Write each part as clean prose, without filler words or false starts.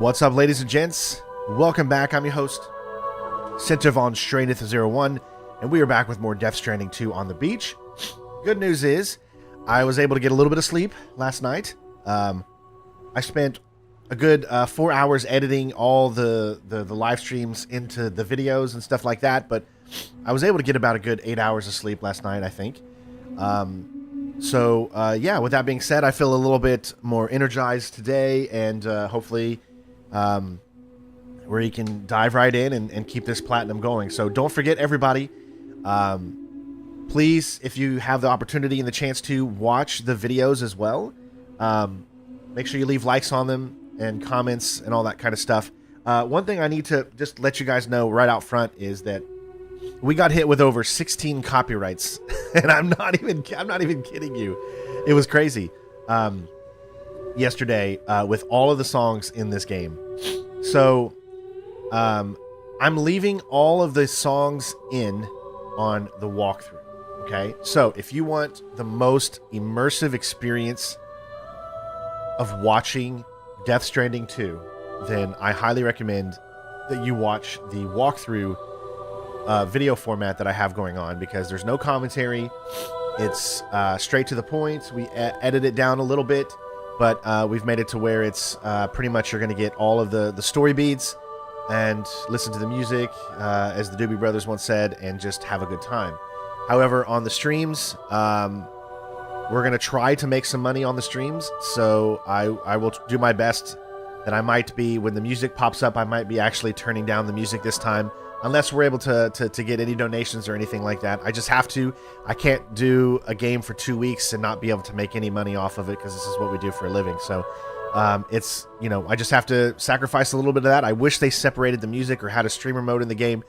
What's up, ladies and gents? Welcome back. I'm your host, Center von Stranding01, and we are back with more Death Stranding 2 on the beach. Good news is, I was able to get a little bit of sleep last night. I spent a good 4 hours editing all the live streams into the videos and stuff like that, but I was able to get about a good 8 hours of sleep last night, I think. Yeah, with that being said, I feel a little bit more energized today, and hopefully where you can dive right in and keep this platinum going. So don't forget, everybody, please, if you have the opportunity and the chance to watch the videos as well, make sure you leave likes on them and comments and all that kind of stuff. One thing I need to just let you guys know right out front is that we got hit with over 16 copyrights, and I'm not even kidding you. It was crazy. Yesterday, with all of the songs in this game. So, I'm leaving all of the songs in on the walkthrough. Okay? So, if you want the most immersive experience of watching Death Stranding 2, then I highly recommend that you watch the walkthrough video format that I have going on, because there's no commentary. It's straight to the point. We edit it down a little bit, but we've made it to where it's pretty much you're going to get all of the story beats and listen to the music, as the Doobie Brothers once said, and just have a good time. However, on the streams, we're going to try to make some money on the streams, so I will do my best. That I might be, when the music pops up, I might be actually turning down the music this time, unless we're able to get any donations or anything like that. I just have to. I can't do a game for 2 weeks and not be able to make any money off of it, because this is what we do for a living. So it's, I just have to sacrifice a little bit of that. I wish they separated the music or had a streamer mode in the game,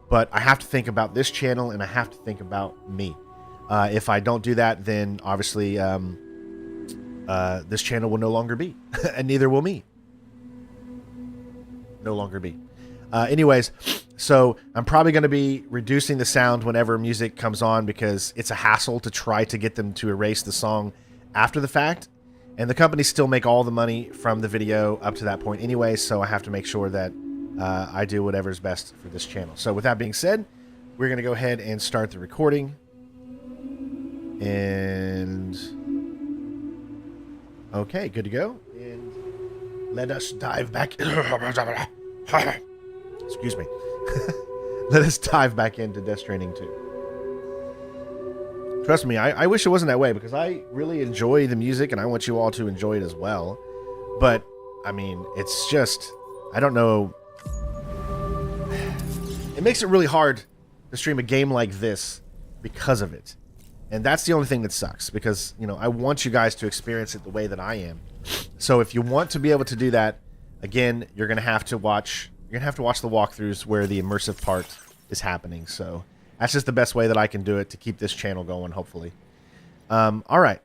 but I have to think about this channel, and I have to think about me. If I don't do that, then obviously this channel will no longer be, and neither will me. No longer be. Anyways, so I'm probably going to be reducing the sound whenever music comes on, because it's a hassle to try to get them to erase the song after the fact. And the companies still make all the money from the video up to that point anyway, so I have to make sure that I do whatever's best for this channel. So with that being said, we're going to go ahead and start the recording. And okay, good to go. And let us dive back. Excuse me. Let us dive back into Death Stranding 2. Trust me, I wish it wasn't that way, because I really enjoy the music and I want you all to enjoy it as well. But, I mean, it's just, I don't know. It makes it really hard to stream a game like this because of it. And that's the only thing that sucks, because, I want you guys to experience it the way that I am. So if you want to be able to do that, again, you're going to have to watch the walkthroughs where the immersive part is happening. So that's just the best way that I can do it to keep this channel going, hopefully. All right.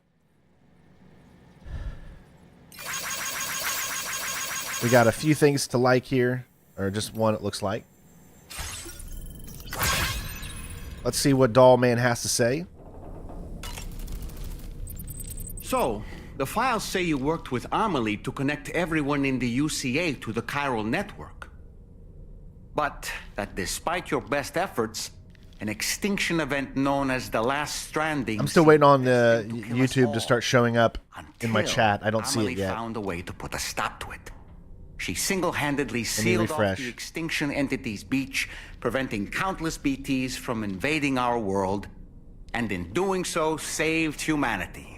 We got a few things to like here, or just one, it looks like. Let's see what Doll Man has to say. So, the files say you worked with Amelie to connect everyone in the UCA to the chiral network. But that despite your best efforts, an extinction event known as the Last Stranding... I'm still waiting on the YouTube to start showing up in my chat. I don't see it yet. Amelie found a way to put a stop to it. She single-handedly sealed off the extinction entity's beach, preventing countless BTs from invading our world, and in doing so, saved humanity.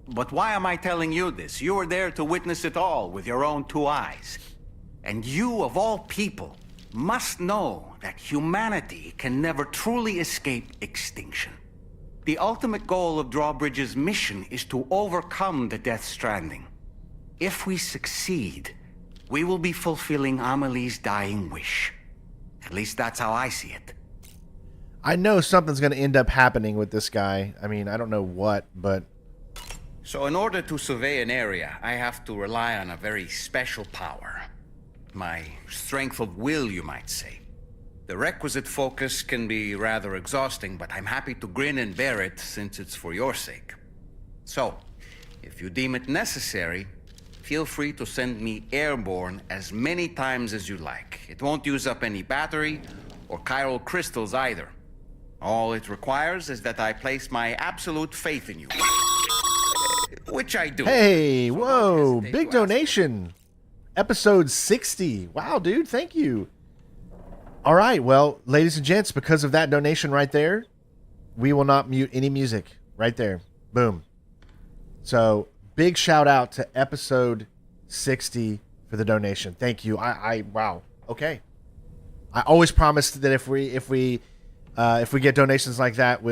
But why am I telling you this? You were there to witness it all with your own 2 eyes. And you, of all people, must know that humanity can never truly escape extinction. The ultimate goal of Drawbridge's mission is to overcome the Death Stranding. If we succeed, we will be fulfilling Amelie's dying wish. At least that's how I see it. I know something's going to end up happening with this guy. I mean, I don't know what, but... So in order to survey an area, I have to rely on a very special power. My strength of will, you might say. The requisite focus can be rather exhausting, but I'm happy to grin and bear it since it's for your sake. So, if you deem it necessary, feel free to send me airborne as many times as you like. It won't use up any battery or chiral crystals either. All it requires is that I place my absolute faith in you. Which I do. Hey, So whoa, big donation. Episode 60. Wow, dude, thank you. All right, well, ladies and gents, because of that donation right there, we will not mute any music right there. Boom. So, big shout out to episode 60 for the donation. Thank you. Wow. Okay. I always promised that if we get donations like that,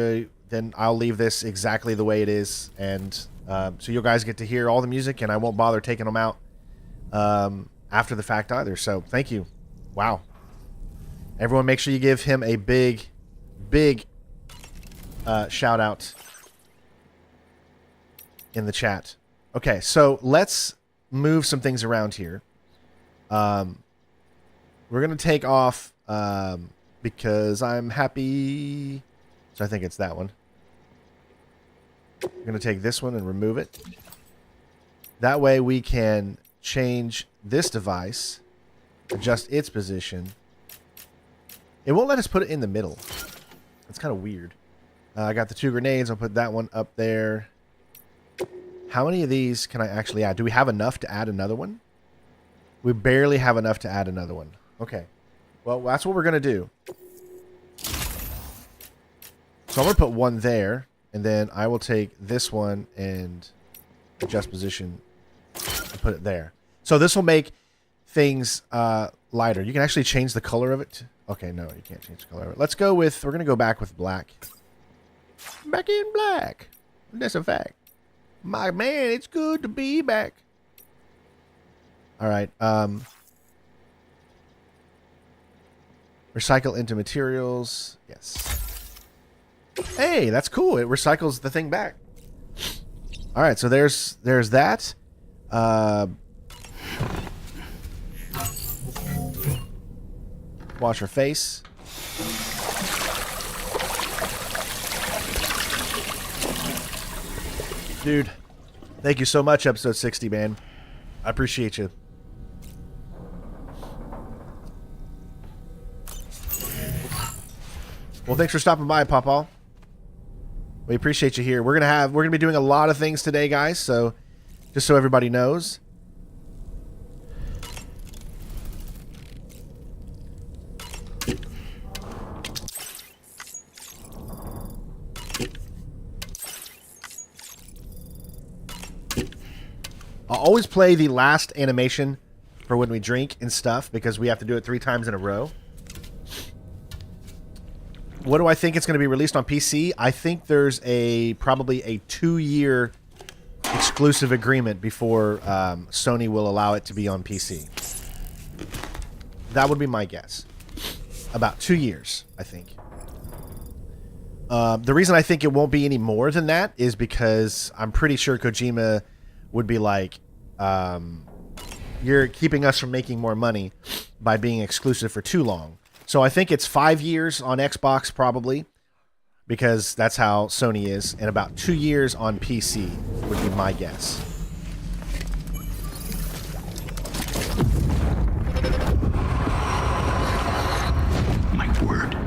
then I'll leave this exactly the way it is, and so you guys get to hear all the music, and I won't bother taking them out after the fact either. So thank you. Wow. Everyone, make sure you give him a big shout out in the chat. Okay, so let's move some things around here. We're gonna take off because I'm happy. So I think it's that one. I'm gonna take this one and remove it. That way we can change this device, adjust its position. It won't let us put it in the middle. It's kind of weird. I got the 2 grenades. I'll put that one up there. How many of these can I actually add? Do we have enough to add another one? We barely have enough to add another one. Okay. Well, that's what we're going to do. So I'm going to put one there. And then I will take this one and adjust position and put it there. So this will make things lighter. You can actually change the color of it. Okay, no, you can't change the color of it. Let's go with, we're going to go back with black. Back in black. That's a fact. My man, it's good to be back. All right. Recycle into materials. Yes. Hey, that's cool. It recycles the thing back. All right, so there's that. Wash her face. Dude, thank you so much, episode 60, man. I appreciate you. Well, thanks for stopping by, Pawpaw. We appreciate you here. We're gonna be doing a lot of things today, guys, so just so everybody knows. I'll always play the last animation for when we drink and stuff because we have to do it 3 times in a row. What do I think it's going to be released on PC? I think there's probably a 2-year exclusive agreement before Sony will allow it to be on PC. That would be my guess. About 2 years, I think. The reason I think it won't be any more than that is because I'm pretty sure Kojima would be like, you're keeping us from making more money by being exclusive for too long. So I think it's 5 years on Xbox probably, because that's how Sony is, and about 2 years on PC would be my guess. My word.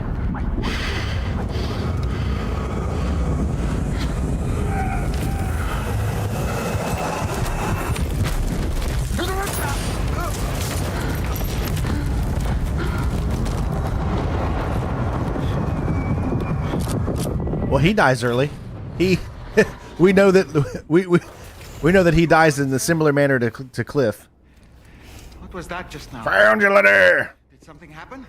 Well, he dies early. We know that we know that he dies in a similar manner to Cliff. What was that just now? Found you, Lenny! Did something happen?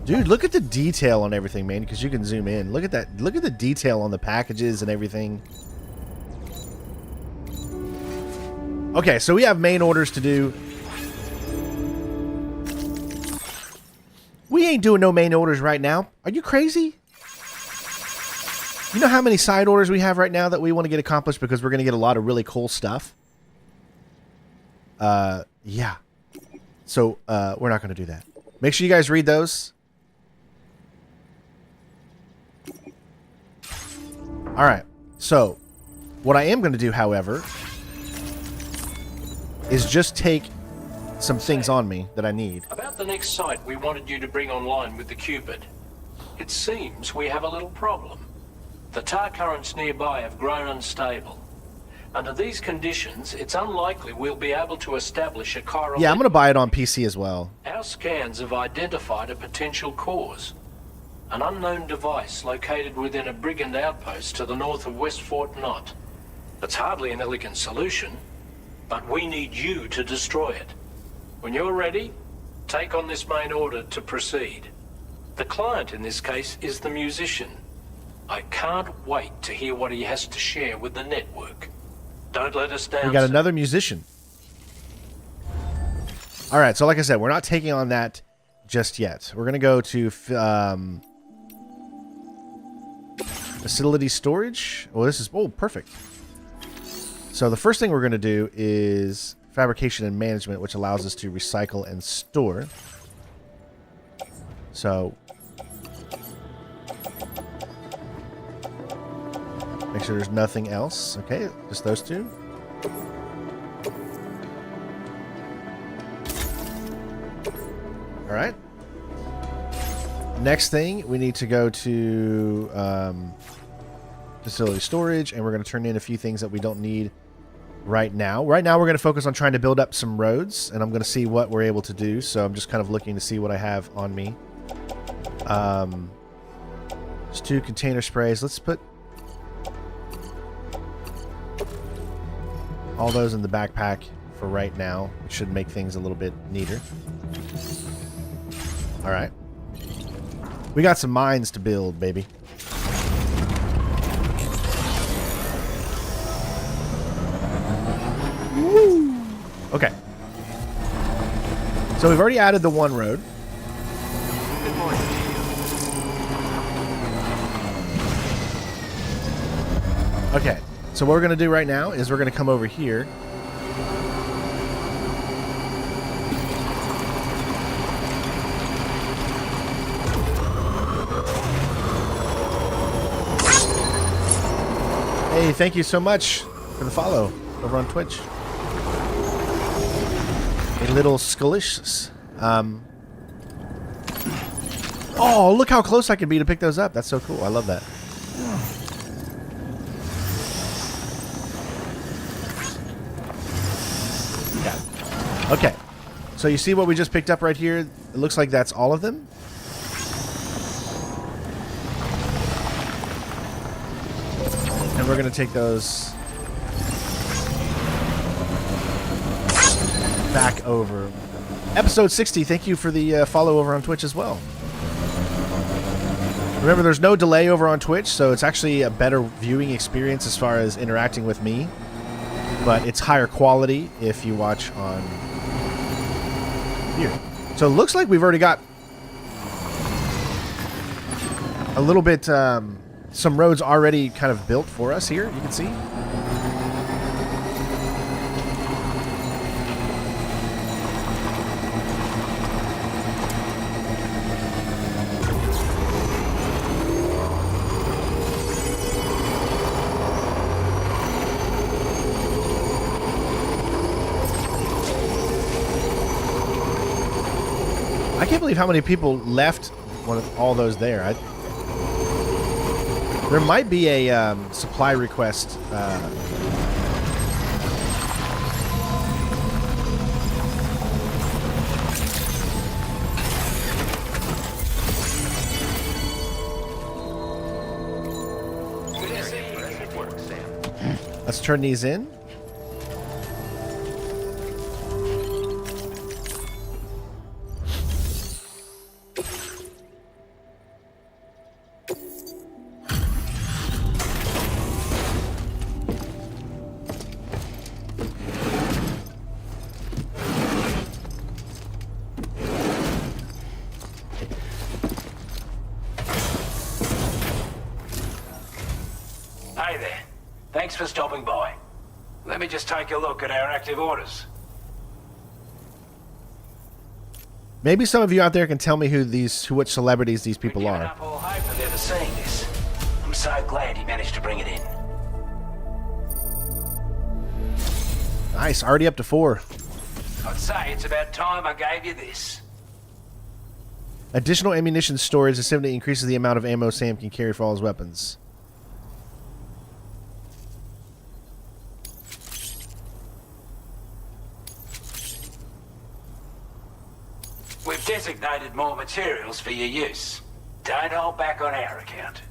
Dude, look at the detail on everything, man, because you can zoom in. Look at that. Look at the detail on the packages and everything. Okay, so we have main orders to do. We ain't doing no main orders right now. Are you crazy? You know how many side orders we have right now that we want to get accomplished because we're going to get a lot of really cool stuff? Yeah. So, we're not going to do that. Make sure you guys read those. All right. So, what I am going to do, however, is just take some things on me that I need. About the next site we wanted you to bring online with the Cupid. It seems we have a little problem. The tar currents nearby have grown unstable. Under these conditions, it's unlikely we'll be able to establish a correlation. Yeah, I'm going to buy it on PC as well. Our scans have identified a potential cause. An unknown device located within a brigand outpost to the north of West Fort Knott. It's hardly an elegant solution, but we need you to destroy it. When you're ready, take on this main order to proceed. The client in this case is the musician. I can't wait to hear what he has to share with the network. Don't let us down. We got another musician. All right, so like I said, we're not taking on that just yet. We're going to go to facility storage. Oh, this is perfect. So the first thing we're going to do is fabrication and management, which allows us to recycle and store. So make sure there's nothing else. Okay, just those two. All right. Next thing, we need to go to facility storage, and we're going to turn in a few things that we don't need right now. Right now, we're going to focus on trying to build up some roads, and I'm going to see what we're able to do. So I'm just kind of looking to see what I have on me. Just 2 container sprays. Let's put all those in the backpack for right now. It should make things a little bit neater. All right. We got some mines to build, baby. Woo! Okay. So we've already added the one road. Good morning. Okay. So what we're going to do right now is we're going to come over here. Hey, thank you so much for the follow over on Twitch. A little skullish. Oh, look how close I could be to pick those up. That's so cool. I love that. Yeah. Okay. So you see what we just picked up right here? It looks like that's all of them. And we're going to take those back over. Episode 60, thank you for the follow over on Twitch as well. Remember, there's no delay over on Twitch, so it's actually a better viewing experience as far as interacting with me. But it's higher quality if you watch on here. So it looks like we've already got a little bit... some roads already kind of built for us here, you can see. I can't believe how many people left all those there. There might be a supply request. Let's turn these in. Thanks for stopping by. Let me just take a look at our active orders. Maybe some of you out there can tell me which celebrities these people are. Up all hope of ever seeing this. I'm so glad he managed to bring it in. Nice, already up to 4. I'd say it's about time I gave you this. Additional ammunition storage simply increases the amount of ammo Sam can carry for all his weapons. We've designated more materials for your use. Don't hold back on our account.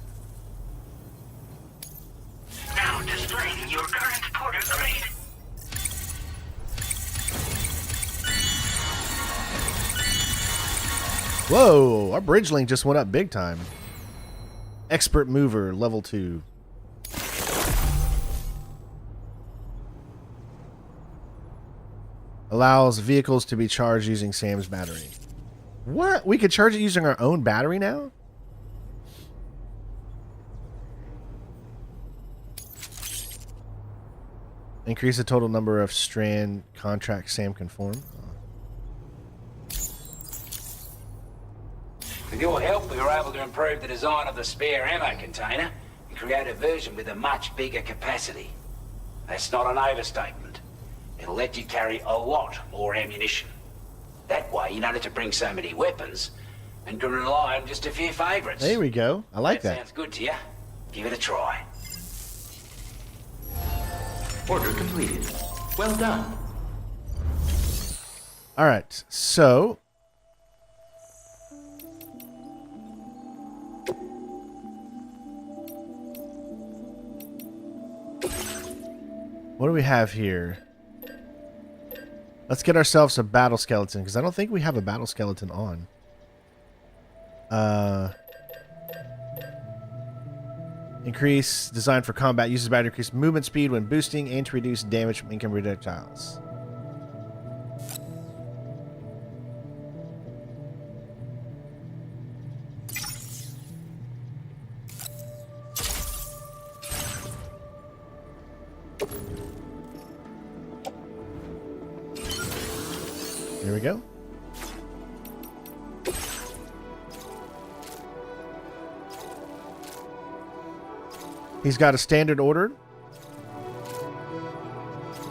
Now displaying your current porter grade. Whoa, our bridge link just went up big time. Expert mover, level 2. Allows vehicles to be charged using Sam's battery. What? We could charge it using our own battery now? Increase the total number of strand contracts Sam can form. With your help, we were able to improve the design of the spare ammo container and create a version with a much bigger capacity. That's not an overstatement. It'll let you carry a lot more ammunition. That way, you don't have to bring so many weapons and can rely on just a few favorites. There we go. I like that. Sounds good to you. Give it a try. Order completed. Well done. All right, so what do we have here? Let's get ourselves a battle skeleton, because I don't think we have a battle skeleton on. Increase designed for combat. Uses battery to increase movement speed when boosting and to reduce damage from incoming projectiles. There we go. He's got a standard order.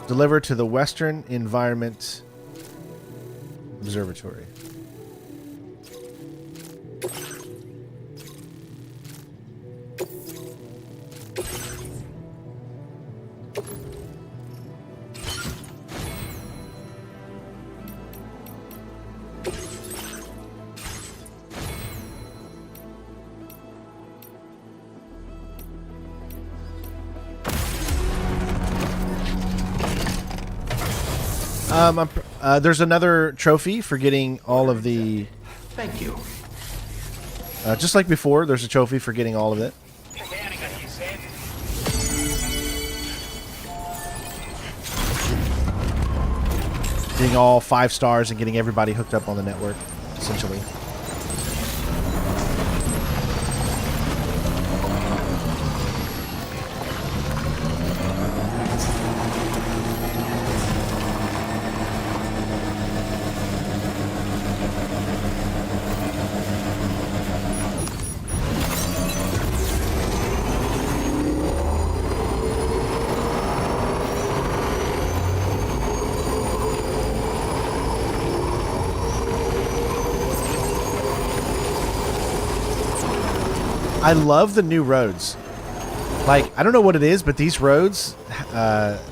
Delivered to the Western Environment Observatory. There's another trophy for getting all of the... Thank you. Just like before, there's a trophy for getting all of it. Getting all 5 stars and getting everybody hooked up on the network, essentially. I love the new roads. Like, I don't know what it is, but these roads,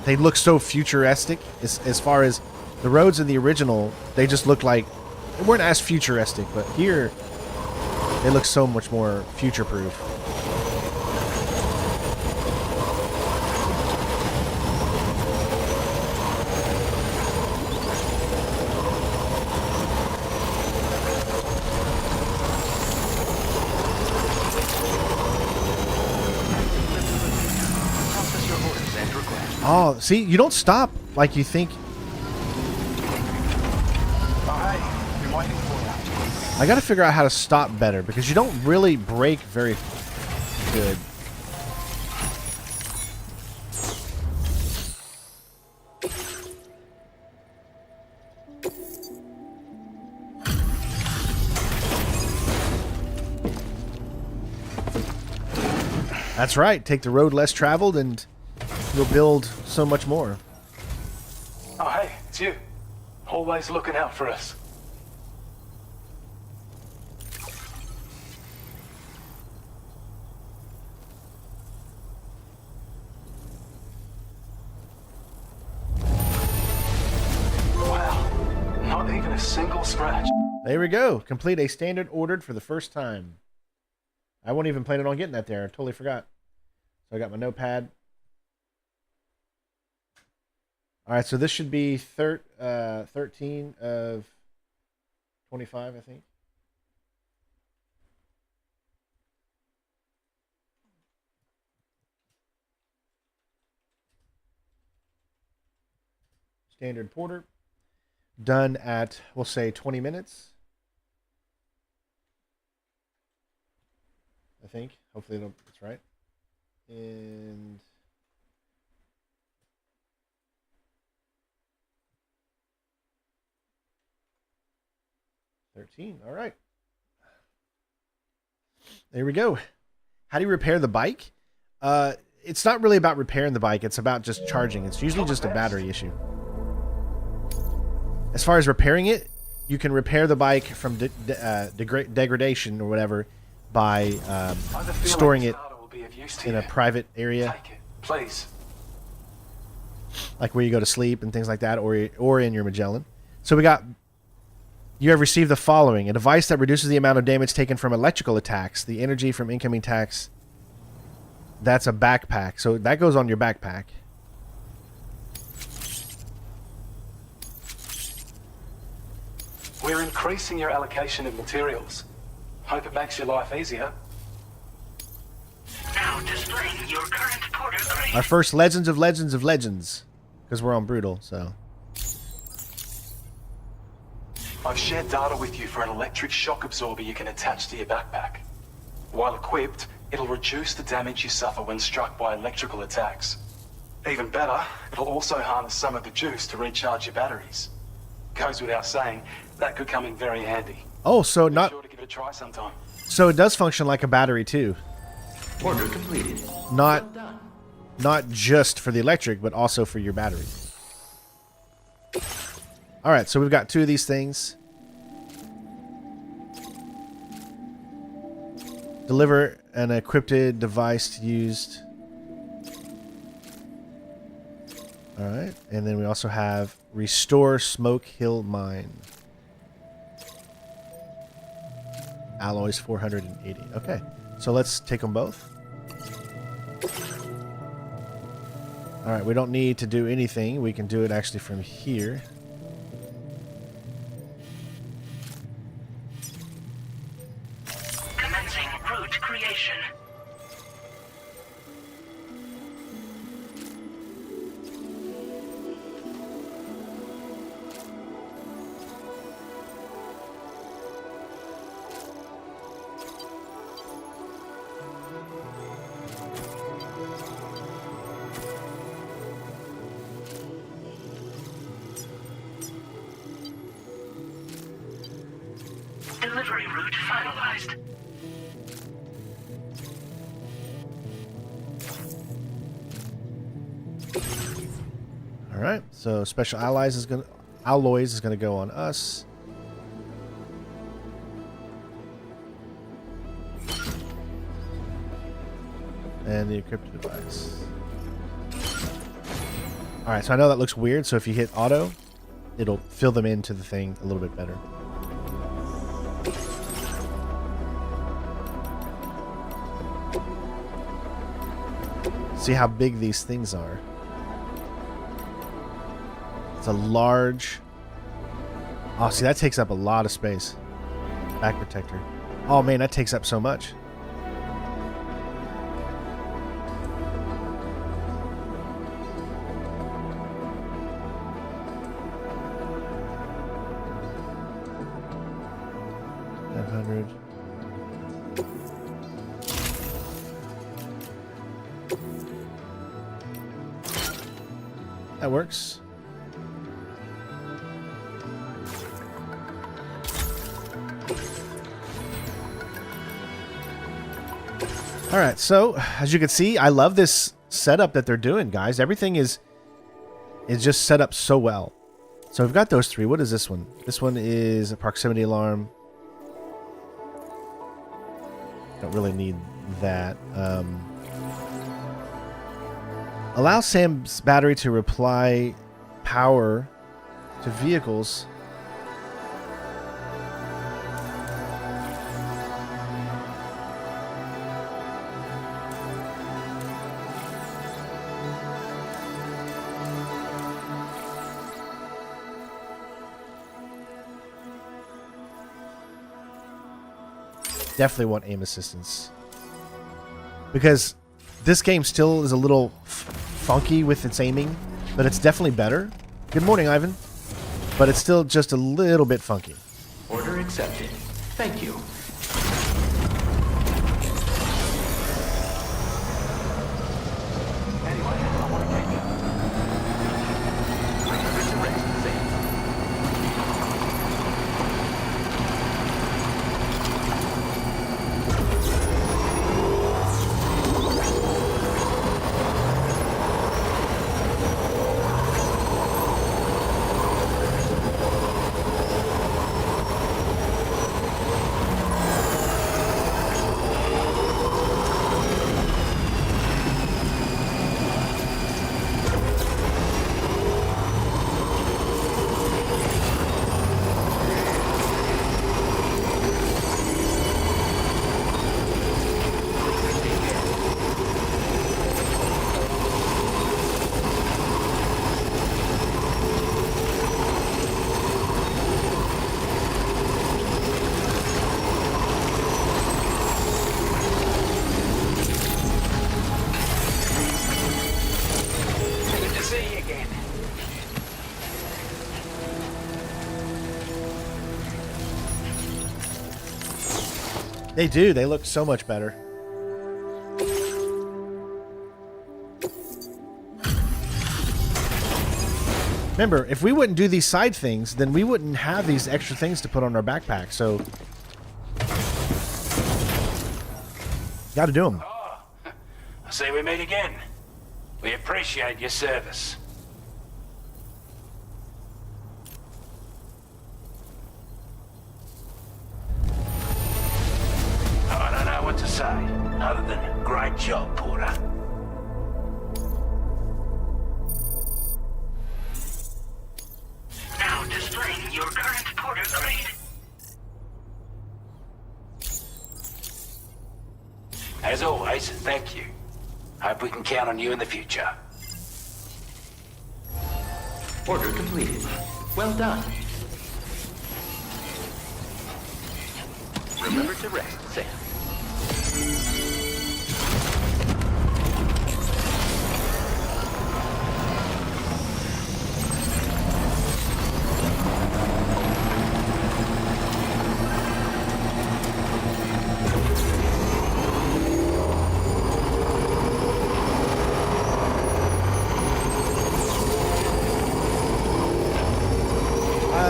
they look so futuristic. As far as the roads in the original, they just look like, they weren't as futuristic, but here, they look so much more future-proof. Oh, see, you don't stop like you think. I gotta figure out how to stop better, because you don't really brake very good. That's right. Take the road less traveled and you'll build so much more. Oh, hey, it's you. Always looking out for us. Wow, not even a single scratch. There we go. Complete a standard ordered for the first time. I wasn't even planning on getting that there. I totally forgot. So I got my notepad. All right, so this should be 13 of 25, I think. Standard porter. Done at, we'll say, 20 minutes. I think. Hopefully that's right. And... 13. All right. There we go. How do you repair the bike? It's not really about repairing the bike. It's about just charging. It's usually just a battery issue. As far as repairing it, you can repair the bike from degradation or whatever by storing it in a private area. Please. Like where you go to sleep and things like that, or in your Magellan. So we got... You have received the following. A device that reduces the amount of damage taken from electrical attacks. The energy from incoming attacks. That's a backpack. So that goes on your backpack. We're increasing your allocation of materials. Hope it makes your life easier. Now displaying your current porter grade. Our first Legends of Legends of Legends. Because we're on Brutal, so... I've shared data with you for an electric shock absorber you can attach to your backpack. While equipped, it'll reduce the damage you suffer when struck by electrical attacks. Even better, it'll also harness some of the juice to recharge your batteries. Goes without saying, that could come in very handy. Oh, so not... Be sure to give it a try sometime. So it does function like a battery too. Order completed. Not just for the electric, but also for your battery. All right, so we've got 2 of these things. Deliver an encrypted device used. All right, and then we also have Restore Smoke Hill Mine. Alloys 480. Okay, so let's take them both. All right, we don't need to do anything. We can do it actually from here. Commencing route creation. Delivery route finalized. All right, so special alloys is gonna go on us. And the encrypted device. All right, so I know that looks weird. So if you hit auto, it'll fill them into the thing a little bit better. See how big these things are. It's a large... Oh, see, that takes up a lot of space. Back protector. Oh, man, that takes up so much. That works. All right, so as you can see, I love this setup that they're doing, guys. Everything is just set up so well. So we've got those 3. What is this one? This one is a proximity alarm. Don't really need that. Allow Sam's battery to reply power to vehicles. Definitely want aim assistance. Because this game still is a little funky with its aiming, but it's definitely better. Good morning, Ivan. But it's still just a little bit funky. Order accepted. Thank you. They do. They look so much better. Remember, if we wouldn't do these side things, then we wouldn't have these extra things to put on our backpack. So, got to do them. Oh, I see we meet again. We appreciate your service. I don't know what to say, other than great job, Porter. Now displaying your current Porter grade. As always, thank you. Hope we can count on you in the future. Order completed. Well done. Remember to rest, Sam.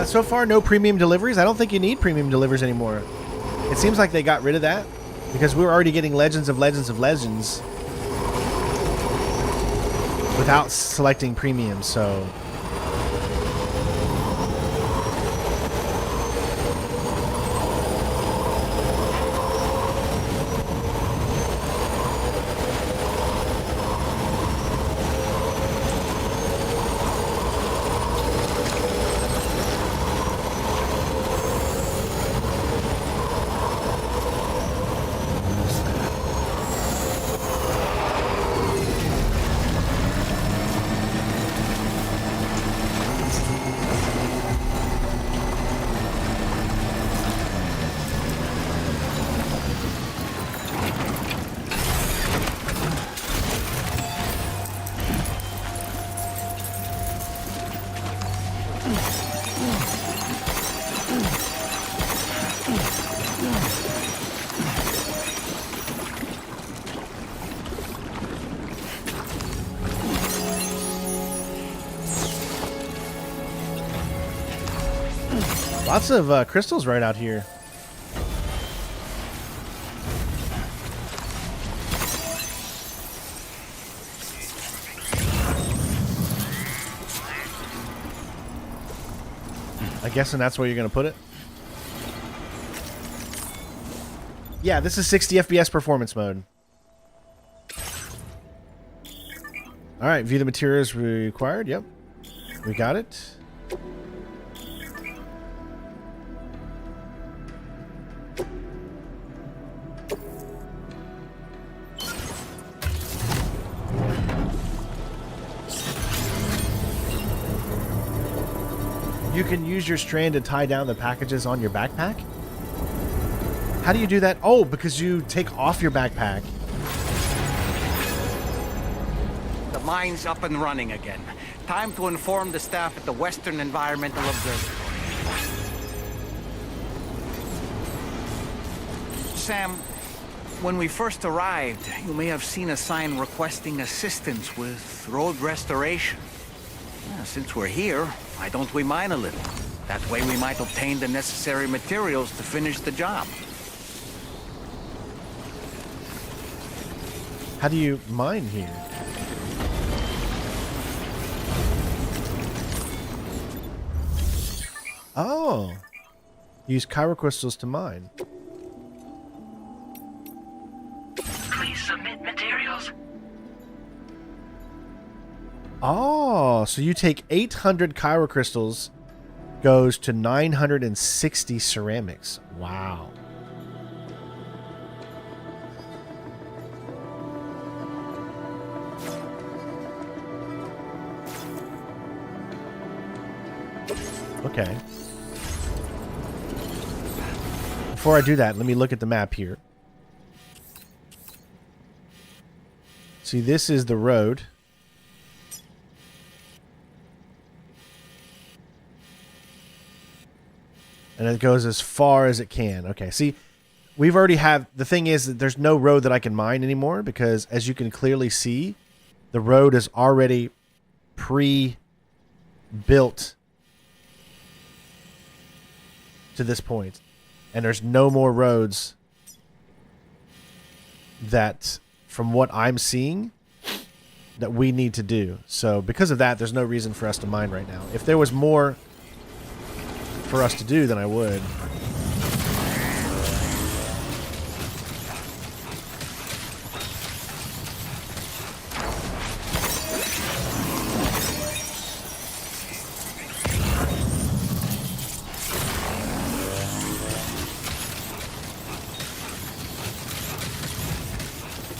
So far, no premium deliveries. I don't think you need premium deliveries anymore. It seems like they got rid of that because we were already getting Legends of Legends of Legends without selecting premium, so... Lots of crystals right out here. I guess, and that's where you're going to put it? Yeah, this is 60 FPS performance mode. Alright, view the materials required. Yep. We got it. You can use your strand to tie down the packages on your backpack? How do you do that? Oh, because you take off your backpack. The mine's up and running again. Time to inform the staff at the Western Environmental Observatory. Sam, when we first arrived, you may have seen a sign requesting assistance with road restoration. Since we're here, why don't we mine a little? That way we might obtain the necessary materials to finish the job. How do you mine here? Oh. Use chirocrystals to mine. Please submit materials. Oh, so you take 800 chirocrystals, goes to 960 ceramics. Wow. Okay. Before I do that, let me look at the map here. See, this is the road. And it goes as far as it can. Okay, see, we've already have... The thing is that there's no road that I can mine anymore because, as you can clearly see, the road is already pre-built to this point. And there's no more roads that, from what I'm seeing, that we need to do. So, because of that, there's no reason for us to mine right now. If there was more for us to do, then I would.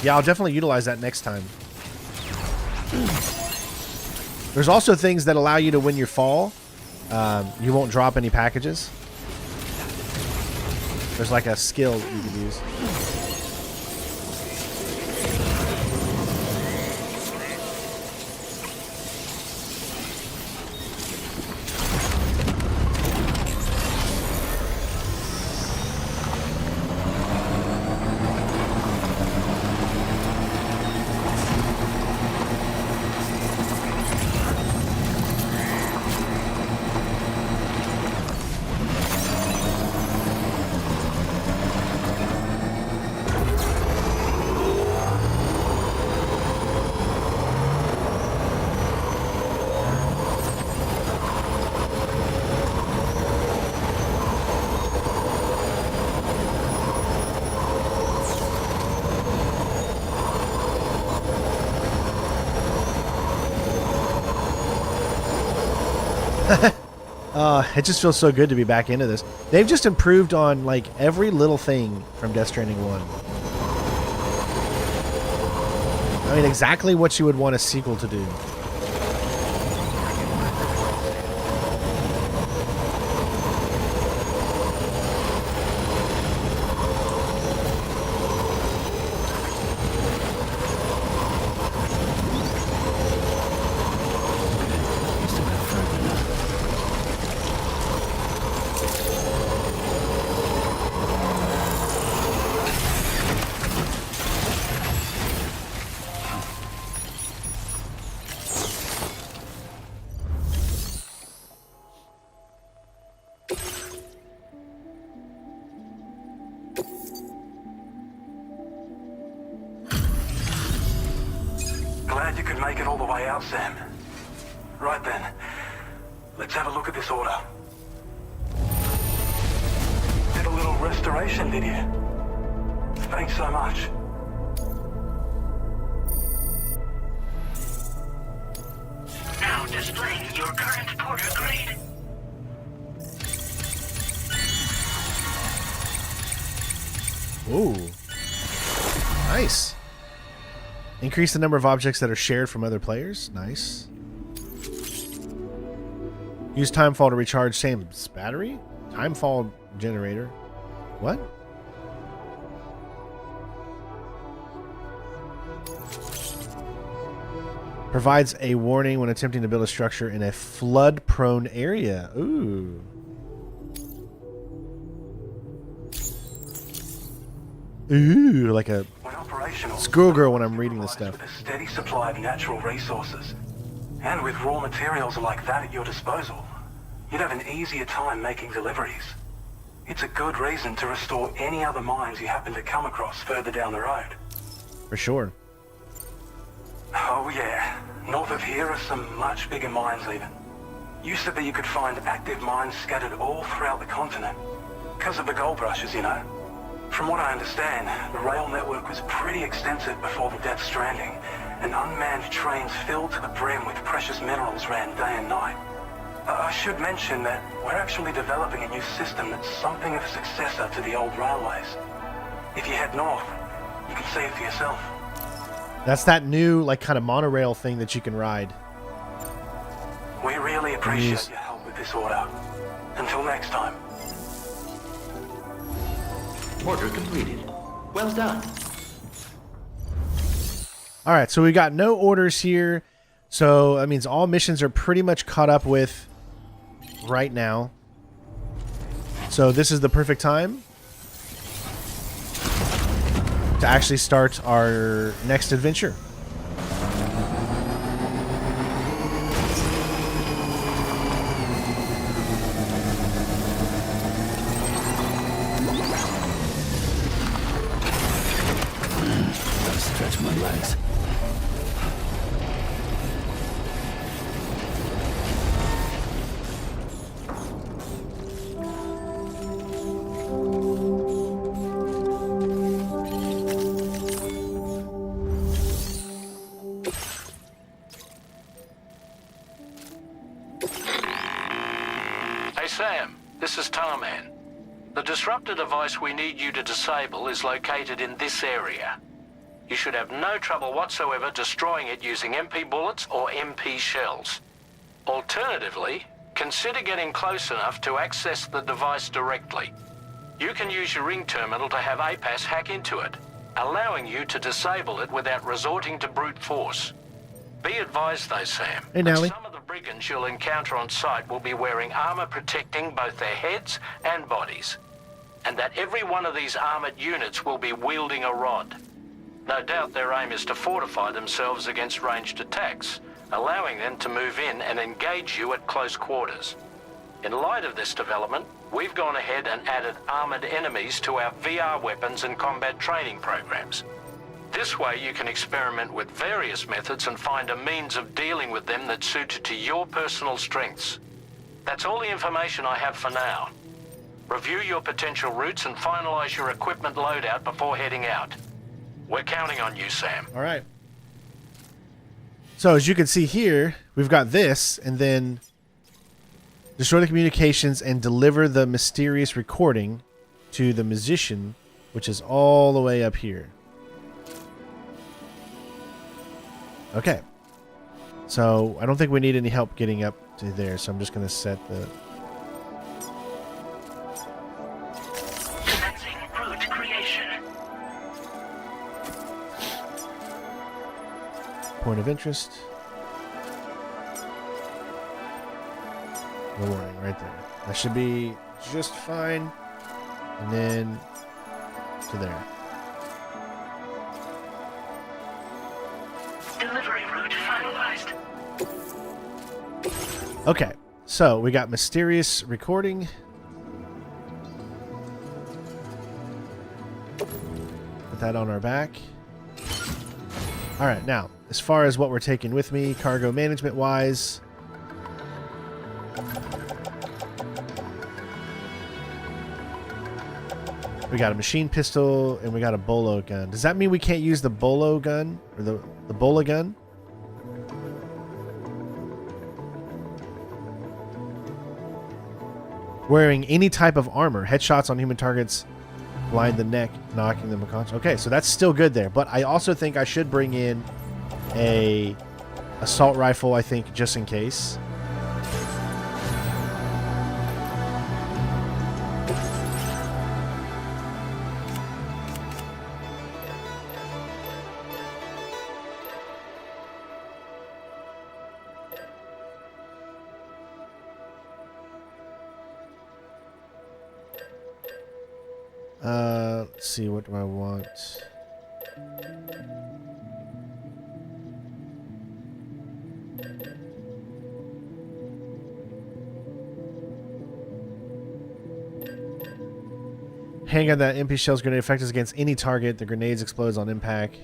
Yeah, I'll definitely utilize that next time. There's also things that allow you to, when you fall, you won't drop any packages. There's like a skill you could use. It just feels so good to be back into this. They've just improved on like every little thing from Death Stranding 1. I mean, exactly what you would want a sequel to do. Glad you could make it all the way out, Sam. Right then, let's have a look at this order. little restoration, did you? Thanks so much. Now displaying your current porter grade. Ooh. Nice. Increase the number of objects that are shared from other players. Nice. Use timefall to recharge Sam's battery? Timefall generator. What? Provides a warning when attempting to build a structure in a flood-prone area. Ooh. Ooh, like a schoolgirl when I'm reading this stuff. With a steady supply of natural resources, and with raw materials like that at your disposal, you'd have an easier time making deliveries. It's a good reason to restore any other mines you happen to come across further down the road. For sure. Oh yeah, north of here are some much bigger mines even. You said that you could find active mines scattered all throughout the continent, because of the gold rushes, you know. From what I understand, the rail network was pretty extensive before the Death Stranding, and unmanned trains filled to the brim with precious minerals ran day and night. I should mention that we're actually developing a new system that's something of a successor to the old railways. If you head north, you can see it for yourself. That's that new, like, kind of monorail thing that you can ride. We really appreciate your help with this order. Until next time. Order completed. Well done. All right, so we got no orders here. So that means all missions are pretty much caught up with right now. So this is the perfect time to actually start our next adventure. Stretch my legs. Hey Sam, this is Tarman. The disruptor device we need you to disable is located in this area. You should have no trouble whatsoever destroying it using MP bullets or MP shells. Alternatively, consider getting close enough to access the device directly. You can use your ring terminal to have APAS hack into it, allowing you to disable it without resorting to brute force. Be advised though, Sam, Hey, that Nally. some of the brigands you'll encounter on site will be wearing armor protecting both their heads and bodies, and that every one of these armored units will be wielding a rod. No doubt their aim is to fortify themselves against ranged attacks, allowing them to move in and engage you at close quarters. In light of this development, we've gone ahead and added armored enemies to our VR weapons and combat training programs. This way you can experiment with various methods and find a means of dealing with them that's suited to your personal strengths. That's all the information I have for now. Review your potential routes and finalize your equipment loadout before heading out. We're counting on you, Sam. All right. So as you can see here, we've got this, and then destroy the communications and deliver the mysterious recording to the musician, which is all the way up here. Okay. So I don't think we need any help getting up to there, so I'm just going to set the... Commencing route creation. Point of interest. No warning right there. That should be just fine. And then to there. Delivery route finalized. Okay, so we got mysterious recording. Put that on our back. All right, now, as far as what we're taking with me, cargo management wise, We got a machine pistol and we got a bolo gun. Does that mean we can't use the bolo gun or the bola gun? Wearing any type of armor. Headshots on human targets blind the neck, knocking them unconscious. Okay, so that's still good there. But I also think I should bring in a assault rifle, I think, just in case. Let's see, what do I want? Handgun that MP shells grenade effect is against any target. The grenades explodes on impact.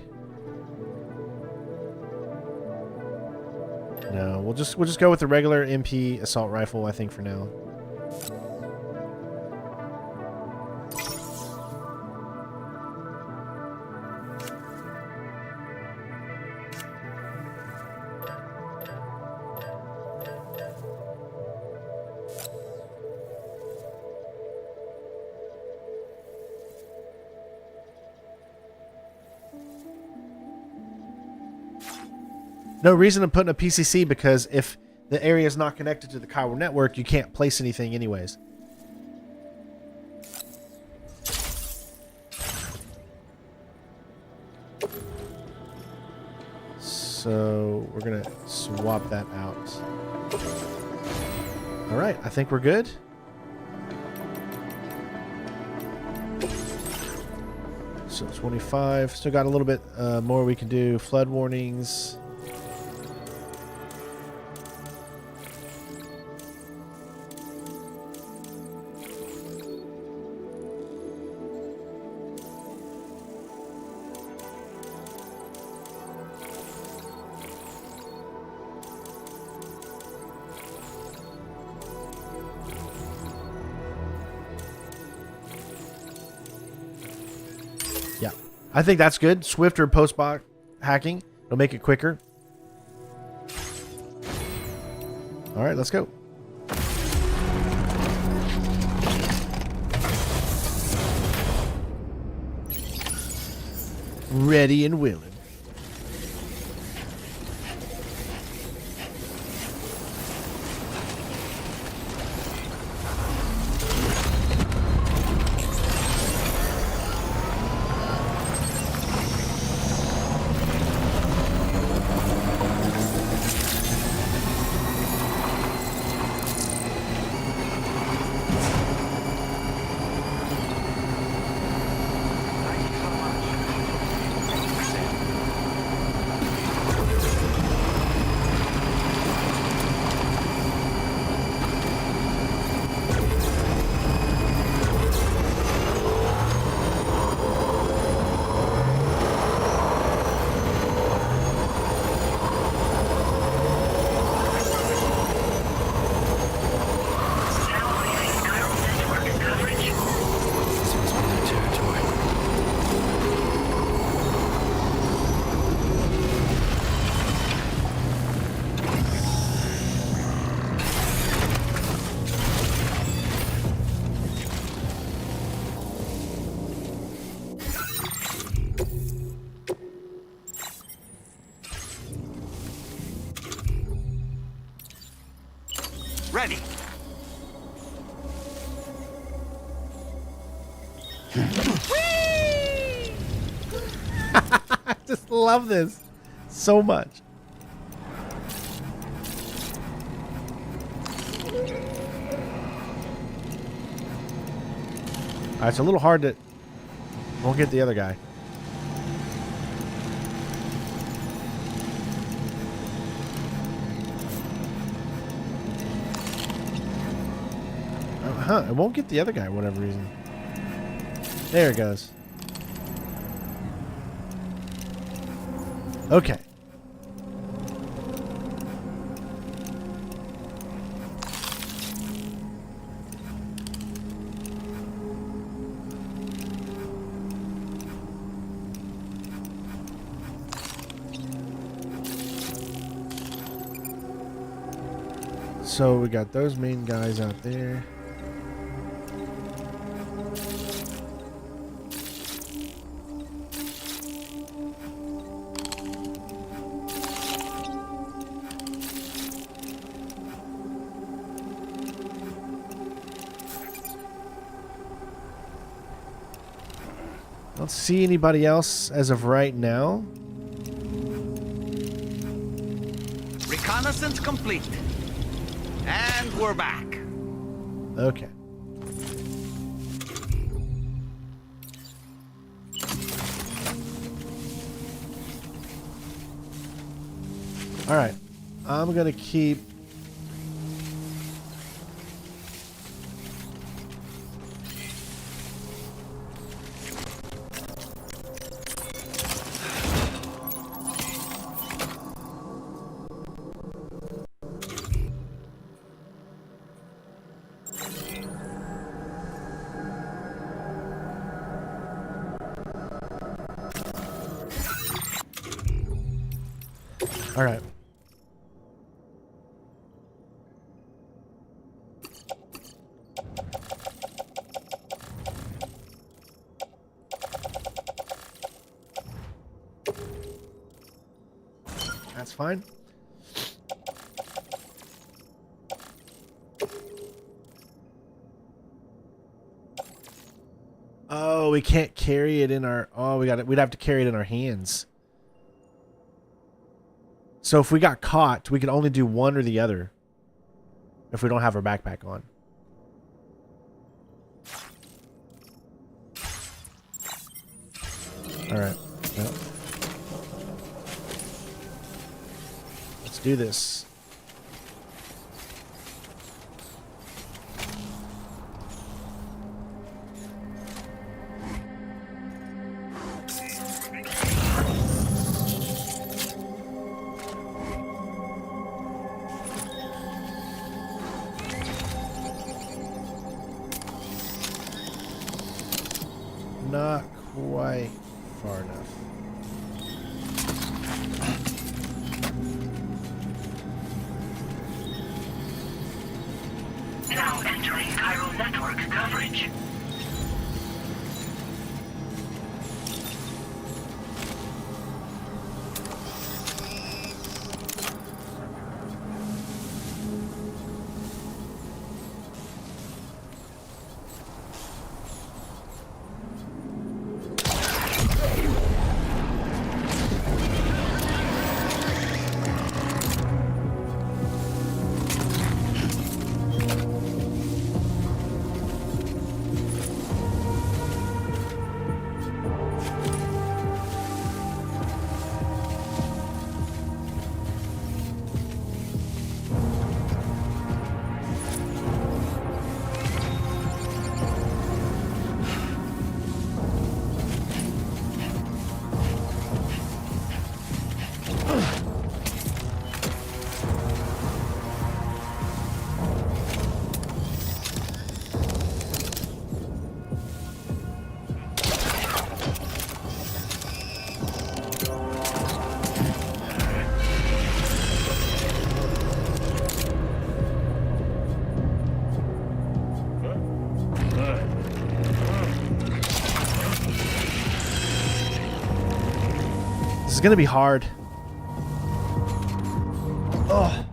No, we'll just go with the regular MP assault rifle, I think, for now. No reason to put in a PCC because if the area is not connected to the chiral network, you can't place anything anyways. So we're going to swap that out. All right, I think we're good. So 25. Still got a little bit more we can do. Flood warnings. Yeah, I think that's good. Swift or post-bot hacking. It'll make it quicker. All right, let's go. Ready and willing. Ready. I just love this so much. Alright, it's a little hard to... Won't get the other guy. Huh, it won't get the other guy for whatever reason. There it goes. Okay. So we got those main guys out there. I don't see anybody else as of right now. Reconnaissance complete. And we're back. Okay. All right. I'm going to keep... All right. That's fine. Oh, we can't carry it in our... Oh, we got it. We'd have to carry it in our hands. So if we got caught, we could only do one or the other if we don't have our backpack on. All right. Well, let's do this. Not quite far enough. Now entering Cairo network coverage. This is gonna be hard. Oh.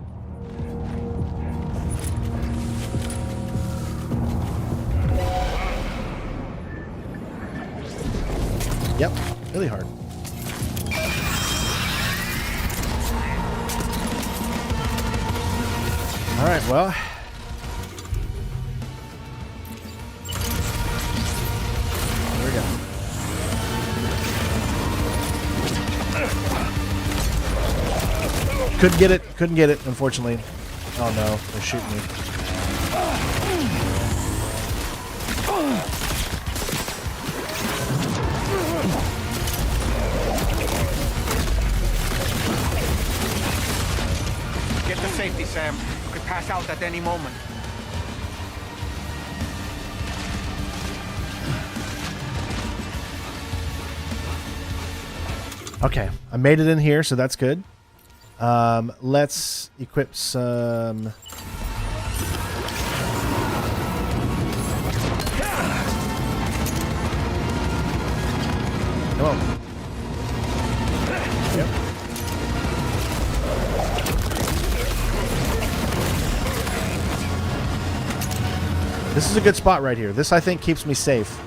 Yep, really hard. All right, well. There we go. Couldn't get it, unfortunately. Oh no, they're shooting me. Get to safety, Sam. You could pass out at any moment. Okay, I made it in here, so that's good. Let's equip some Come on. Yep. This is a good spot right here. This, I think, keeps me safe.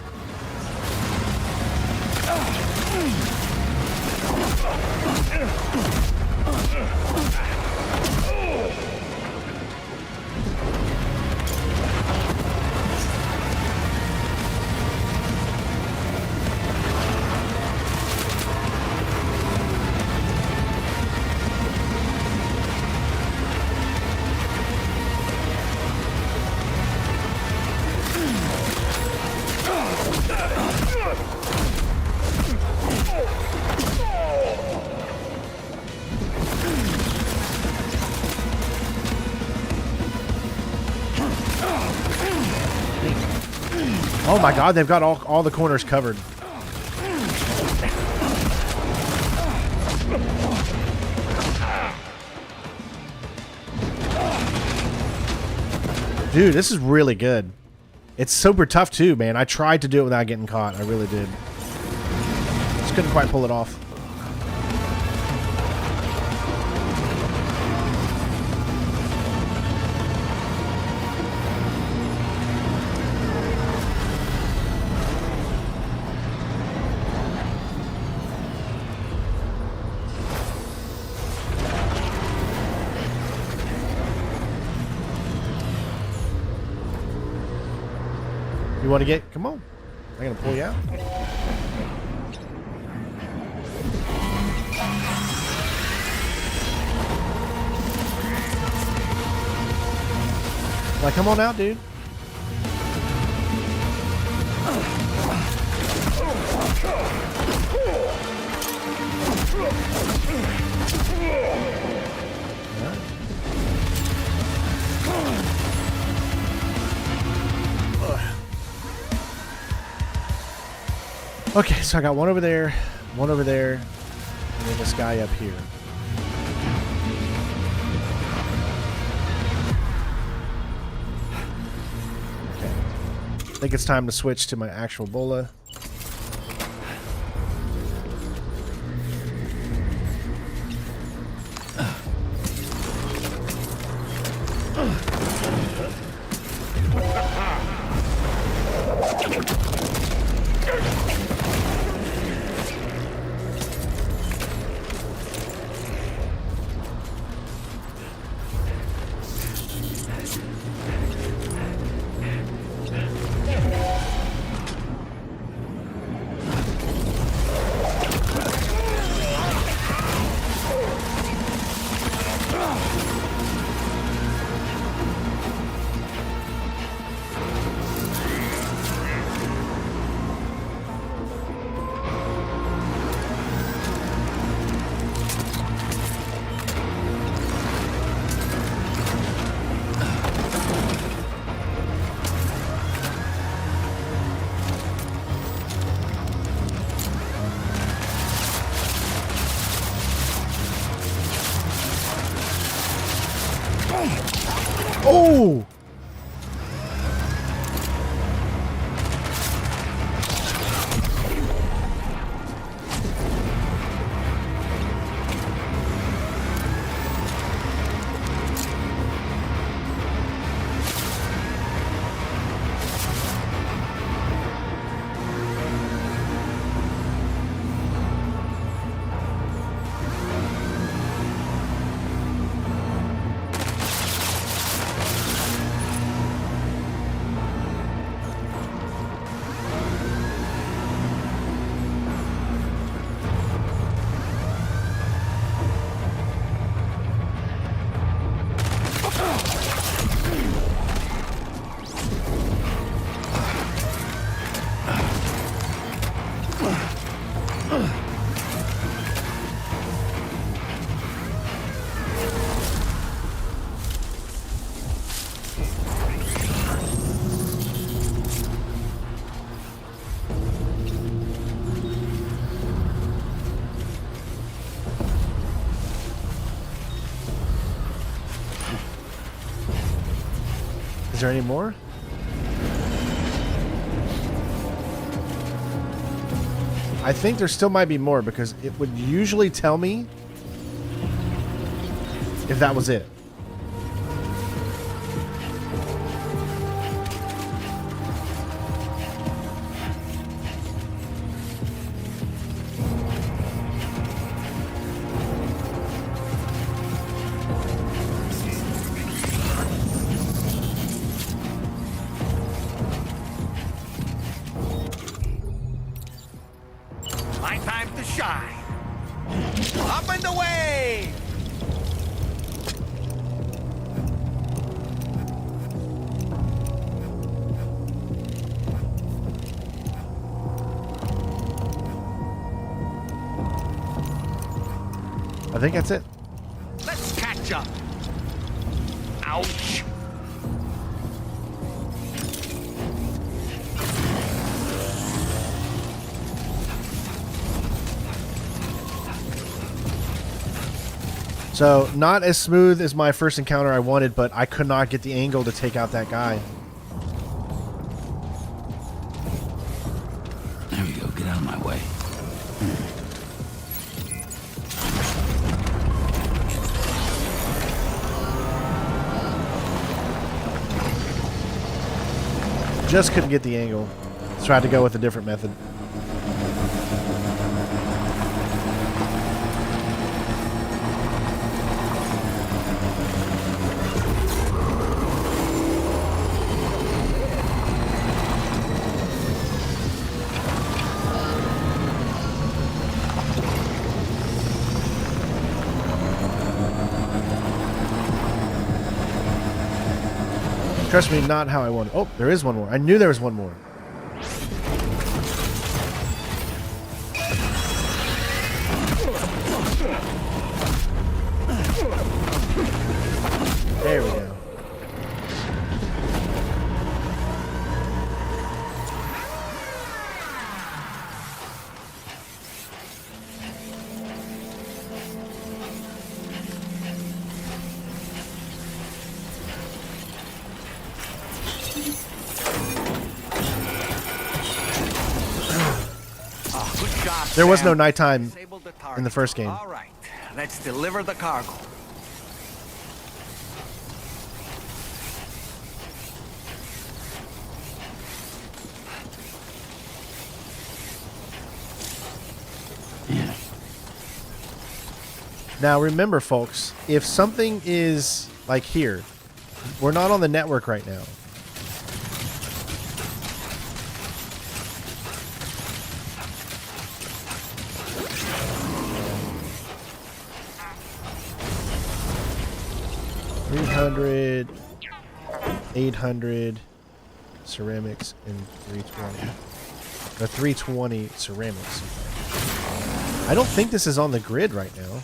Oh my god, they've got all the corners covered. Dude, this is really good. It's super tough too, man. I tried to do it without getting caught. I really did. Just couldn't quite pull it off. You want to get? Come on. I'm going to pull you out. Like, come on out, dude. Okay, so I got one over there, and then this guy up here. Okay. I think it's time to switch to my actual bola. Oh! Is there any more? I think there still might be more because it would usually tell me if that was it. My time to shine. Up and away! I think that's it. Let's catch up. Ouch. So, not as smooth as my first encounter I wanted, but I could not get the angle to take out that guy. There we go. Get out of my way. Just couldn't get the angle. Tried to go with a different method. Trust me, not how I wanted. Oh, there is one more. I knew there was one more. There we go. There was no nighttime in the first game. All right, let's deliver the cargo. Yeah. Now remember, folks, if something is like here, we're not on the network right now. $300, 800 ceramics, and 320. Or 320 ceramics. I don't think this is on the grid right now.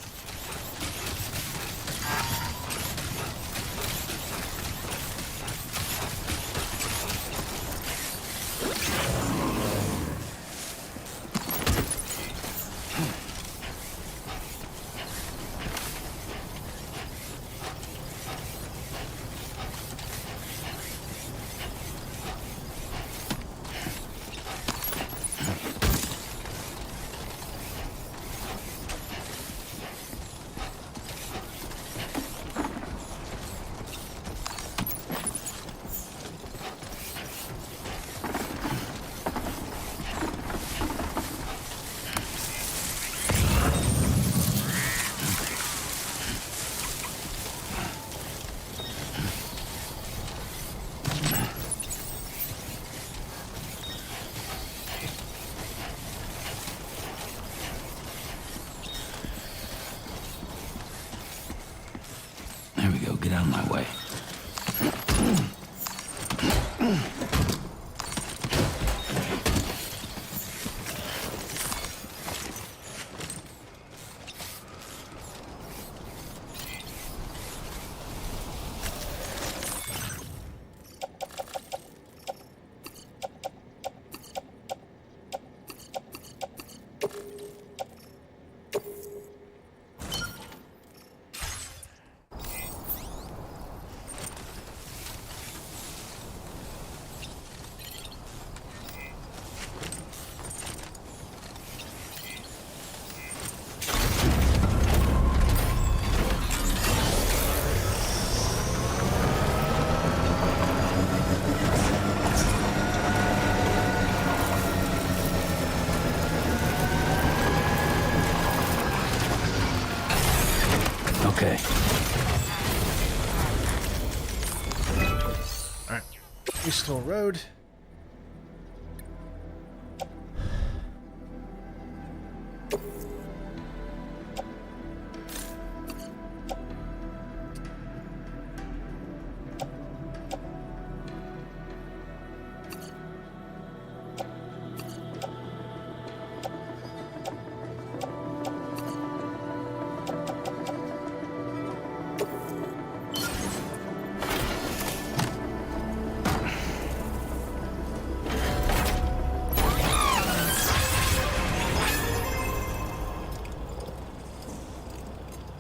Eastern Road.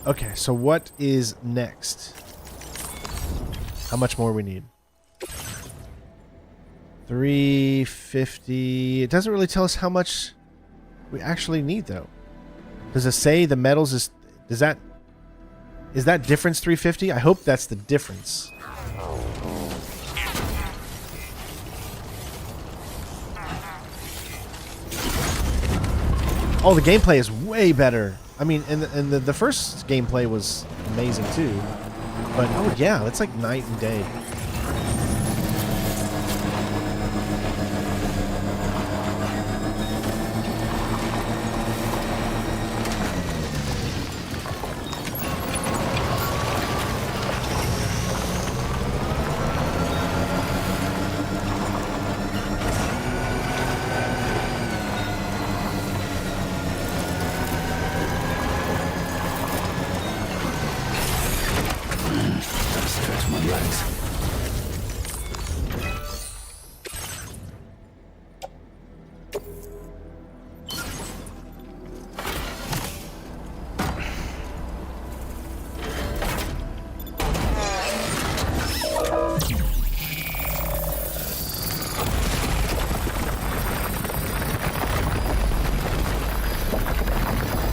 Okay, so what is next? How much more we need? 350. It doesn't really tell us how much we actually need, though. Does it say the metals is... Is that difference 350? I hope that's the difference. Oh, the gameplay is way better. I mean, and the first gameplay was amazing too. But oh yeah, it's like night and day.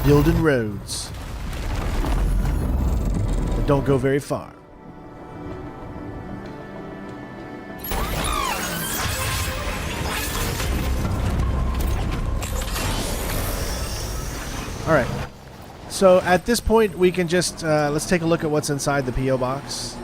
Building roads. But don't go very far. Alright. So at this point we can just let's take a look at what's inside the P.O. box.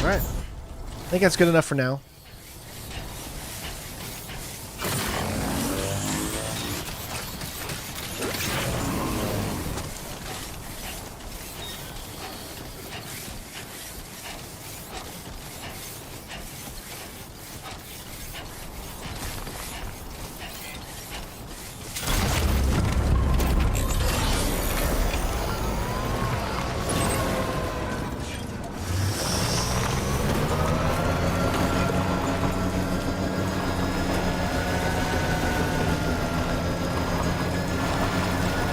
Alright. I think that's good enough for now.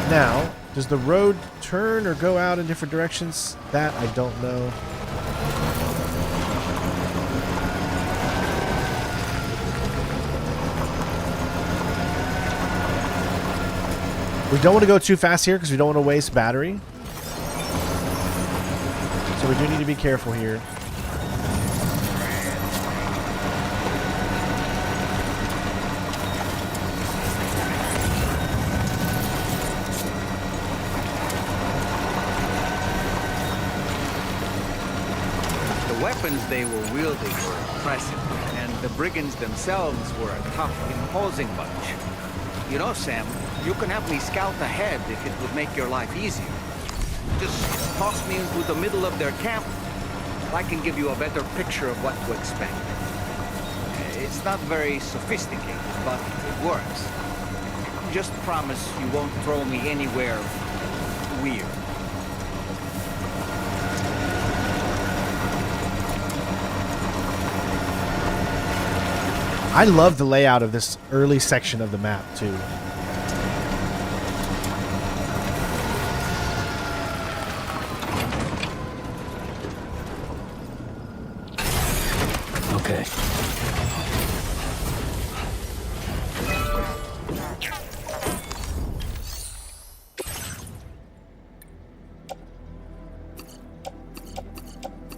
Now, does the road turn or go out in different directions? That I don't know. We don't want to go too fast here because we don't want to waste battery. So we do need to be careful here. The weapons they were wielding were impressive, and the brigands themselves were a tough, imposing bunch. You know, Sam, you can have me scout ahead if it would make your life easier. Just toss me into the middle of their camp. I can give you a better picture of what to expect. It's not very sophisticated, but it works. Just promise you won't throw me anywhere weird. I love the layout of this early section of the map, too. Okay.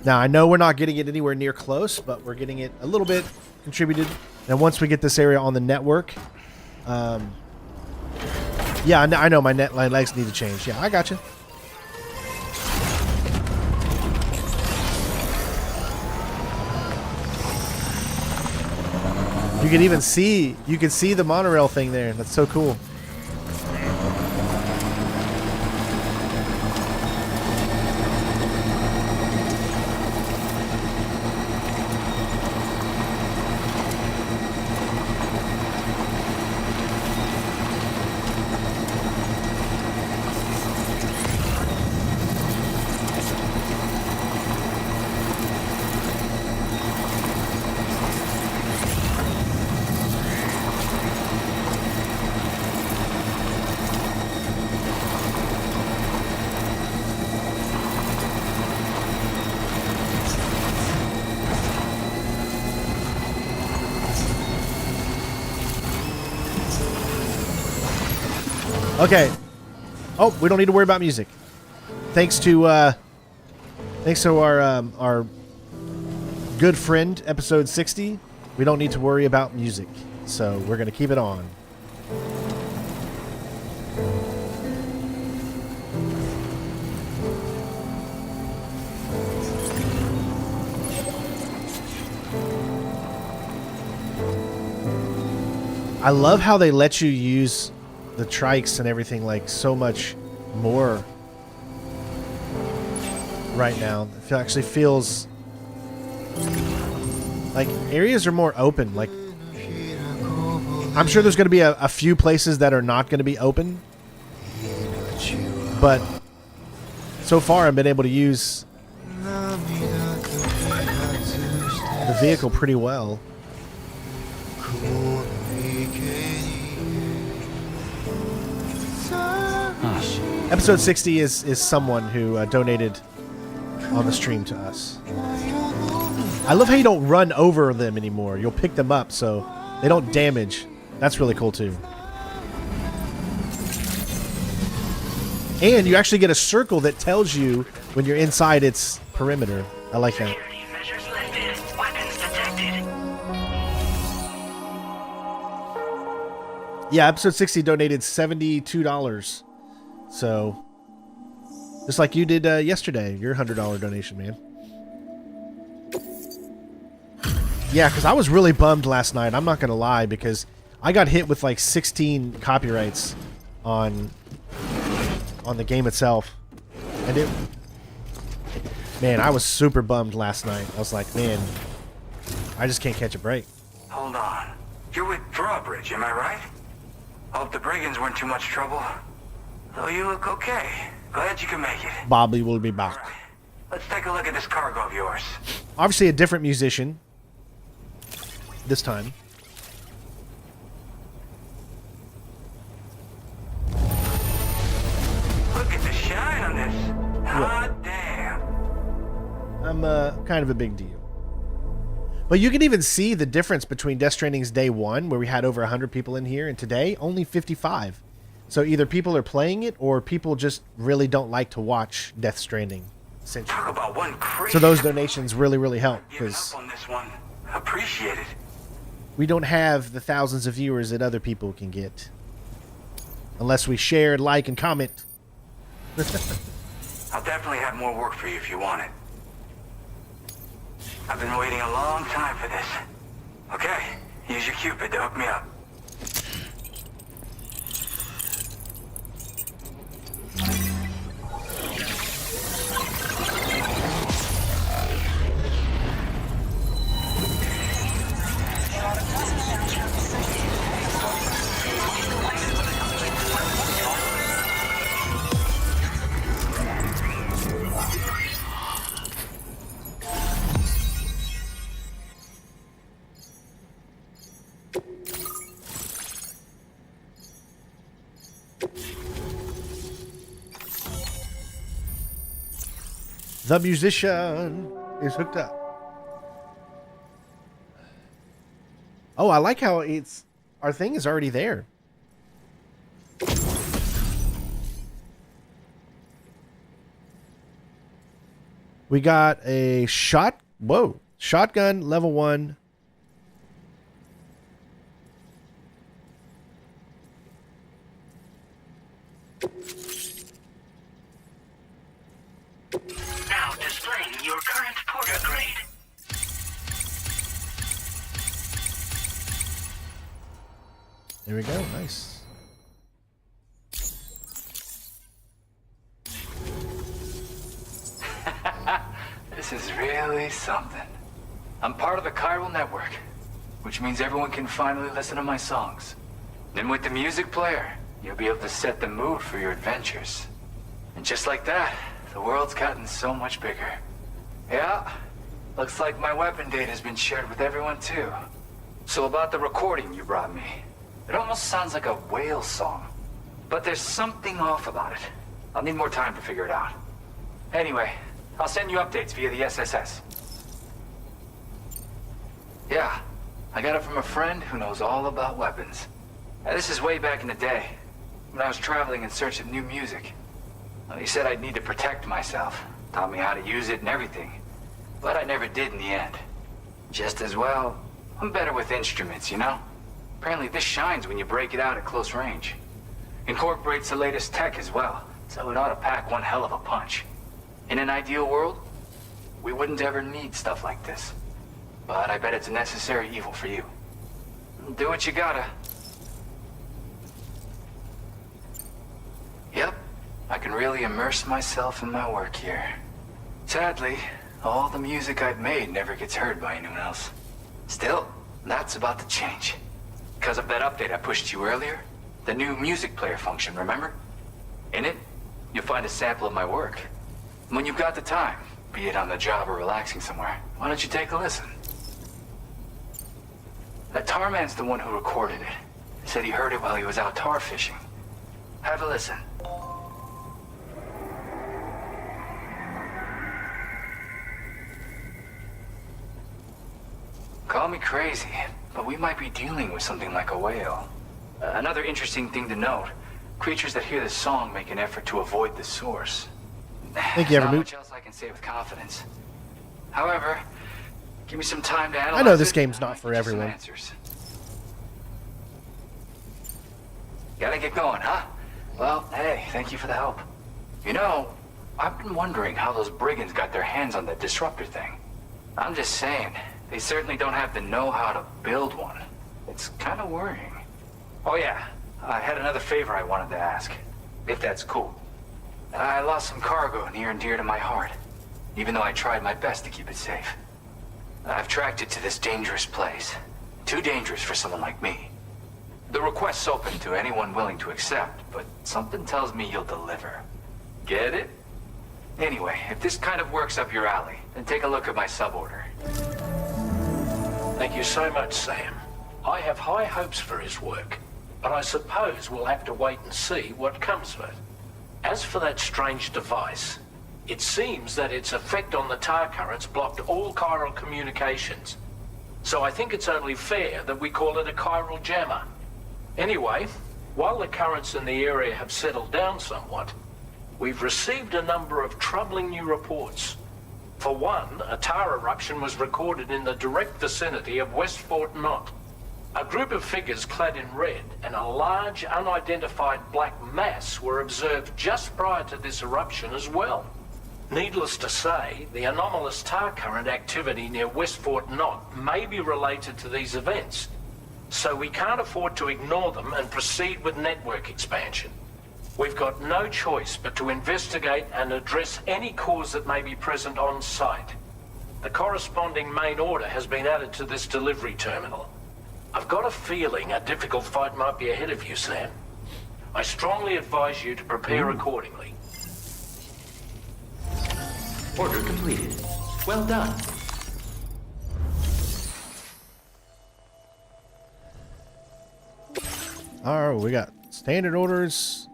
Now, I know we're not getting it anywhere near close, but we're getting it a little bit contributed. And once we get this area on the network, yeah, I know my legs need to change. Yeah, I got you. You can even see, the monorail thing there. That's so cool. Okay. Oh, we don't need to worry about music. Thanks to our good friend, episode 60. We don't need to worry about music, so we're gonna keep it on. I love how they let you use the trikes and everything like so much more right now. It actually feels like areas are more open. Like, I'm sure there's going to be a few places that are not going to be open, but so far I've been able to use the vehicle pretty well. Episode 60 is someone who donated on the stream to us. I love how you don't run over them anymore. You'll pick them up so they don't damage. That's really cool too. And you actually get a circle that tells you when you're inside its perimeter. I like that. Yeah, episode 60 donated $72. So, just like you did yesterday, your $100 donation, man. Yeah, because I was really bummed last night. I'm not going to lie, because I got hit with like 16 copyrights on the game itself. And man, I was super bummed last night. I was like, man, I just can't catch a break. Hold on. You're with Drawbridge, am I right? Hope the brigands weren't too much trouble. Though you look okay. Glad you can make it. Bobby will be back. Right. Let's take a look at this cargo of yours. Obviously a different musician this time. Look at the shine on this. Hot damn. I'm kind of a big deal. But you can even see the difference between Death Stranding's day one, where we had over 100 people in here, and today, only 55. So either people are playing it, or people just really don't like to watch Death Stranding. essentially. Talk about one crazy. So those donations really help, Giving because up on this one. Appreciate it. we don't have the thousands of viewers that other people can get. Unless we share, like, and comment. I'll definitely have more work for you if you want it. I've been waiting a long time for this. Okay, use your Cupid to hook me up. The musician is hooked up. Oh, I like how it's... Our thing is already there. We got a shot... Whoa. Shotgun level 1. Now displaying your current porter grade. There we go. Nice. This is really something. I'm part of the chiral network, which means everyone can finally listen to my songs. Then with the music player, you'll be able to set the mood for your adventures. And just like that, the world's gotten so much bigger. Yeah, looks like my weapon data has been shared with everyone too. So about the recording you brought me, it almost sounds like a whale song. But there's something off about it. I'll need more time to figure it out. Anyway, I'll send you updates via the SSS. Yeah, I got it from a friend who knows all about weapons. This is way back in the day, when I was traveling in search of new music. Well, he said I'd need to protect myself, taught me how to use it and everything. But I never did in the end. Just as well, I'm better with instruments, you know? Apparently this shines when you break it out at close range. Incorporates the latest tech as well, so it ought to pack one hell of a punch. In an ideal world, we wouldn't ever need stuff like this. But I bet it's a necessary evil for you. Do what you gotta. Yep, I can really immerse myself in my work here. Sadly, all the music I've made never gets heard by anyone else. Still, that's about to change. Because of that update I pushed you earlier, the new music player function, remember? In it, you'll find a sample of my work. When you've got the time, be it on the job or relaxing somewhere, why don't you take a listen? That tar man's the one who recorded it. Said he heard it while he was out tar fishing. Have a listen. Call me crazy, but we might be dealing with something like a whale. Another interesting thing to note, creatures that hear this song make an effort to avoid the source. Thank you, Not Evermoot. much else I can say with confidence. However, give me some time to analyze I know this it, game's and I'll not for get you some everyone. answers. Gotta get going, huh? Well, hey, thank you for the help. You know, I've been wondering how those brigands got their hands on that disruptor thing. I'm just saying, they certainly don't have the know-how to build one. It's kind of worrying. Oh yeah, I had another favor I wanted to ask, if that's cool. I lost some cargo near and dear to my heart, even though I tried my best to keep it safe. I've tracked it to this dangerous place. Too dangerous for someone like me. The request's open to anyone willing to accept, but something tells me you'll deliver. Get it? Anyway, if this kind of works up your alley, then take a look at my suborder. Thank you so much, Sam. I have high hopes for his work, but I suppose we'll have to wait and see what comes of it. As for that strange device, it seems that its effect on the tar currents blocked all chiral communications. So I think it's only fair that we call it a chiral jammer. Anyway, while the currents in the area have settled down somewhat, we've received a number of troubling new reports. For one, a tar eruption was recorded in the direct vicinity of West Fort Knot. A group of figures clad in red and a large unidentified black mass were observed just prior to this eruption as well. Needless to say, the anomalous tar current activity near West Fort Knot may be related to these events, so we can't afford to ignore them and proceed with network expansion. We've got no choice but to investigate and address any cause that may be present on site. The corresponding main order has been added to this delivery terminal. I've got a feeling a difficult fight might be ahead of you, Sam. I strongly advise you to prepare accordingly. Order completed. Well done. All right, we got standard orders.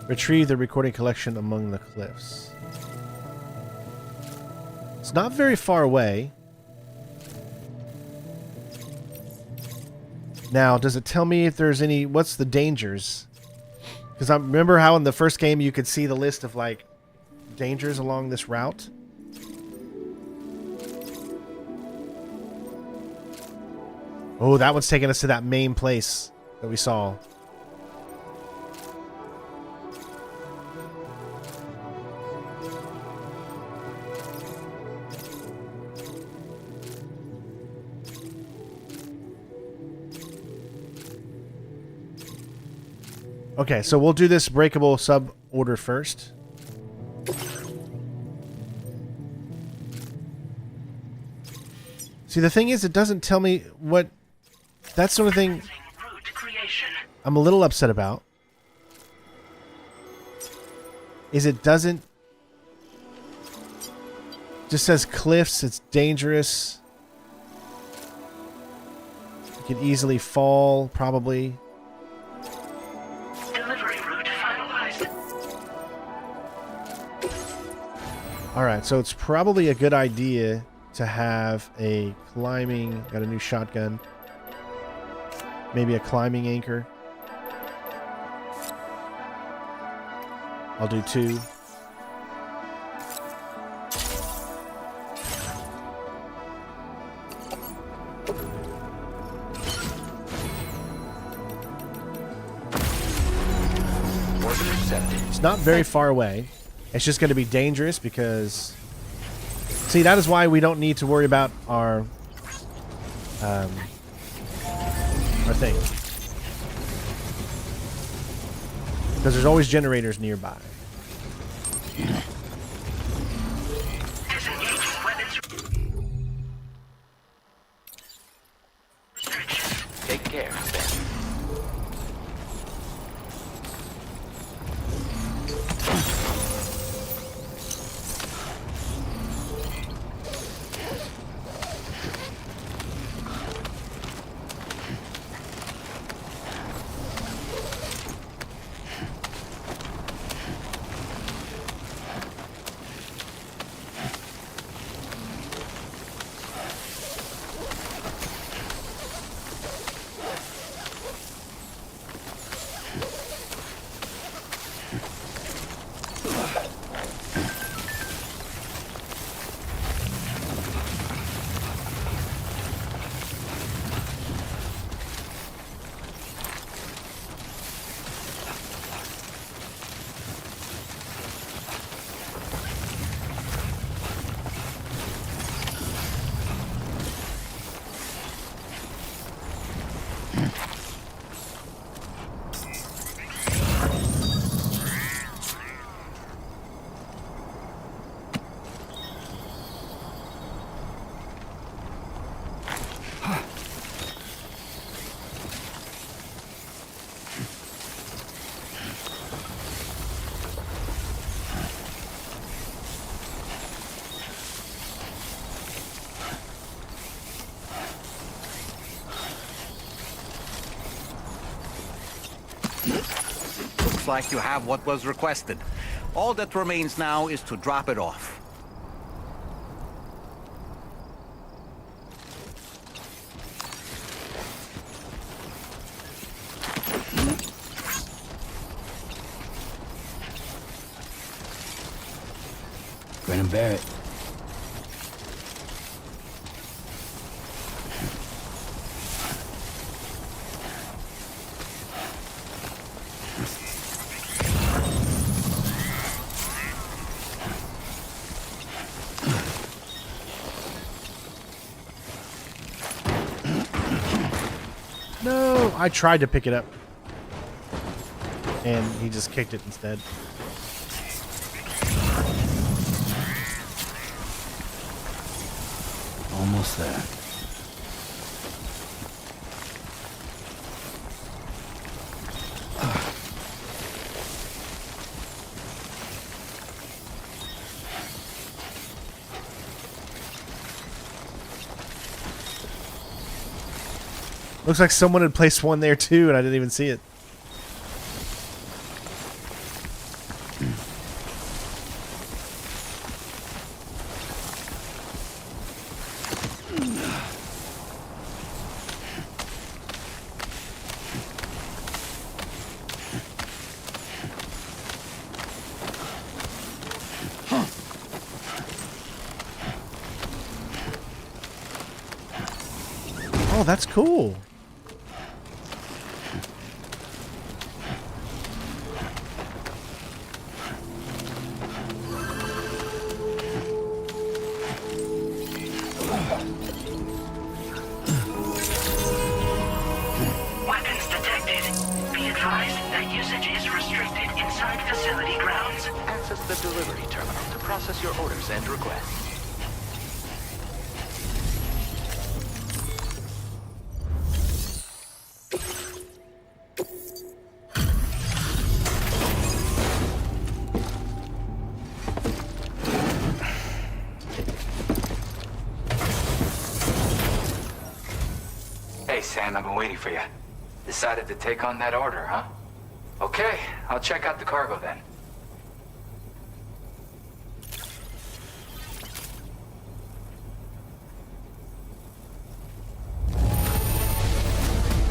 Retrieve the recording collection among the cliffs. It's not very far away. Now, does it tell me if there's any... What's the dangers? Because I remember how in the first game you could see the list of, like, dangers along this route. Oh, that one's taking us to that main place that we saw. Okay, so we'll do this breakable sub order first. See, the thing is, it doesn't tell me what... That's the only thing I'm a little upset about. Is it doesn't... Just says cliffs, it's dangerous. You could easily fall, probably. Alright, so it's probably a good idea to have a climbing... Got a new shotgun. Maybe a climbing anchor. I'll do 2. It's not very far away. It's just going to be dangerous because... See, that is why we don't need to worry about our thing. Because there's always generators nearby. Take care, Sam. like you have what was requested. All that remains now is to drop it off. Grin and bear it. No, I tried to pick it up. And he just kicked it instead. Almost there. Looks like someone had placed one there too, and I didn't even see it. Oh, that's cool. Weapons detected. Be advised that usage is restricted inside facility grounds. Access the delivery terminal to process your orders and requests. Hey, Sam, I've been waiting for you. Decided to take on that order, huh? Okay, I'll check out the cargo then.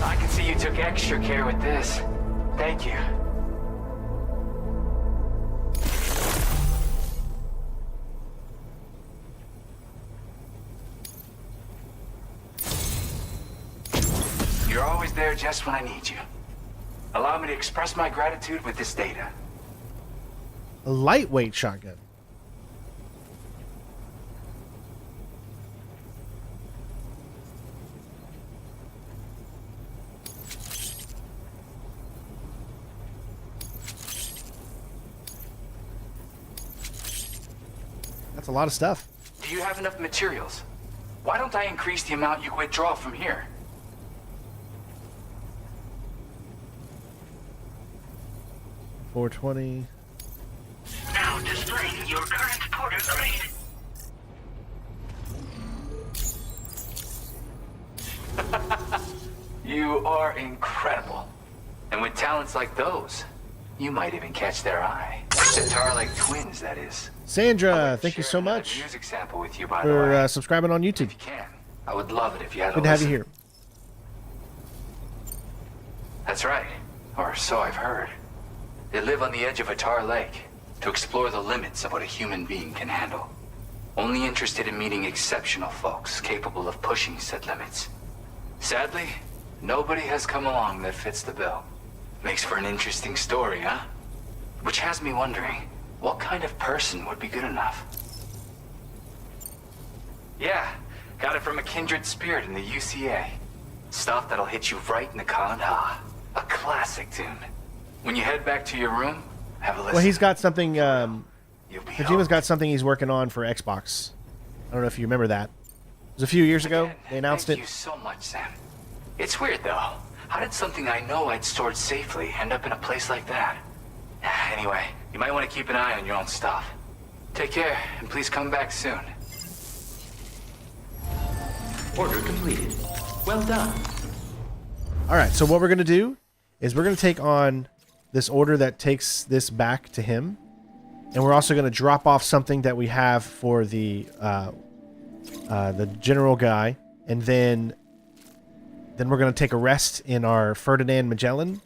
I can see you took extra care with this. Thank you. You're always there just when I need you. Allow me to express my gratitude with this data. A lightweight shotgun. That's a lot of stuff. Do you have enough materials? Why don't I increase the amount you withdraw from here? $420. Now displaying your current porter grade. You are incredible. And with talents like those, you might even catch their eye. The Tar-like twins, that is. Sandra, thank you so much Music sample with you, by the for way. subscribing on YouTube. If you can, I would love it if you had Good to have you here. That's right, or so I've heard. They live on the edge of a tar lake to explore the limits of what a human being can handle. Only interested in meeting exceptional folks capable of pushing said limits. Sadly, nobody has come along that fits the bill. Makes for an interesting story, huh? Which has me wondering, what kind of person would be good enough? Yeah, got it from a kindred spirit in the UCA. Stuff that'll hit you right in the Kandha. A classic tune. When you head back to your room, have a listen. Well, he's got something. You'll be Kojima's got something he's working on for Xbox. I don't know if you remember that. It was a few years ago. Again, They announced thank it. you so much, Sam. It's weird, though. How did something I know I'd stored safely end up in a place like that? Anyway, you might want to keep an eye on your own stuff. Take care, and please come back soon. Order completed. Well done. All right. So what we're gonna do is we're gonna take on this order that takes this back to him. And we're also going to drop off something that we have for the general guy. And then we're going to take a rest in our Ferdinand Magellan.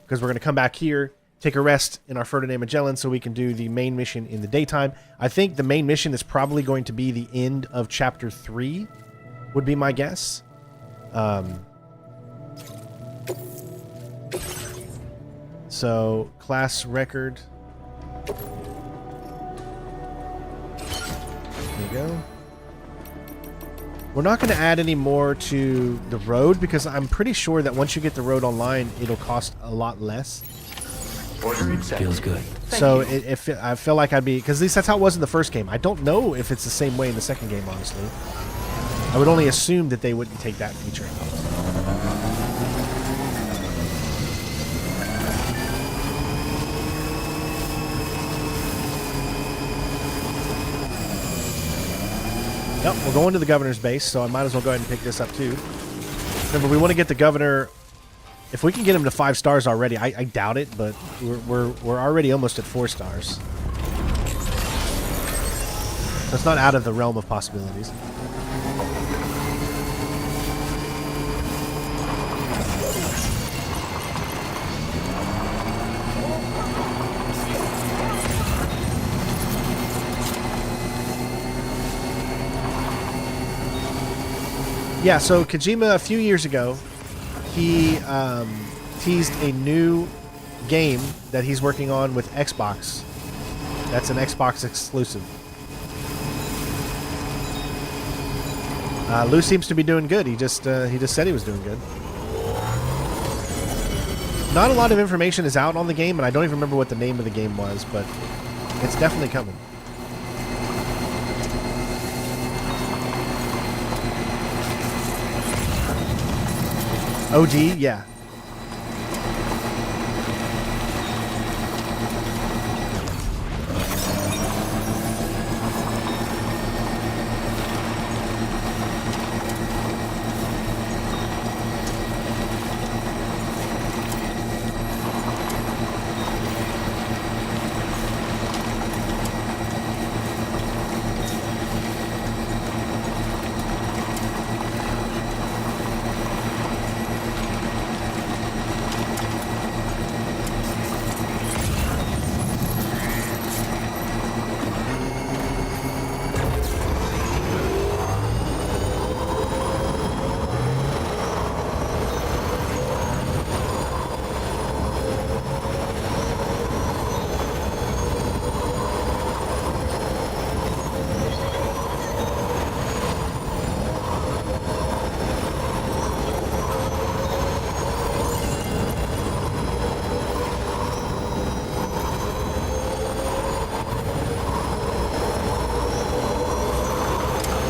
Because we're going to come back here, take a rest in our Ferdinand Magellan so we can do the main mission in the daytime. I think the main mission is probably going to be the end of Chapter 3, would be my guess. So, class record. There you go. We're not going to add any more to the road because I'm pretty sure that once you get the road online, it'll cost a lot less. Feels good. So I feel like I'd be, because at least that's how it was in the first game. I don't know if it's the same way in the second game, honestly. I would only assume that they wouldn't take that feature out. Yep, we're going to the governor's base, so I might as well go ahead and pick this up too. Remember, we want to get the governor. If we can get him to 5 stars already, I doubt it, but we're already almost at 4 stars. So it's not out of the realm of possibilities. Yeah, so Kojima, a few years ago, he teased a new game that he's working on with Xbox. That's an Xbox exclusive. Lou seems to be doing good. He just said he was doing good. Not a lot of information is out on the game, and I don't even remember what the name of the game was, but it's definitely coming. OD, yeah.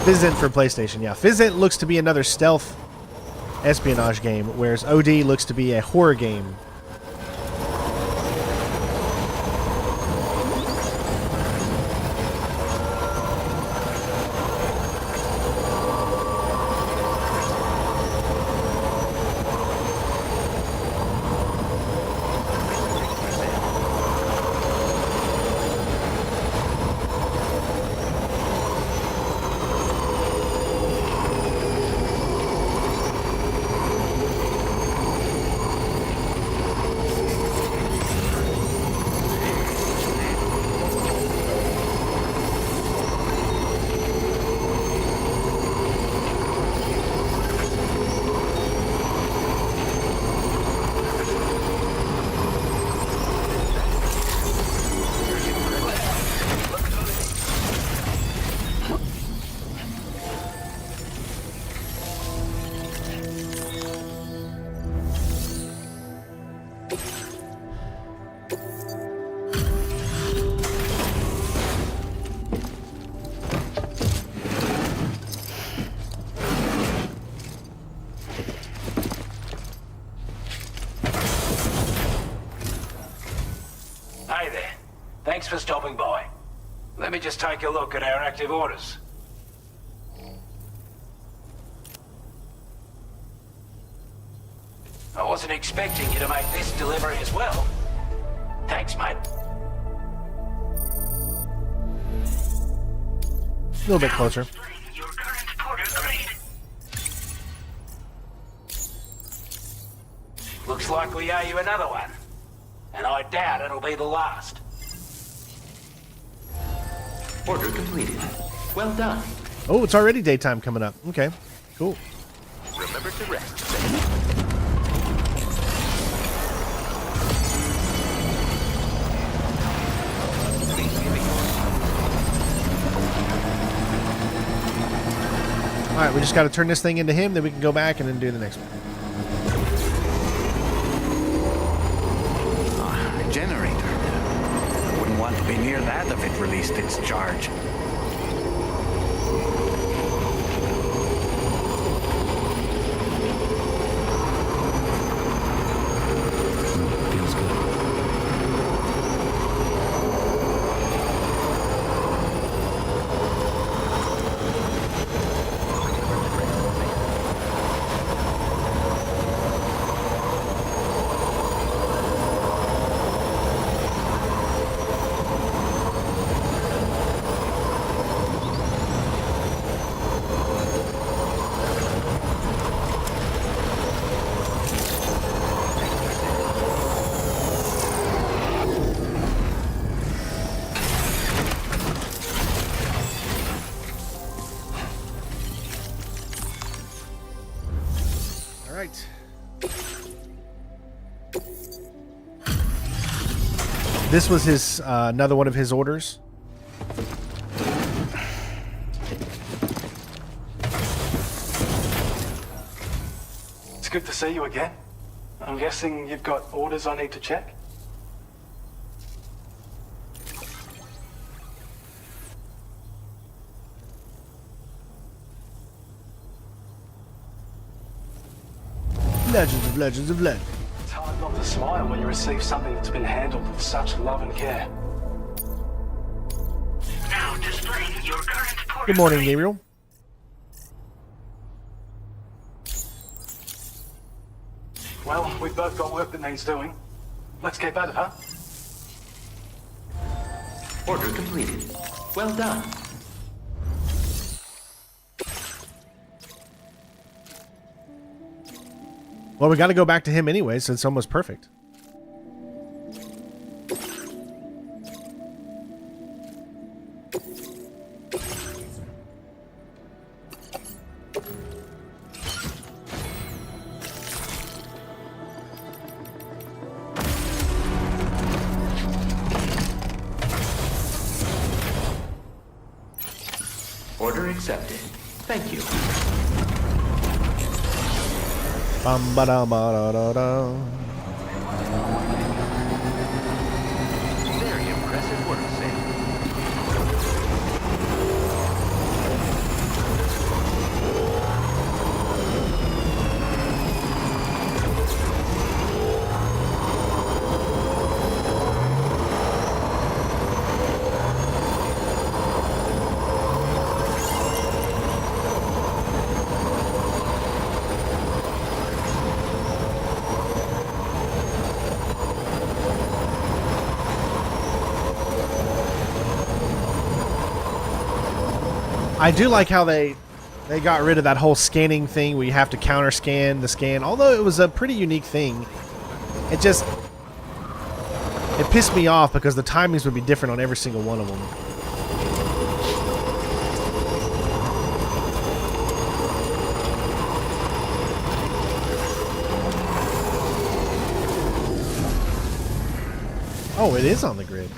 Fizzent for PlayStation, yeah. Fizzent looks to be another stealth espionage game, whereas OD looks to be a horror game. Hey there. Thanks for stopping by. Let me just take a look at our active orders. I wasn't expecting you to make this delivery as well. Thanks, mate. A little bit closer. Your current porter grade. Looks like we owe you another one. And I doubt it'll be the last. Order completed. Well done. Oh, it's already daytime coming up. Okay, cool. Remember to rest. All right, we just got to turn this thing into him, then we can go back and then do the next one. Generator. I wouldn't want to be near that if it released its charge. Feels good. This was his another one of his orders. It's good to see you again. I'm guessing you've got orders I need to check? Legends of Legends of Legends. It's hard not to smile when you receive something that's been handled with such love and care. Now displaying your current porter Good morning, grade. Gabriel. Well, we've both got work that needs doing. Let's get at it, huh? Order completed. Well done. Well, we got to go back to him anyway, so it's almost perfect. Order accepted. Thank you. Bum ba da ba da da da. Very impressive work, Sam. I do like how they got rid of that whole scanning thing where you have to counter scan the scan. Although it was a pretty unique thing, it pissed me off because the timings would be different on every single one of them. Oh, it is on the grid.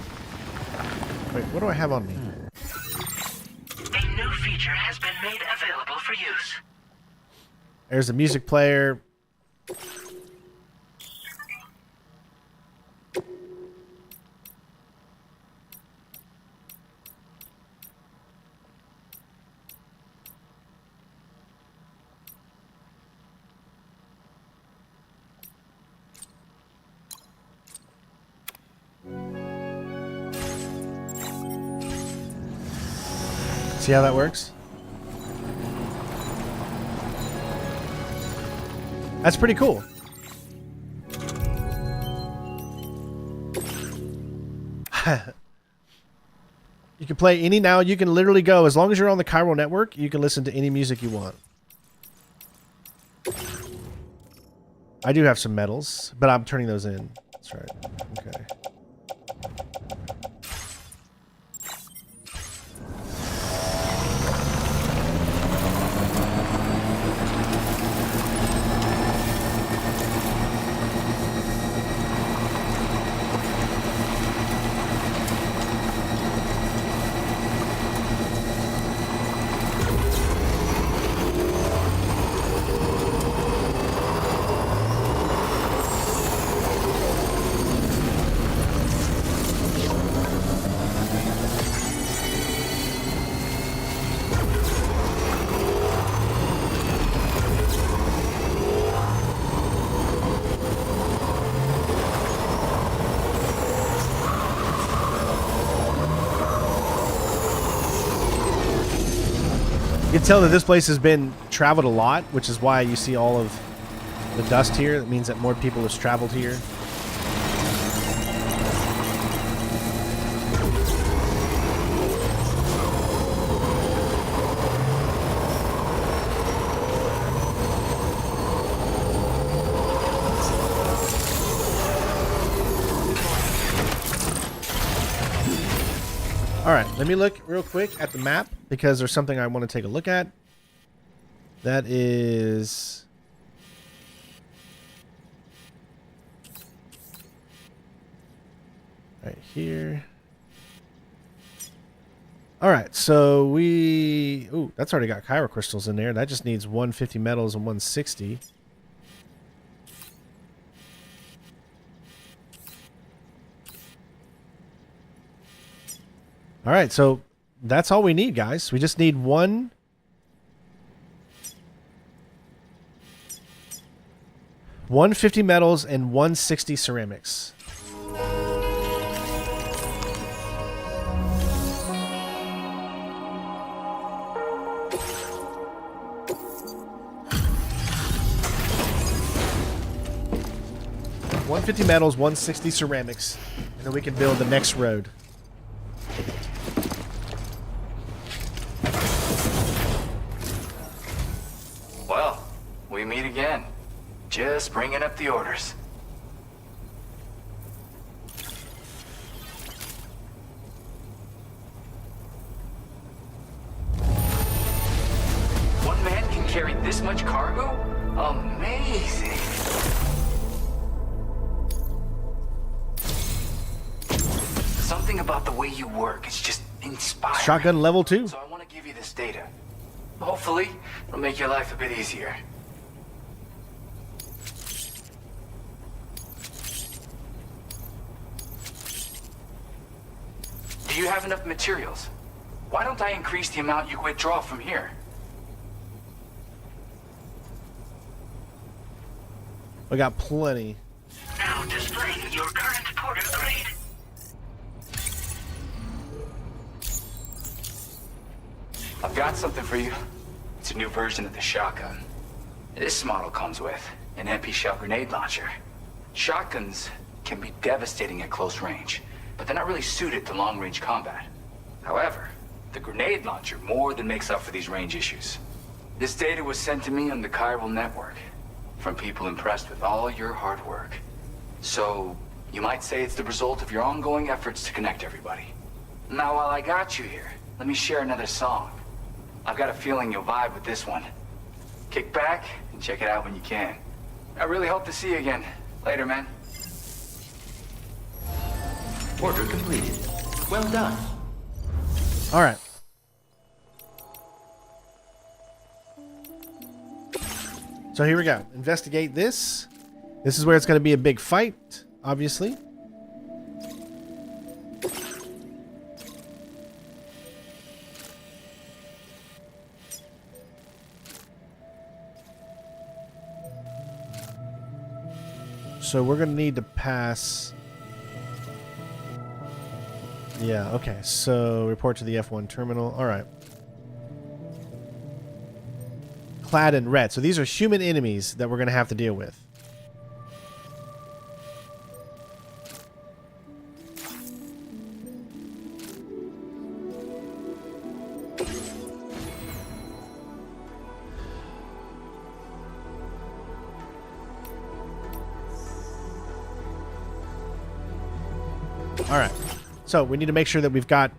Wait, what do I have on me? A new feature has been made available for use. There's a music player. See how that works? That's pretty cool. You can play any now. You can literally go, as long as you're on the chiral network, you can listen to any music you want. I do have some medals, but I'm turning those in. That's right. Okay. You can tell that this place has been traveled a lot, which is why you see all of the dust here. That means that more people have traveled here. All right, let me look real quick at the map because there's something I want to take a look at. That is... right here. All right, so we... ooh, that's already got chiral crystals in there. That just needs 150 metals and 160. All right, so that's all we need, guys. We just need 150 metals and 160 ceramics. $150 metals, 160 ceramics, and then we can build the next road. Well, we meet again. Just bringing up the orders. One man can carry this much cargo? Amazing. Something about the way you work is just inspiring. Shotgun level 2. So I want to give you this data. Hopefully, it'll make your life a bit easier. Do you have enough materials? Why don't I increase the amount you withdraw from here? We got plenty. Now displaying your current porter grade. I've got something for you. It's a new version of the shotgun. This model comes with an MP shell grenade launcher. Shotguns can be devastating at close range, but they're not really suited to long-range combat. However, the grenade launcher more than makes up for these range issues. This data was sent to me on the chiral network from people impressed with all your hard work. So, you might say it's the result of your ongoing efforts to connect everybody. Now, while I got you here, let me share another song. I've got a feeling you'll vibe with this one. Kick back and check it out when you can. I really hope to see you again. Later, man. Order completed. Well done. All right. So here we go. Investigate this. This is where it's going to be a big fight, obviously. So we're going to need to pass... yeah, okay. So report to the F1 terminal. All right. Clad in red. So these are human enemies that we're going to have to deal with. All right. So we need to make sure that we've got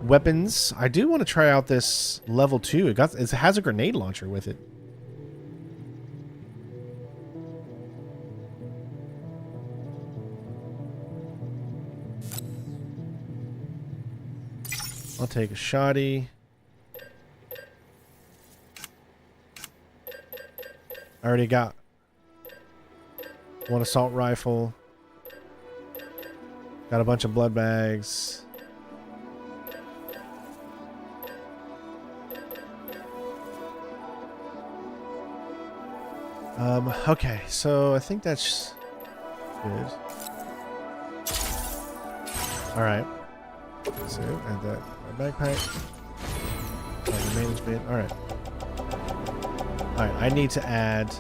weapons. I do want to try out this level 2. It has a grenade launcher with it. I'll take a shotty. I already got one assault rifle. Got a bunch of blood bags. Okay, so I think that's good. All right. So add that in my backpack. Management. All right. All right. I need to add.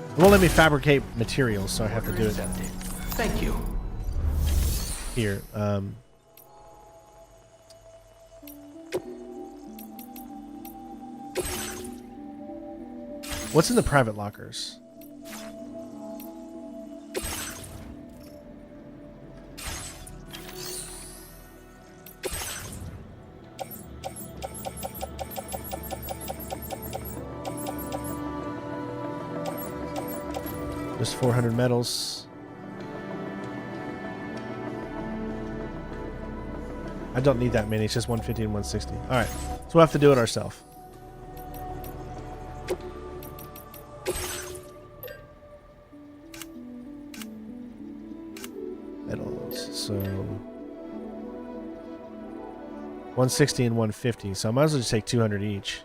It won't let me fabricate materials, so I have to do it. Thank you. Here. What's in the private lockers? Just 400 medals. I don't need that many. It's just 150 and 160. All right. So we'll have to do it ourselves. Medals. So 160 and 150. So I might as well just take 200 each.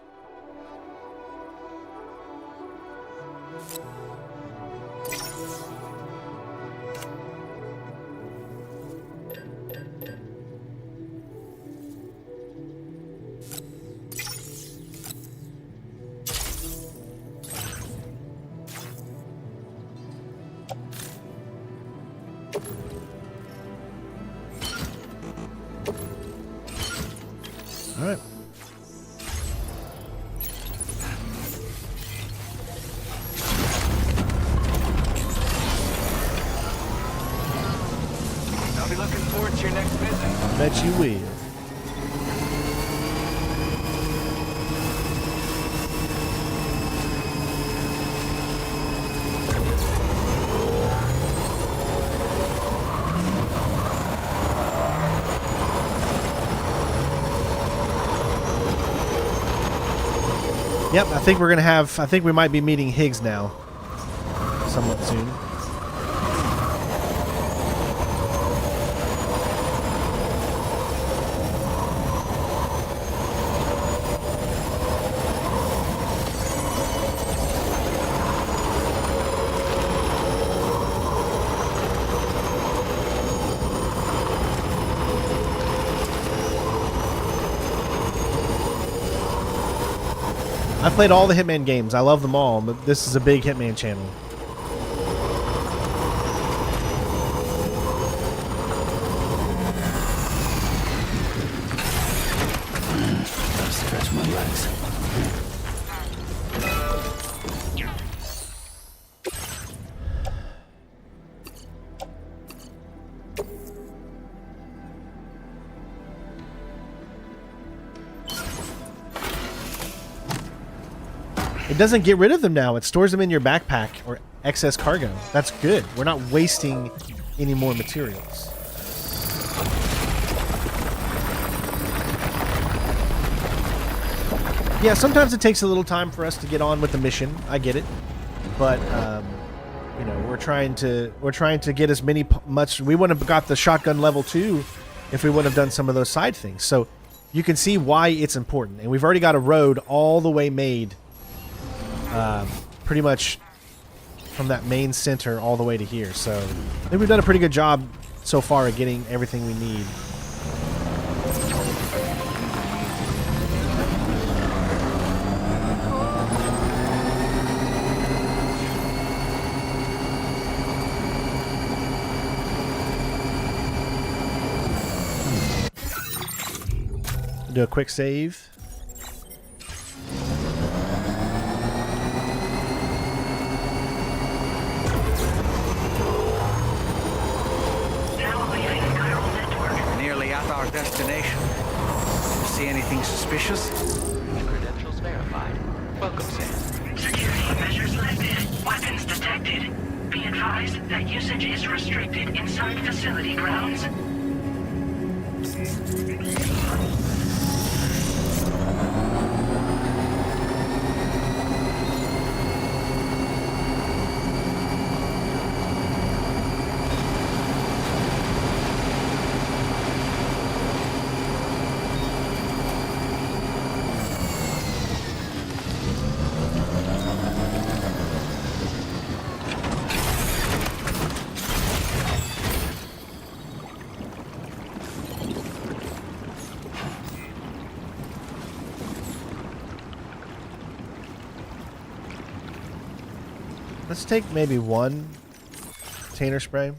All right. I'll be looking forward to your next visit. I bet you will. Yep, I think we're gonna have. I think we might be meeting HIGGS now, somewhat soon. I played all the Hitman games. I love them all, but this is a big Hitman channel. Gotta stretch my legs. It doesn't get rid of them now. It stores them in your backpack or excess cargo. That's good. We're not wasting any more materials. Yeah, sometimes it takes a little time for us to get on with the mission. I get it, but you know, we're trying to get as much. We wouldn't have got the shotgun level 2 if we wouldn't have done some of those side things. So you can see why it's important, and we've already got a road all the way made. Pretty much from that main center all the way to here. So I think we've done a pretty good job so far at getting everything we need. Do a quick save. Nearly at our destination. See anything suspicious? Credentials verified. Welcome, Sam. Security measures lifted. Weapons detected. Be advised that usage is restricted inside facility grounds. Let's take maybe one container spray.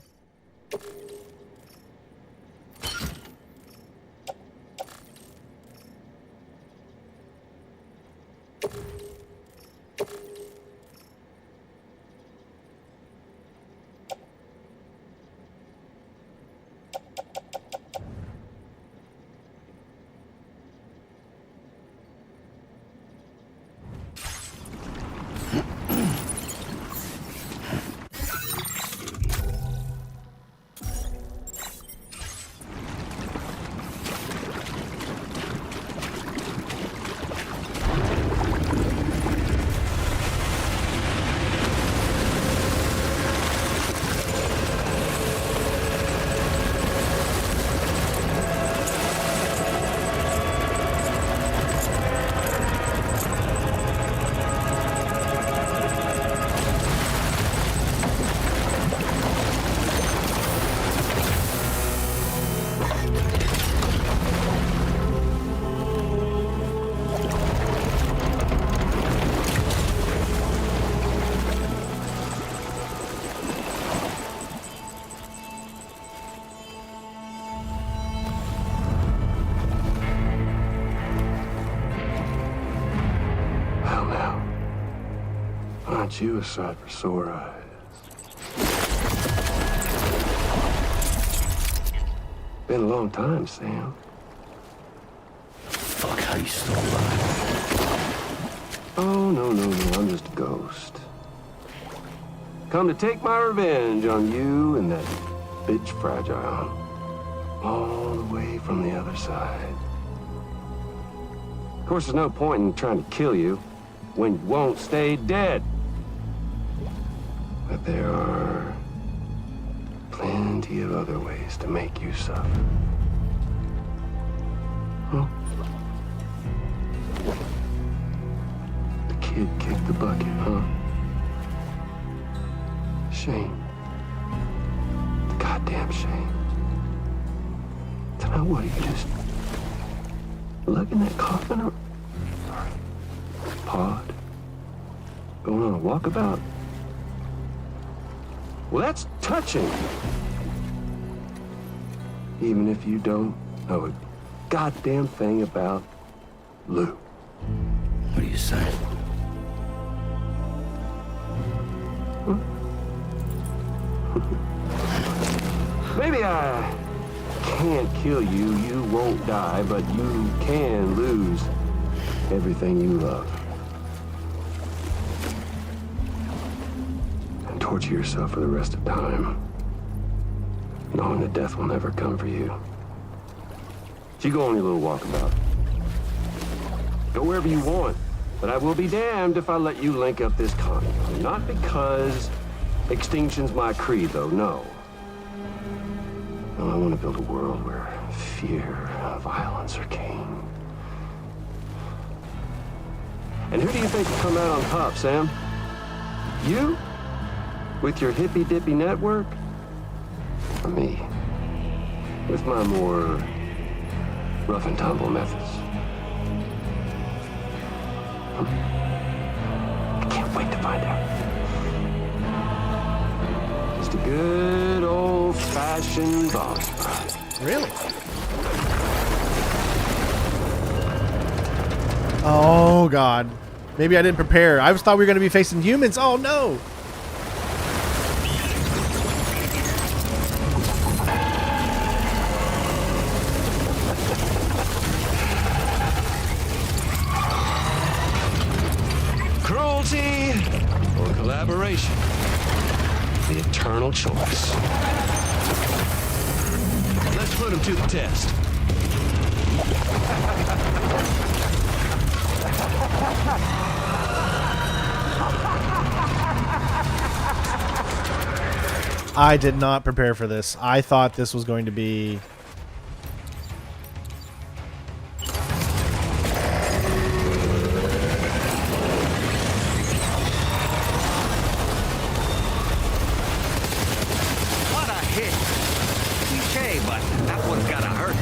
Aren't you a sight for sore eyes? Been a long time, Sam. Fuck, how you still alive? Oh, no, I'm just a ghost. Come to take my revenge on you and that bitch Fragile. All the way from the other side. Of course, there's no point in trying to kill you when you won't stay dead. But there are plenty of other ways to make you suffer. Huh? The kid kicked the bucket, huh? Shame. Goddamn shame. So now what, you just lug in that coffin or pod? Going on a walkabout? Well, that's touching. Even if you don't know a goddamn thing about Lou. What do you say? Huh? Maybe I can't kill you, you won't die, but you can lose everything you love. And torture yourself for the rest of time, knowing that death will never come for you. So you go on your little walkabout. Go wherever you want, but I will be damned if I let you link up this compound. Not because extinction's my creed, though, no. No, I want to build a world where fear and violence are king. And who do you think will come out on top, Sam? You? With your hippy-dippy network? Or me? With my more rough and tumble methods? I can't wait to find out. Just a good old-fashioned boss fight. Really? Oh, God. Maybe I didn't prepare. I thought we were going to be facing humans. Oh, no. Cruelty or collaboration? The eternal choice. Let's put him to the test. I did not prepare for this. I thought this was going to be... What a hit. Cliche, but that one's gotta hurt.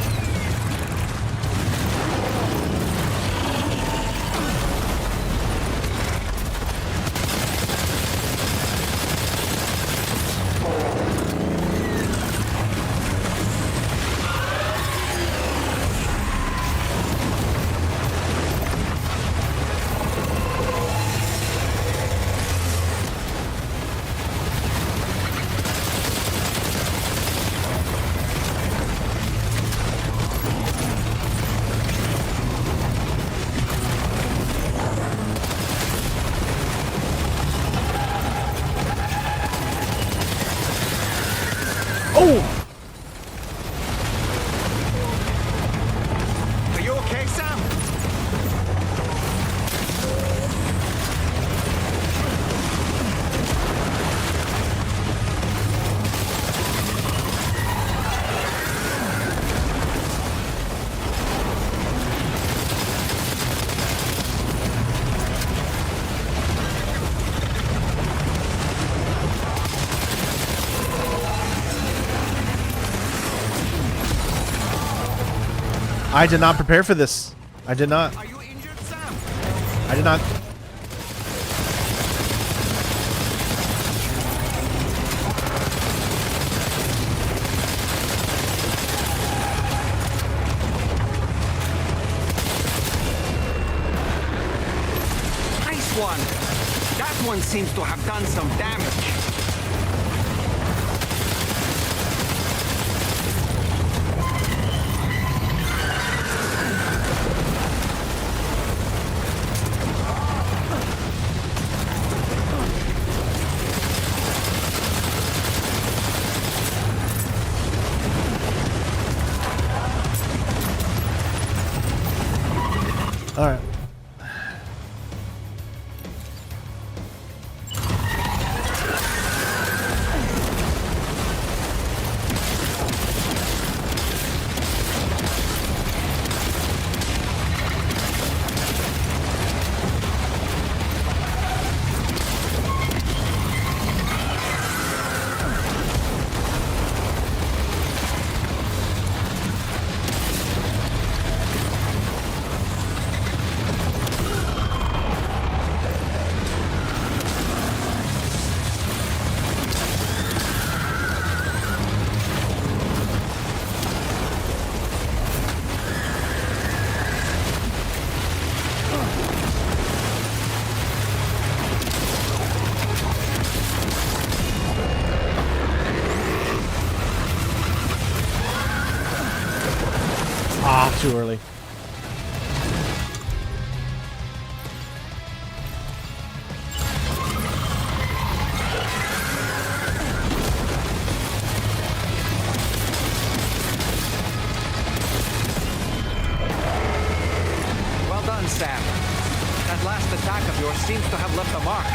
Oh! Are you okay, Sam? I did not prepare for this. I did not. Are you injured, Sam? I did not. Nice one. That one seems to have done some damage. All right. Ah, too early. Well done, Sam. That last attack of yours seems to have left a mark.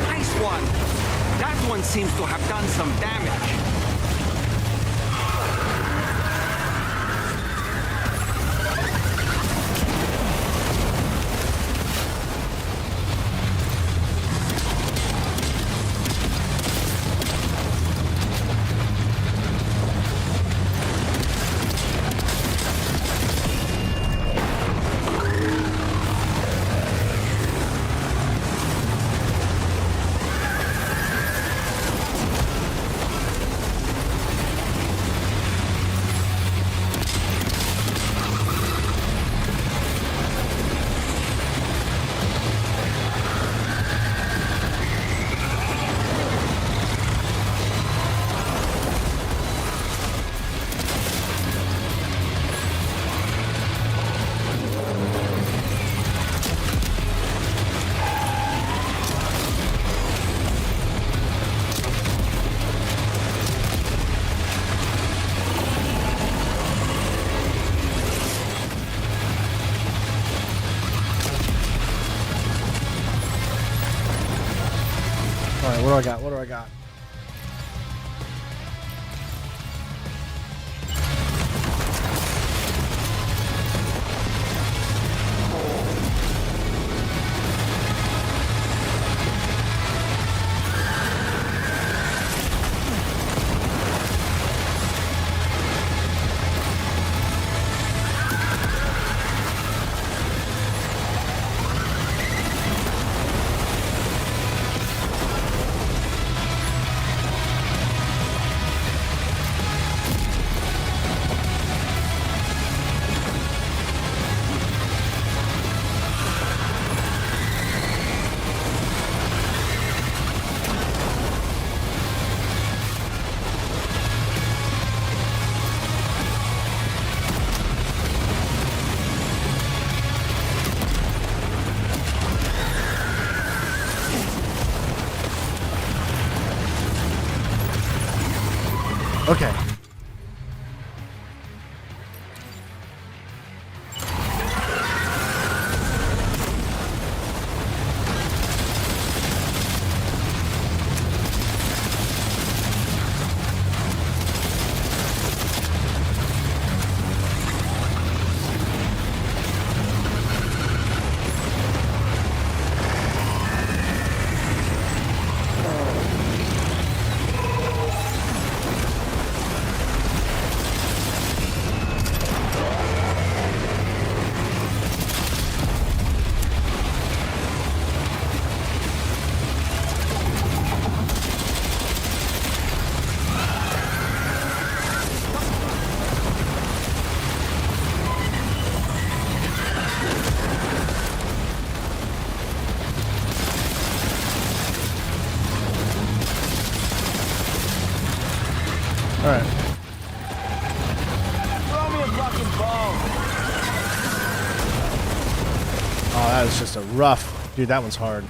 Nice one. That one seems to have done some damage. Alright, what do I got? What do I got? Okay. Alright. Throw me a fucking bone. Oh, that is just a rough... Dude, that one's hard.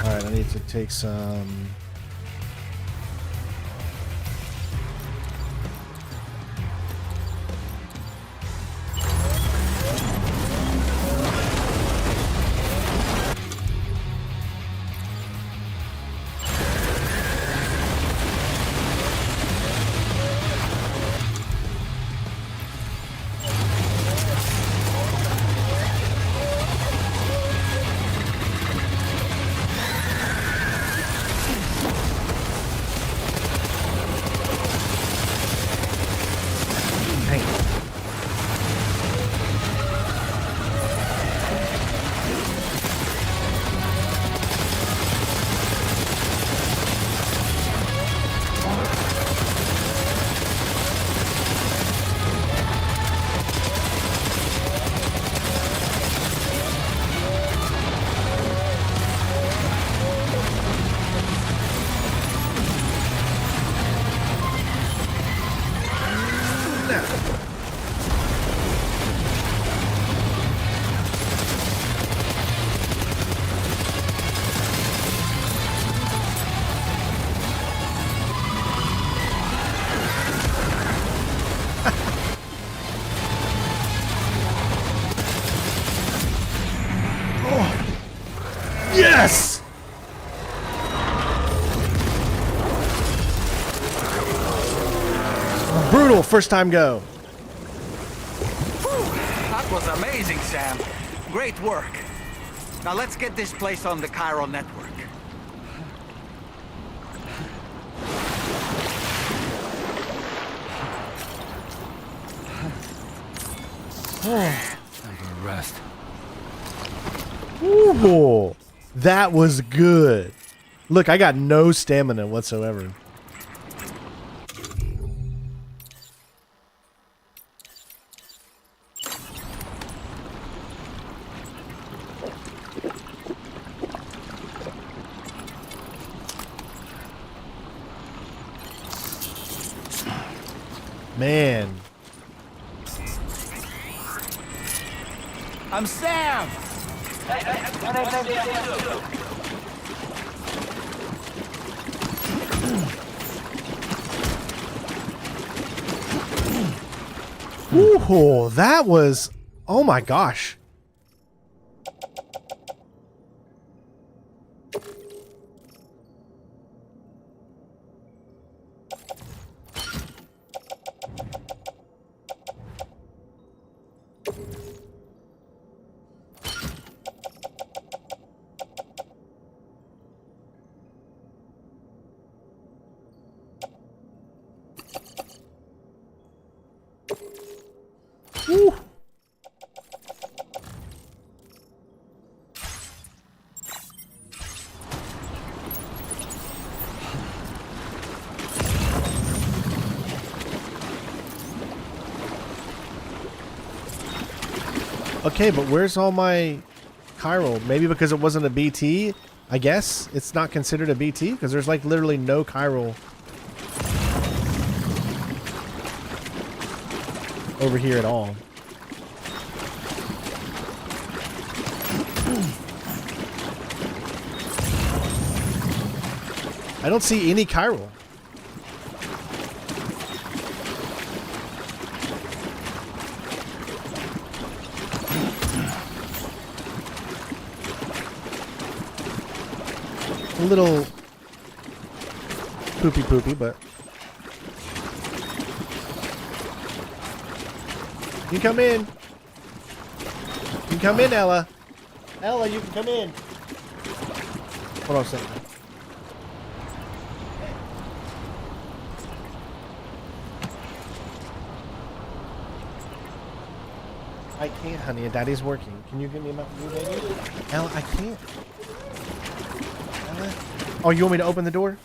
Alright, I need to take some... Yes! Brutal first time go. That was amazing, Sam. Great work. Now let's get this place on the chiral network. Time for a rest. Ooh, that was good. Look, I got no stamina whatsoever. Man. I'm Sam! Ooh, that was... Oh my gosh. Woo. Okay, but where's all my chiral? Maybe because it wasn't a BT, I guess it's not considered a BT because there's like literally no chiral over here at all. I don't see any chiral. A little poopy, but you can come in. You can come in, Ella. Ella, you can come in. Hold on a second. I can't, honey. Daddy's working. Can you give me a Mountain Dew, baby? Ella, I can't. Ella? Oh, you want me to open the door?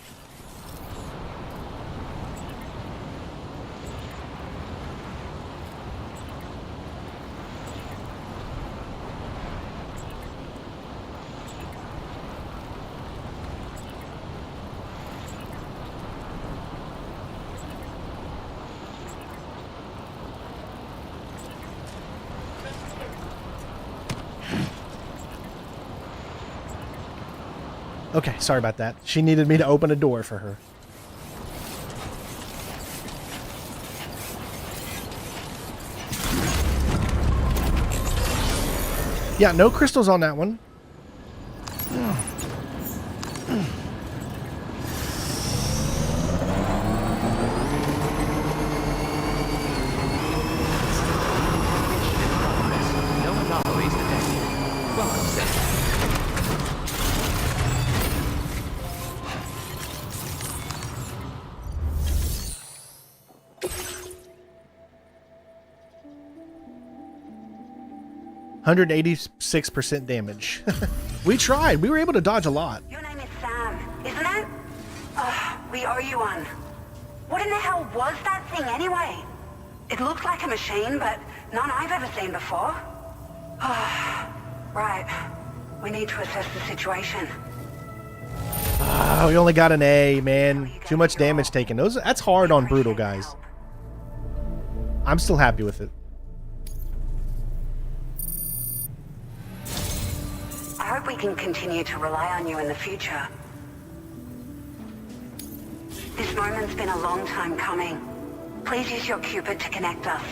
Okay, sorry about that. She needed me to open a door for her. Yeah, no crystals on that one. No anomalies detected. Welcome, Seth. 186% damage. We tried. We were able to dodge a lot. Your name is Sam, isn't it? We owe you one. What in the hell was that thing anyway? It looked like a machine, but none I've ever seen before. Right. We need to assess the situation. We only got an A, man. Too much damage taken. That's hard on Brutal, guys. I'm still happy with it. I hope we can continue to rely on you in the future. This moment's been a long time coming. Please use your Cupid to connect us.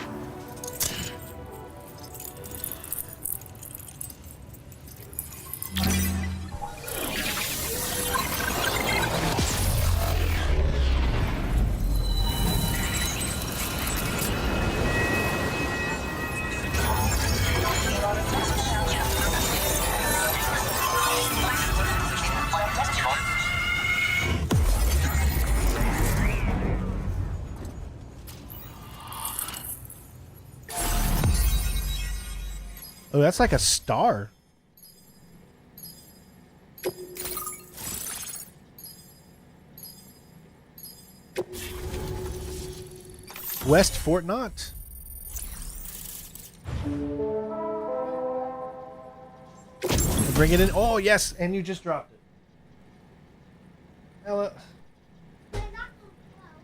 Oh, that's like a star. West Fort Knott. Bring it in. Oh, yes. And you just dropped it. Ella.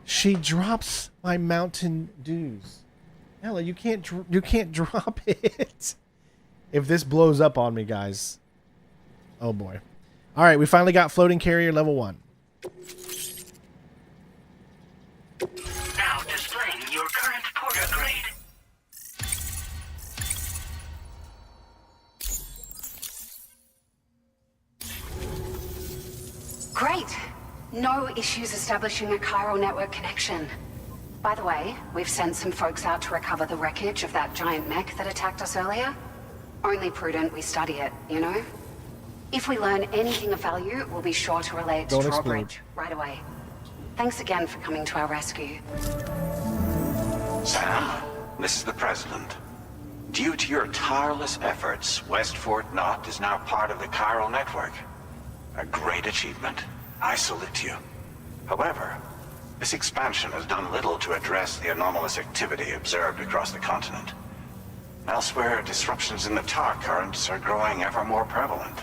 She drops my Mountain Dews. Ella, you can't drop it. If this blows up on me, guys. Oh, boy. All right, we finally got floating carrier level 1. Now displaying your current Porter grade. Great. No issues establishing a chiral network connection. By the way, we've sent some folks out to recover the wreckage of that giant mech that attacked us earlier. Only prudent we study it, you know? If we learn anything of value, we'll be sure to relay it to Drawbridge right away. Thanks again for coming to our rescue. Sam, this is the President. Due to your tireless efforts, West Fort Knot is now part of the chiral network. A great achievement. I salute you. However, this expansion has done little to address the anomalous activity observed across the continent. Elsewhere, disruptions in the tar currents are growing ever more prevalent.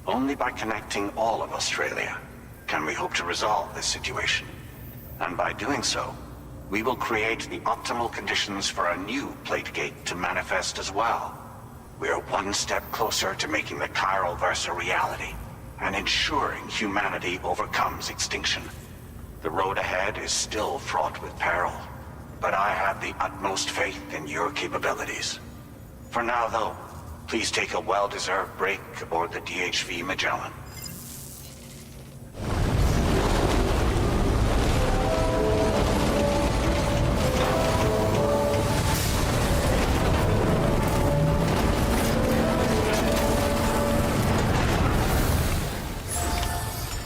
Only by connecting all of Australia can we hope to resolve this situation. And by doing so, we will create the optimal conditions for a new Plategate to manifest as well. We are one step closer to making the chiral verse a reality, and ensuring humanity overcomes extinction. The road ahead is still fraught with peril, but I have the utmost faith in your capabilities. For now, though, please take a well-deserved break aboard the DHV Magellan.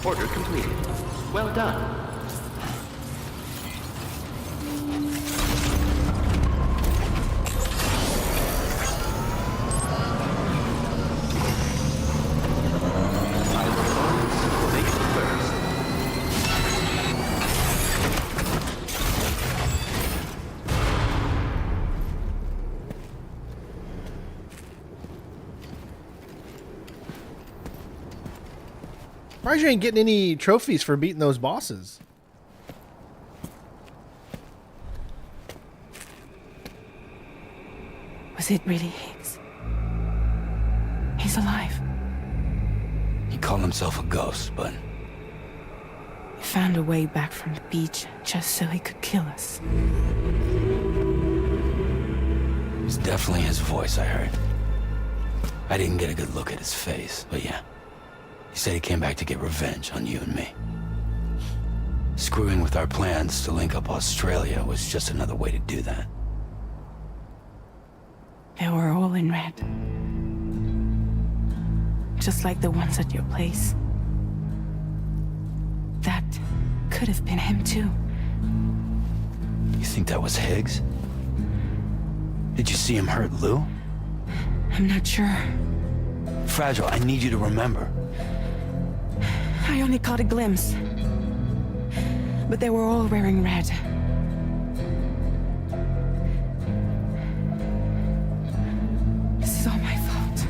Order completed. Well done. Surprised you ain't getting any trophies for beating those bosses. Was it really Higgs? He's alive. He called himself a ghost, but He found a way back from the beach just so he could kill us. it was definitely his voice I heard. I didn't get a good look at his face, but yeah. He said he came back to get revenge on you and me. Screwing with our plans to link up Australia was just another way to do that. They were all in red. Just like the ones at your place. That could have been him too. You think that was Higgs? Did you see him hurt Lou? I'm not sure. Fragile, I need you to remember. I only caught a glimpse. But they were all wearing red. This is all my fault.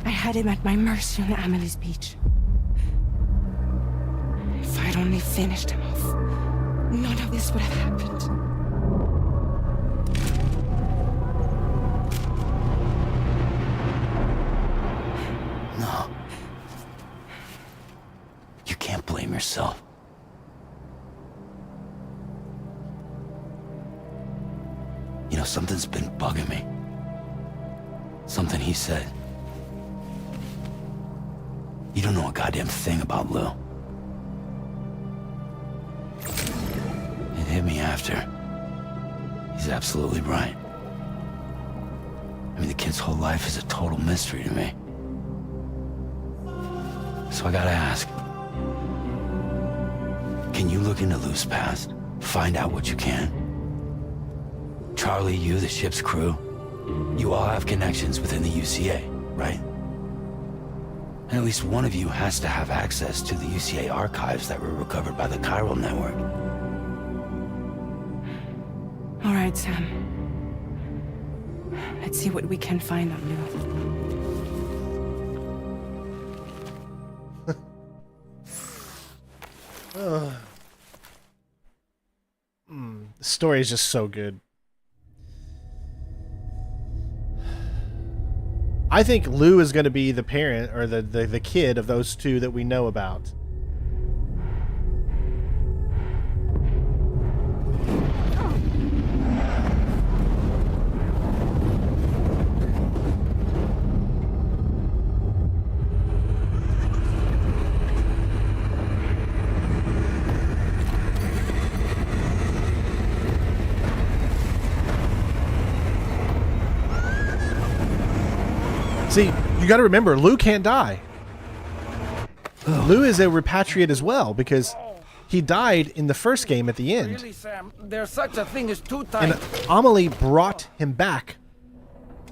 I had him at my mercy on Amelie's beach. If I'd only finished him off, none of this would have happened. No. You can't blame yourself. You know, something's been bugging me. Something he said. You don't know a goddamn thing about Lou. It hit me after. He's absolutely right. I mean, the kid's whole life is a total mystery to me. So I gotta ask. Can you look into Lou's past? Find out what you can? Charlie, you, the ship's crew, you all have connections within the UCA, right? And at least one of you has to have access to the UCA archives that were recovered by the chiral network. All right, Sam. Let's see what we can find on Lou. The story is just so good. I think Lou is going to be the parent or the kid of those two that we know about. See, you got to remember, Lou can't die. Lou is a repatriate as well because he died in the first game at the end. Really, Sam? There's such a thing as too tight. And Amelie brought him back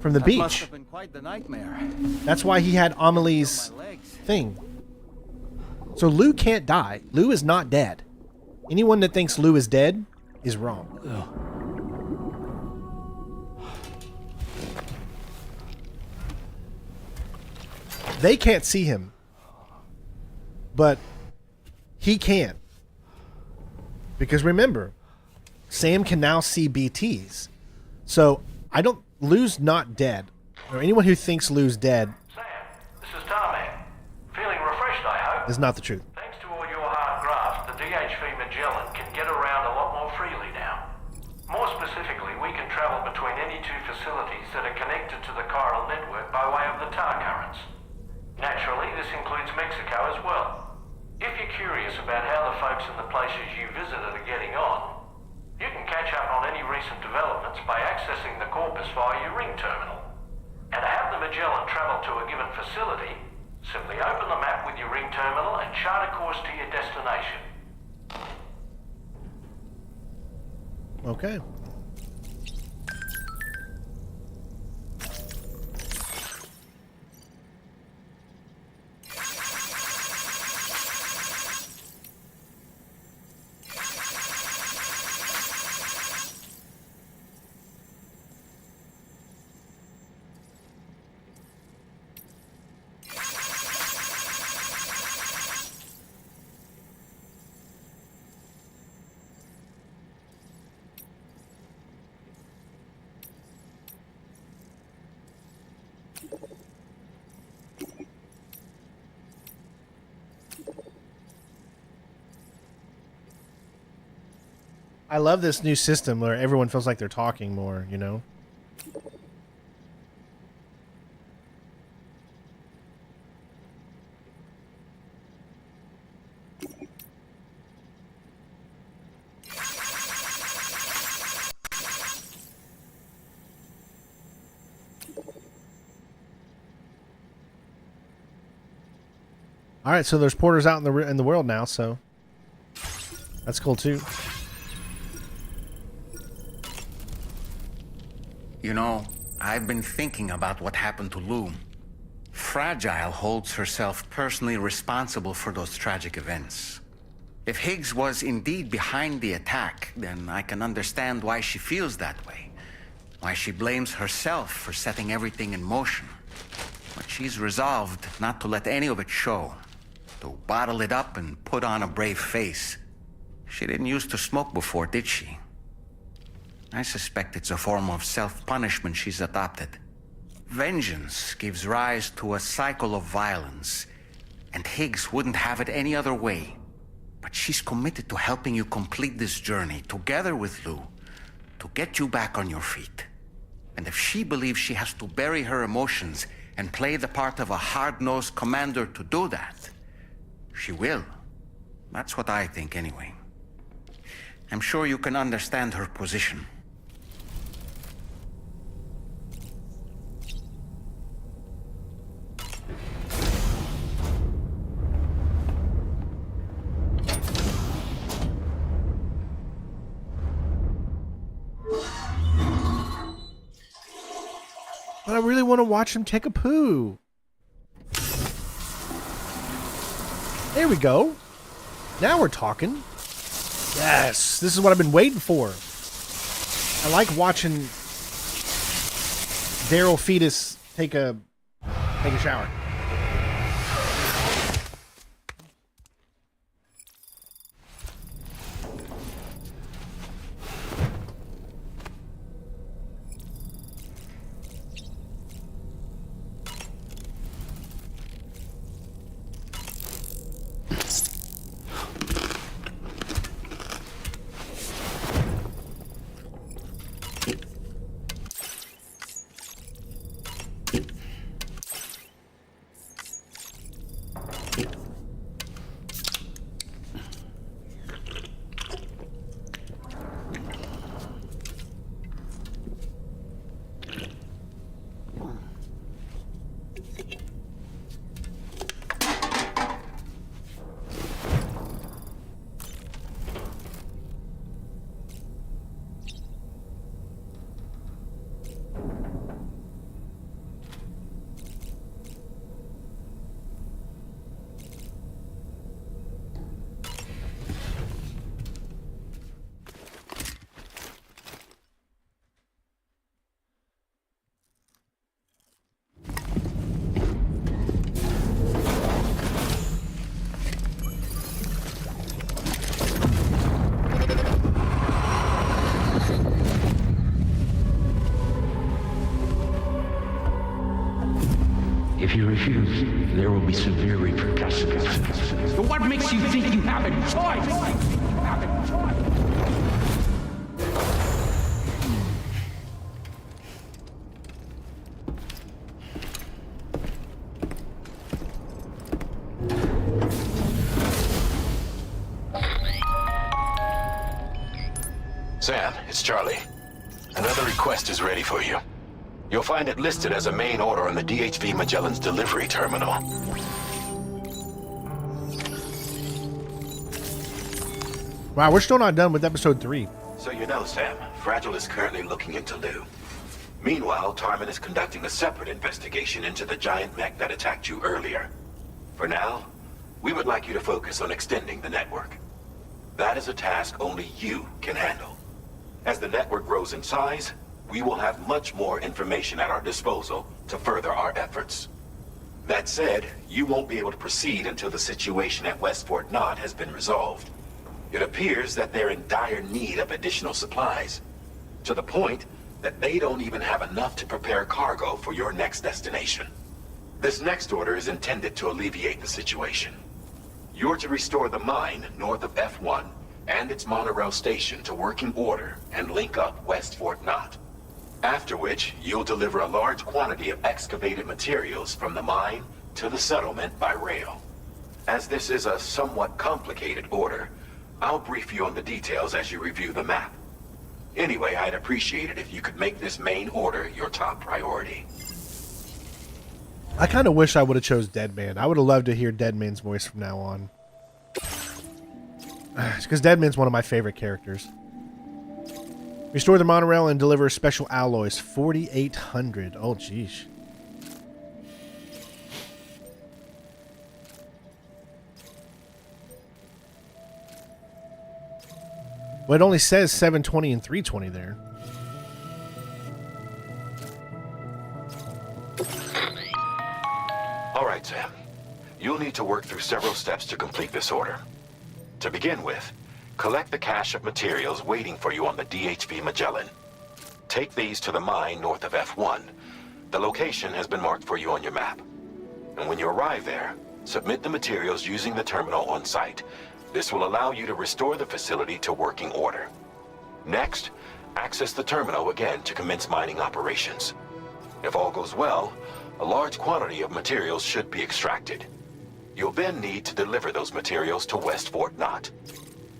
from the beach. Must have been quite the nightmare. That's why he had Amelie's thing. So Lou can't die. Lou is not dead. Anyone that thinks Lou is dead is wrong. They can't see him, but he can. Because remember, Sam can now see BTs. So Lou's not dead. Or anyone who thinks Lou's dead This is Tarman. Feeling refreshed, I hope. is not the truth. Thanks to all your hard graft, the DHV Magellan can get around a lot more freely now. More specifically, we can travel between any two facilities that are connected to the chiral network by way of the tar currents. Naturally, this includes Mexico as well. If you're curious about how the folks in the places you visited are getting on, you can catch up on any recent developments by accessing the corpus via your ring terminal. And to have the Magellan travel to a given facility, simply open the map with your ring terminal and chart a course to your destination. Okay. I love this new system where everyone feels like they're talking more, you know? All right, so there's porters out in the world now, so that's cool too. You know, I've been thinking about what happened to Lou. Fragile holds herself personally responsible for those tragic events. If Higgs was indeed behind the attack, then I can understand why she feels that way. Why she blames herself for setting everything in motion. But she's resolved not to let any of it show. To bottle it up and put on a brave face. She didn't used to smoke before, did she? I suspect it's a form of self-punishment she's adopted. Vengeance gives rise to a cycle of violence, and Higgs wouldn't have it any other way. But she's committed to helping you complete this journey, together with Lou, to get you back on your feet. And if she believes she has to bury her emotions and play the part of a hard-nosed commander to do that, she will. That's what I think, anyway. I'm sure you can understand her position. But I really want to watch him take a poo. There we go. Now we're talking. Yes, this is what I've been waiting for. I like watching Daryl Fetus take a shower. If you refuse, there will be severe repercussions. But what makes you think you have a choice? Sam, it's Charlie. Another request is ready for you. You'll find it listed as a main order on the DHV Magellan's delivery terminal. Wow, we're still not done with episode 3. So you know, Sam, Fragile is currently looking into Lou. Meanwhile, Tarman is conducting a separate investigation into the giant mech that attacked you earlier. For now, we would like you to focus on extending the network. That is a task only you can handle. As the network grows in size, we will have much more information at our disposal to further our efforts. That said, you won't be able to proceed until the situation at West Fort Knott has been resolved. It appears that they're in dire need of additional supplies, to the point that they don't even have enough to prepare cargo for your next destination. This next order is intended to alleviate the situation. You're to restore the mine north of F1 and its monorail station to working order and link up West Fort Knott. After which, you'll deliver a large quantity of excavated materials from the mine to the settlement by rail. As this is a somewhat complicated order, I'll brief you on the details as you review the map. Anyway, I'd appreciate it if you could make this main order your top priority. I kind of wish I would have chose Deadman. I would have loved to hear Deadman's voice from now on. Because Deadman's one of my favorite characters. Restore the monorail and deliver special alloys. 4,800. Oh, jeez. Well, it only says 720 and 320 there. All right, Sam. You'll need to work through several steps to complete this order. To begin with, collect the cache of materials waiting for you on the DHV Magellan. Take these to the mine north of F1. The location has been marked for you on your map. And when you arrive there, submit the materials using the terminal on site. This will allow you to restore the facility to working order. Next, access the terminal again to commence mining operations. If all goes well, a large quantity of materials should be extracted. You'll then need to deliver those materials to West Fort Knott.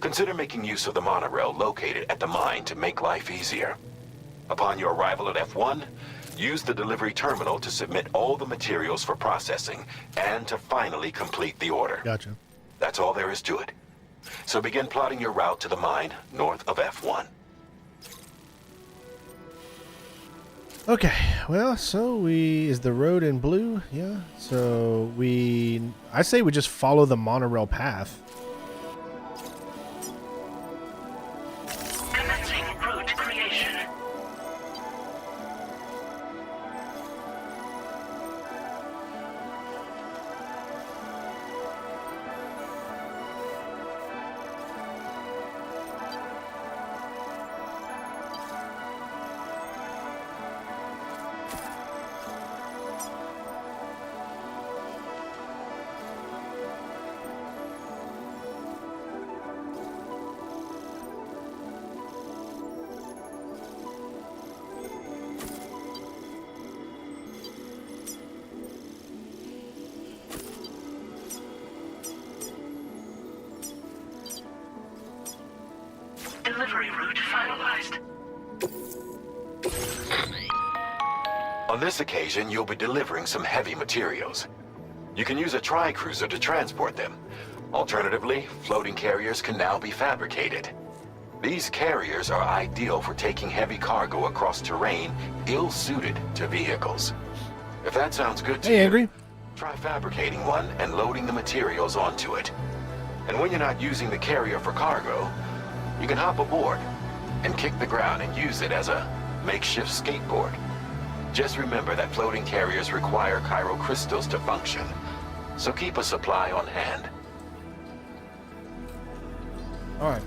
Consider making use of the monorail located at the mine to make life easier. Upon your arrival at F1, use the delivery terminal to submit all the materials for processing and to finally complete the order. Gotcha. That's all there is to it. So begin plotting your route to the mine north of F1. Okay, well, so is the road in blue? Yeah, so I say we just follow the monorail path. Commencing route creation. Delivery route finalized. On this occasion, you'll be delivering some heavy materials. You can use a tri-cruiser to transport them. Alternatively, floating carriers can now be fabricated. These carriers are ideal for taking heavy cargo across terrain ill-suited to vehicles. If that sounds good to you, Angry, try fabricating one and loading the materials onto it. And when you're not using the carrier for cargo, you can hop aboard and kick the ground and use it as a makeshift skateboard. Just remember that floating carriers require chiral crystals to function, so keep a supply on hand. all right.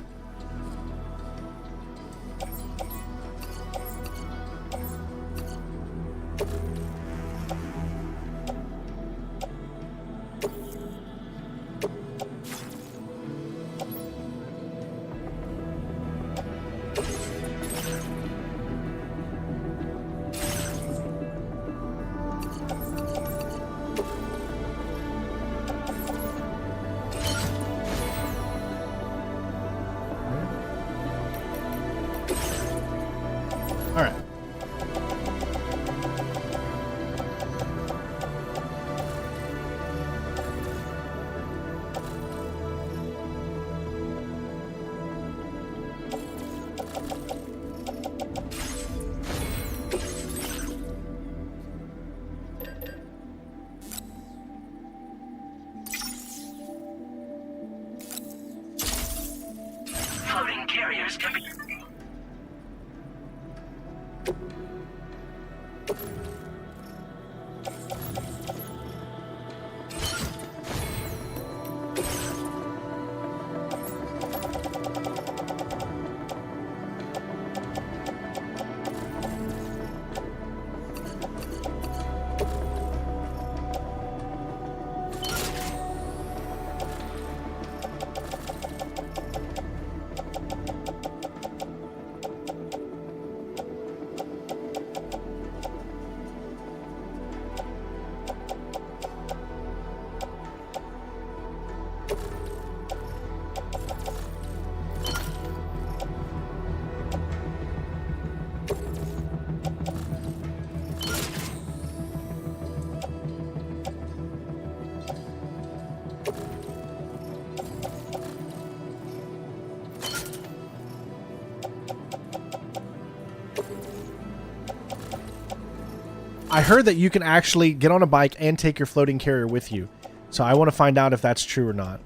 I heard that you can actually get on a bike and take your floating carrier with you. So I want to find out if that's true or not.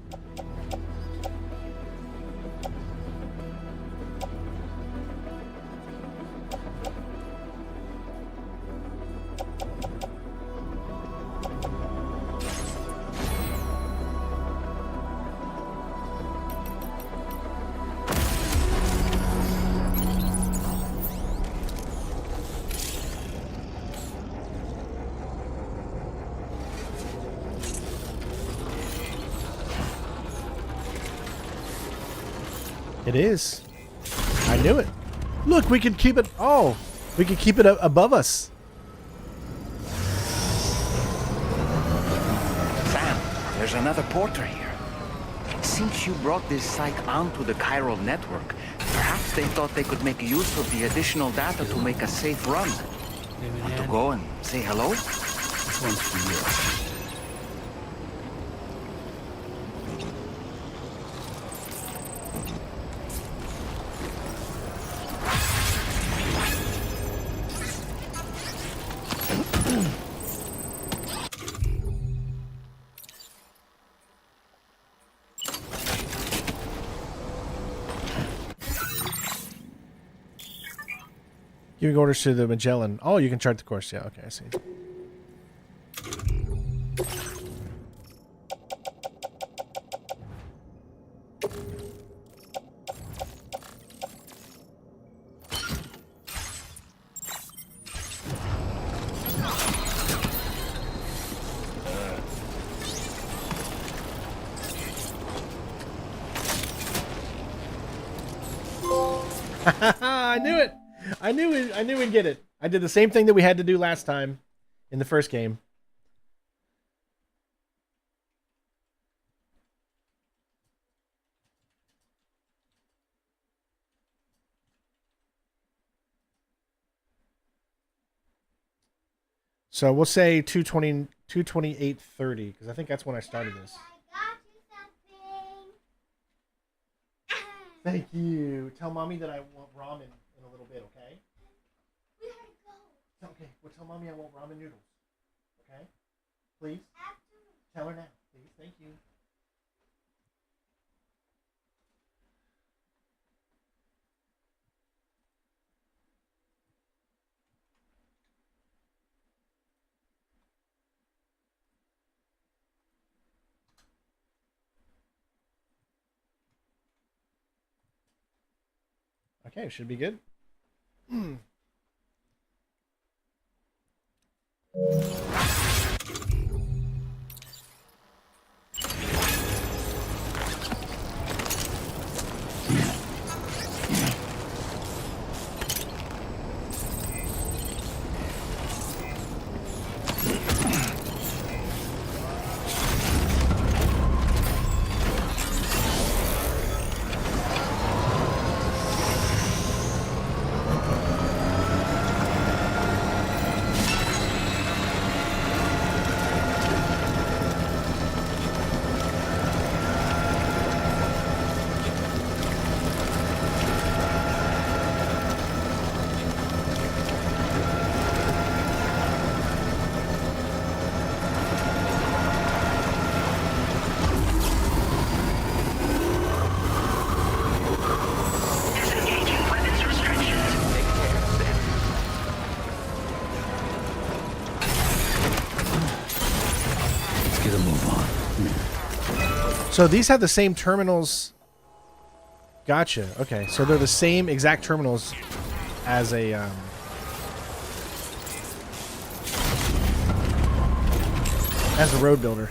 It is. I knew it. Look, we can keep it. Oh, we can keep it above us. Sam, there's another porter here. Since you brought this site onto the chiral network, perhaps they thought they could make use of the additional data to make a safe run. Want to go and say hello? This one's for you. Giving orders to the Magellan. Oh, you can chart the course. Yeah, okay, I see. I knew it. I knew we'd get it. I did the same thing that we had to do last time in the first game. So we'll say 228.30 because I think that's when I started this. Thank you. Tell mommy that I want ramen in a little bit, okay? We gotta go. Okay, well tell mommy I want ramen noodles. Okay? Please? Tell her now, please. Thank you. Okay, should be good. So these have the same terminals. Gotcha. Okay, so they're the same exact terminals as a road builder.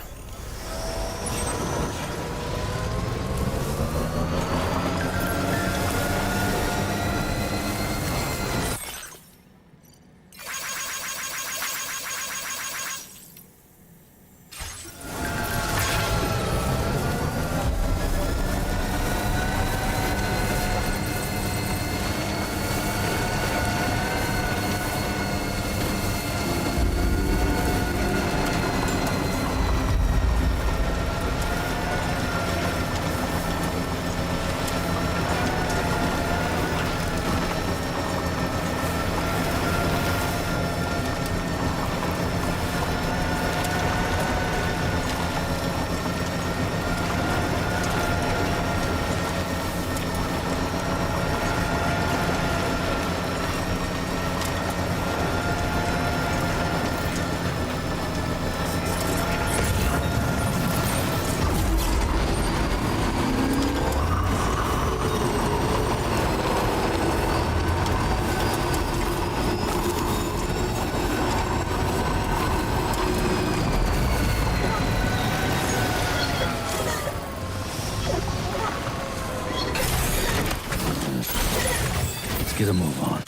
Get a move on.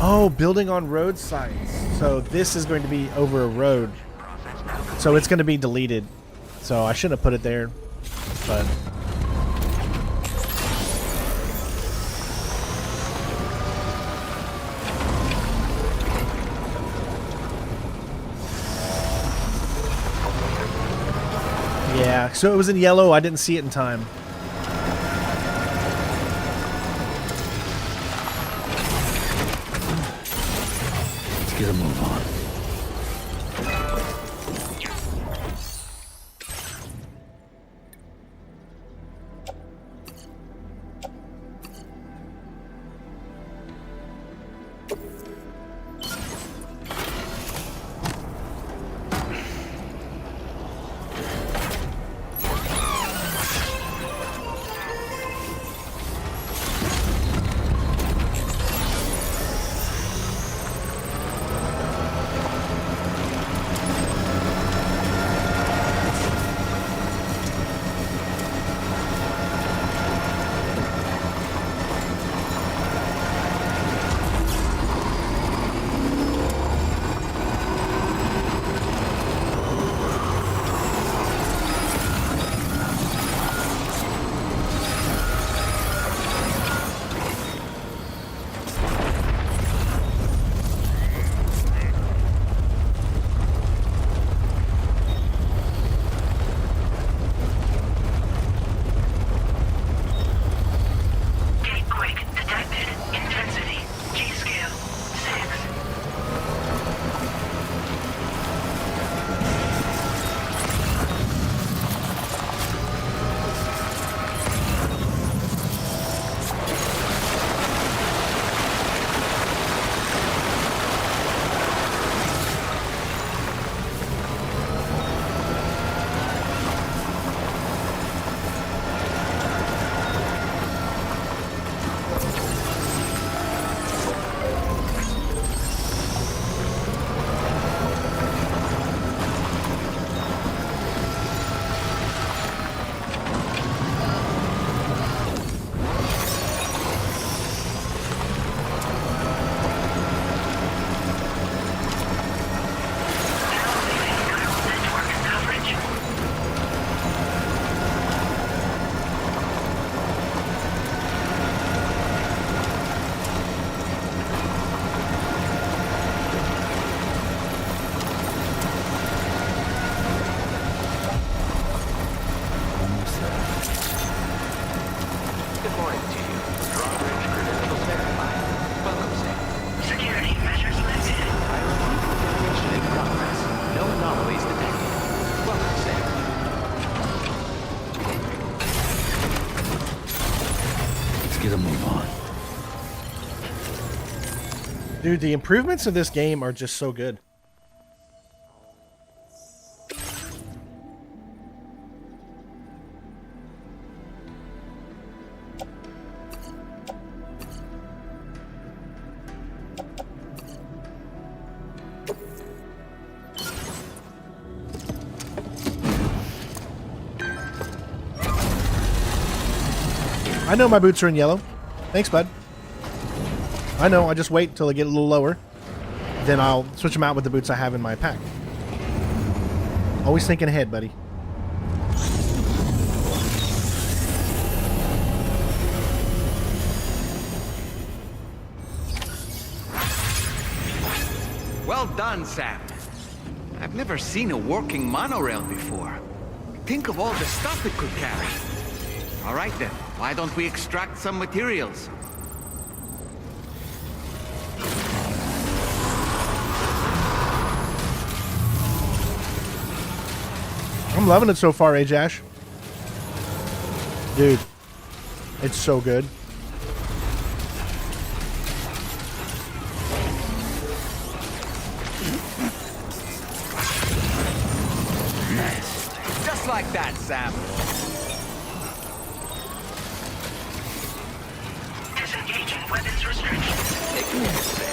Oh, building on road sites. So this is going to be over a road. So it's going to be deleted. So I shouldn't have put it there. But yeah, so it was in yellow. I didn't see it in time. Let's get a move on. get a move on. Dude, the improvements of this game are just so good. I know my boots are in yellow. Thanks, bud. I know, I just wait till they get a little lower. Then I'll switch them out with the boots I have in my pack. Always thinking ahead, buddy. Well done, Sam. I've never seen a working monorail before. Think of all the stuff it could carry. All right then, why don't we extract some materials? I'm loving it so far, Ajash. Dude, it's so good. Nice. Just like that, Sam. Disengaging weapons restrictions. Taking it, Sam.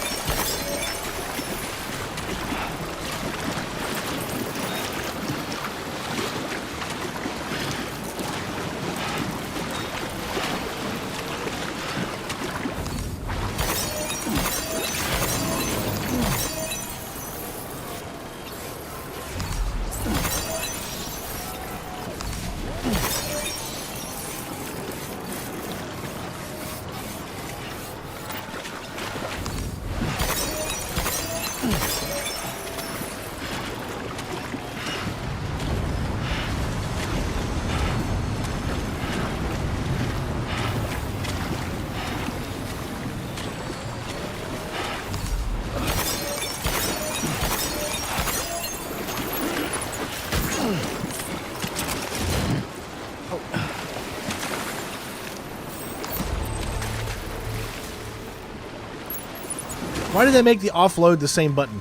Why did they make the offload the same button?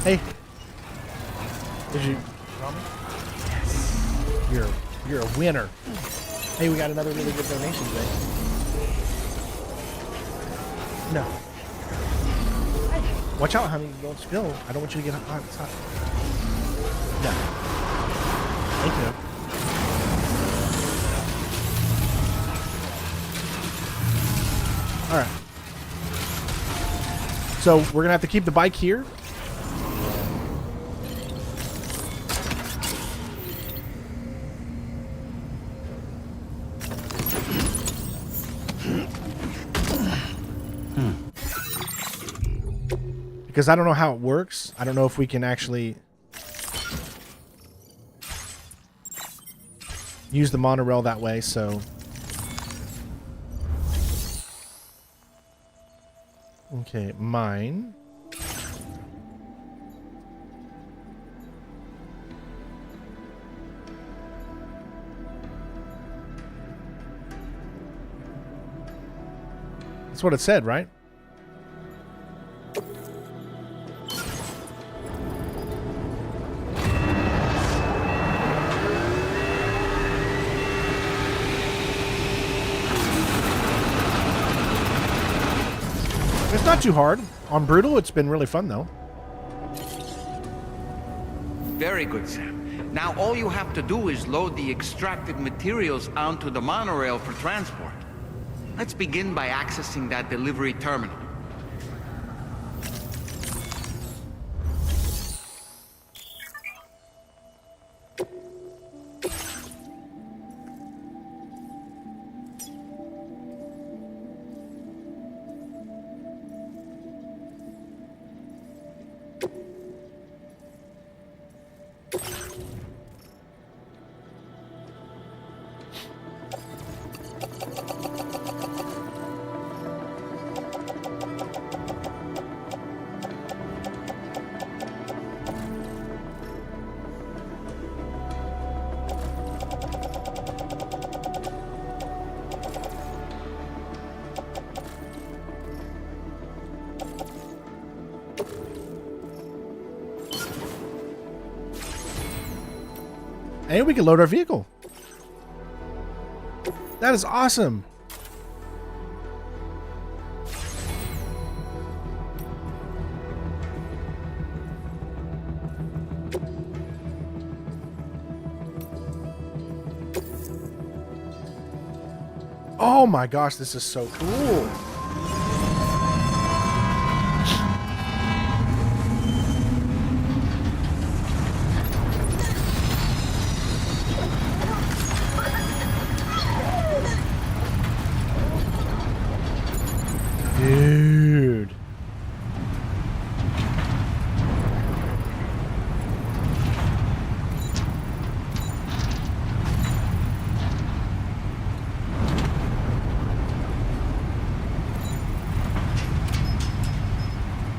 Hey. Did you draw me? Yes. You're a winner. Hey, we got another really good donation today. No. Watch out, honey. Don't spill. I don't want you to get hot. It's hot. No. Thank you. All right. So we're gonna have to keep the bike here. Because I don't know how it works. I don't know if we can actually use the monorail that way, so. Okay, mine. That's what it said, right? It's not too hard. On Brutal, it's been really fun, though. Very good, Sam. Now all you have to do is load the extracted materials onto the monorail for transport. Let's begin by accessing that delivery terminal. And we can load our vehicle. That is awesome. Oh my gosh, this is so cool. Dude.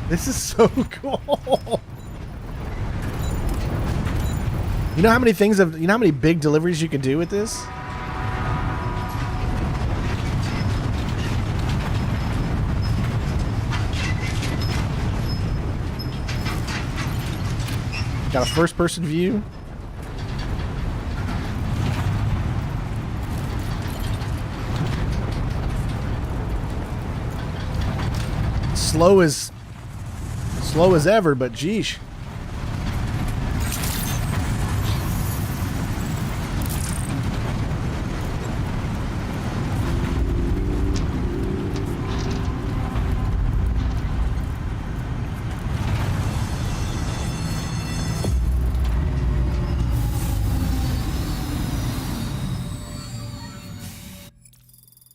This is so cool. You know how many things you know how many big deliveries you can do with this? Got a first-person view. Slow as ever, but geesh.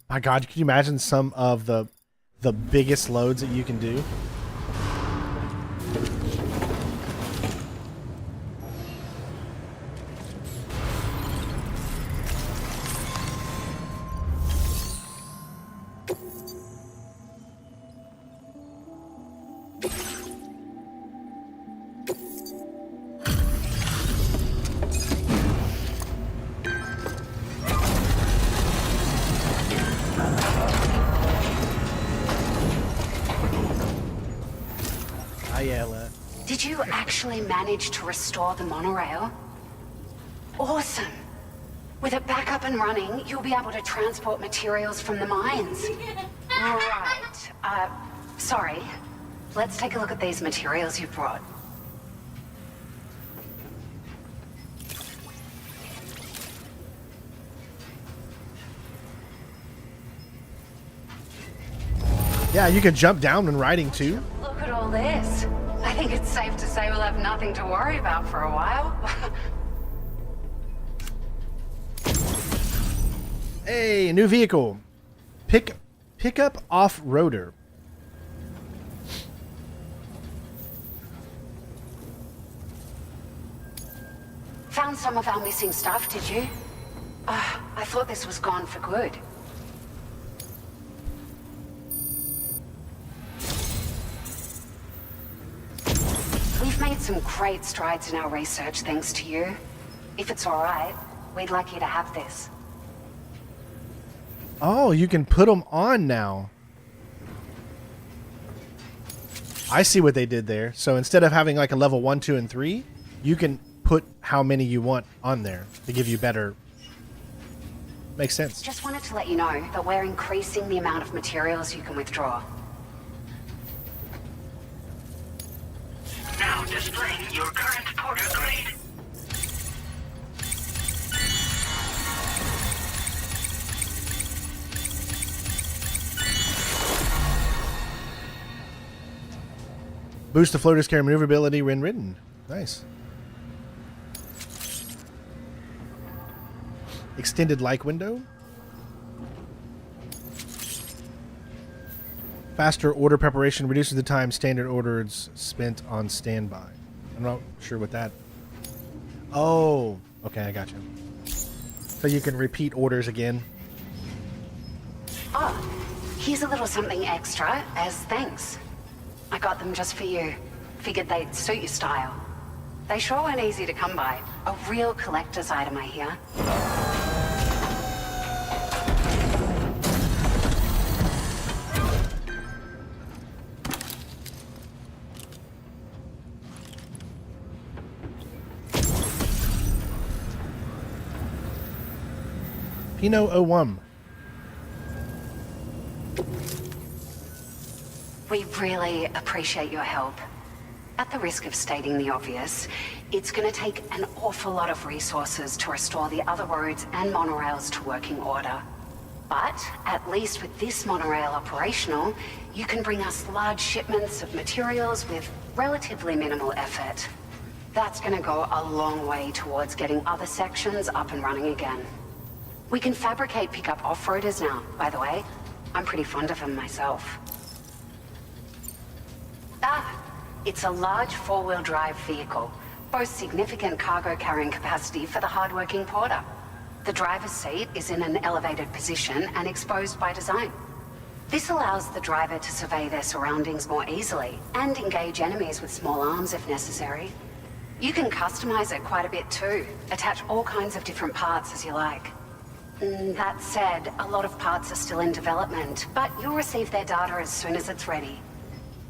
My God, can you imagine some of the biggest loads that you can do? Did you actually manage to restore the monorail? Awesome. With it back up and running, you'll be able to transport materials from the mines. Right. Sorry. Let's take a look at these materials you brought. Yeah, you can jump down when riding too. Look at all this. I think it's safe to say we'll have nothing to worry about for a while. Hey, a new vehicle. Pickup off-roader. Found some of our missing stuff, did you? I thought this was gone for good. We've made some great strides in our research thanks to you. If it's all right, we'd like you to have this. Oh, you can put them on now. I see what they did there. So instead of having like a level 1, 2, and 3, you can put how many you want on there to give you better. Makes sense. Just wanted to let you know that we're increasing the amount of materials you can withdraw. Now displaying your current porter grade. Boost the floater's carry maneuverability when ridden. Nice. Extended like window. Faster order preparation reduces the time standard orders spent on standby. I'm not sure what that... Oh, okay, I got you. So you can repeat orders again. Oh, here's a little something extra as thanks. I got them just for you. Figured they'd suit your style. They sure weren't easy to come by. A real collector's item, I hear. Pinot Owum. We really appreciate your help. At the risk of stating the obvious, it's going to take an awful lot of resources to restore the other roads and monorails to working order. But at least with this monorail operational, you can bring us large shipments of materials with relatively minimal effort. That's going to go a long way towards getting other sections up and running again. We can fabricate pickup off-roaders now, by the way. I'm pretty fond of them myself. It's a large four-wheel drive vehicle, boasts significant cargo carrying capacity for the hard-working porter. The driver's seat is in an elevated position and exposed by design. This allows the driver to survey their surroundings more easily and engage enemies with small arms if necessary. You can customize it quite a bit too, attach all kinds of different parts as you like. That said, a lot of parts are still in development, but you'll receive their data as soon as it's ready.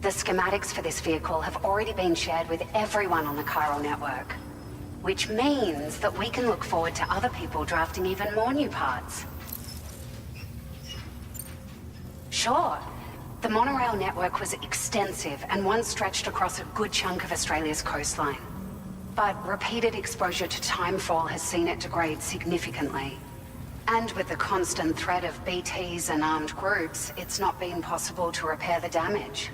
The schematics for this vehicle have already been shared with everyone on the Chiral network, which means that we can look forward to other people drafting even more new parts. Sure, the monorail network was extensive and once stretched across a good chunk of Australia's coastline. But repeated exposure to timefall has seen it degrade significantly. And with the constant threat of BTs and armed groups, it's not been possible to repair the damage.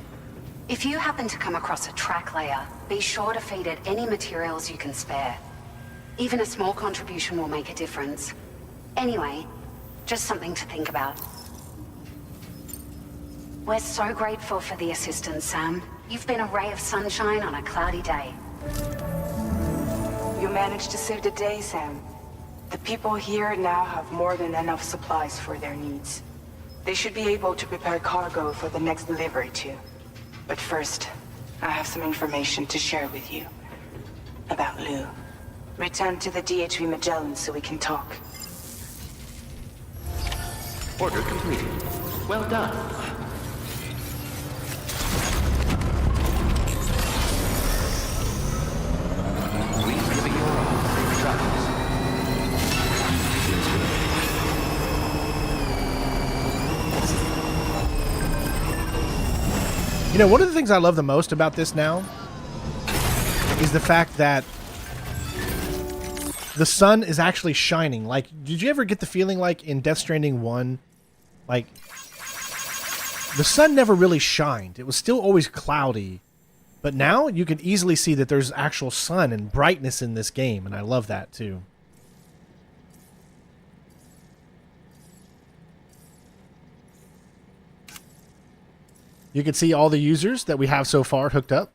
If you happen to come across a track layer, be sure to feed it any materials you can spare. Even a small contribution will make a difference. Anyway, just something to think about. We're so grateful for the assistance, Sam. You've been a ray of sunshine on a cloudy day. You managed to save the day, Sam. The people here now have more than enough supplies for their needs. They should be able to prepare cargo for the next delivery too. But first, I have some information to share with you. About Lou. Return to the DHV Magellan so we can talk. Order completed. Well done. Please give me your all, safe travels. You know, one of the things I love the most about this now is the fact that the sun is actually shining. Like, did you ever get the feeling like in Death Stranding 1, like, the sun never really shined. It was still always cloudy. But now you can easily see that there's actual sun and brightness in this game, and I love that too. You can see all the users that we have so far hooked up.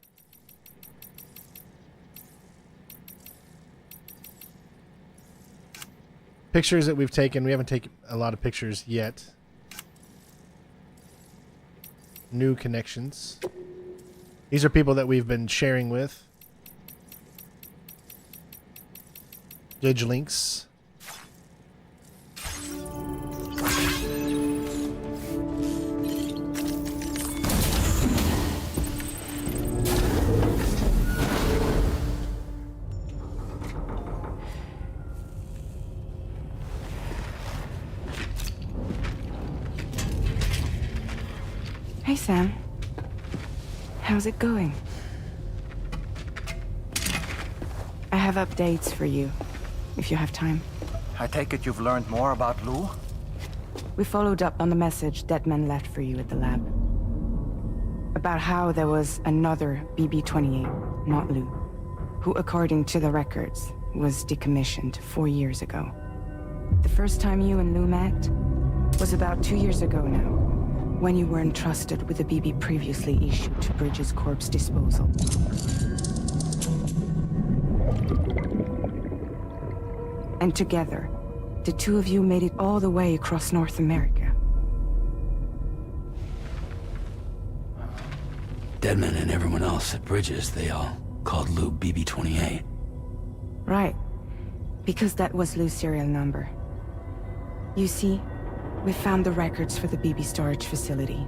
Pictures that we've taken. We haven't taken a lot of pictures yet. New connections. These are people that we've been sharing with. Diglinks. Hey, Sam. How's it going? I have updates for you, if you have time. I take it you've learned more about Lou? We followed up on the message Deadman left for you at the lab. About how there was another BB-28, not Lou, who, according to the records, was decommissioned 4 years ago. The first time you and Lou met was about 2 years ago now, when you were entrusted with the BB previously issued to Bridges Corp's disposal. And together, the two of you made it all the way across North America. Deadman and everyone else at Bridges, they all called Lou BB-28. Right, because that was Lou's serial number. You see, we found the records for the BB storage facility.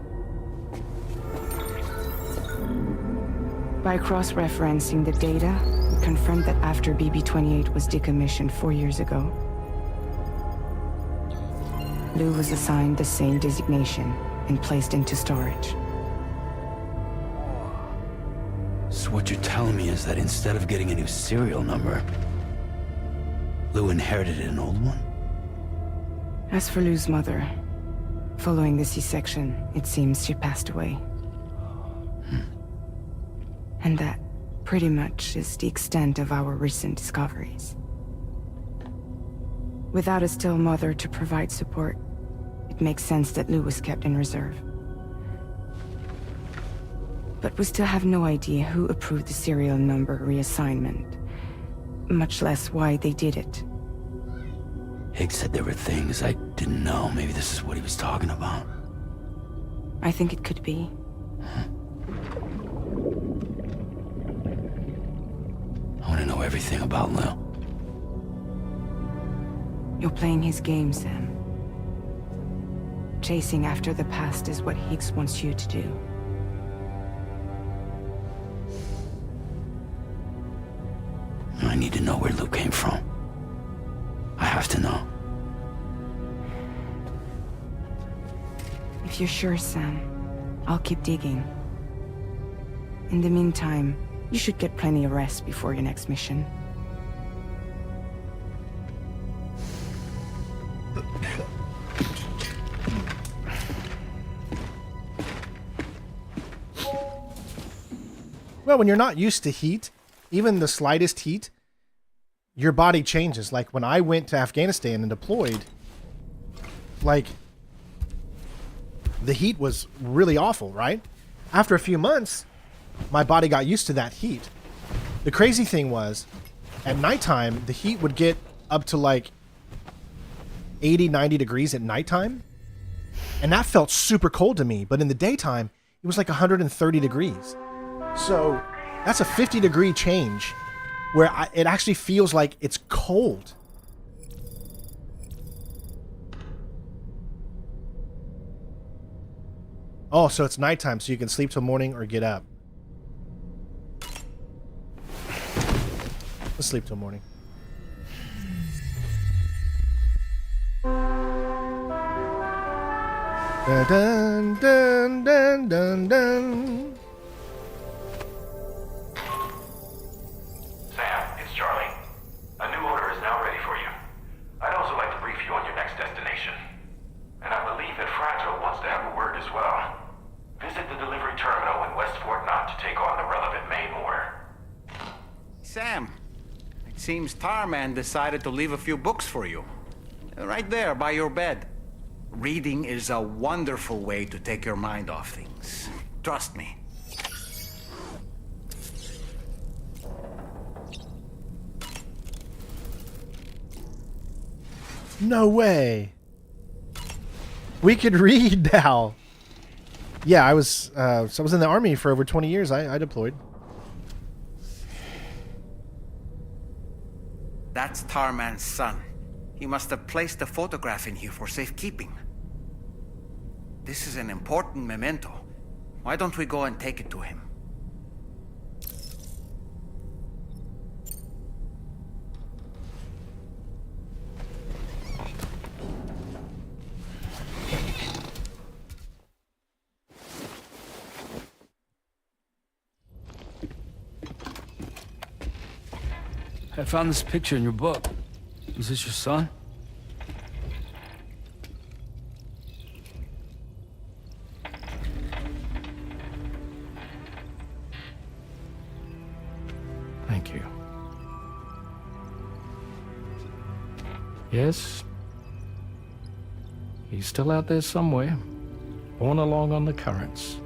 By cross-referencing the data, we confirmed that after BB-28 was decommissioned 4 years ago, Lou was assigned the same designation and placed into storage. So what you're telling me is that instead of getting a new serial number, Lou inherited an old one? As for Lou's mother, following the C-section, it seems she passed away. And that pretty much is the extent of our recent discoveries. Without a still mother to provide support, it makes sense that Lou was kept in reserve. But we still have no idea who approved the serial number reassignment, much less why they did it. HIGGS said there were things I didn't know. Maybe this is what he was talking about. I think it could be. I want to know everything about Lou. You're playing his game, Sam. Chasing after the past is what HIGGS wants you to do. I need to know where Lou came from. I have to know. If you're sure, Sam, I'll keep digging. In the meantime, you should get plenty of rest before your next mission. Well, when you're not used to heat, even the slightest heat, your body changes. Like when I went to Afghanistan and deployed, like the heat was really awful, right? After a few months, my body got used to that heat. The crazy thing was, at nighttime, the heat would get up to like 80, 90 degrees at nighttime. And that felt super cold to me. But in the daytime, it was like 130 degrees. So that's a 50-degree change where it actually feels like it's cold. Oh, so it's nighttime, so you can sleep till morning or get up. Let's sleep till morning. Dun, dun, dun, dun, dun. Sam, it's Charlie. A new order is now ready for you. I'd also like to brief you on your next destination. And I believe that Fragile wants to have a word as well. Visit the delivery terminal in West Fort Knott to take on the relevant main order. Sam, it seems Tarman decided to leave a few books for you. Right there by your bed. Reading is a wonderful way to take your mind off things. Trust me. No way. We could read now. Yeah, I was in the army for over 20 years. I deployed. That's Tarman's son. He must have placed a photograph in here for safekeeping. This is an important memento. Why don't we go and take it to him? I found this picture in your book. Is this your son? Thank you. Yes. He's still out there somewhere, borne along on the currents,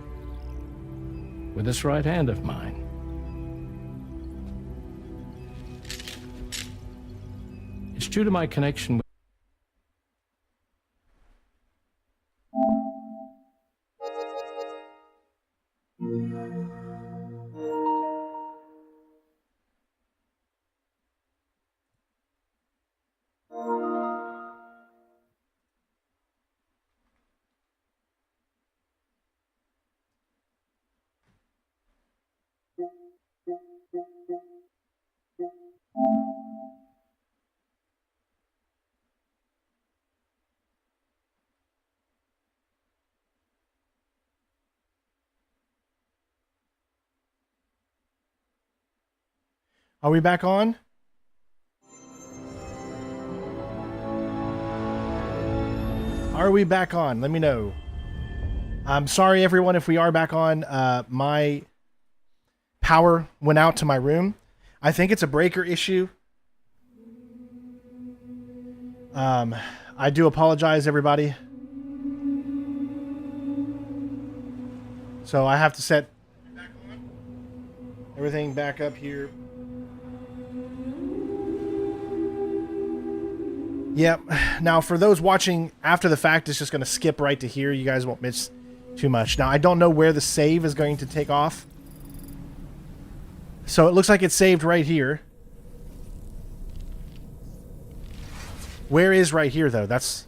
with this right hand of mine. It's due to my connection with Are we back on? Are we back on? Let me know. I'm sorry, everyone, if we are back on. My power went out to my room. I think it's a breaker issue. I do apologize, everybody. So I have to set everything back up here. Yep. Now, for those watching after the fact, it's just going to skip right to here. You guys won't miss too much. Now, I don't know where the save is going to take off. So it looks like it's saved right here. Where is right here, though? That's...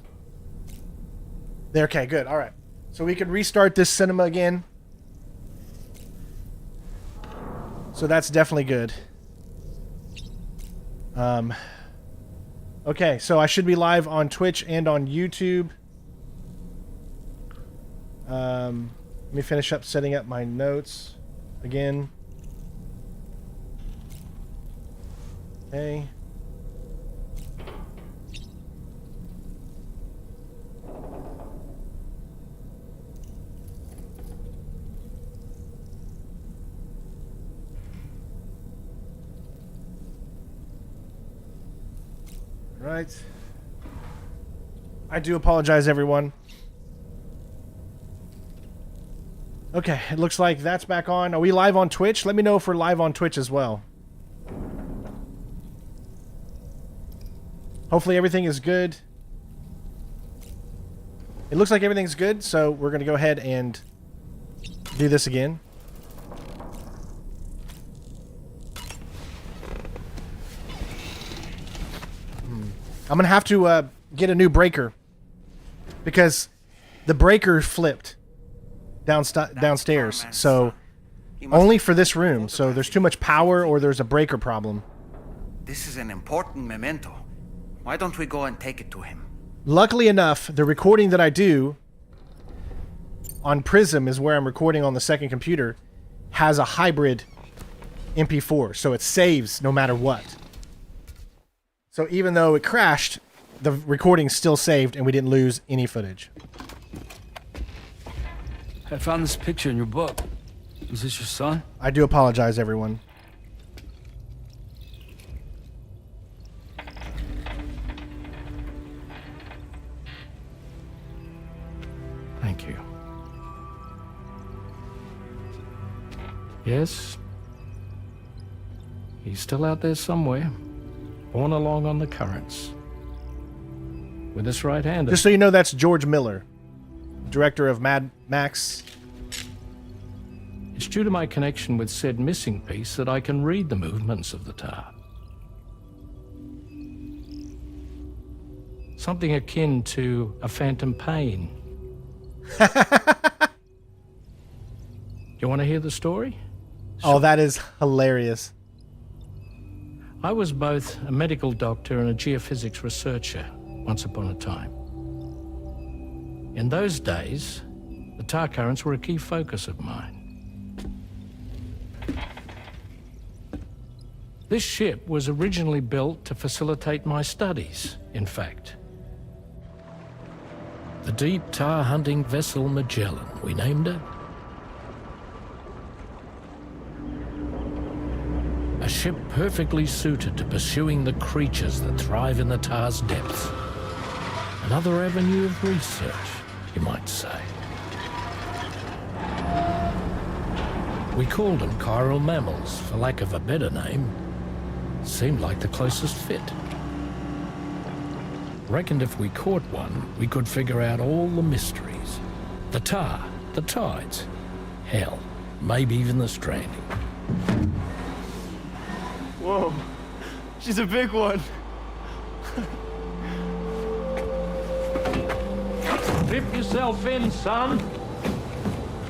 there. Okay, good. All right. So we can restart this cinema again. So that's definitely good. Okay, so I should be live on Twitch and on YouTube. Let me finish up setting up my notes again. Okay. Right. I do apologize, everyone. Okay, it looks like that's back on. Are we live on Twitch? Let me know if we're live on Twitch as well. Hopefully everything is good. It looks like everything's good, so we're going to go ahead and do this again. I'm going to have to get a new breaker because the breaker flipped downstairs. So only for this room. So there's too much power or there's a breaker problem. This is an important memento. Why don't we go and take it to him? Luckily enough, the recording that I do on Prism is where I'm recording on the second computer has a hybrid MP4. So it saves no matter what. So even though it crashed, the recording's still saved and we didn't lose any footage. I found this picture in your book. Is this your son? I do apologize, everyone. Thank you. Yes. He's still out there somewhere. Borne along on the currents. With his right hand. Just so you know, that's George Miller, director of Mad Max. It's due to my connection with said missing piece that I can read the movements of the tar. Something akin to a phantom pain. You want to hear the story? Oh, that is hilarious. I was both a medical doctor and a geophysics researcher once upon a time. In those days, the tar currents were a key focus of mine. This ship was originally built to facilitate my studies, in fact. The deep tar hunting vessel Magellan, we named it. A ship perfectly suited to pursuing the creatures that thrive in the tar's depths. Another avenue of research, you might say. We called them chiral mammals, for lack of a better name. Seemed like the closest fit. Reckoned if we caught one, we could figure out all the mysteries. The tar, the tides, hell, maybe even the stranding. Whoa, she's a big one. Dip yourself in, son.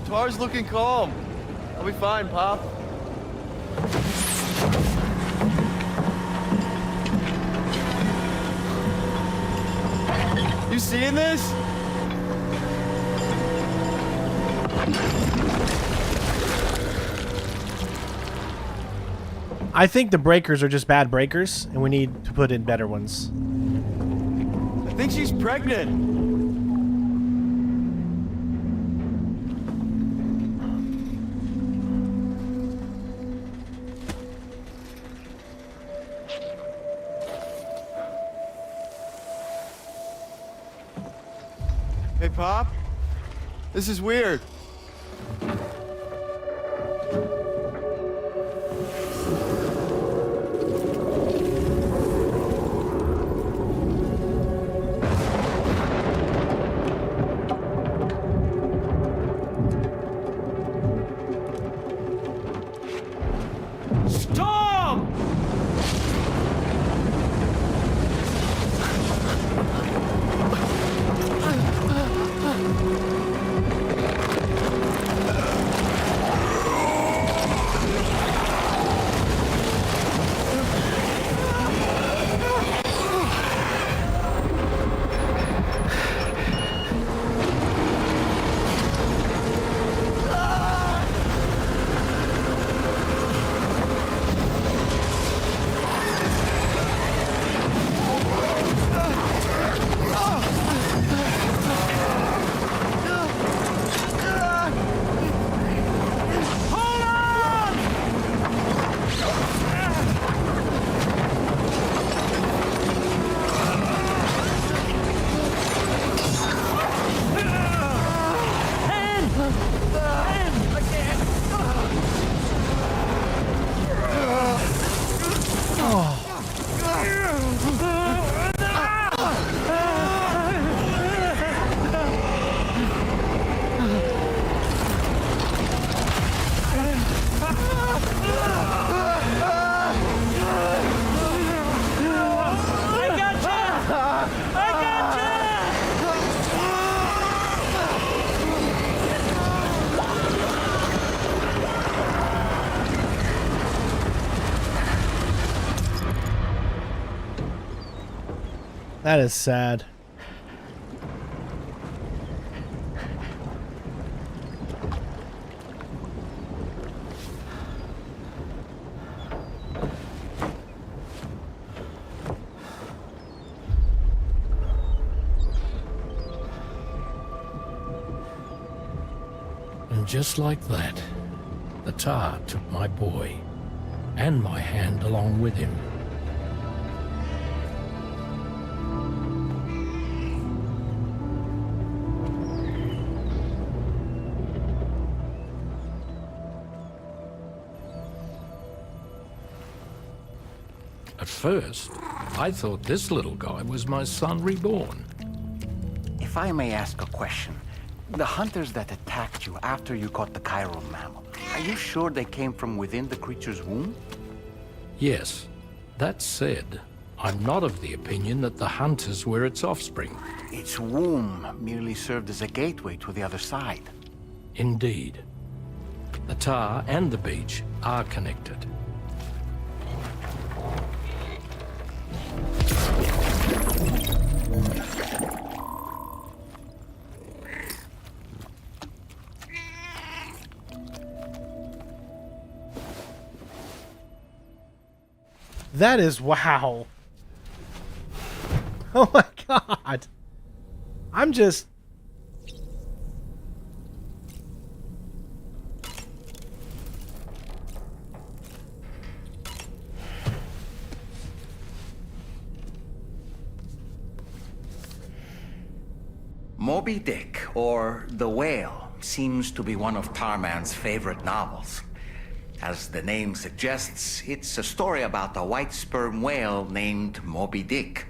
Tar's looking calm. I'll be fine, Pop. You seeing this? I think the breakers are just bad breakers, and we need to put in better ones. I think she's pregnant. Hey, Pop. This is weird. That is sad. And just like that, the tar took my boy, and my hand along with him. At first, I thought this little guy was my son reborn. If I may ask a question, the hunters that attacked you after you caught the chiral mammal, are you sure they came from within the creature's womb? Yes. That said, I'm not of the opinion that the hunters were its offspring. Its womb merely served as a gateway to the other side. Indeed. The tar and the beach are connected. That is wow. Oh my god. I'm just... Moby Dick, or The Whale, seems to be one of Tarman's favorite novels. As the name suggests, it's a story about a white sperm whale named Moby Dick.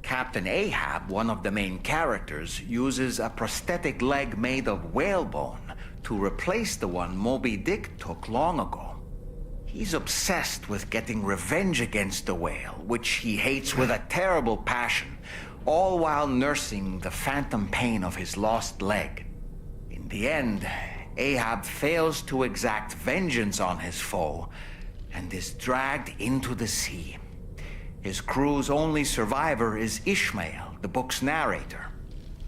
Captain Ahab, one of the main characters, uses a prosthetic leg made of whalebone to replace the one Moby Dick took long ago. He's obsessed with getting revenge against the whale, which he hates with a terrible passion, all while nursing the phantom pain of his lost leg. In the end, Ahab fails to exact vengeance on his foe and is dragged into the sea. His crew's only survivor is Ishmael, the book's narrator.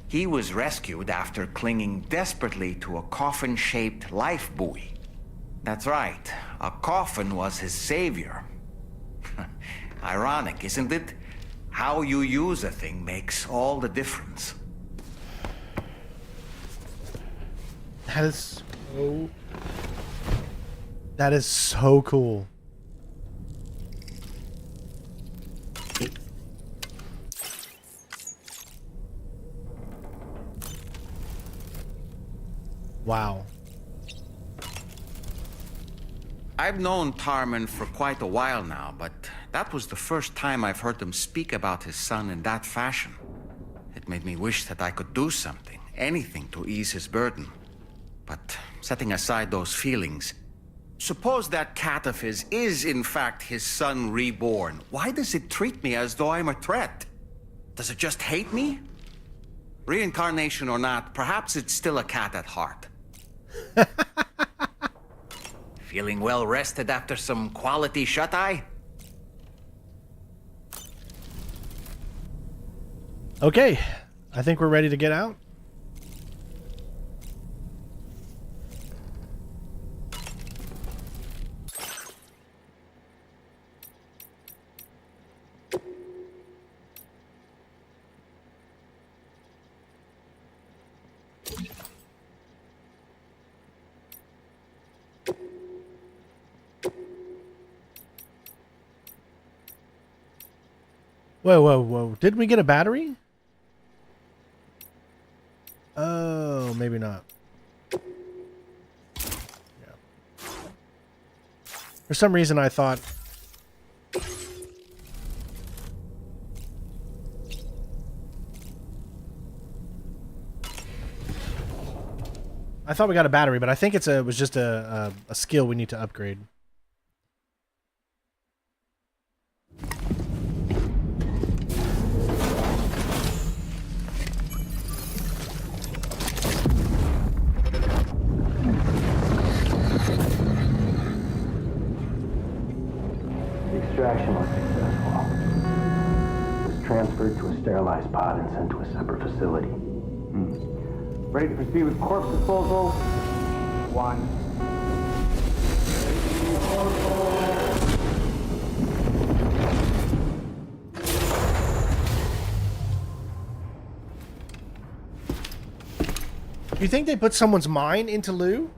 He was rescued after clinging desperately to a coffin-shaped life buoy. That's right, a coffin was his savior. Ironic, isn't it? How you use a thing makes all the difference. That is so cool. Wow. I've known Tarman for quite a while now, but that was the first time I've heard him speak about his son in that fashion. It made me wish that I could do something, anything to ease his burden. But setting aside those feelings, suppose that cat of his is in fact his son reborn. Why does it treat me as though I'm a threat? Does it just hate me? Reincarnation or not, perhaps it's still a cat at heart. Feeling well rested after some quality shut-eye? Okay, I think we're ready to get out. Whoa, whoa, whoa. Did we get a battery? Oh, maybe not. Yeah. For some reason I thought... I thought we got a battery, but I think it was just a skill we need to upgrade. Extraction was successful. It was transferred to a sterilized pod and sent to a separate facility. Ready to proceed with corpse disposal? 1. You think they put someone's mind into Lou?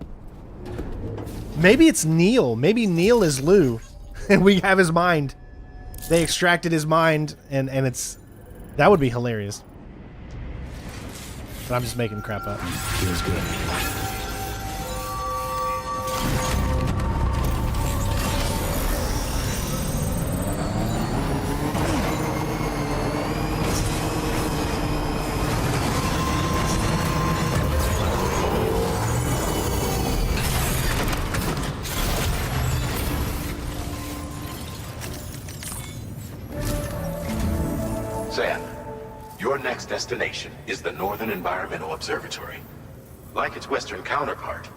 Maybe it's Neil. Maybe Neil is Lou. And we have his mind. They extracted his mind, and it's... That would be hilarious. But I'm just making crap up. Feels good. Sam, your next destination is the Northern Environmental Observatory. Like its Western counterpart,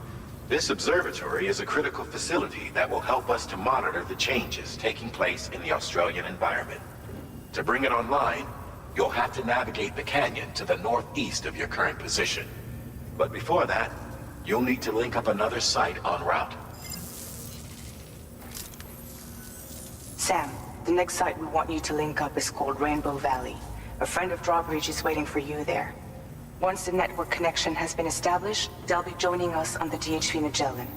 this observatory is a critical facility that will help us to monitor the changes taking place in the Australian environment. To bring it online, you'll have to navigate the canyon to the northeast of your current position. But before that, you'll need to link up another site en route. Sam, the next site we want you to link up is called Rainbow Valley. A friend of Drawbridge is waiting for you there. Once the network connection has been established, they'll be joining us on the DHV Magellan.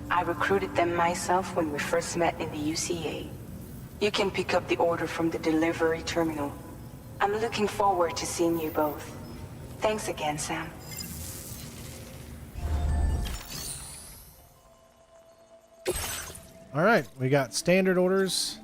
I recruited them myself when we first met in the UCA. You can pick up the order from the delivery terminal. I'm looking forward to seeing you both. Thanks again, Sam. All right, we got standard orders.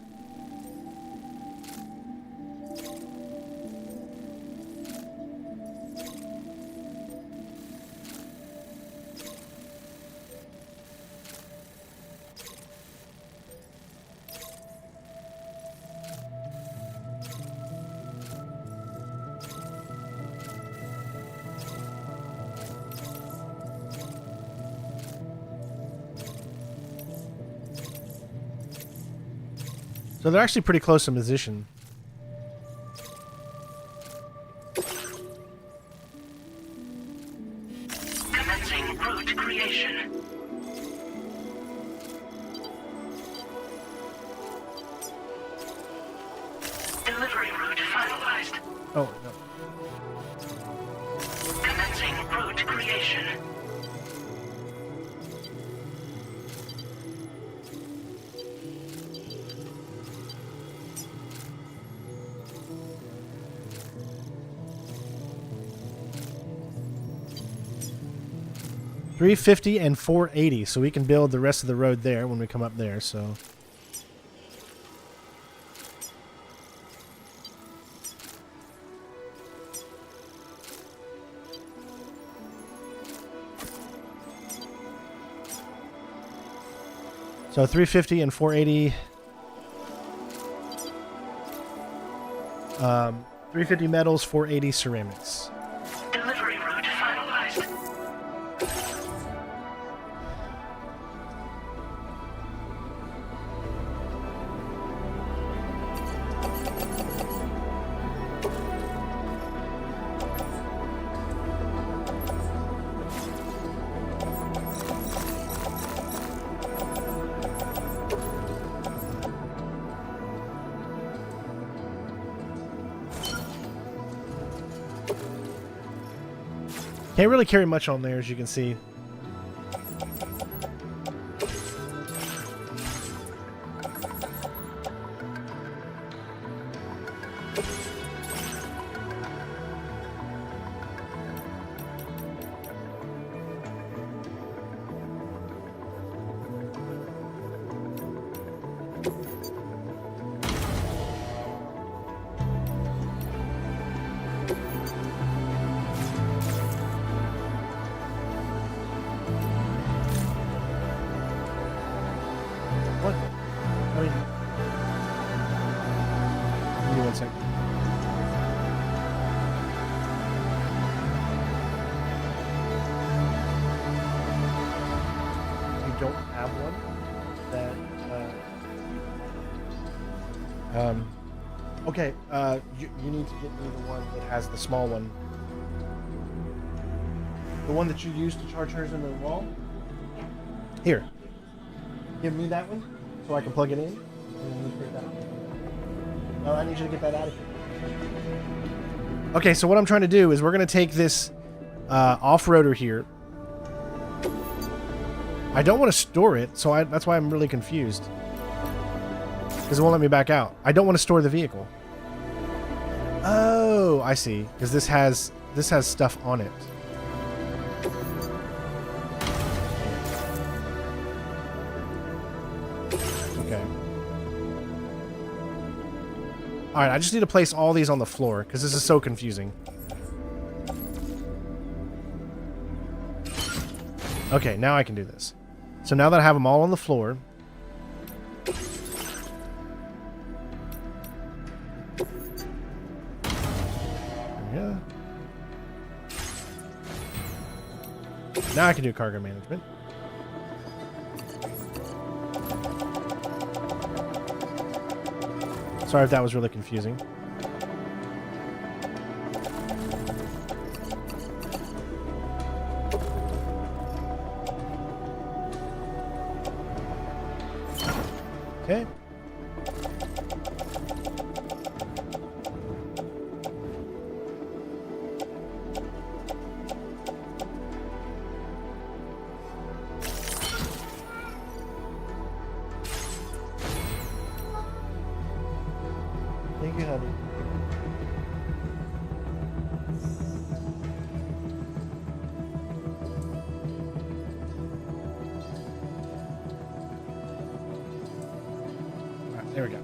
So they're actually pretty close in position. Commencing route creation. finalized. Oh, no. Commencing route creation. $350 and $480, so we can build the rest of the road there when we come up there. So. So 350 and 480. 350 metals, 480 ceramics. Delivery route finalized. Can't really carry much on there, as you can see. What? I mean, give me 1 second. You don't have one that. Okay. You need to get me the one that has the small one. The one that you used to charge hers into the wall. Here. Give me that one so I can plug it in. And then you take that out. No, I need you to get that out of here. Okay, so what I'm trying to do is we're going to take this off-roader here. I don't want to store it, so that's why I'm really confused. Because it won't let me back out. I don't want to store the vehicle. Oh, I see. Because this has stuff on it. Okay. Alright, I just need to place all these on the floor, because this is so confusing. Okay, now I can do this. So now that I have them all on the floor... Yeah. Now I can do cargo management. Sorry if that was really confusing. Okay. Thank you, honey. Alright, there we go.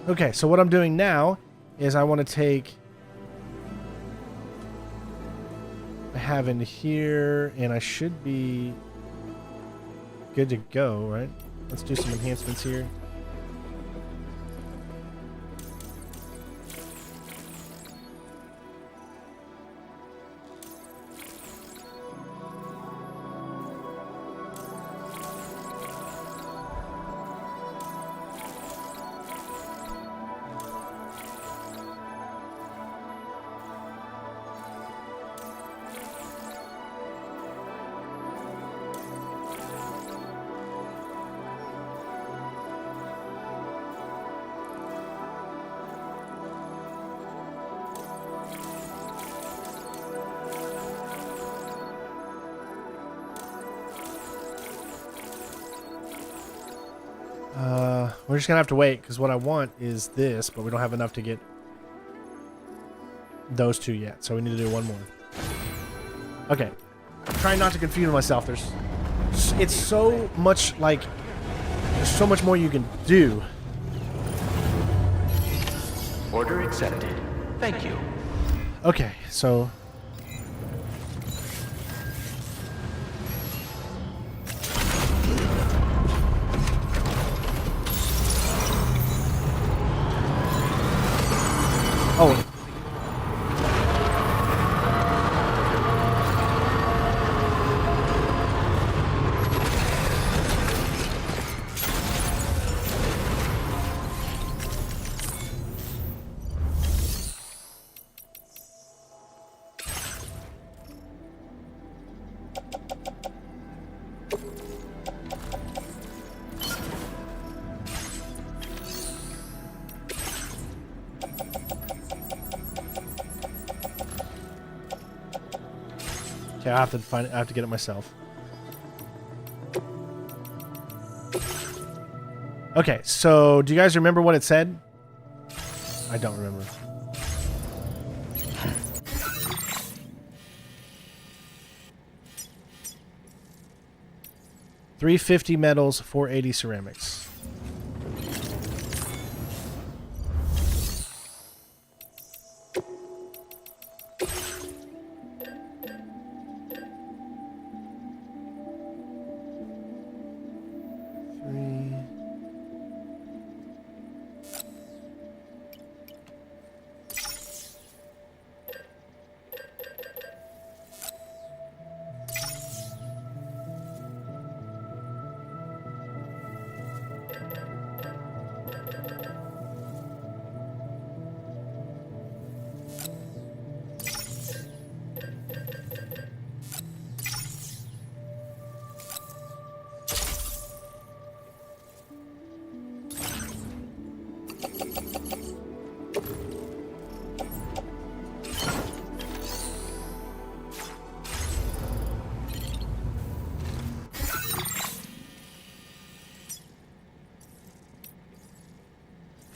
Okay, so what I'm doing now is I want to take... I have in here, and I should be good to go, right? Let's do some enhancements here. We're just gonna have to wait, because what I want is this, but we don't have enough to get those two yet, so we need to do one more. Okay. I'm trying not to confuse myself. It's so much, like, there's so much more you can do. Order accepted. Thank you. Okay, so... Oh. Okay, I have to find it. I have to get it myself. Okay, so do you guys remember what it said? I don't remember. $350 metals, $480 ceramics.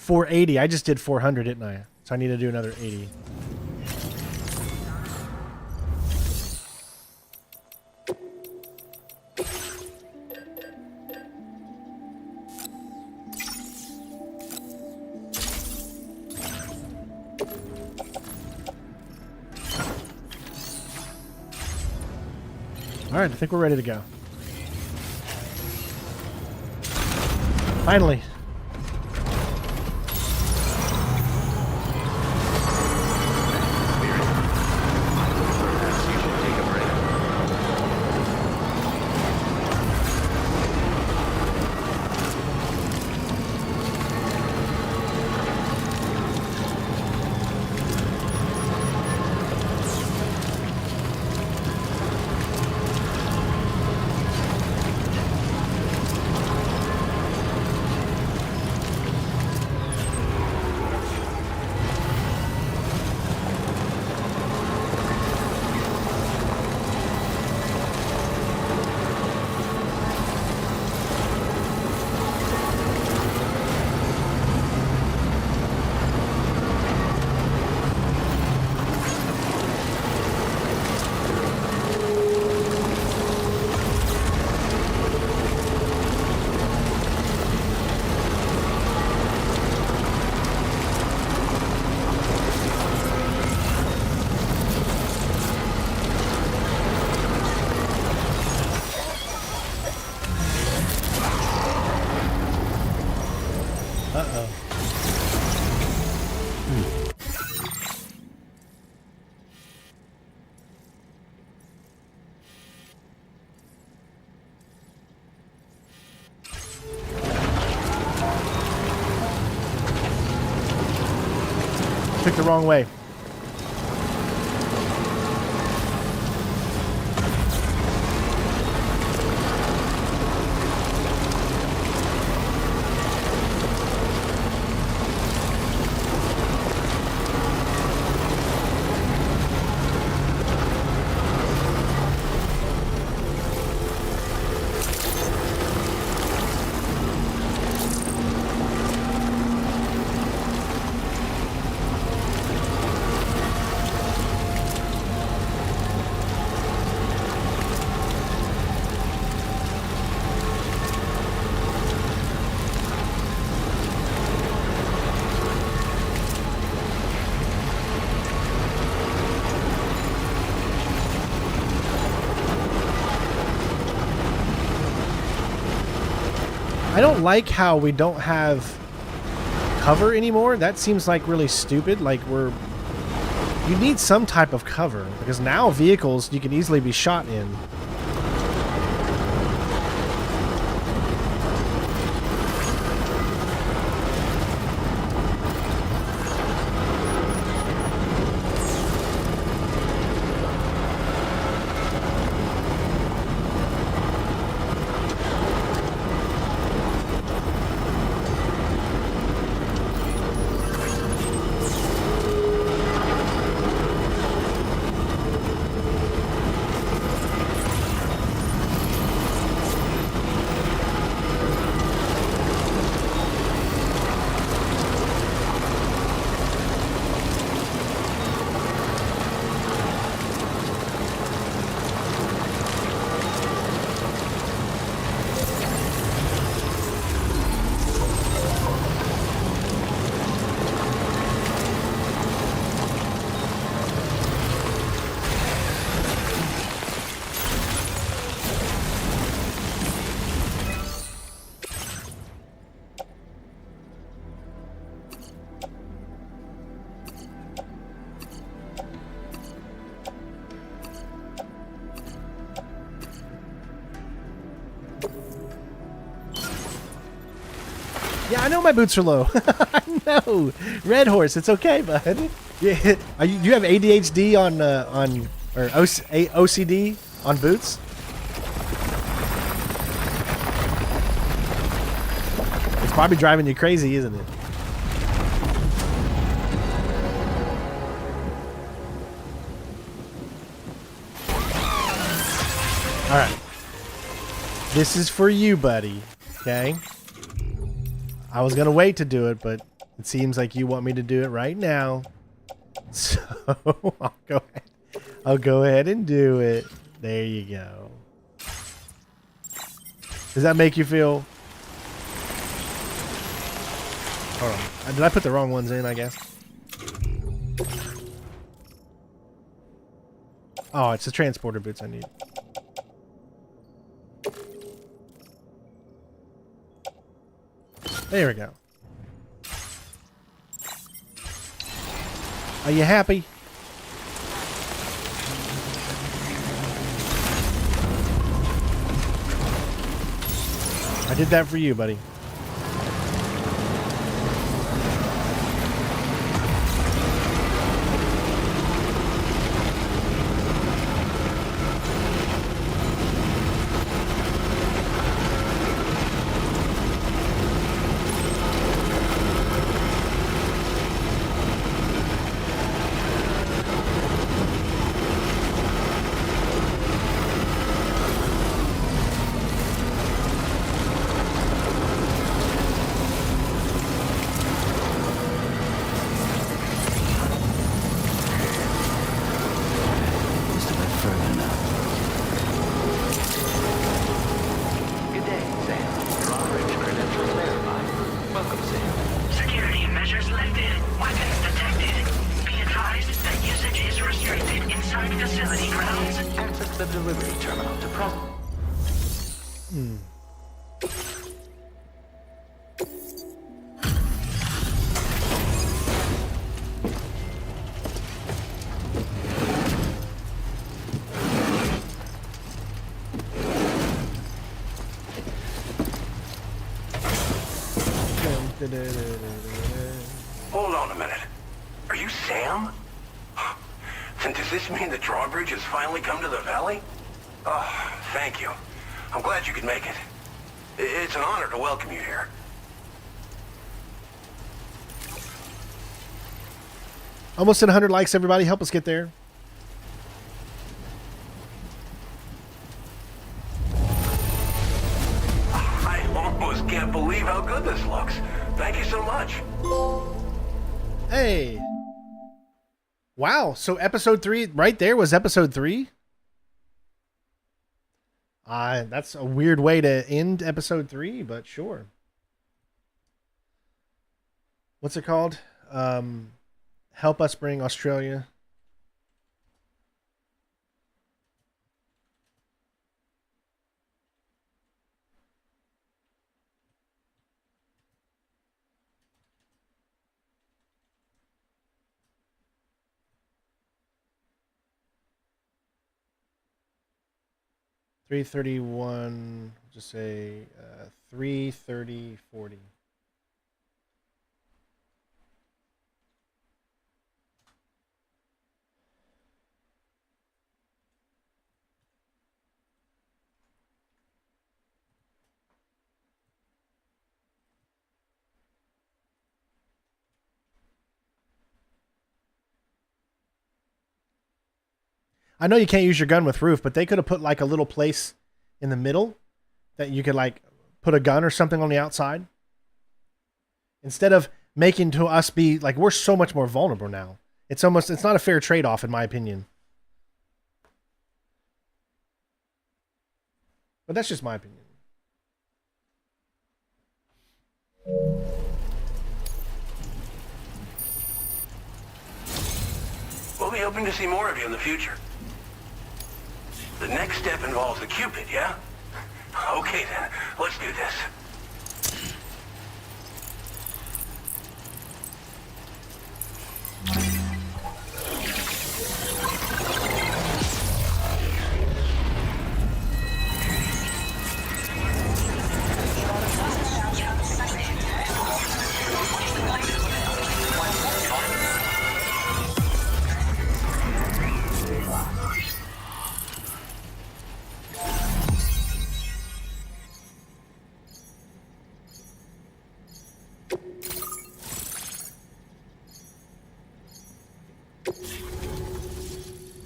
$480. I just did 400, didn't I? So I need to do another 80. All right, I think we're ready to go. Finally. Took the wrong way. I don't like how we don't have cover anymore. That seems like really stupid. Like you need some type of cover because now vehicles you can easily be shot in. Yeah, I know my boots are low. I know. Red Horse, it's okay, bud. Yeah, you have ADHD or OCD on boots? It's probably driving you crazy, isn't it? All right. This is for you, buddy. Okay? I was gonna wait to do it, but it seems like you want me to do it right now. So I'll go ahead and do it. There you go. Does that make you feel? Hold on. Did I put the wrong ones in, I guess? Oh, it's the transporter boots I need. There we go. Are you happy? I did that for you, buddy. Hold on a minute. Are you Sam? Then does this mean the drawbridge has finally come to the valley? Oh, thank you. I'm glad you could make it. It's an honor to welcome you here. Almost at 100 likes, everybody. Help us get there. I almost can't believe how good this looks. Thank you so much. Hey. Wow. So episode 3 right there was episode 3? That's a weird way to end episode 3, but sure. What's it called? Help us bring Australia. 331. Just say 330.40. I know you can't use your gun with roof, but they could have put like a little place in the middle that you could like put a gun or something on the outside. Instead of making to us be like, we're so much more vulnerable now. It's not a fair trade-off in my opinion. But that's just my opinion. We'll be hoping to see more of you in the future. The next step involves the Cupid, yeah? Okay then, let's do this.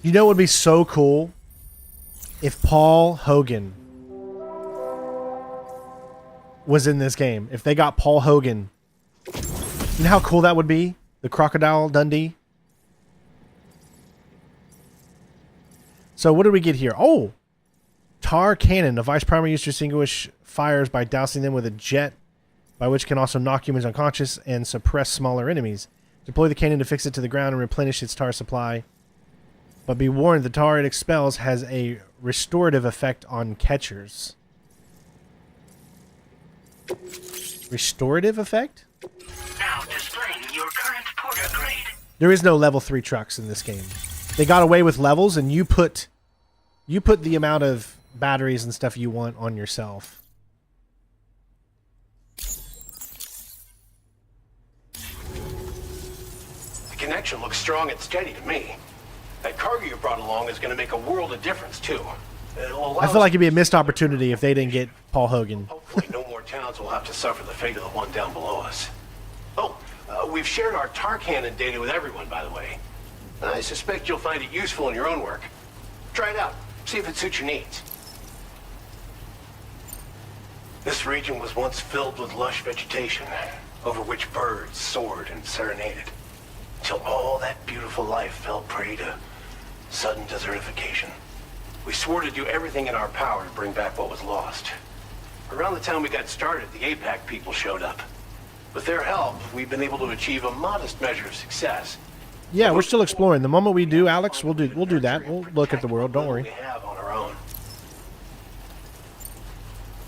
You know what would be so cool? If Paul Hogan was in this game. If they got Paul Hogan. You know how cool that would be? The Crocodile Dundee. So what did we get here? Oh! Tar cannon. The device primarily used to extinguish fires by dousing them with a jet, by which can also knock humans unconscious and suppress smaller enemies. Deploy the cannon to fix it to the ground and replenish its tar supply. But be warned, the tar it expels has a restorative effect on catchers. Restorative effect? Now displaying your current Porter grade. There is no level 3 trucks in this game. They got away with levels, and you put the amount of batteries and stuff you want on yourself. The connection looks strong and steady to me. That cargo you brought along is going to make a world of difference, too. I feel like it'd be a missed opportunity if they didn't get Paul Hogan. Hopefully no more towns will have to suffer the fate of the one down below us. Oh, we've shared our tar cannon data with everyone, by the way. I suspect you'll find it useful in your own work. Try it out. See if it suits your needs. This region was once filled with lush vegetation, over which birds soared and serenaded, till all that beautiful life fell prey to sudden desertification. We swore to do everything in our power to bring back what was lost. Around the time we got started, the APAC people showed up. With their help, we've been able to achieve a modest measure of success. Yeah, we're still exploring. The moment we do, Alex, we'll do that. We'll look at the world. Don't worry. We have on our own.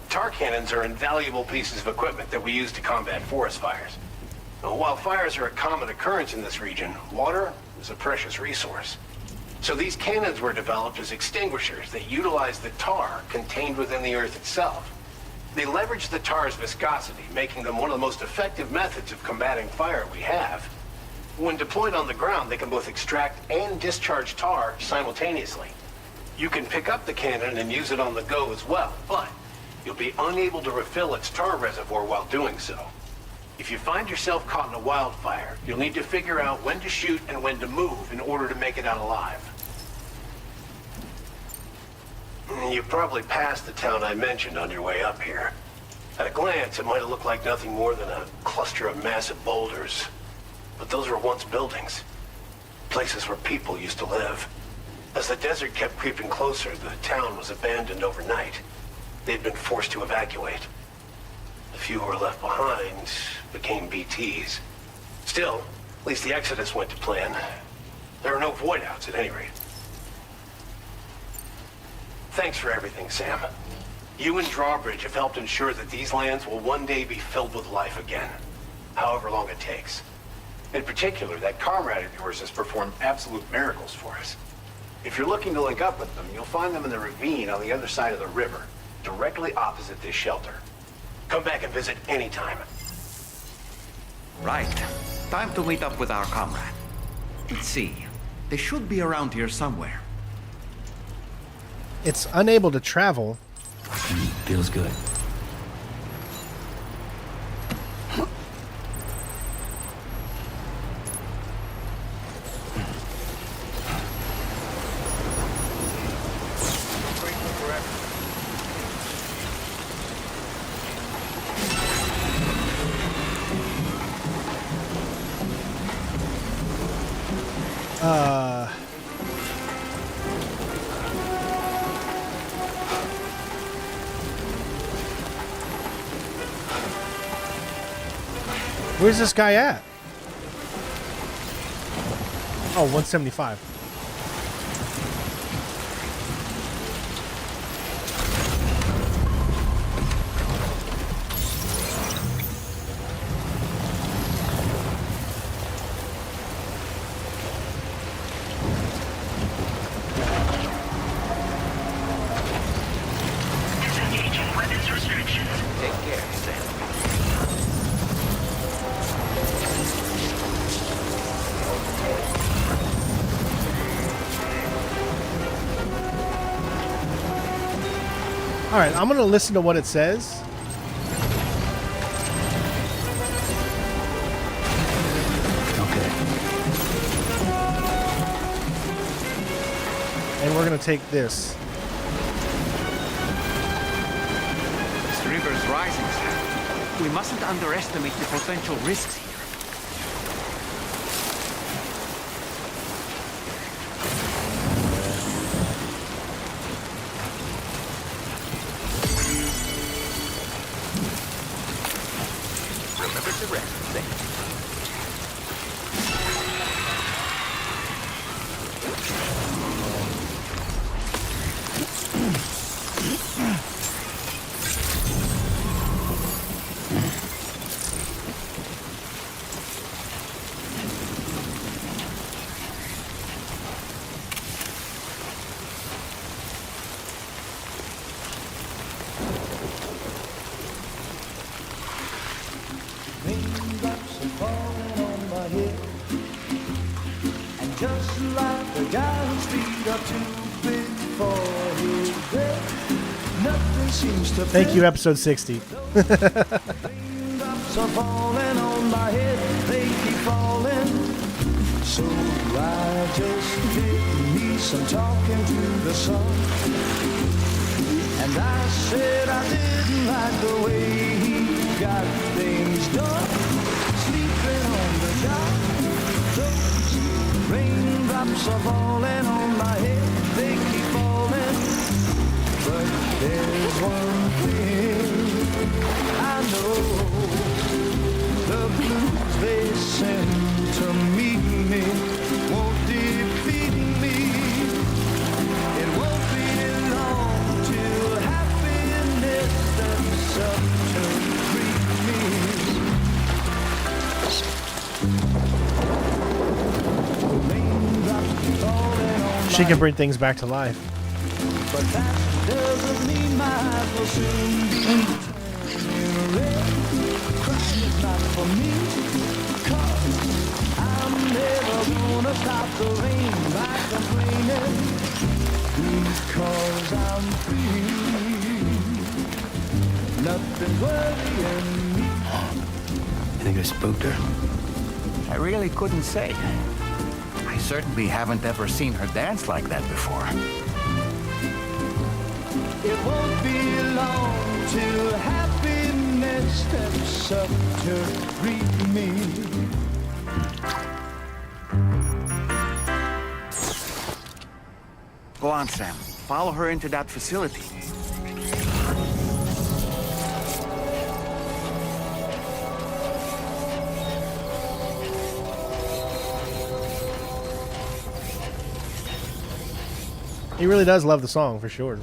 Tar cannons are invaluable pieces of equipment that we use to combat forest fires. While fires are a common occurrence in this region, water is a precious resource. So these cannons were developed as extinguishers that utilize the tar contained within the earth itself. They leverage the tar's viscosity, making them one of the most effective methods of combating fire we have. When deployed on the ground, they can both extract and discharge tar simultaneously. You can pick up the cannon and use it on the go as well, but you'll be unable to refill its tar reservoir while doing so. If you find yourself caught in a wildfire, you'll need to figure out when to shoot and when to move in order to make it out alive. You probably passed the town I mentioned on your way up here. At a glance, it might have looked like nothing more than a cluster of massive boulders. But those were once buildings. Places where people used to live. As the desert kept creeping closer, the town was abandoned overnight. They'd been forced to evacuate. The few who were left behind became BTs. Still, at least the exodus went to plan. There are no voidouts at any rate. Thanks for everything, Sam. You and Drawbridge have helped ensure that these lands will one day be filled with life again, however long it takes. In particular, that comrade of yours has performed absolute miracles for us. If you're looking to link up with them, you'll find them in the ravine on the other side of the river, directly opposite this shelter. Come back and visit anytime. Right. Time to meet up with our comrade. Let's see. They should be around here somewhere. It's unable to travel. Feels good. Where's this guy at? Oh, 175. Disengaging weapons restrictions. Take care, Sam. All right, I'm going to listen to what it says. Okay. And we're going to take this. This river's rising, Sam. We mustn't underestimate the potential risks here. Remember to rest, Sam. Raindrops are falling on my head, and just like the guy whose feet are too big for his bed, nothing seems to Thank you, episode 60. Raindrops are falling on my head, they keep falling. So I just did me some talking to the sun, and I said I didn't like the way he got things done. Sleeping on the job, those raindrops are falling on my head, they keep falling. But there's one thing I know, the blues they send to meet me won't defeat me. It won't be long till happiness steps up to greet me. She can bring things back to life. But that doesn't mean my eyes will soon be turning red. Crying is not for me, 'cause I'm never gonna stop the rain by complaining, because I'm free. Nothing's worrying me. You think I spooked her? I really couldn't say. I certainly haven't ever seen her dance like that before. It won't be long till happiness steps up to greet me. Go on, Sam. Follow her into that facility. He really does love the song, for sure.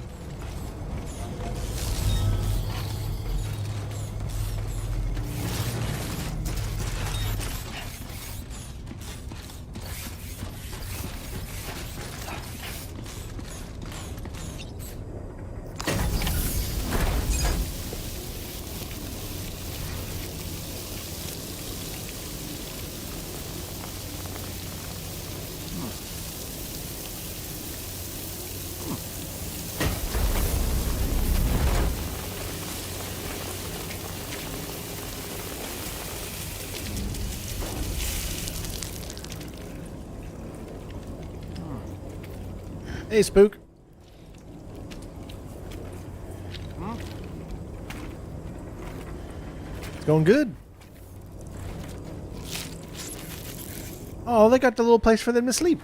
Hey, Spook. It's going good. Oh, they got the little place for them to sleep.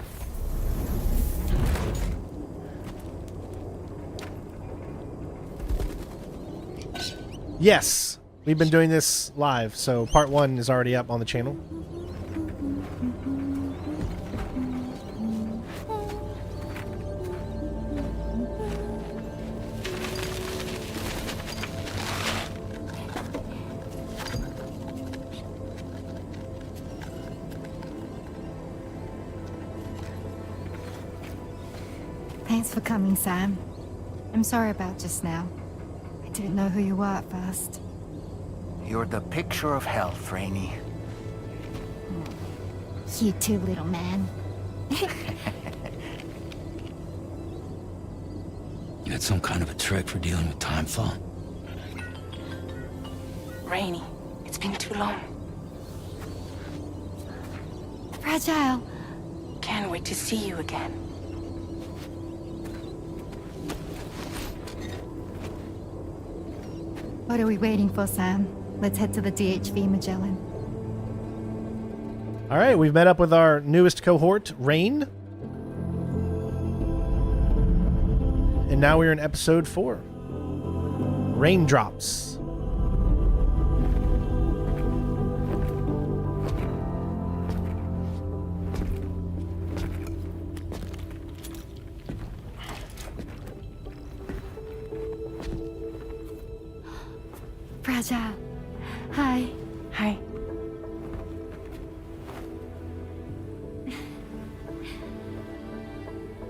Yes, we've been doing this live, so part 1 is already up on the channel. Thanks for coming, Sam. I'm sorry about just now. I didn't know who you were at first. You're the picture of health, Rainey. You too, little man. You had some kind of a trick for dealing with time flow? Rainey, it's been too long. Fragile. Can't wait to see you again. What are we waiting for, Sam? Let's head to the DHV Magellan. All right, we've met up with our newest cohort, Rain. And now we're in episode 4. Raindrops. Fragile. Hi. Hi.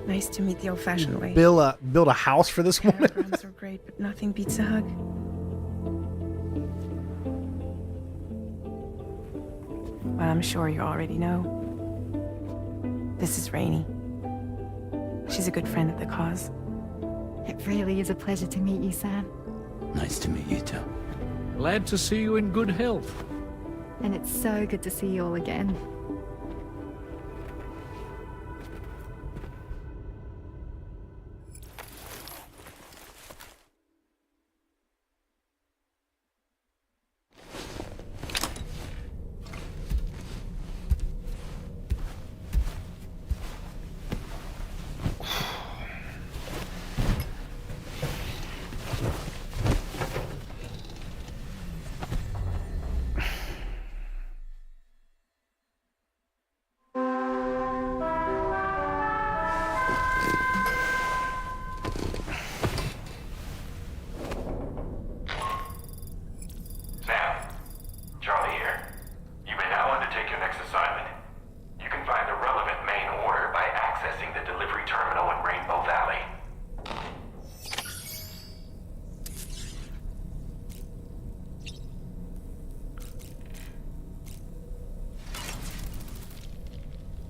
Nice to meet the old-fashioned way. Build a house for this woman. Runs are great, but nothing beats a hug. Well, I'm sure you already know. This is Rainey. She's a good friend of the cause. It really is a pleasure to meet you, Sam. Nice to meet you too. Glad to see you in good health. And it's so good to see you all again.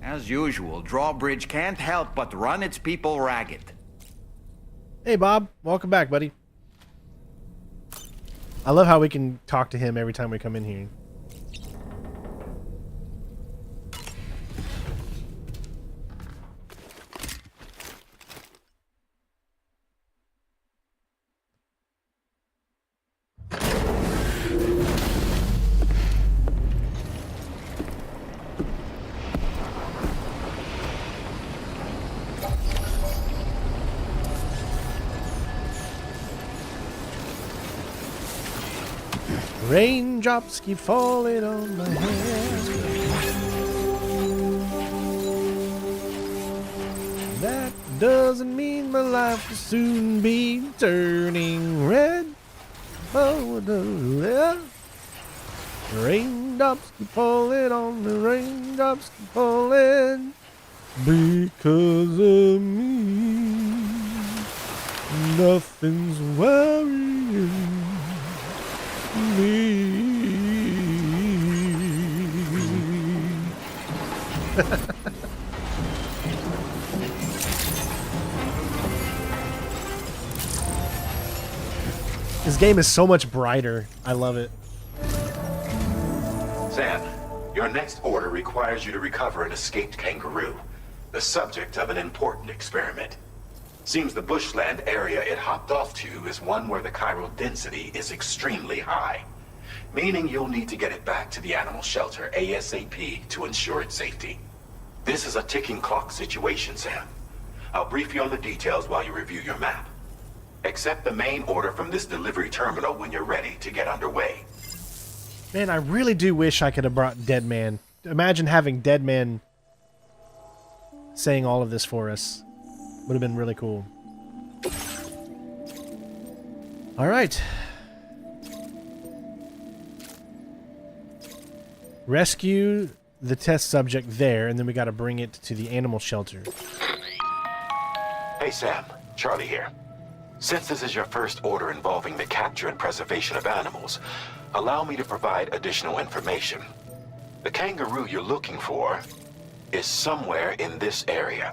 As usual, Drawbridge can't help but run its people ragged. Hey, Bob. Welcome back, buddy. I love how we can talk to him every time we come in here. Raindrops keep falling on my head. That doesn't mean my life will soon be turning red. Oh, no. Raindrops keep falling on the raindrops keep falling because of me. Nothing's worrying me. This game is so much brighter. I love it. Sam, your next order requires you to recover an escaped kangaroo, the subject of an important experiment. Seems the bushland area it hopped off to is one where the chiral density is extremely high, meaning you'll need to get it back to the animal shelter ASAP to ensure its safety. This is a ticking clock situation, Sam. I'll brief you on the details while you review your map. Accept the main order from this delivery terminal when you're ready to get underway. Man, I really do wish I could have brought Deadman. Imagine having Deadman saying all of this for us. Would have been really cool. All right. Rescue the test subject there, and then we got to bring it to the animal shelter. Hey Sam, Charlie here. Since this is your first order involving the capture and preservation of animals, allow me to provide additional information. The kangaroo you're looking for is somewhere in this area.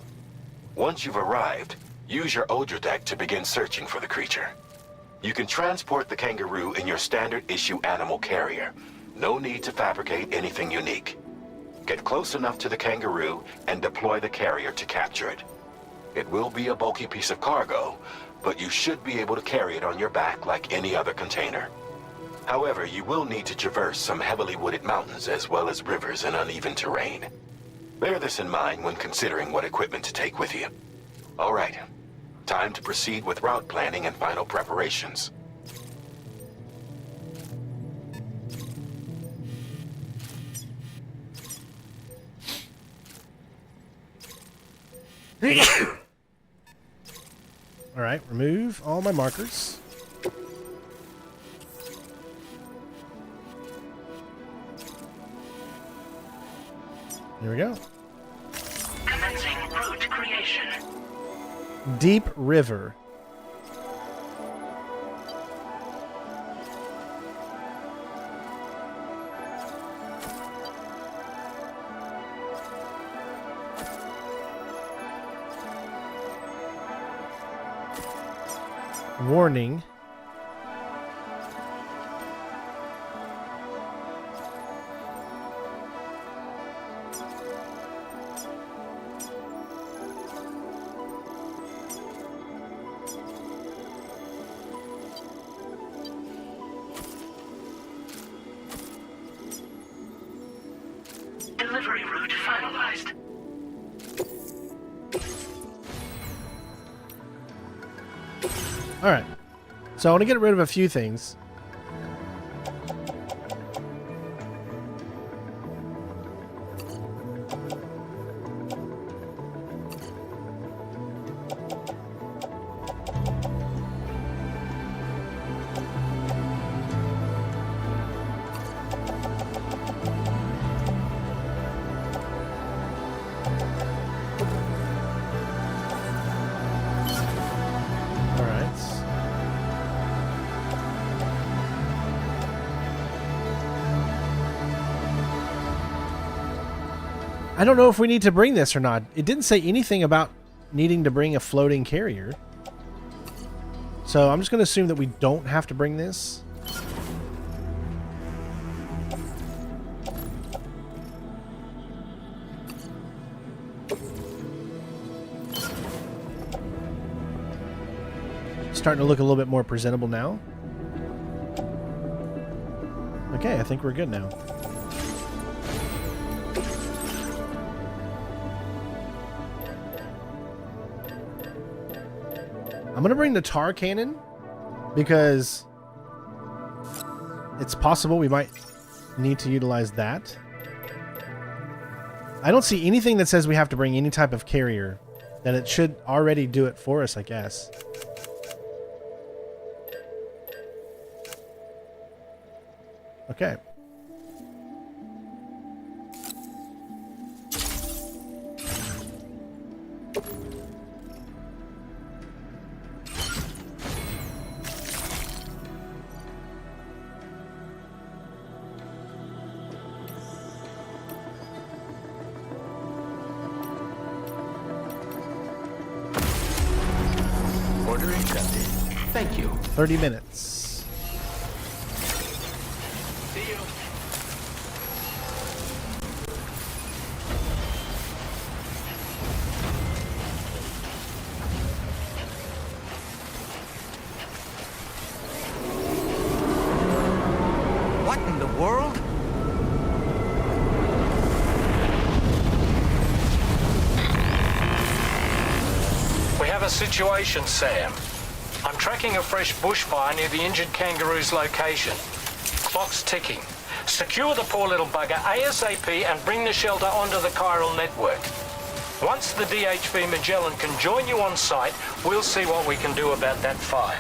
Once you've arrived, use your Odradek to begin searching for the creature. You can transport the kangaroo in your standard issue animal carrier. No need to fabricate anything unique. Get close enough to the kangaroo and deploy the carrier to capture it. It will be a bulky piece of cargo, but you should be able to carry it on your back like any other container. However, you will need to traverse some heavily wooded mountains as well as rivers and uneven terrain. Bear this in mind when considering what equipment to take with you. All right, time to proceed with route planning and final preparations. All right, remove all my markers. There we go. Commencing route creation. Deep River. Warning. Delivery route finalized. All right. So I want to get rid of a few things. I don't know if we need to bring this or not. It didn't say anything about needing to bring a floating carrier. So I'm just going to assume that we don't have to bring this. Starting to look a little bit more presentable now. Okay, I think we're good now. I'm going to bring the tar cannon because it's possible we might need to utilize that. I don't see anything that says we have to bring any type of carrier. Then it should already do it for us, I guess. Okay. Order accepted. Thank you. 30 minutes. See you. have a situation, Sam. I'm tracking a fresh bushfire near the injured kangaroo's location. Clock's ticking. Secure the poor little bugger ASAP and bring the shelter onto the chiral network. Once the DHV Magellan can join you on site, we'll see what we can do about that fire.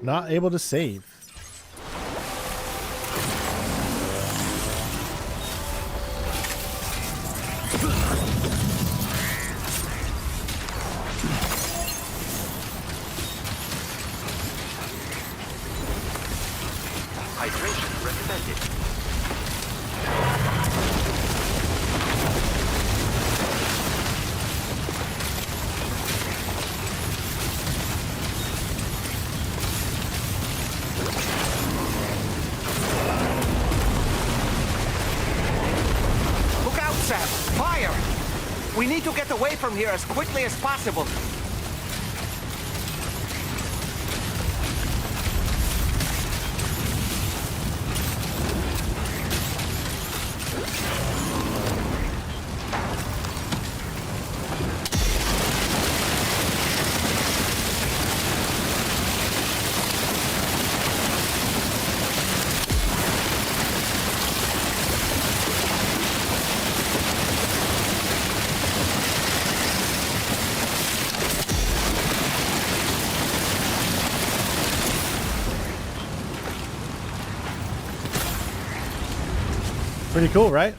Not able to save. Hydration recommended. Fire! We need to get away from here as quickly as possible. Pretty cool, right?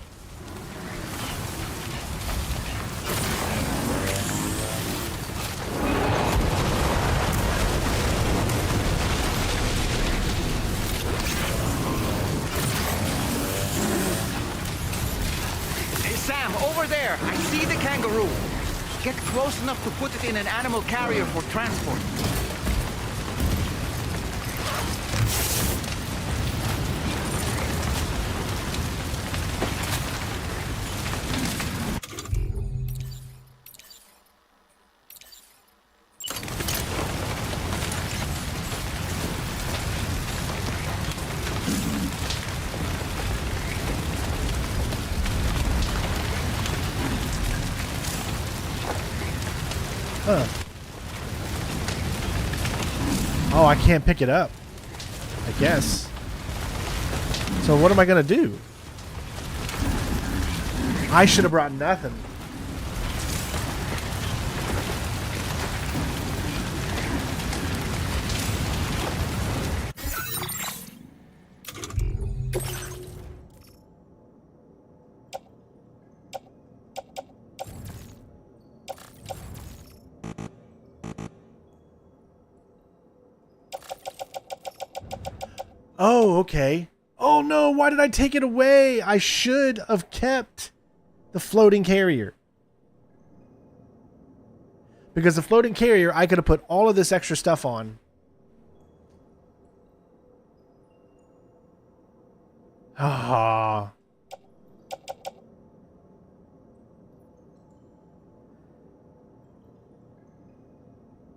Hey Sam, over there! I see the kangaroo! Get close enough to put it in an animal carrier for transport. Huh. Oh, I can't pick it up, I guess. So what am I gonna do? I should have brought nothing. Oh, okay. Oh no, why did I take it away? I should have kept the floating carrier. Because the floating carrier, I could have put all of this extra stuff on. Ah.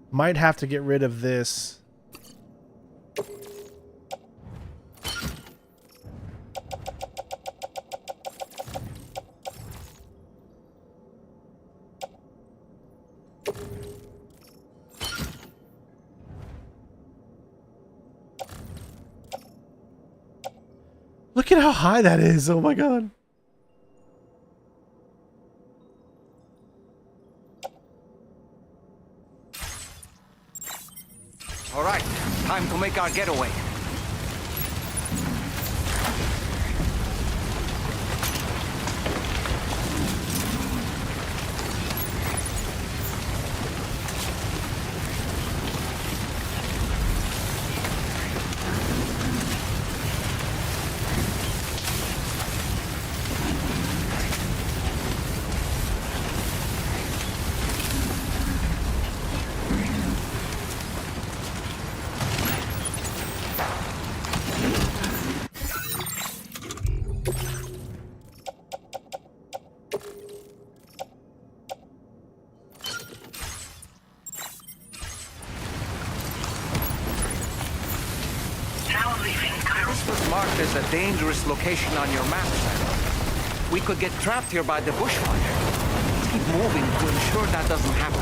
Might have to get rid of this. Look at how high that is. Oh my god. All right, time to make our getaway. marked as a dangerous location on your map, Sam. We could get trapped here by the bushfire. Let's keep moving to ensure that doesn't happen.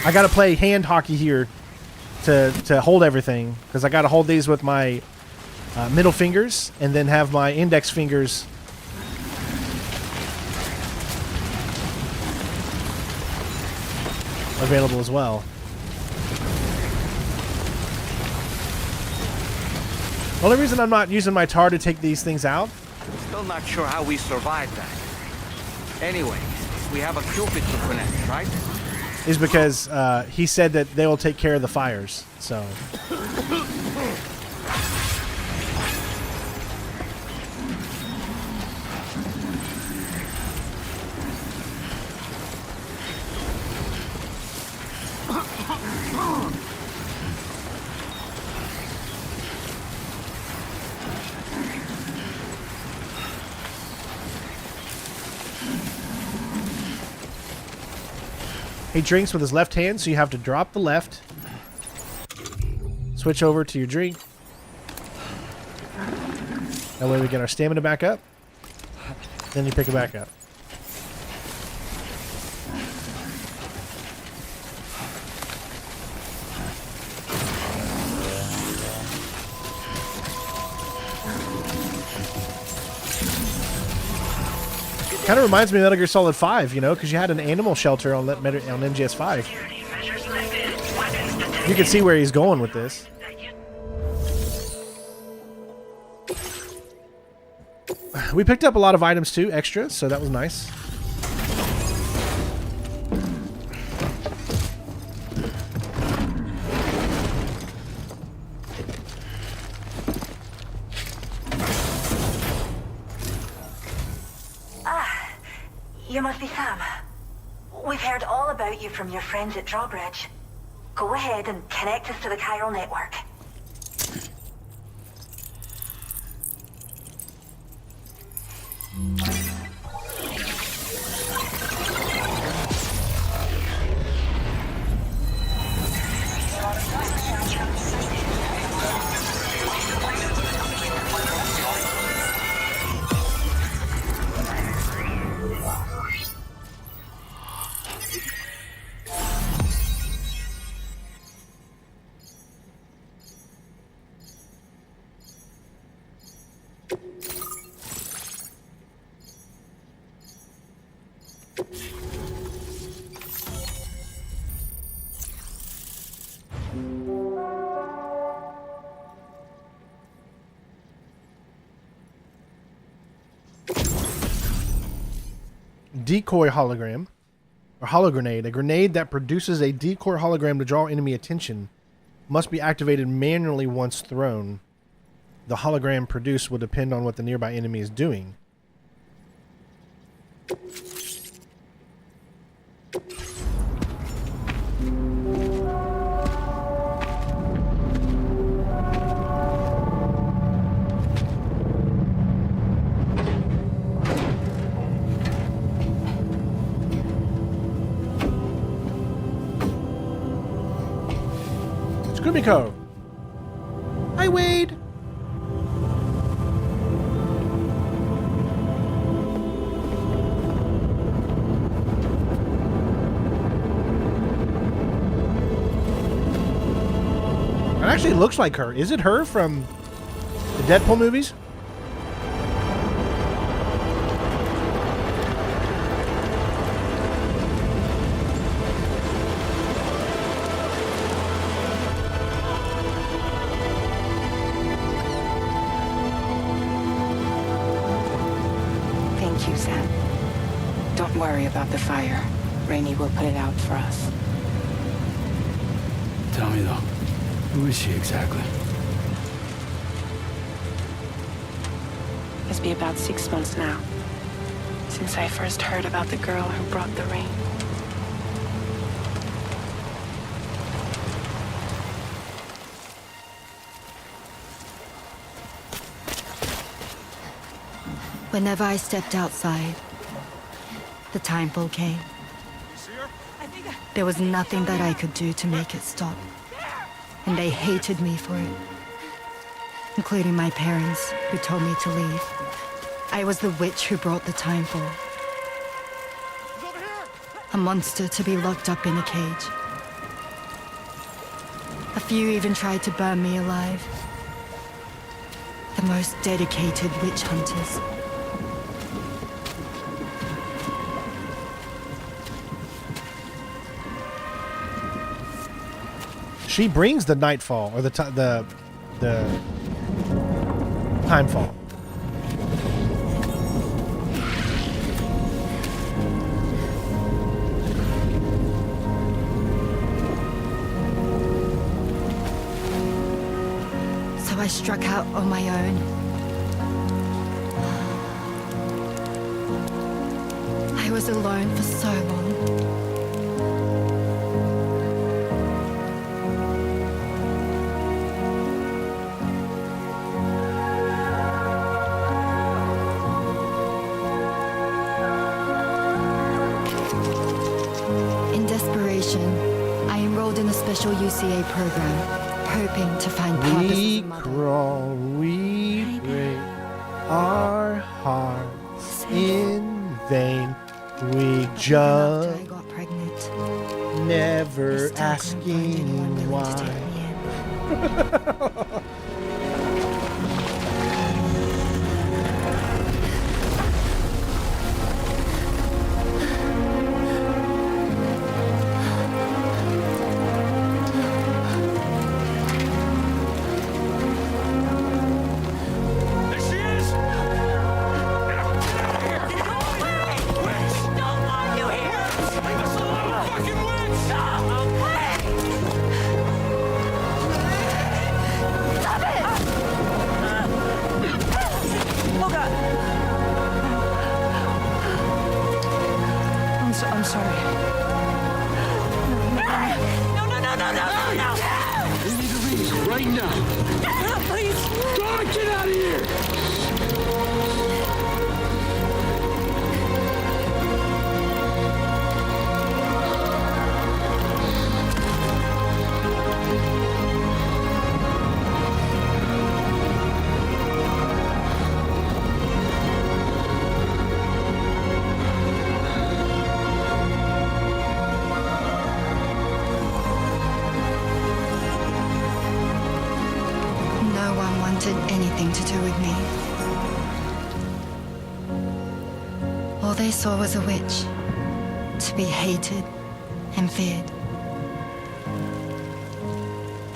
I gotta play hand hockey here to hold everything, because I gotta hold these with my middle fingers and then have my index fingers available as well. The only reason I'm not using my tar to take these things out, Still not sure how we survived that. Anyway, we have a Cupid to connect, right? is because he said that they will take care of the fires. So. He drinks with his left hand, so you have to drop the left, switch over to your drink. That way we get our stamina back up. Then you pick it back up. Kind of reminds me of Metal Gear Solid 5, you know, because you had an animal shelter on MGS 5. You can see where he's going with this. We picked up a lot of items too, extra, so that was nice. You must be Sam. We've heard all about you from your friends at Drawbridge. Go ahead and connect us to the chiral network. decoy hologram or hologrenade. A grenade that produces a decoy hologram to draw enemy attention must be activated manually once thrown. The hologram produced will depend on what the nearby enemy is doing. Kumiko. Hi, Wade. It actually looks like her. Is it her from the Deadpool movies? Thank you, Sam. Don't worry about the fire. Rainey will put it out for us. Tell me though, who is she exactly? It's been about 6 months now since I first heard about the girl who brought the rain. Whenever I stepped outside, the timefall came. There was nothing that I could do to make it stop. And they hated me for it. Including my parents, who told me to leave. I was the witch who brought the timefall. A monster to be locked up in a cage. A few even tried to burn me alive. The most dedicated witch hunters. She brings the nightfall or the timefall. So I struck out on my own. I was alone for so long. I enrolled in a special UCA program, hoping to find purpose as a mother. We crawl, we break our hearts in vain. We just I got pregnant. Never asking why. I'm sorry. No. We need to leave right now. Please. Dawn, get out of here! Anything to do with me. All they saw was a witch, to be hated and feared.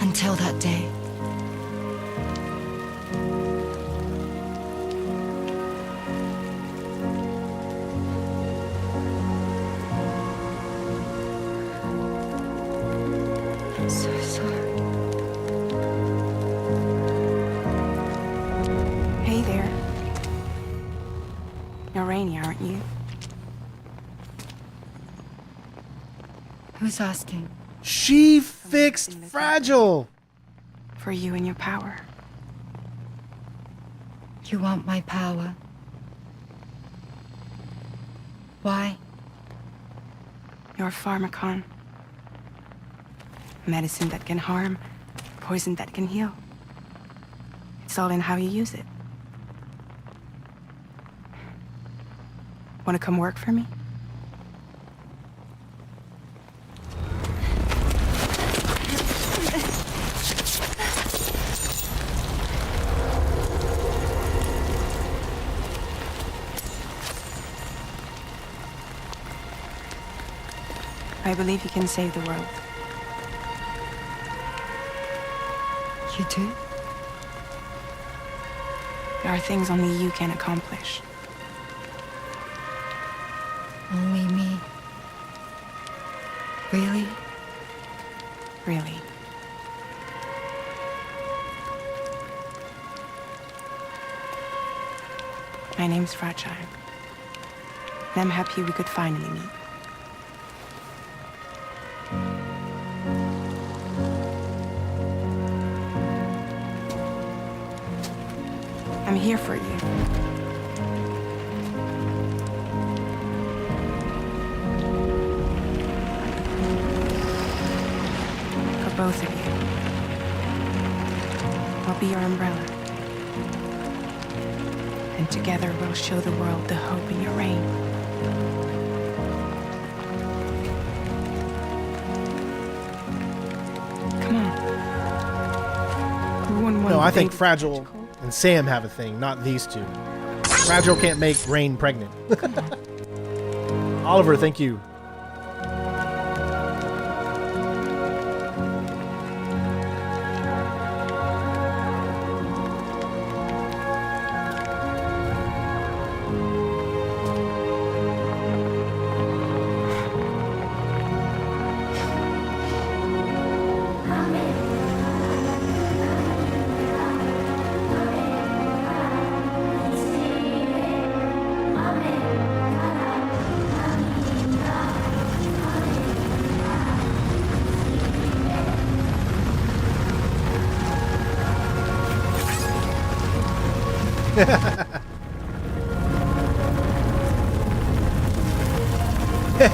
Until that day. So sorry. Hey there. You're Rainy, aren't you? Who's asking? She fixed Fragile! For you and your power. You want my power? Why? You're a pharmacon. Medicine that can harm, poison that can heal. It's all in how you use it. Want to come work for me? I believe you can save the world. You do? There are things only you can accomplish. Only me. Really? Really. My name's Fragile. And I'm happy we could finally meet. I'm here for you. For both of you. I'll be your umbrella. And together we'll show the world the hope in your reign. Come on. No, I think Fragile and Sam have a thing, not these two. Fragile can't make Rain pregnant. Oliver, thank you.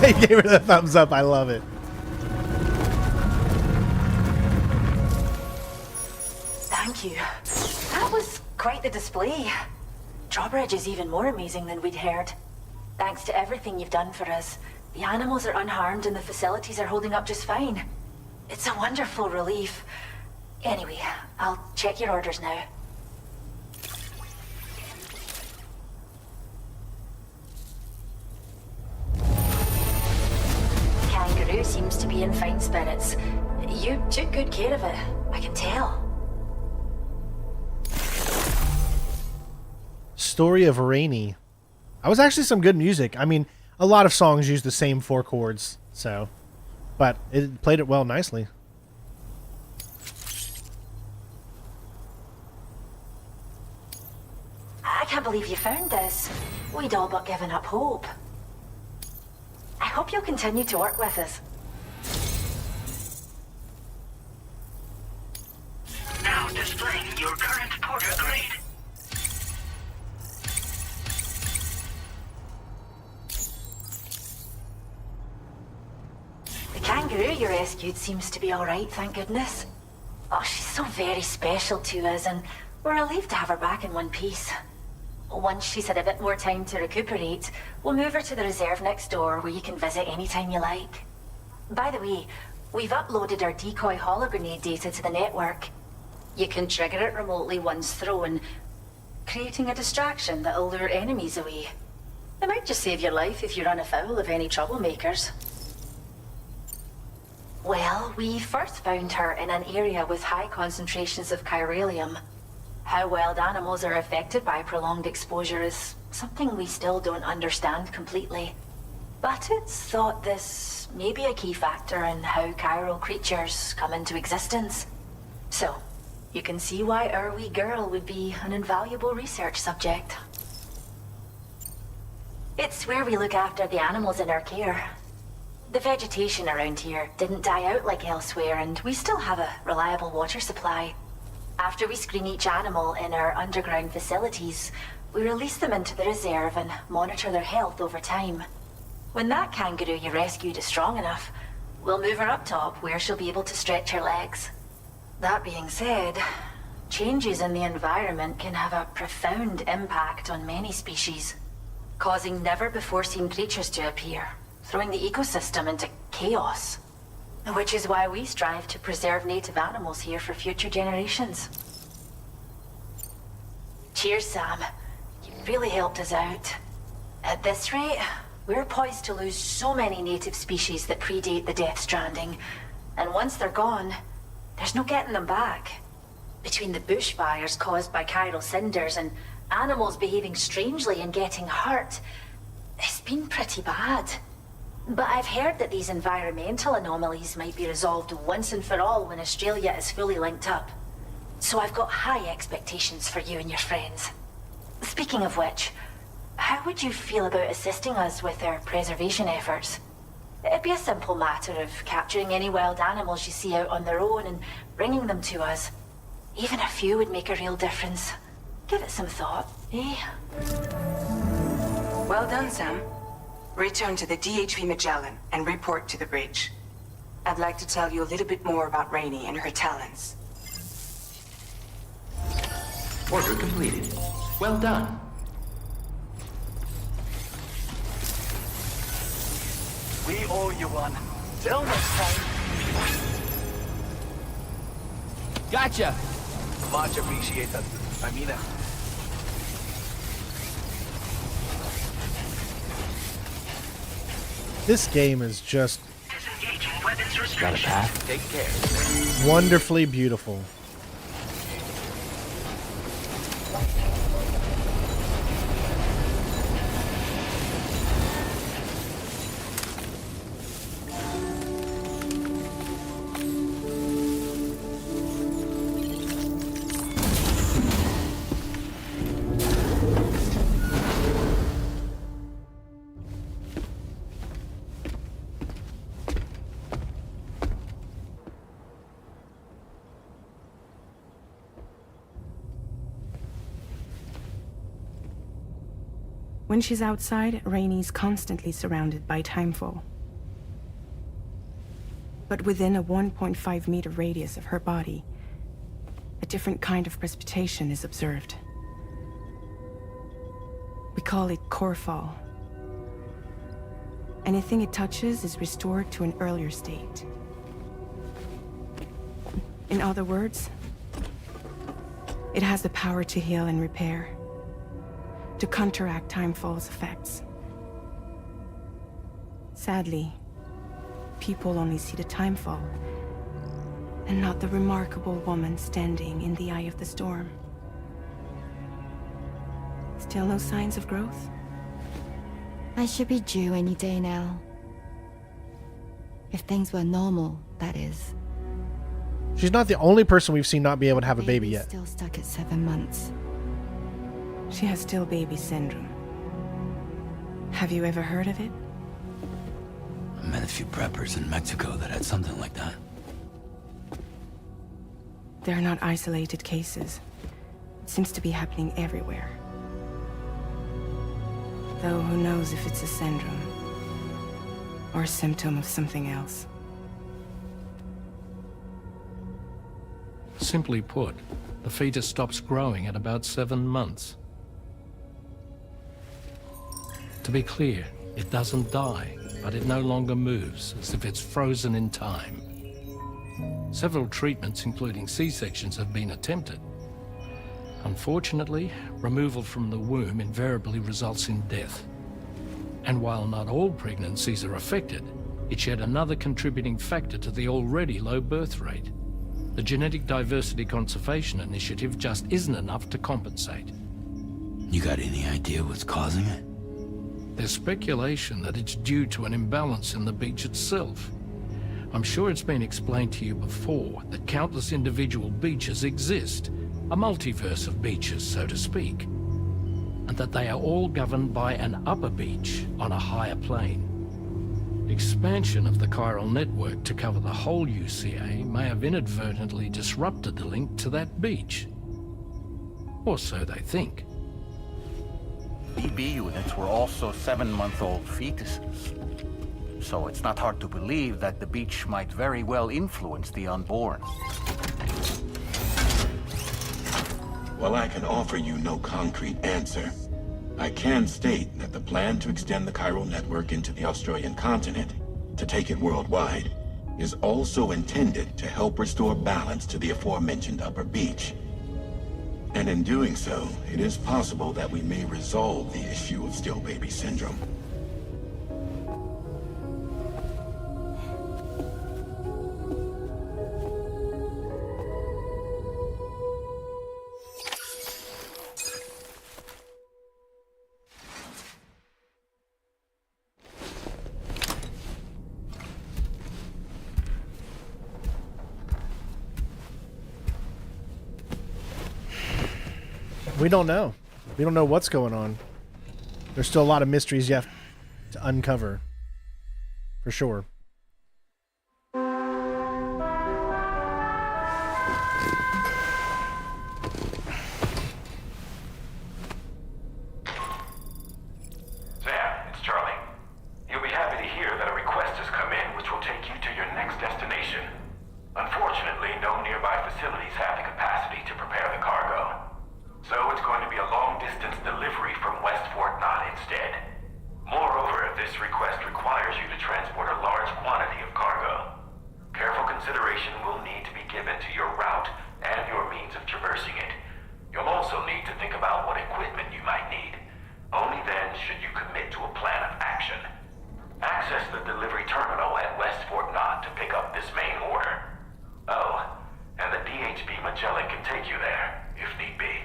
He gave her the thumbs up. I love it. Thank you. That was quite the display. Drawbridge is even more amazing than we'd heard. Thanks to everything you've done for us, the animals are unharmed and the facilities are holding up just fine. It's a wonderful relief. Anyway, I'll check your orders now. Kangaroo seems to be in fine spirits. You took good care of it, I can tell. Story of Rainy. That was actually some good music. I mean, a lot of songs use the same 4 chords, so, but it played it well nicely. I can't believe you found this. We'd all but given up hope. I hope you'll continue to work with us. Now displaying your current porter grade. The kangaroo you rescued seems to be alright, thank goodness. Oh, she's so very special to us, and we're relieved to have her back in one piece. Once she's had a bit more time to recuperate, we'll move her to the reserve next door where you can visit anytime you like. By the way, we've uploaded our decoy hologrenade data to the network. You can trigger it remotely once thrown, creating a distraction that'll lure enemies away. It might just save your life if you run afoul of any troublemakers. Well, we first found her in an area with high concentrations of chiralium. How wild animals are affected by prolonged exposure is something we still don't understand completely. But it's thought this may be a key factor in how chiral creatures come into existence. So, you can see why our wee girl would be an invaluable research subject. It's where we look after the animals in our care. The vegetation around here didn't die out like elsewhere, and we still have a reliable water supply. After we screen each animal in our underground facilities, we release them into the reserve and monitor their health over time. When that kangaroo you rescued is strong enough, we'll move her up top where she'll be able to stretch her legs. That being said, changes in the environment can have a profound impact on many species, causing never-before-seen creatures to appear, throwing the ecosystem into chaos. Which is why we strive to preserve native animals here for future generations. Cheers, Sam. You've really helped us out. At this rate, we're poised to lose so many native species that predate the Death Stranding. And once they're gone, there's no getting them back. Between the bushfires caused by chiral cinders and animals behaving strangely and getting hurt, it's been pretty bad. But I've heard that these environmental anomalies might be resolved once and for all when Australia is fully linked up. So I've got high expectations for you and your friends. Speaking of which, how would you feel about assisting us with our preservation efforts? It'd be a simple matter of capturing any wild animals you see out on their own and bringing them to us. Even a few would make a real difference. Give it some thought, eh? Well done, Sam. Return to the DHV Magellan and report to the bridge. I'd like to tell you a little bit more about Rainey and her talents. Order completed. Well done. We owe you one. Till next time. Gotcha! Much appreciated. I mean it. This game is just Got a path? Take care. wonderfully beautiful. When she's outside, Rainey's constantly surrounded by timefall. But within a 1.5-meter radius of her body, a different kind of precipitation is observed. We call it core fall. Anything it touches is restored to an earlier state. In other words, it has the power to heal and repair, to counteract timefall's effects. Sadly, people only see the timefall, and not the remarkable woman standing in the eye of the storm. Still no signs of growth? I should be due any day now. If things were normal, that is. She's not the only person we've seen not be able to have a baby yet. Still stuck at 7 months. She has still baby syndrome. Have you ever heard of it? I met a few preppers in Mexico that had something like that. They're not isolated cases. It seems to be happening everywhere. Though who knows if it's a syndrome or a symptom of something else. Simply put, the fetus stops growing at about 7 months. To be clear, it doesn't die, but it no longer moves, as if it's frozen in time. Several treatments, including C-sections, have been attempted. Unfortunately, removal from the womb invariably results in death. And while not all pregnancies are affected, it's yet another contributing factor to the already low birth rate. The Genetic Diversity Conservation Initiative just isn't enough to compensate. You got any idea what's causing it? There's speculation that it's due to an imbalance in the beach itself. I'm sure it's been explained to you before that countless individual beaches exist, a multiverse of beaches, so to speak, and that they are all governed by an upper beach on a higher plane. Expansion of the chiral network to cover the whole UCA may have inadvertently disrupted the link to that beach. Or so they think. BB units were also 7-month-old fetuses. So it's not hard to believe that the beach might very well influence the unborn. While I can offer you no concrete answer, I can state that the plan to extend the chiral network into the Australian continent, to take it worldwide, is also intended to help restore balance to the aforementioned upper beach. And in doing so, it is possible that we may resolve the issue of still baby syndrome. We don't know. We don't know what's going on. There's still a lot of mysteries you have to uncover. For sure. Sam, it's Charlie. You'll be happy to hear that a request has come in which will take you to your next destination. Unfortunately, no nearby facilities have the capacity to prepare the cargo. So it's going to be a long-distance delivery from West Fort Knott instead. Moreover, if this request requires you to transport a large quantity of cargo, careful consideration will need to be given to your route and your means of traversing it. You'll also need to think about what equipment you might need. Only then should you commit to a plan of action. Access the delivery terminal at West Fort Knott to pick up this main order. Oh, and the DHB Magellan can take you there, if need be.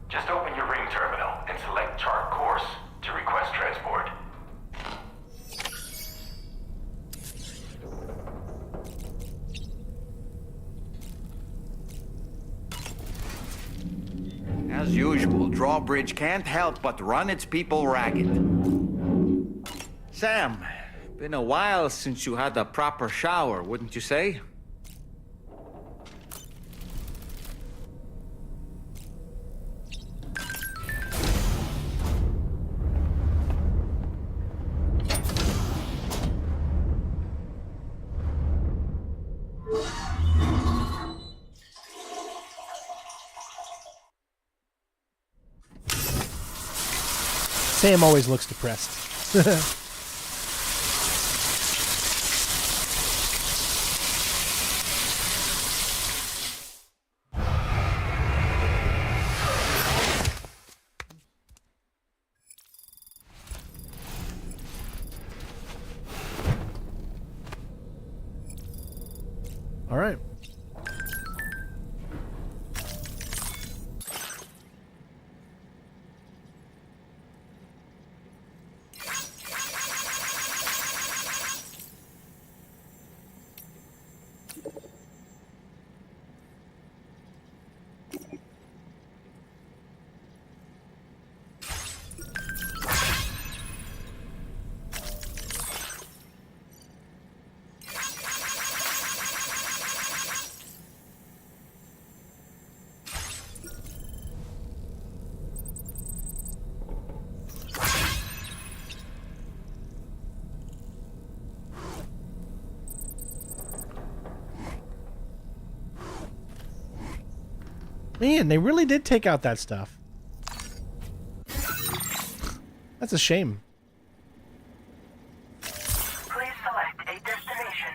Just open your ring terminal and select chart course to request transport. As usual, Drawbridge can't help but run its people ragged. Sam, been a while since you had a proper shower, wouldn't you say? Sam always looks depressed. All right. Man, they really did take out that stuff. That's a shame. Please select a destination.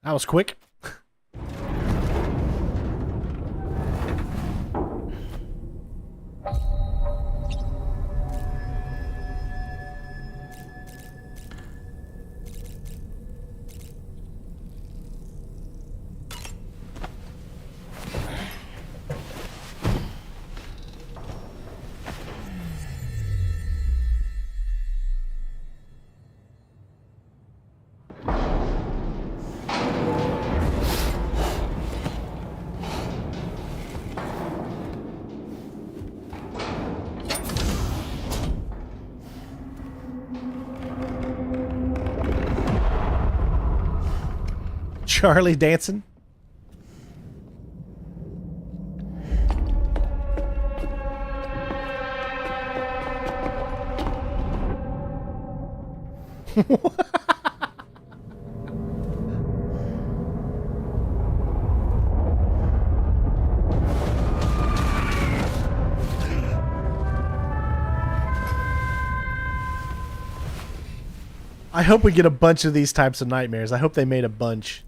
That was quick. Charlie dancing. I hope we get a bunch of these types of nightmares. I hope they made a bunch.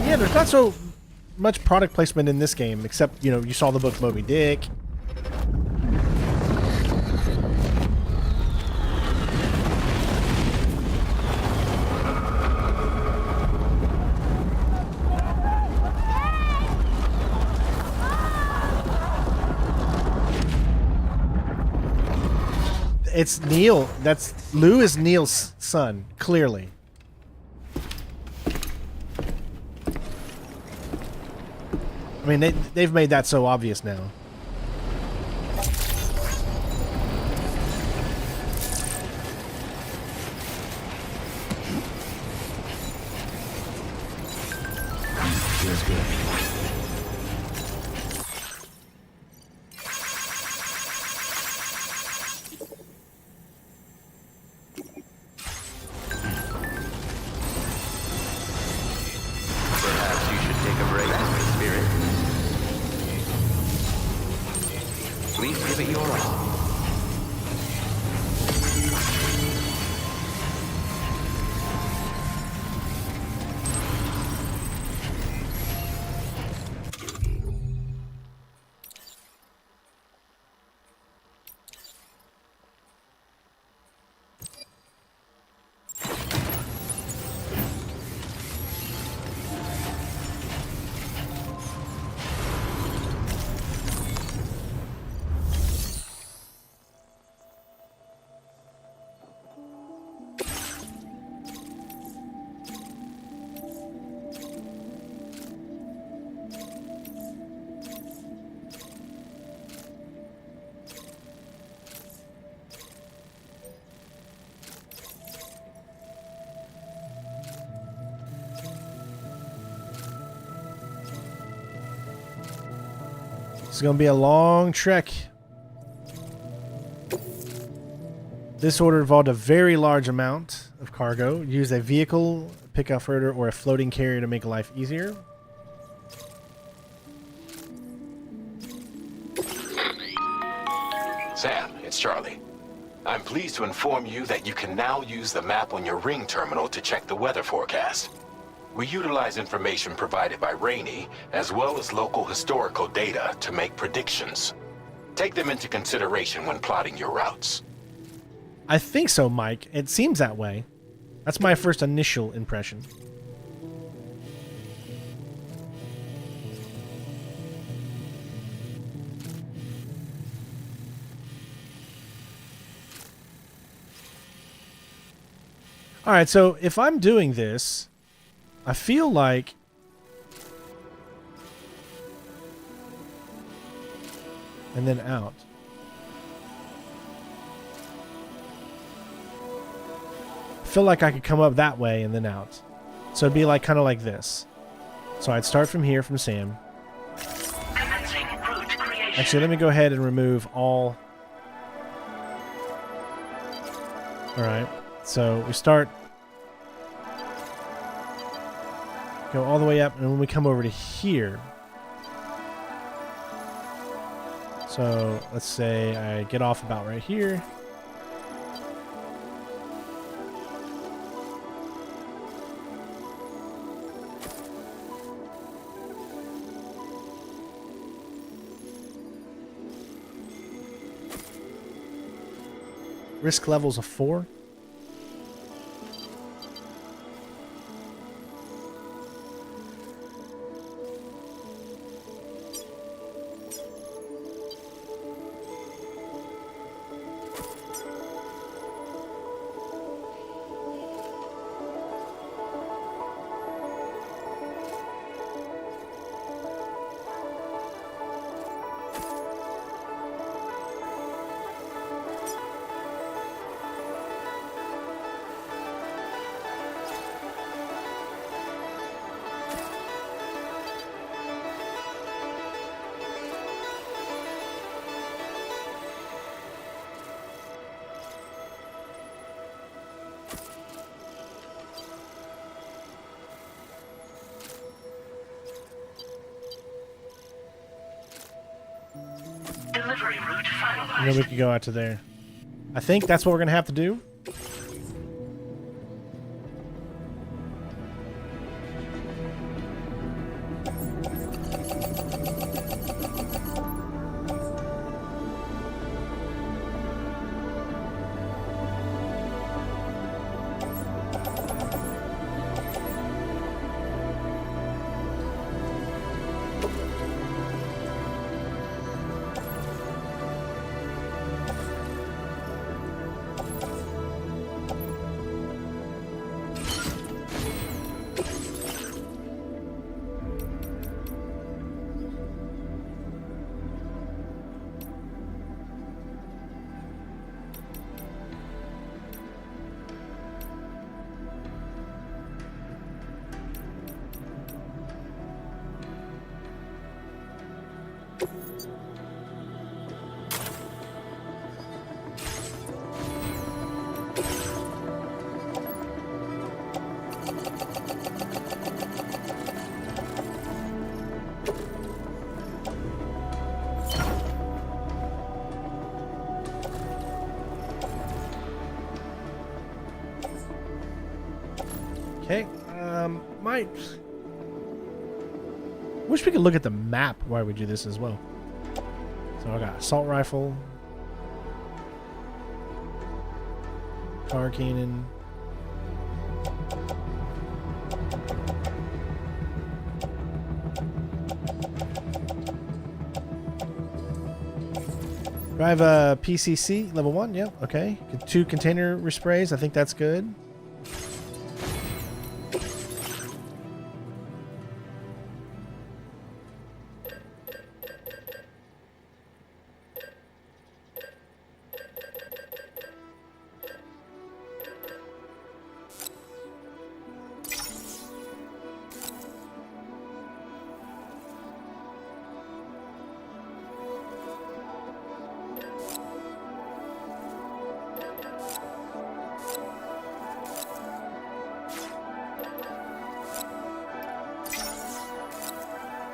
Yeah, there's not so much product placement in this game, except, you know, you saw the book Moby Dick. It's Neil. Lou is Neil's son, clearly. I mean, they've made that so obvious now. Feels good. Perhaps you should take a break, Mr. Spirit. Please give it your all. It's going to be a long trek. This order involved a very large amount of cargo. Use a vehicle, pickup freighter, or a floating carrier to make life easier. Sam, it's Charlie. I'm pleased to inform you that you can now use the map on your ring terminal to check the weather forecast. We utilize information provided by Rainey, as well as local historical data, to make predictions. Take them into consideration when plotting your routes. I think so, Mike. It seems that way. That's my first initial impression. Alright, so if I'm doing this, I feel like and then out. I feel like I could come up that way and then out. So it'd be like kind of like this. So I'd start from here from Sam. Actually, let me go ahead and remove all. Alright, so we start. Go all the way up, and when we come over to here. So let's say I get off about right here. Risk levels of 4. delivery route finalized. And then we can go out to there. I think that's what we're gonna have to do. Okay, might... Wish we could look at the map while we do this as well. So I got assault rifle, car cannon, drive a PCC level 1. Yep, okay. 2 container resprays. I think that's good.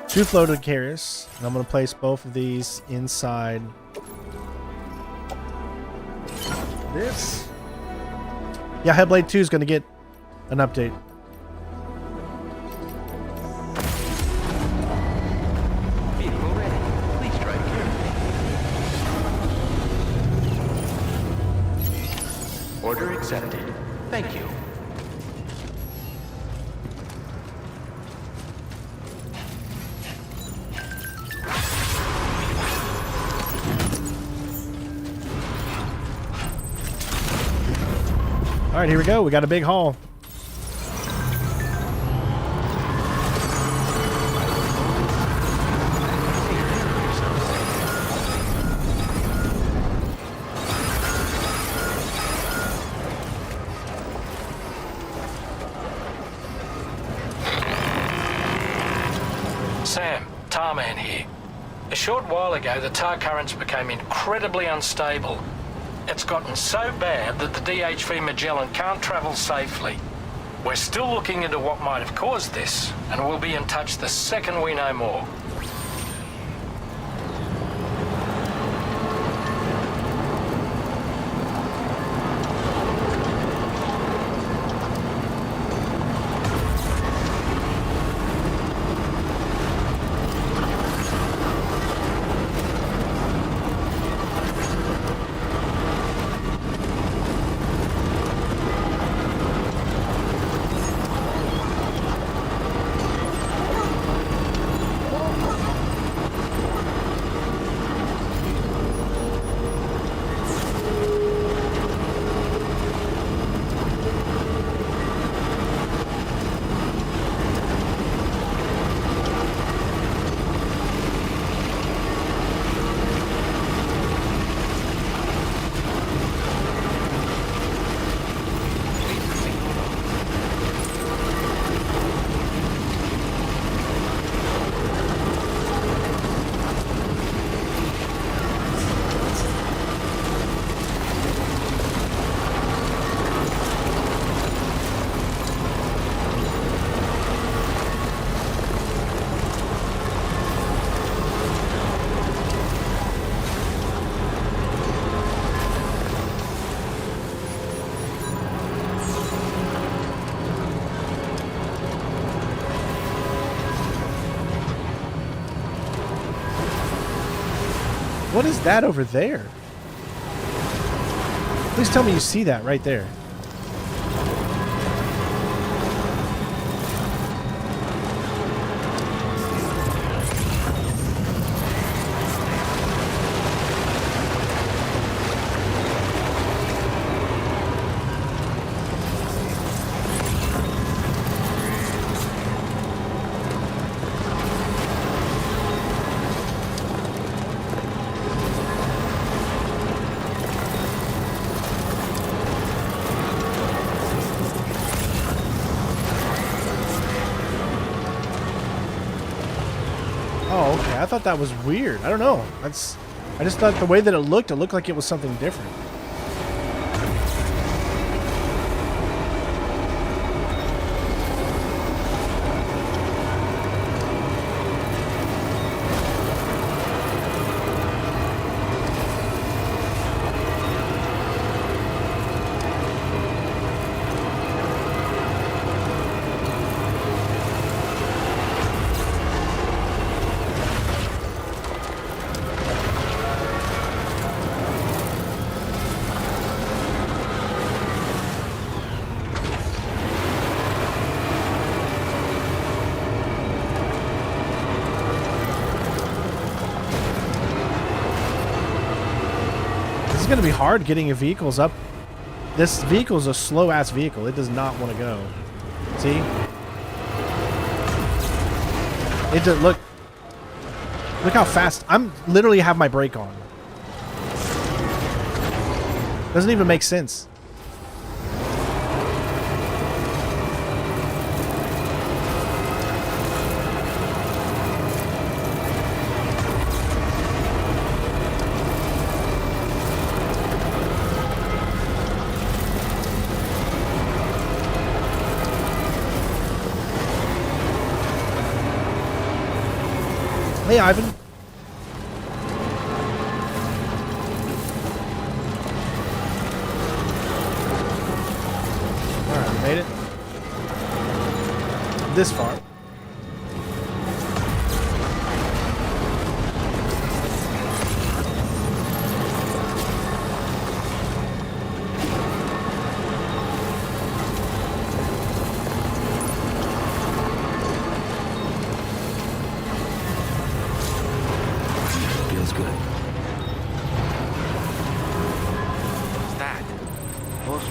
Two floated carriers, and I'm going to place both of these inside this. Yeah, Headblade 2 is going to get an update. Vehicle ready. Please drive carefully. Order accepted. Thank you. All right, here we go. We got a big haul. Sam, Tarman here. A short while ago, the tar currents became incredibly unstable. It's gotten so bad that the DHV Magellan can't travel safely. We're still looking into what might have caused this, and we'll be in touch the second we know more. is that over there? Please tell me you see that right there. Oh, okay. I thought that was weird. I don't know. I just thought the way that it looked like it was something different. It's going to be hard getting your vehicles up. This vehicle is a slow-ass vehicle. It does not want to go. See? It does, look how fast. I'm literally have my brake on. Doesn't even make sense. Hey, Ivan. Alright, we made it. This far.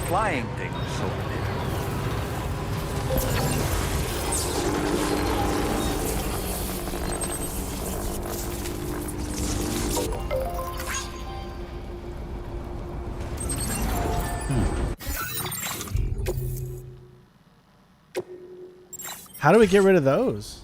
Flying things over there. How do we get rid of those?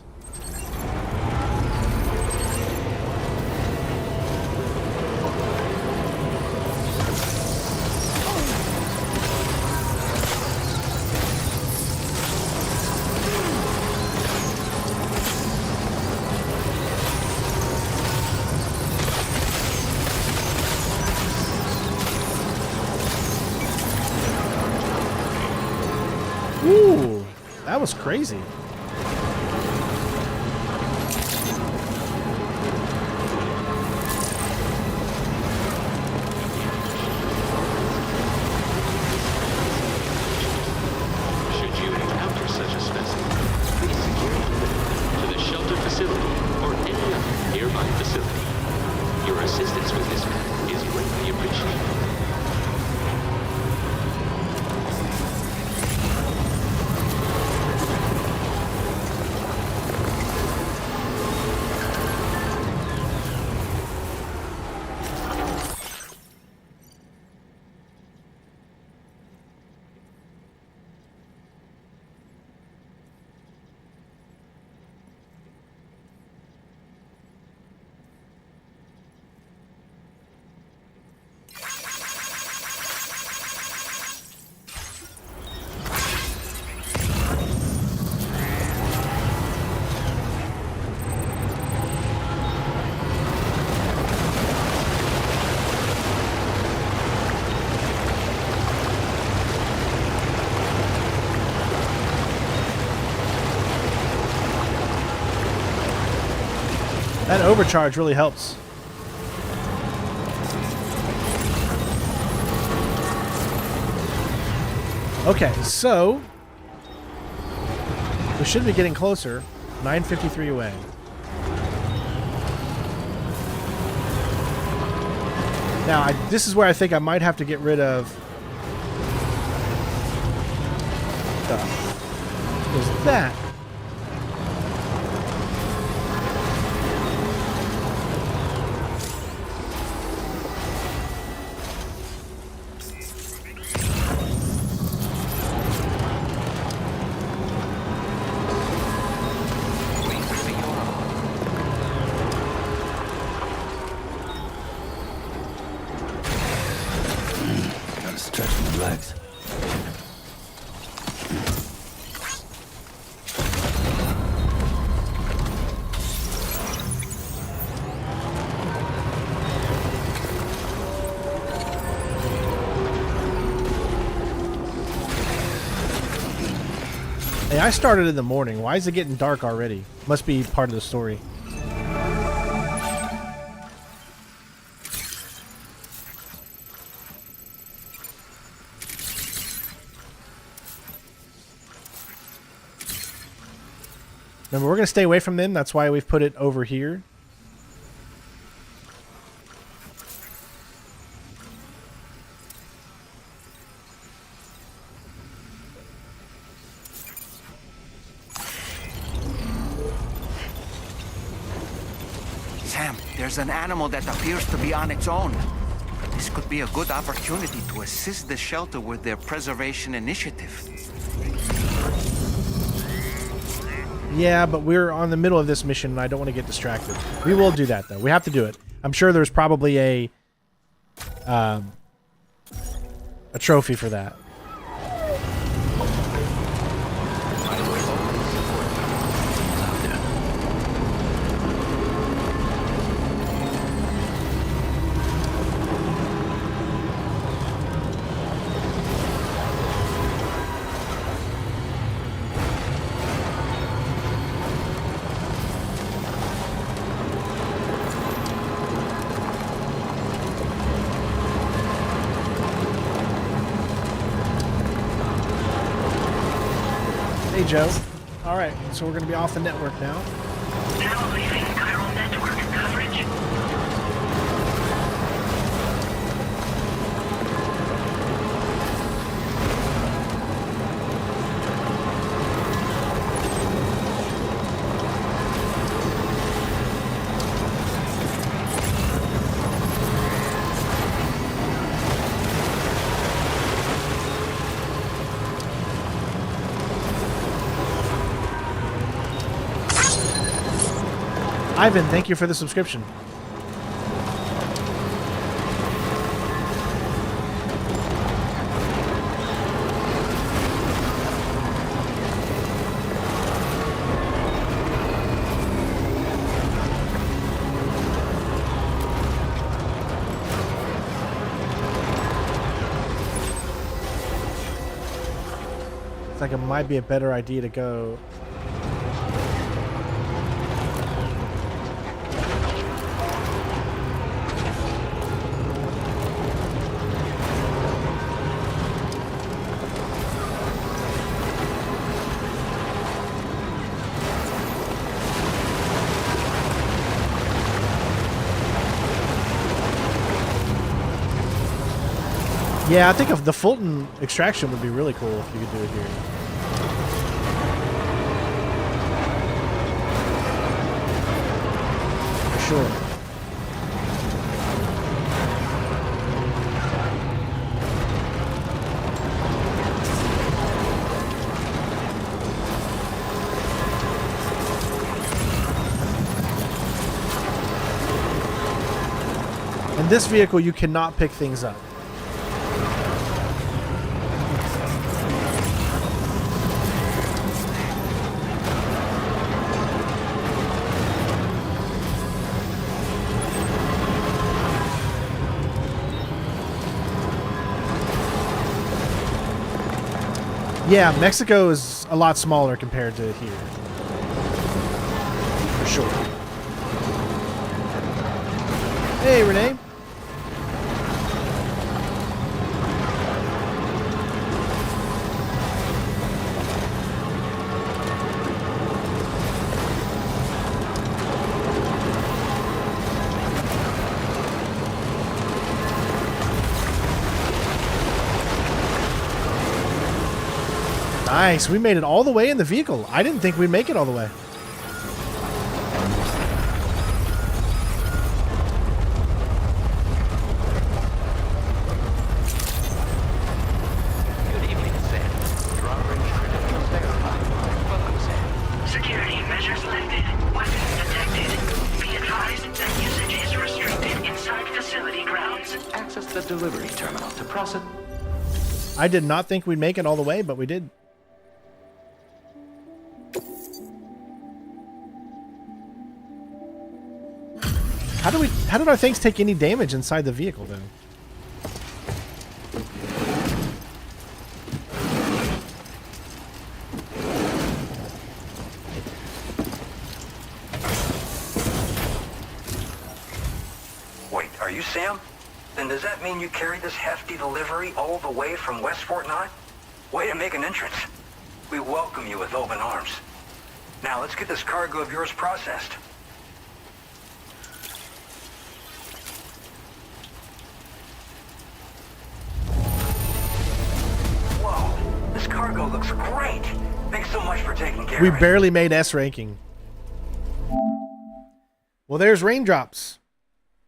Ooh, that was crazy. Should you encounter such a specimen, please secure it to the shelter facility or any other nearby facility. Your assistance with this matter is greatly appreciated. That overcharge really helps. Okay, so we should be getting closer. 9:53 away. Now, this is where I think I might have to get rid of stuff. There's that. Hey, I started in the morning. Why is it getting dark already? Must be part of the story. Remember, we're going to stay away from them. That's why we've put it over here. Sam, there's an animal that appears to be on its own. This could be a good opportunity to assist the shelter with their preservation initiative. Yeah, but we're on the middle of this mission, and I don't want to get distracted. We will do that, though. We have to do it. I'm sure there's probably a trophy for that. Hey, Joe. All right, so we're going to be off the network now. Now leaving chiral network coverage. Ivan, thank you for the subscription. It's like it might be a better idea to go. Yeah, I think of the Fulton extraction would be really cool if you could do it here. For sure. In this vehicle, you cannot pick things up. Yeah, Mexico is a lot smaller compared to here. For sure. Hey, Renee. Nice. We made it all the way in the vehicle. I didn't think we'd make it all the way. Good evening, Sam. Drawbridge credentials verified. Welcome, Sam. Security measures lifted. Weapons detected. Be advised that usage is restricted inside facility grounds. Access the delivery terminal to process. I did not think we'd make it all the way, but we did. How did our things take any damage inside the vehicle then? Wait, are you Sam? Then does that mean you carried this hefty delivery all the way from West Fort Knott? Way to make an entrance. We welcome you with open arms. Now let's get this cargo of yours processed. Whoa, this cargo looks great. Thanks so much for taking care We of it. barely made S ranking. Well, there's Raindrops.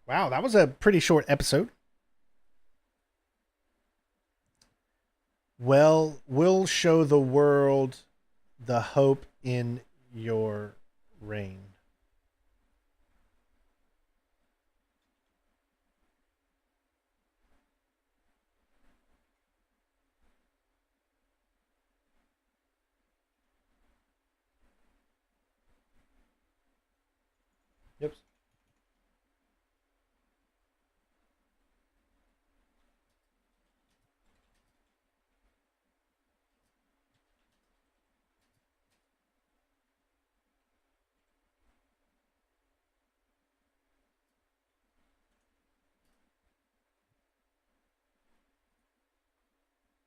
Wow, that was a pretty short episode. Well, we'll show the world the hope in your rain. Yep.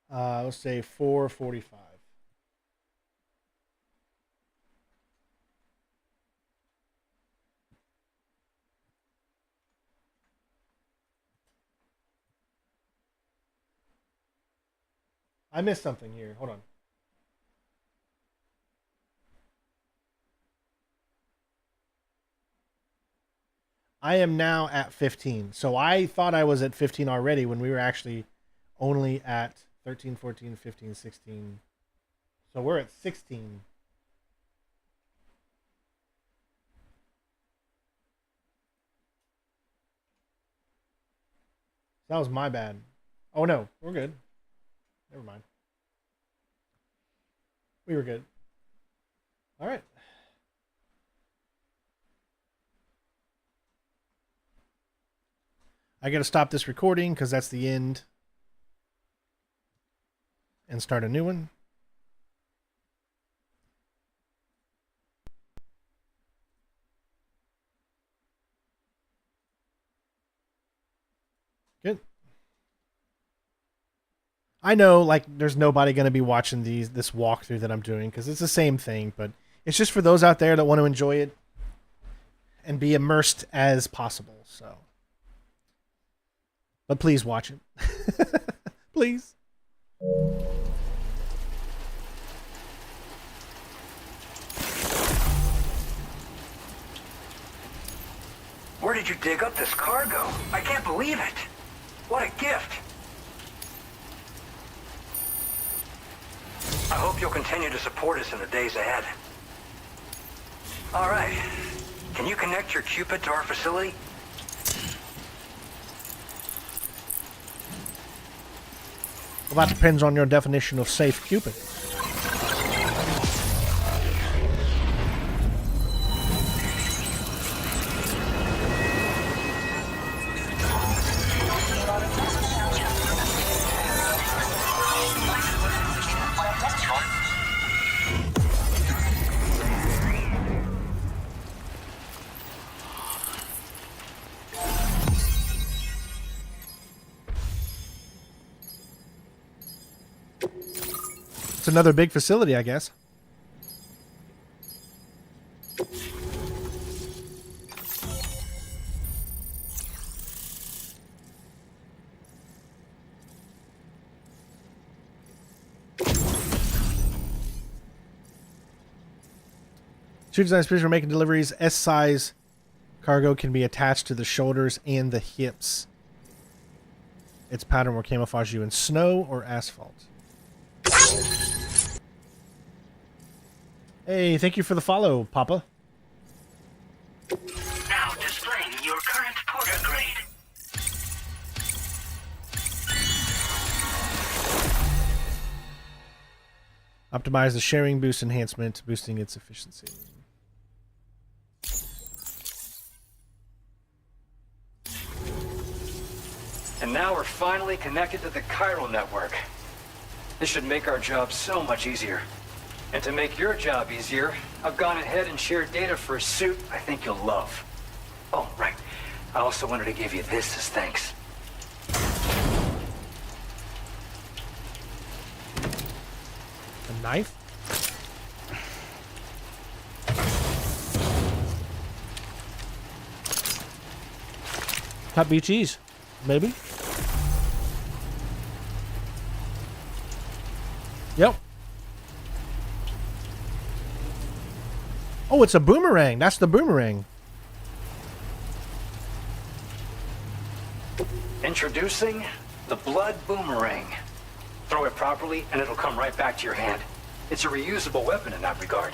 Let's say 4:45. I missed something here. Hold on. I am now at 15. So I thought I was at 15 already when we were actually only at 13, 14, 15, 16. So we're at 16. That was my bad. Oh no, we're good. Never mind. We were good. All right. I got to stop this recording because that's the end. And start a new one. Good. I know, like, there's nobody going to be watching this walkthrough that I'm doing because it's the same thing, but it's just for those out there that want to enjoy it and be immersed as possible. So, but please watch it, please. Where did you dig up this cargo? I can't believe it. What a gift. I hope you'll continue to support us in the days ahead. All right. Can you connect your Cupid to our facility? Well, that depends on your definition of safe Cupid. It's another big facility, I guess. Suit design space for making deliveries. S-size cargo can be attached to the shoulders and the hips. Its pattern will camouflage you in snow or asphalt. Hey, thank you for the follow, Papa. Now displaying your current porter grade. Optimize the sharing boost enhancement, boosting its efficiency. And now we're finally connected to the chiral network. This should make our job so much easier. And to make your job easier, I've gone ahead and shared data for a suit I think you'll love. Oh, right. I also wanted to give you this as thanks. A knife? Cut beef cheese, maybe? Yep. Oh, it's a boomerang. That's the boomerang. Introducing the Blood Boomerang. Throw it properly and it'll come right back to your hand. It's a reusable weapon in that regard.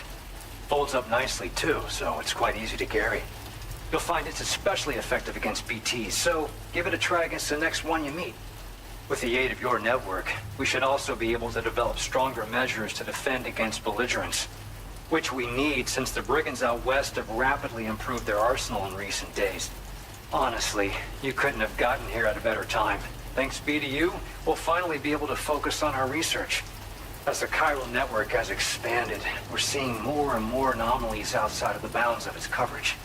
Folds up nicely too, so it's quite easy to carry. You'll find it's especially effective against BTs, so give it a try against the next one you meet. With the aid of your network, we should also be able to develop stronger measures to defend against belligerents, which we need since the brigands out west have rapidly improved their arsenal in recent days. Honestly, you couldn't have gotten here at a better time. Thanks be to you, we'll finally be able to focus on our research. As the chiral network has expanded, we're seeing more and more anomalies outside of the bounds of its coverage.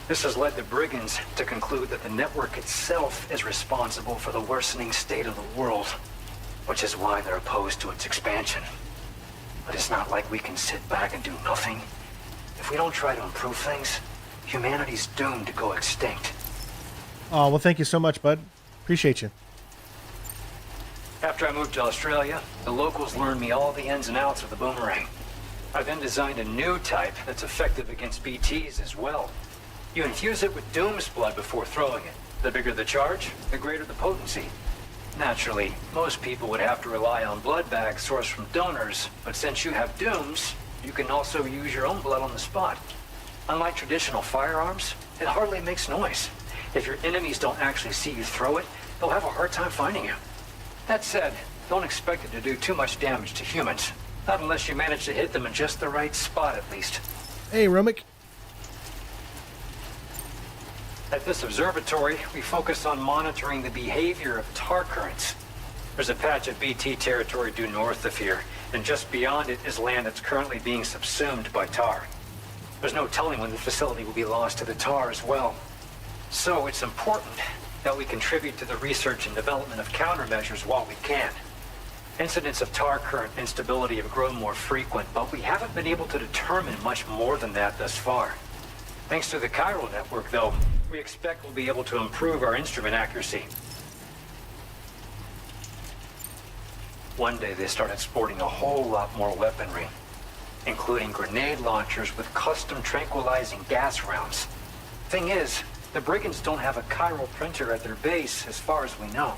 This has led the brigands to conclude that the network itself is responsible for the worsening state of the world, which is why they're opposed to its expansion. But it's not like we can sit back and do nothing. If we don't try to improve things, humanity's doomed to go extinct. Oh, well, thank you so much, bud. Appreciate you. After I moved to Australia, the locals learned me all the ins and outs of the boomerang. I then designed a new type that's effective against BTs as well. You infuse it with Doom's blood before throwing it. The bigger the charge, the greater the potency. Naturally, most people would have to rely on blood bags sourced from donors, but since you have Doom's, you can also use your own blood on the spot. Unlike traditional firearms, it hardly makes noise. If your enemies don't actually see you throw it, they'll have a hard time finding you. That said, don't expect it to do too much damage to humans. Not unless you manage to hit them in just the right spot, at least. Hey, Romic. At this observatory, we focus on monitoring the behavior of tar currents. There's a patch of BT territory due north of here, and just beyond it is land that's currently being subsumed by tar. There's no telling when the facility will be lost to the tar as well. So it's important that we contribute to the research and development of countermeasures while we can. Incidents of tar current instability have grown more frequent, but we haven't been able to determine much more than that thus far. Thanks to the chiral network, though, we expect we'll be able to improve our instrument accuracy. One day they started sporting a whole lot more weaponry, including grenade launchers with custom tranquilizing gas rounds. Thing is, the brigands don't have a chiral printer at their base as far as we know.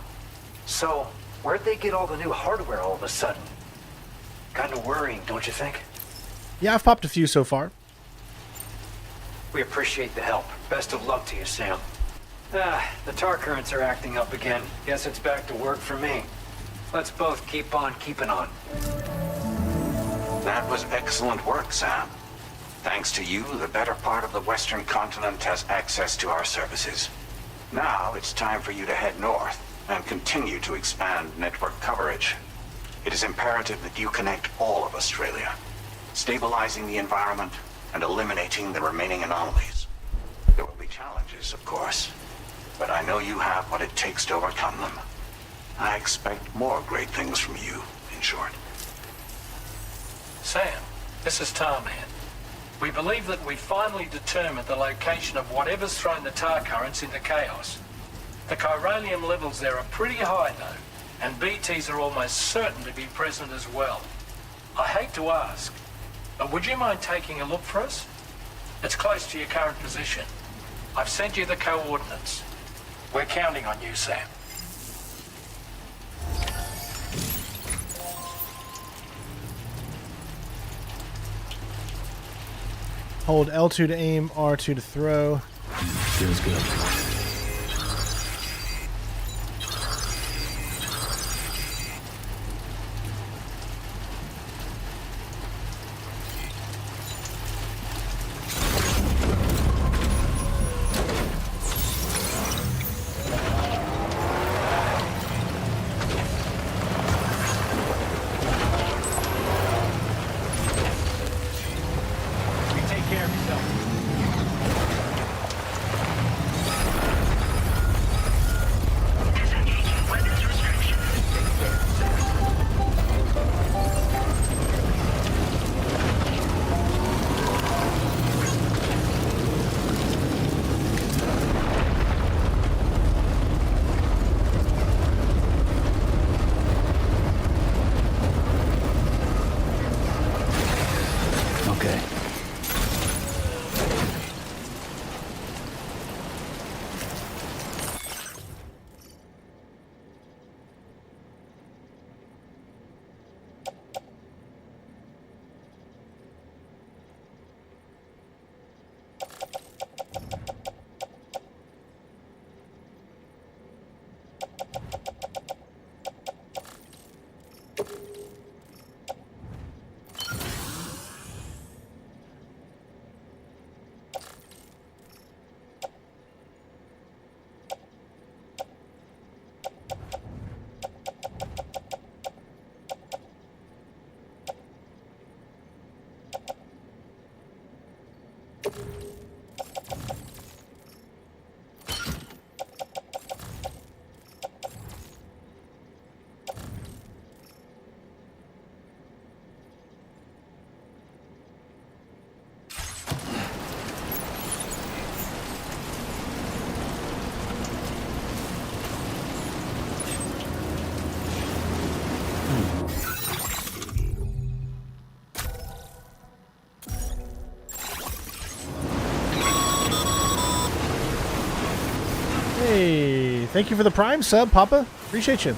So, where'd they get all the new hardware all of a sudden? Kind of worrying, don't you think? Yeah, I've popped a few so far. We appreciate the help. Best of luck to you, Sam. The tar currents are acting up again. Guess it's back to work for me. Let's both keep on keeping on. That was excellent work, Sam. Thanks to you, the better part of the Western continent has access to our services. Now it's time for you to head north and continue to expand network coverage. It is imperative that you connect all of Australia, stabilizing the environment and eliminating the remaining anomalies. There will be challenges, of course, but I know you have what it takes to overcome them. I expect more great things from you, in short. Sam, this is Tarman. We believe that we finally determined the location of whatever's thrown the tar currents into chaos. The chiralium levels there are pretty high, though, and BTs are almost certain to be present as well. I hate to ask, but would you mind taking a look for us? It's close to your current position. I've sent you the coordinates. We're counting on you, Sam. Hold L2 to aim, R2 to throw. Feels good. Hey, thank you for the Prime sub, Papa. Appreciate you.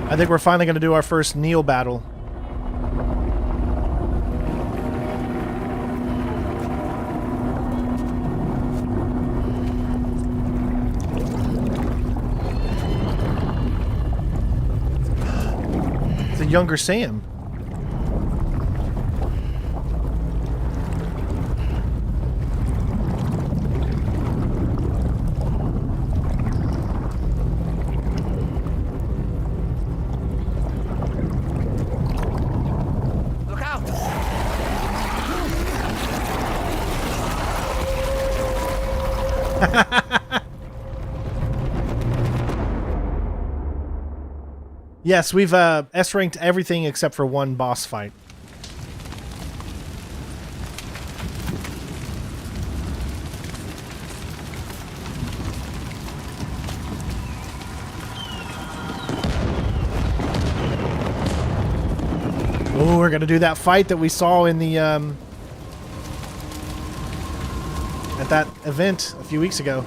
I think we're finally going to do our first kneel battle. It's a younger Sam. Yes, we've S-ranked everything except for one boss fight. Oh, we're gonna do that fight that we saw in the at that event a few weeks ago.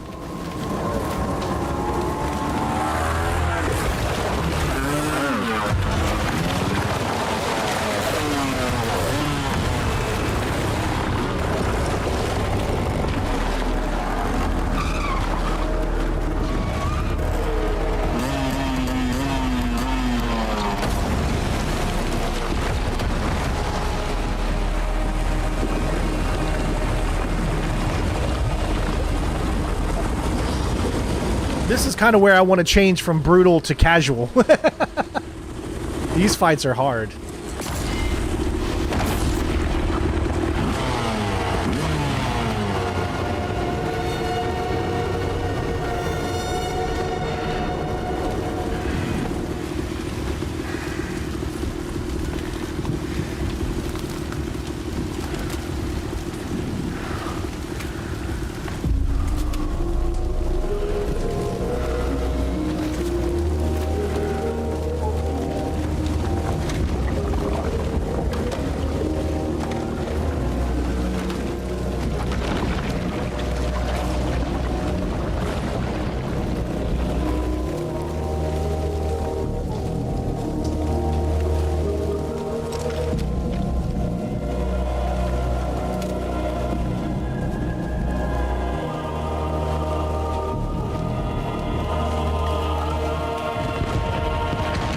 kind of where I want to change from brutal to casual. These fights are hard.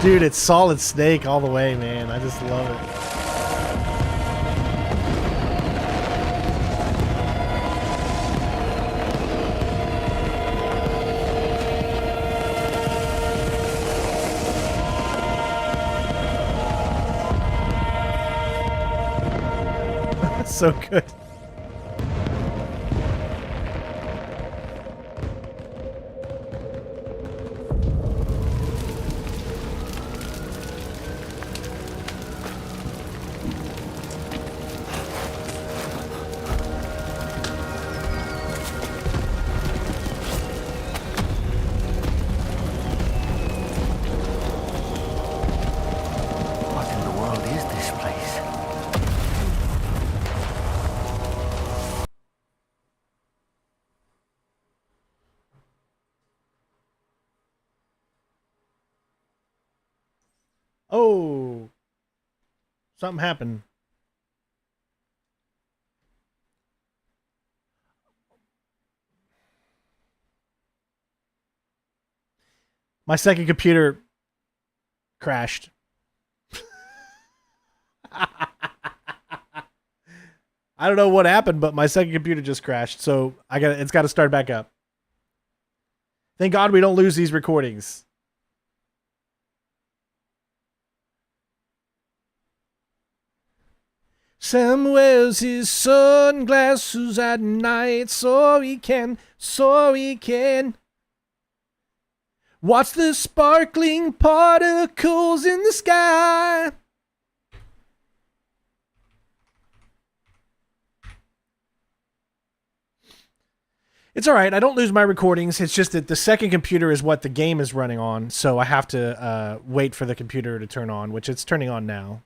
Dude, it's Solid Snake all the way, man. I just love it. So good. Oh, something happened. My second computer crashed. I don't know what happened, but my second computer just crashed, so it's got to start back up. Thank God we don't lose these recordings. Sam wears his sunglasses at night so he can watch the sparkling particles in the sky. It's all right. I don't lose my recordings. It's just that the second computer is what the game is running on, so I have to wait for the computer to turn on, which it's turning on now.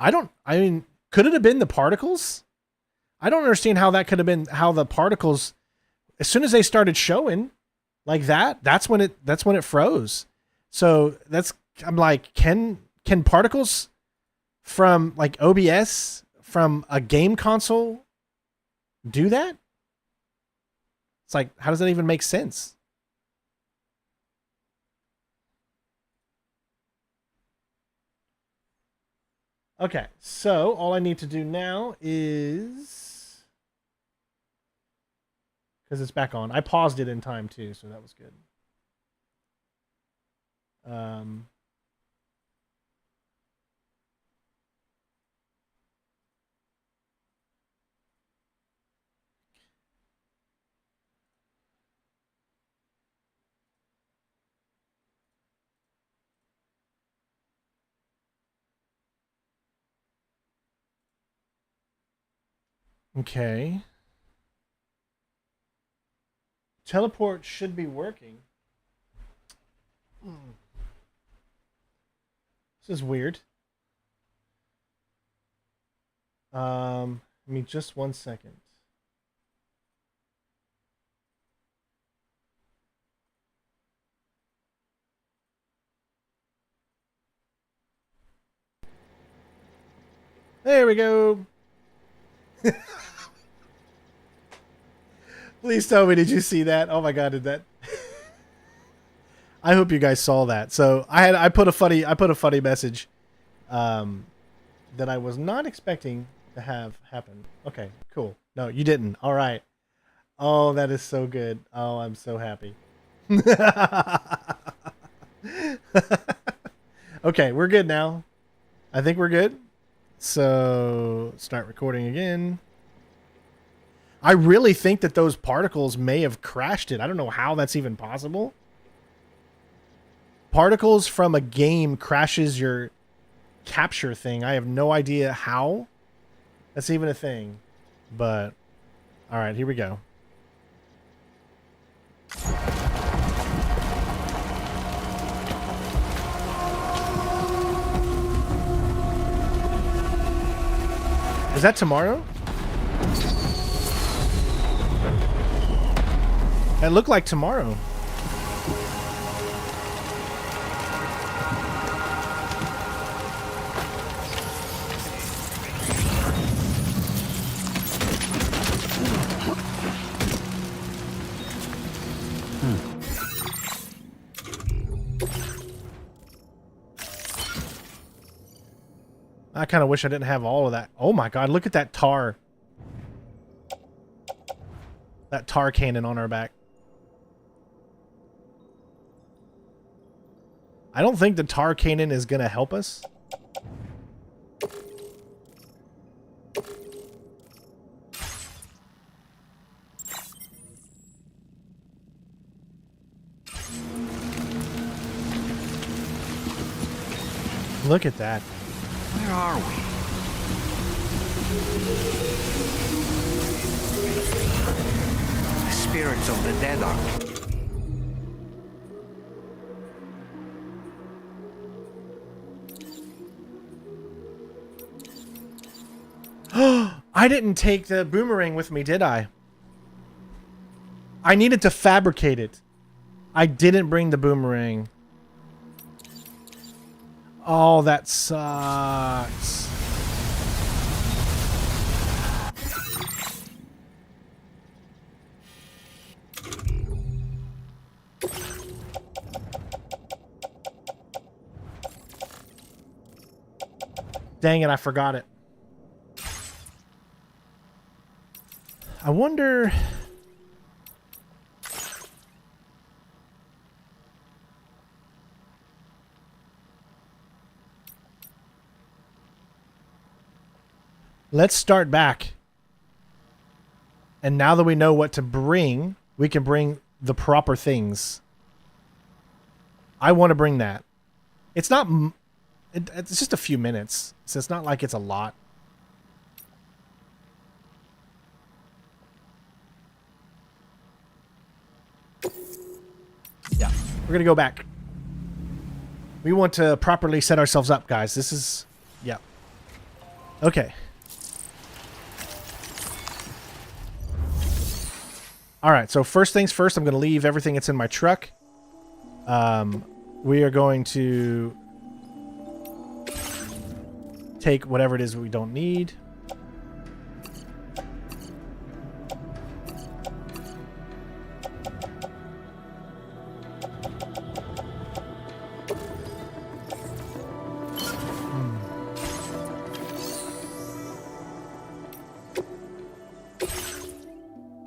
I mean, could it have been the particles? I don't understand how that could have been, how the particles, as soon as they started showing like that, that's when it froze. So I'm like, can particles from like OBS from a game console do that? It's like, how does that even make sense? Okay, so all I need to do now is, because it's back on. I paused it in time too, so that was good. Okay. Teleport should be working. This is weird. Give me just 1 second. There we go. Please tell me, did you see that? Oh my god, did that? I hope you guys saw that. So I put a funny message that I was not expecting to have happen. Okay, cool. No, you didn't. All right. Oh, that is so good. Oh, I'm so happy. Okay, we're good now. I think we're good. So, start recording again. I really think that those particles may have crashed it. I don't know how that's even possible. Particles from a game crashes your capture thing. I have no idea how that's even a thing. But, all right, here we go. Is that tomorrow? It looked like tomorrow. I kind of wish I didn't have all of that. Oh my god, look at that tar. That tar cannon on our back. I don't think the tar cannon is going to help us. Look at that. Where are we? The spirits of the dead are... I didn't take the boomerang with me, did I? I needed to fabricate it. I didn't bring the boomerang. Oh, that sucks. Dang it, I forgot it. I wonder... Let's start back. And now that we know what to bring, we can bring the proper things. I want to bring that. It's not... It's just a few minutes, so it's not like it's a lot. Yeah, we're going to go back. We want to properly set ourselves up, guys. This is... Yeah. Okay. All right, so first things first, I'm going to leave everything that's in my truck. We are going to take whatever it is we don't need.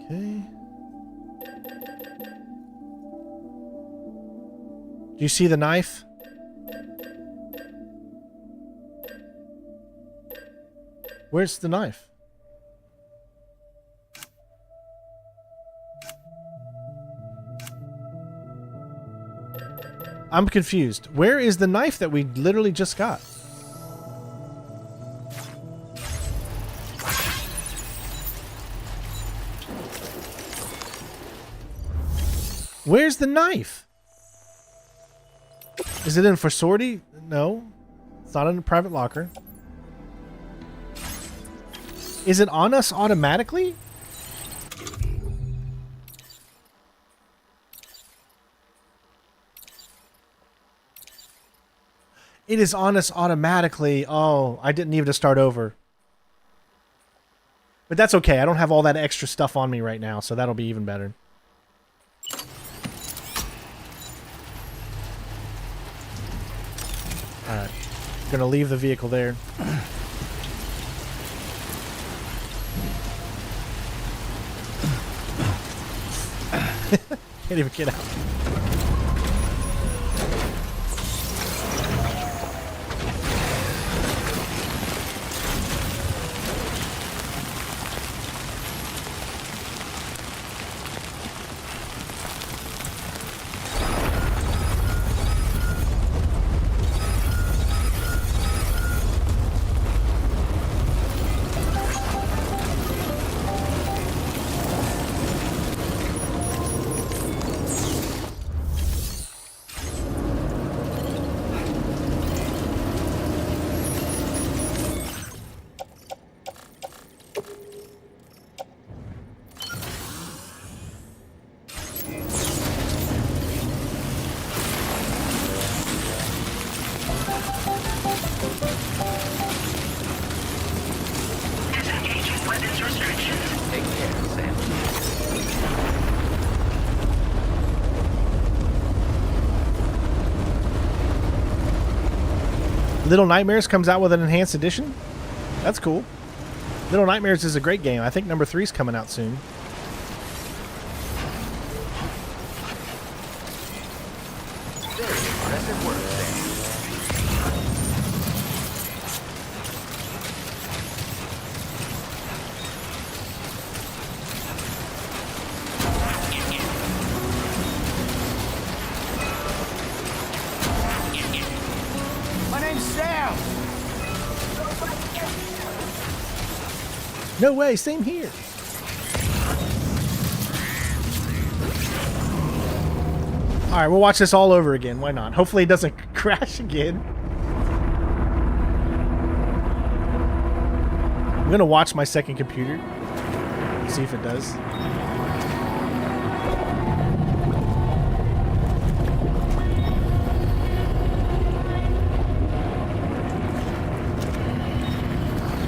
Okay. Do you see the knife? Where's the knife? I'm confused. Where is the knife that we literally just got? Where's the knife? Is it in for sortie? No. It's not in a private locker. Is it on us automatically? It is on us automatically. Oh, I didn't need to start over. But that's okay. I don't have all that extra stuff on me right now, so that'll be even better. Alright. Gonna leave the vehicle there. Can't even get out. Disengaging weapons restrictions. Take care, Sam. Little Nightmares comes out with an enhanced edition. That's cool. Little Nightmares is a great game. I think number 3 is coming out soon. Very impressive work, Sam. My name's Sam. No way, same here. All right, we'll watch this all over again. Why not? Hopefully it doesn't crash again. I'm gonna watch my second computer. See if it does.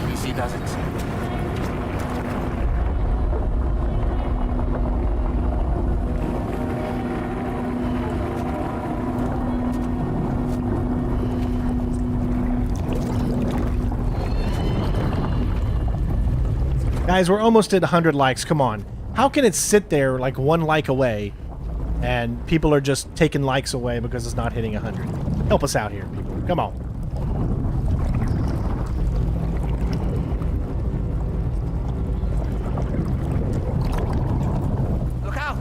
PC doesn't. Guys, we're almost at 100 likes. Come on. How can it sit there like 1 like away and people are just taking likes away because it's not hitting 100? Help us out here, people. Come on. Look out!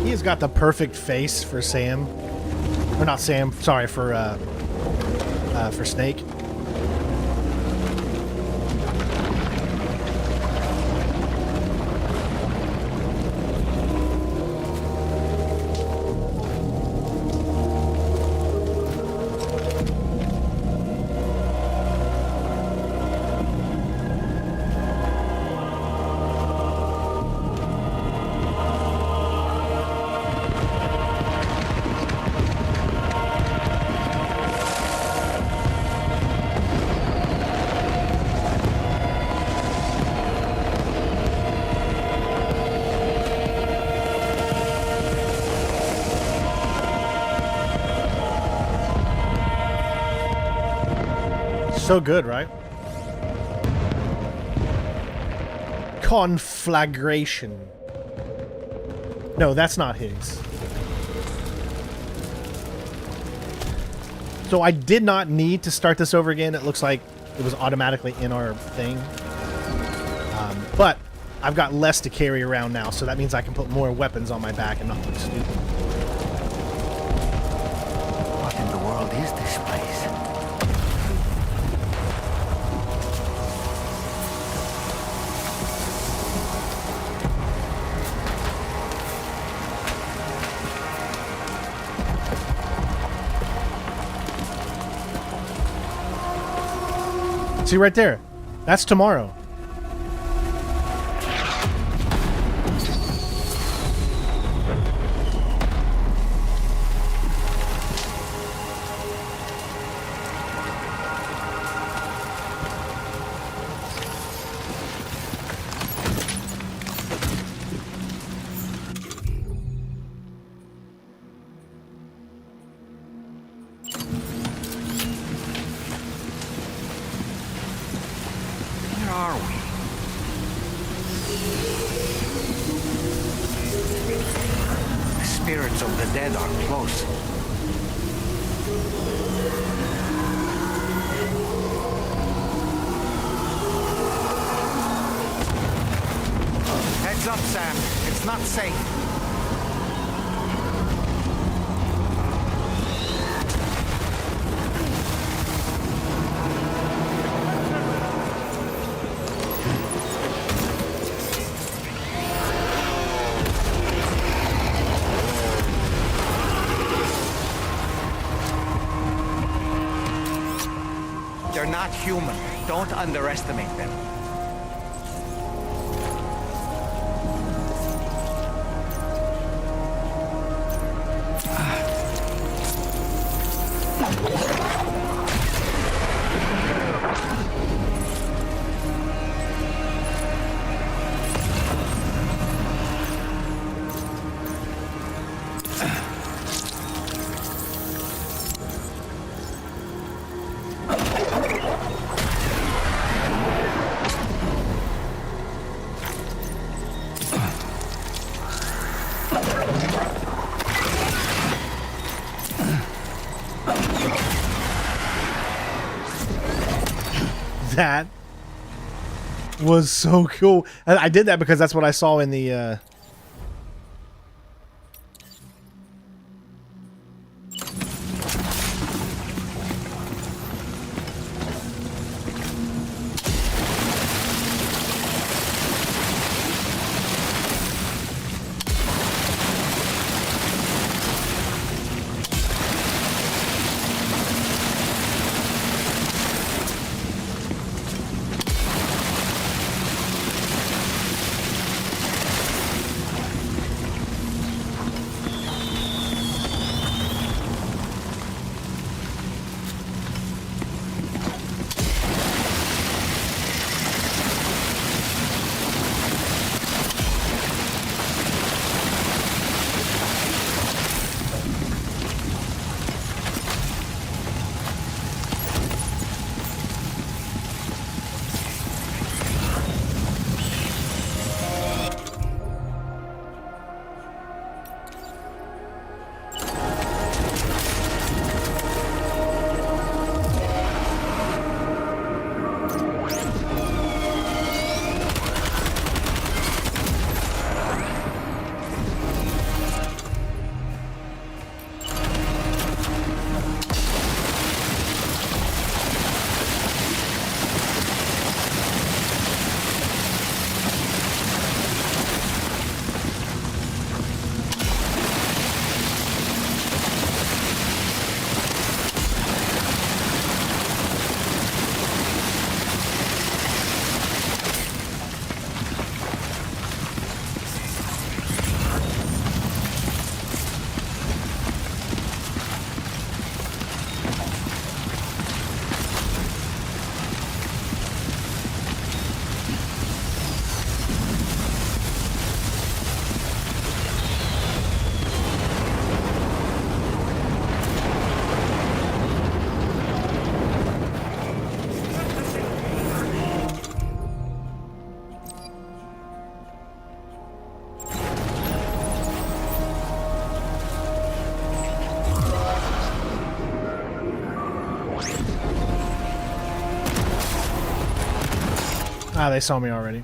He's got the perfect face for Sam. Or not Sam, sorry, for Snake. So good, right? Conflagration. No, that's not HIGGS. So I did not need to start this over again. It looks like it was automatically in our thing. But I've got less to carry around now, so that means I can put more weapons on my back and not look stupid. What in the world is this place? See right there? That's tomorrow. They're not human. Don't underestimate them. That was so cool. I did that because that's what I saw in the Ah, they saw me already.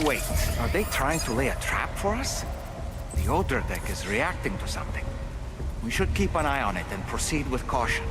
Wait, are they trying to lay a trap for us? The older deck is reacting to something. We should keep an eye on it and proceed with caution.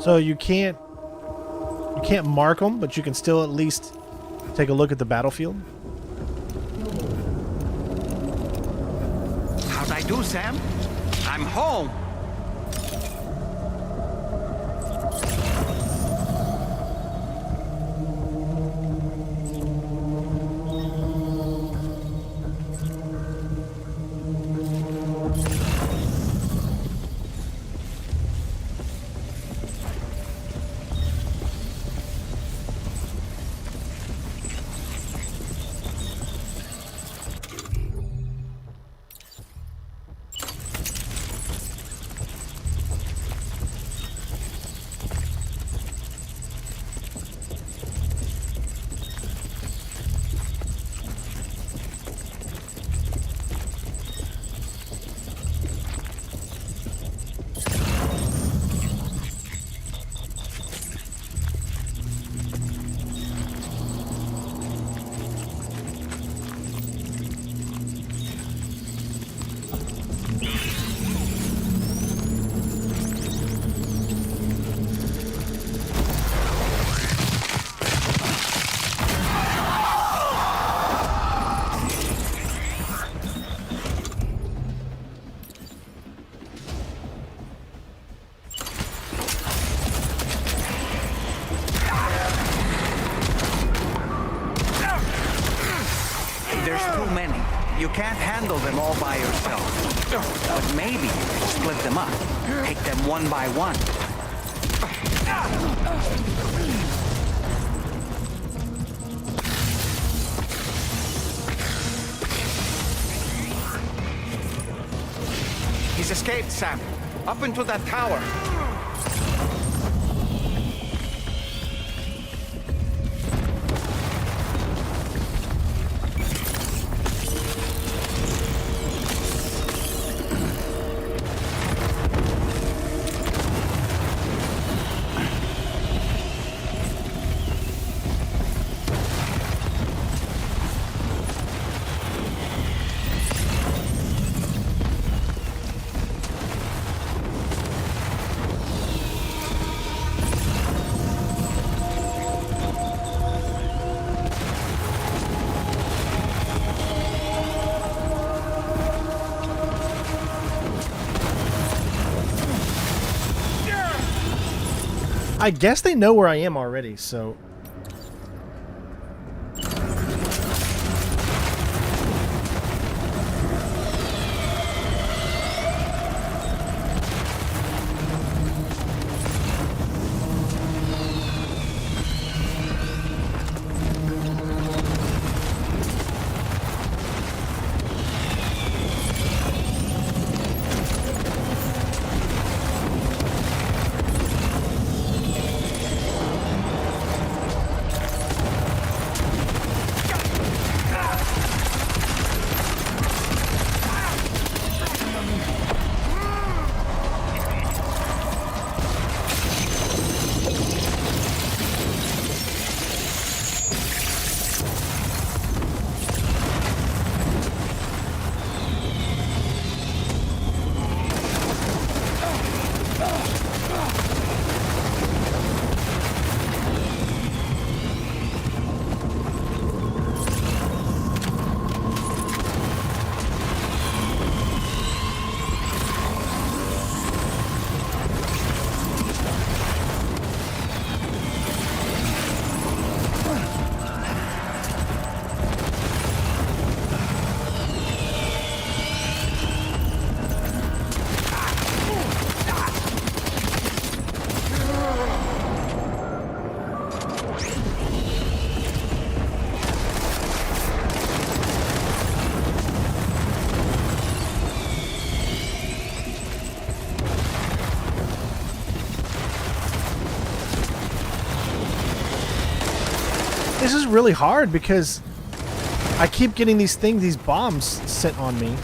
So you can't mark them, but you can still at least take a look at the battlefield. How'd I do, Sam? I'm home. There's too many. You can't handle them all by yourself. But maybe split them up. Take them one by one. He's escaped, Sam. Up into that tower. I guess they know where I am already, so... This is really hard because I keep getting these things, these bombs sent on me.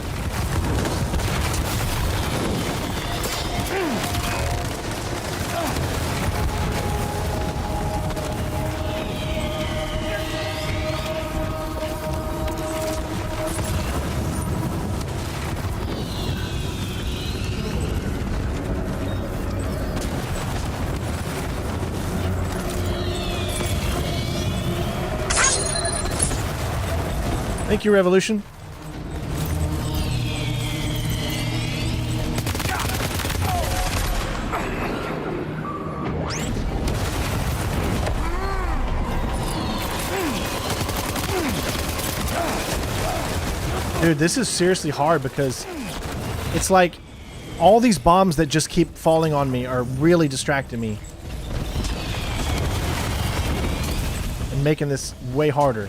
Thank you, Revolution. Dude, this is seriously hard because it's like all these bombs that just keep falling on me are really distracting me and making this way harder.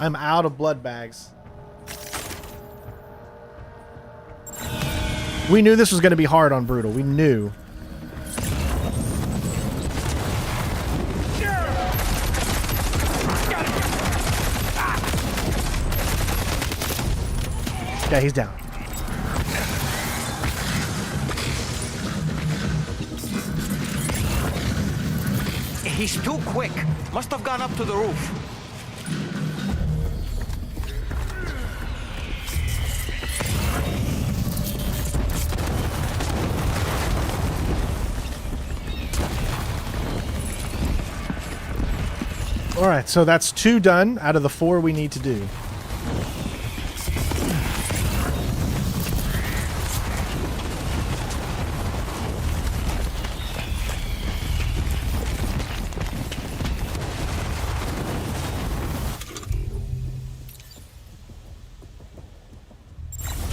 I'm out of blood bags. We knew this was going to be hard on Brutal. We knew. Yeah, he's down. He's too quick. Must have gone up to the roof. Alright, so that's 2 done out of the 4 we need to do.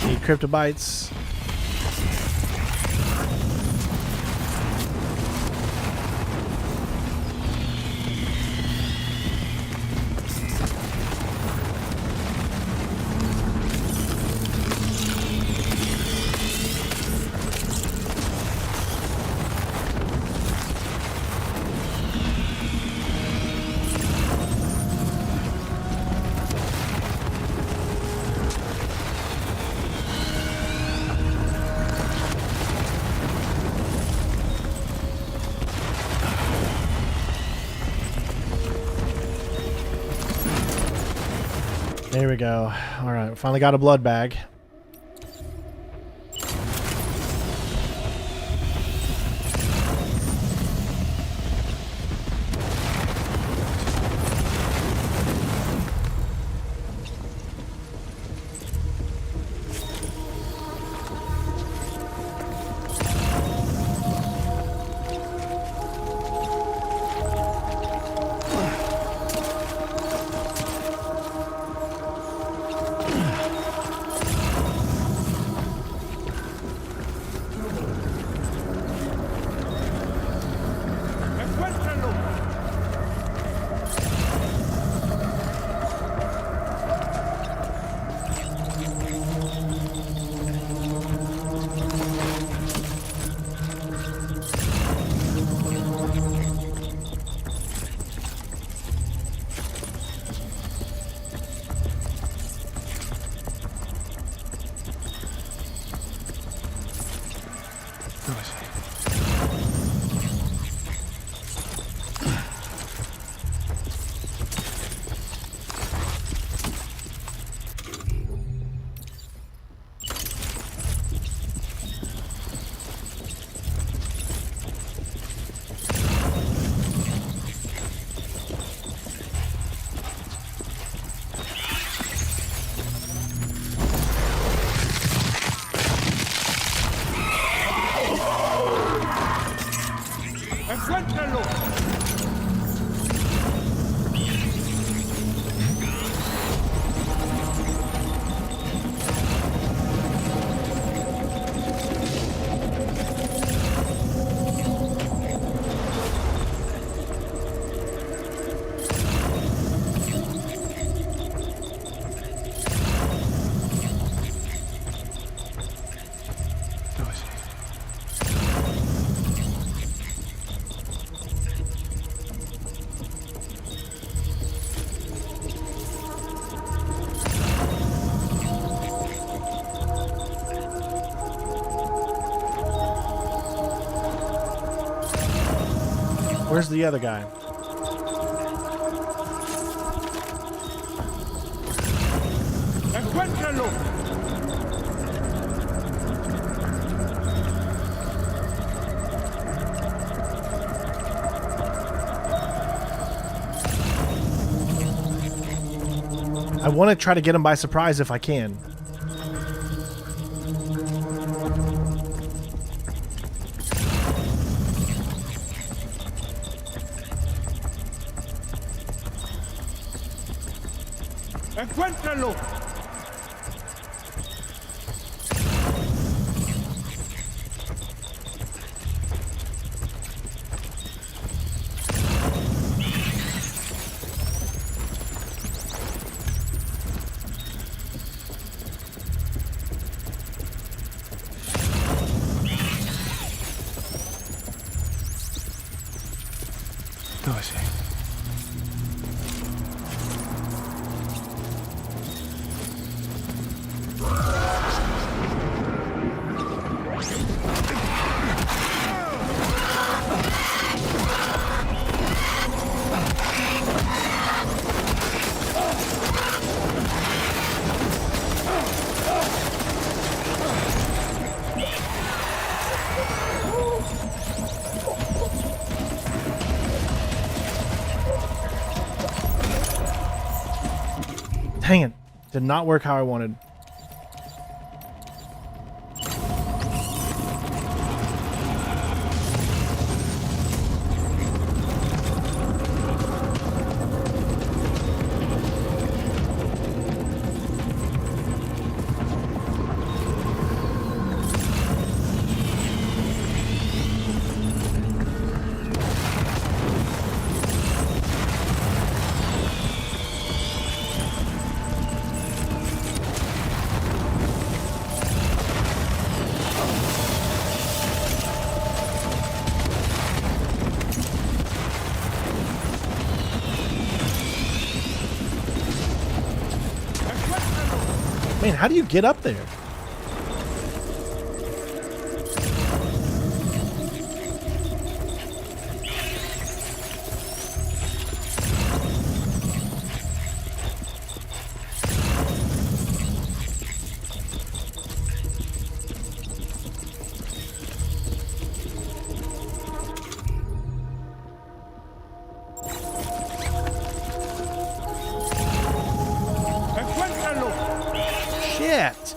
Need cryptobytes. There we go. Alright, finally got a blood bag. Where's the other guy? I want to try to get him by surprise if I can. ¡Encuéntrenlo! Dang it. Did not work how I wanted. Man, how do you get up there? Shit.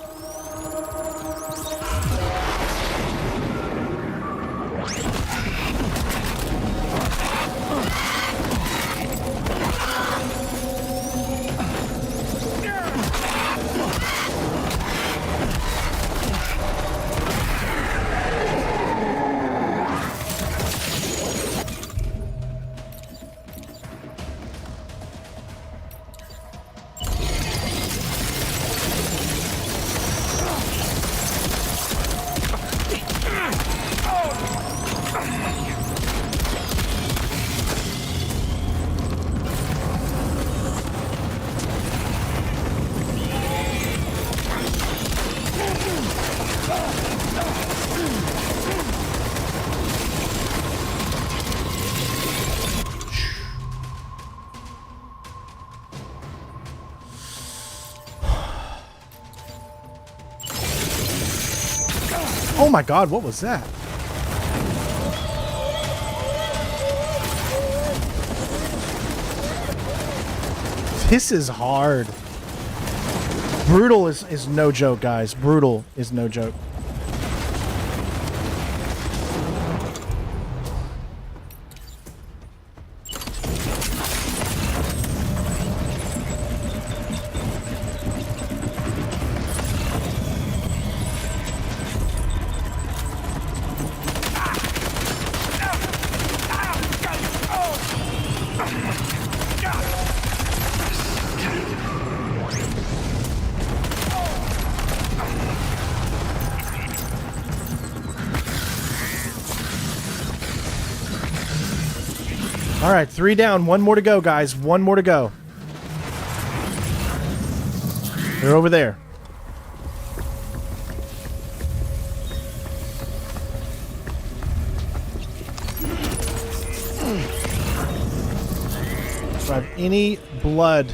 Oh my god, what was that? This is hard. Brutal is no joke, guys. Brutal is no joke. All right, 3 down, 1 more to go, guys. 1 more to go. They're over there. Do I have any blood?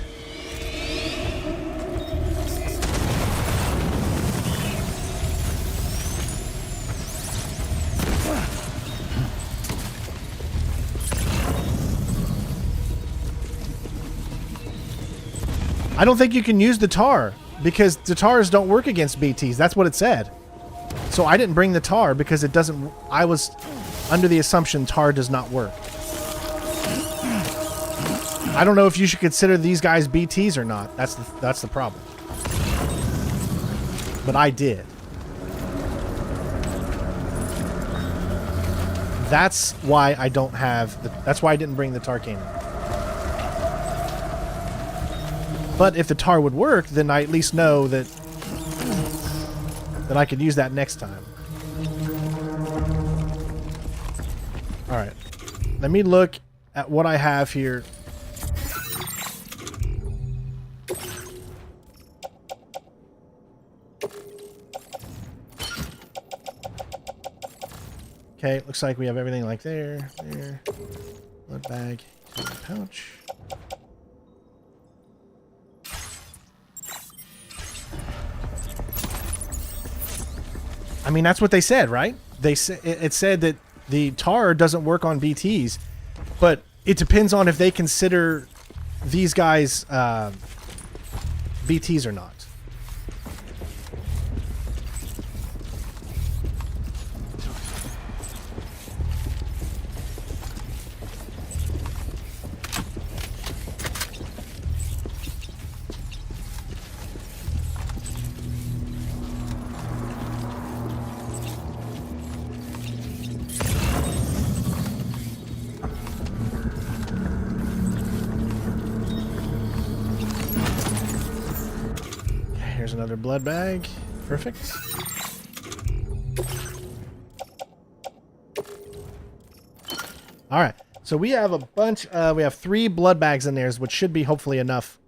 I don't think you can use the tar because the tars don't work against BTs. That's what it said. So I didn't bring the tar because it doesn't. I was under the assumption tar does not work. I don't know if you should consider these guys BTs or not. That's the problem. But I did. That's why I don't have. That's why I didn't bring the tar cannon. But if the tar would work, then I at least know that I could use that next time. All right. Let me look at what I have here. Okay, looks like we have everything like there. Blood bag, pouch. I mean, that's what they said, right? It said that the tar doesn't work on BTs, but it depends on if they consider these guys BTs or not. Another blood bag. Perfect. All right. So we have a bunch. We have 3 blood bags in there, which should be hopefully enough.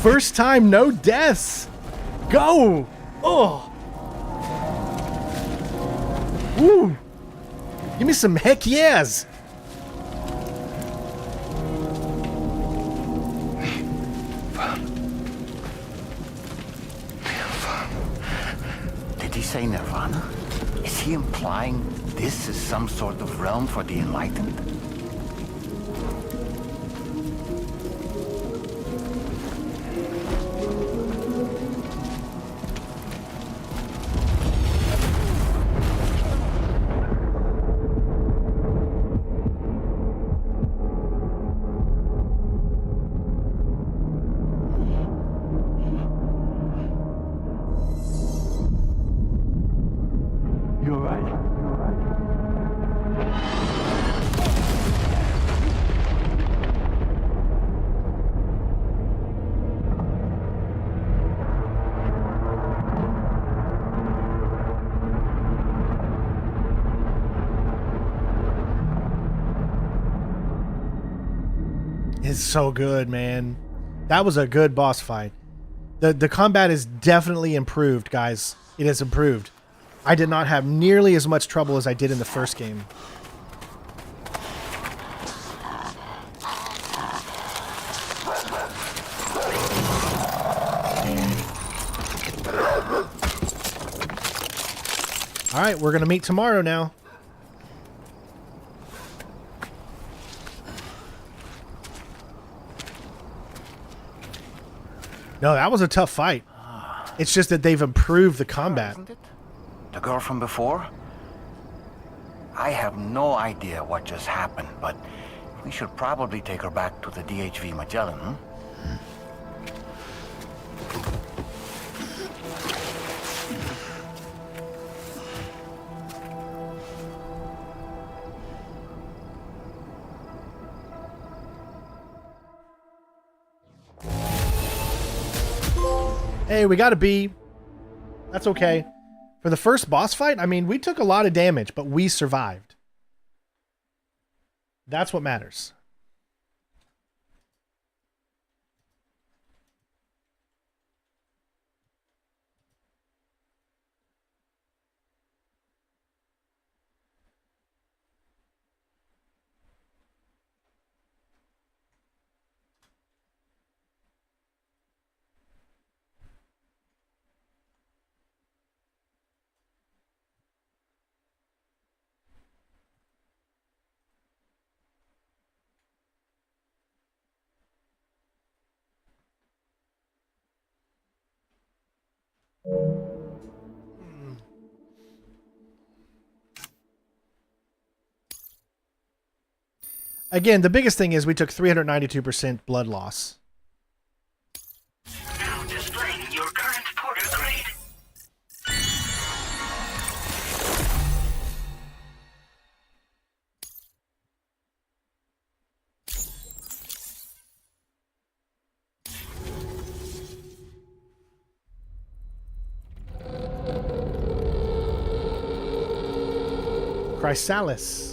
First time, no deaths. Go. Oh. Woo. Give me some heck yes. say Nirvana? Is he implying this is some sort of realm for the enlightened? It's so good, man. That was a good boss fight. The combat is definitely improved, guys. It has improved. I did not have nearly as much trouble as I did in the first game. All right, we're going to meet tomorrow now. No, that was a tough fight. It's just that they've improved the combat. Isn't it? The girl from before? I have no idea what just happened, but we should probably take her back to the DHV Magellan, huh? Hey, we got a B. That's okay. For the first boss fight, I mean, we took a lot of damage, but we survived. That's what matters. Again, the biggest thing is we took 392% blood loss. Now displaying your current porter grade. Chrysalis.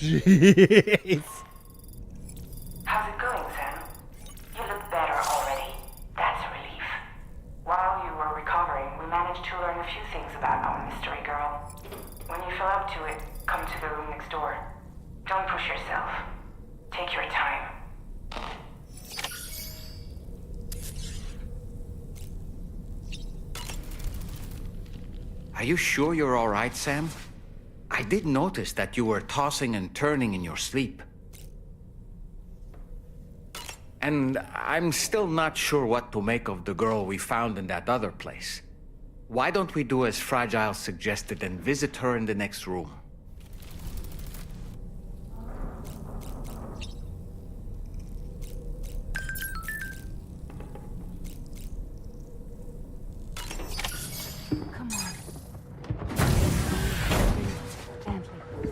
Jeez. How's it going, Sam? You look better already. That's a relief. While you were recovering, we managed to learn a few things about our mystery girl. When you feel up to it, come to the room next door. Don't push yourself. Take your time. Are you sure you're all right, Sam? I did notice that you were tossing and turning in your sleep. And I'm still not sure what to make of the girl we found in that other place. Why don't we do as Fragile suggested and visit her in the next room?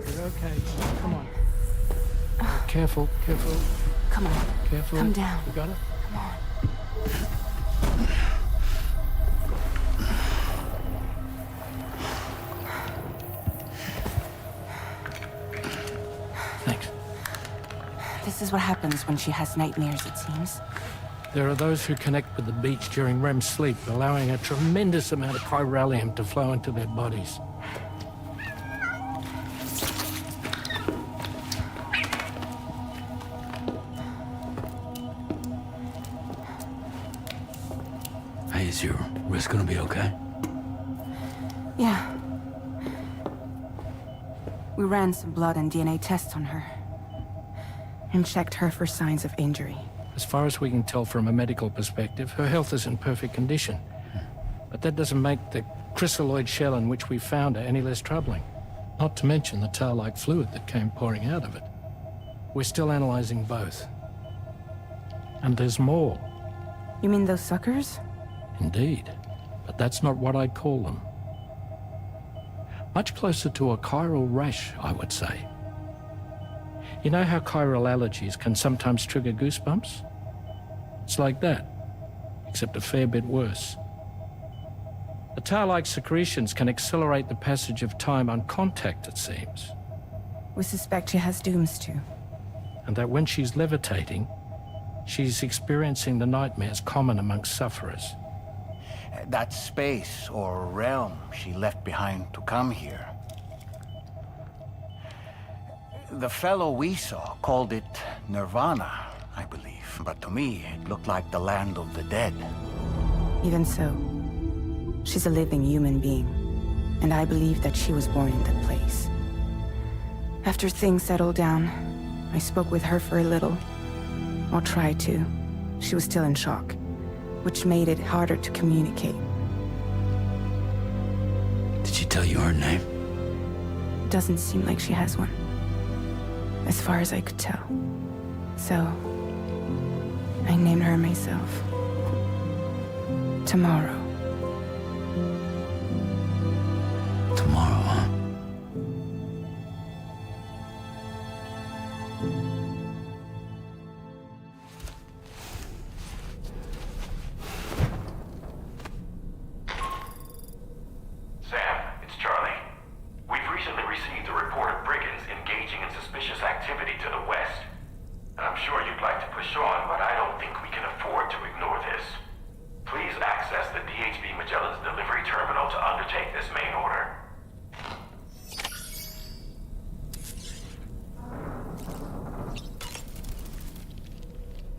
You're okay. Come on. Careful, careful. Come on. Careful. Come down. You got it? Come on. Thanks. This is what happens when she has nightmares, it seems. There are those who connect with the beach during REM sleep, allowing a tremendous amount of chiralium to flow into their bodies. Hey, is your wrist gonna be okay? Yeah. We ran some blood and DNA tests on her. And checked her for signs of injury. As far as we can tell from a medical perspective, her health is in perfect condition. But that doesn't make the crystalloid shell in which we found her any less troubling. Not to mention the tar-like fluid that came pouring out of it. We're still analyzing both. And there's more. You mean those suckers? Indeed. But that's not what I'd call them. Much closer to a chiral rash, I would say. You know how chiral allergies can sometimes trigger goosebumps? It's like that, except a fair bit worse. The tar-like secretions can accelerate the passage of time on contact, it seems. We suspect she has dooms too. And that when she's levitating, she's experiencing the nightmares common amongst sufferers. That space or realm she left behind to come here. The fellow we saw called it Nirvana, I believe. But to me, it looked like the land of the dead. Even so, she's a living human being. And I believe that she was born in that place. After things settled down, I spoke with her for a little. Or tried to. She was still in shock, which made it harder to communicate. Did she tell you her name? It doesn't seem like she has one. As far as I could tell. So, I named her myself. Tomorrow. Tomorrow, huh? Sam, it's Charlie. We've recently received a report of brigands engaging in suspicious activity to the west. And I'm sure you'd like to push on, but I don't think we can afford to ignore this. Please access the DHB Magellan's delivery terminal to undertake this main order.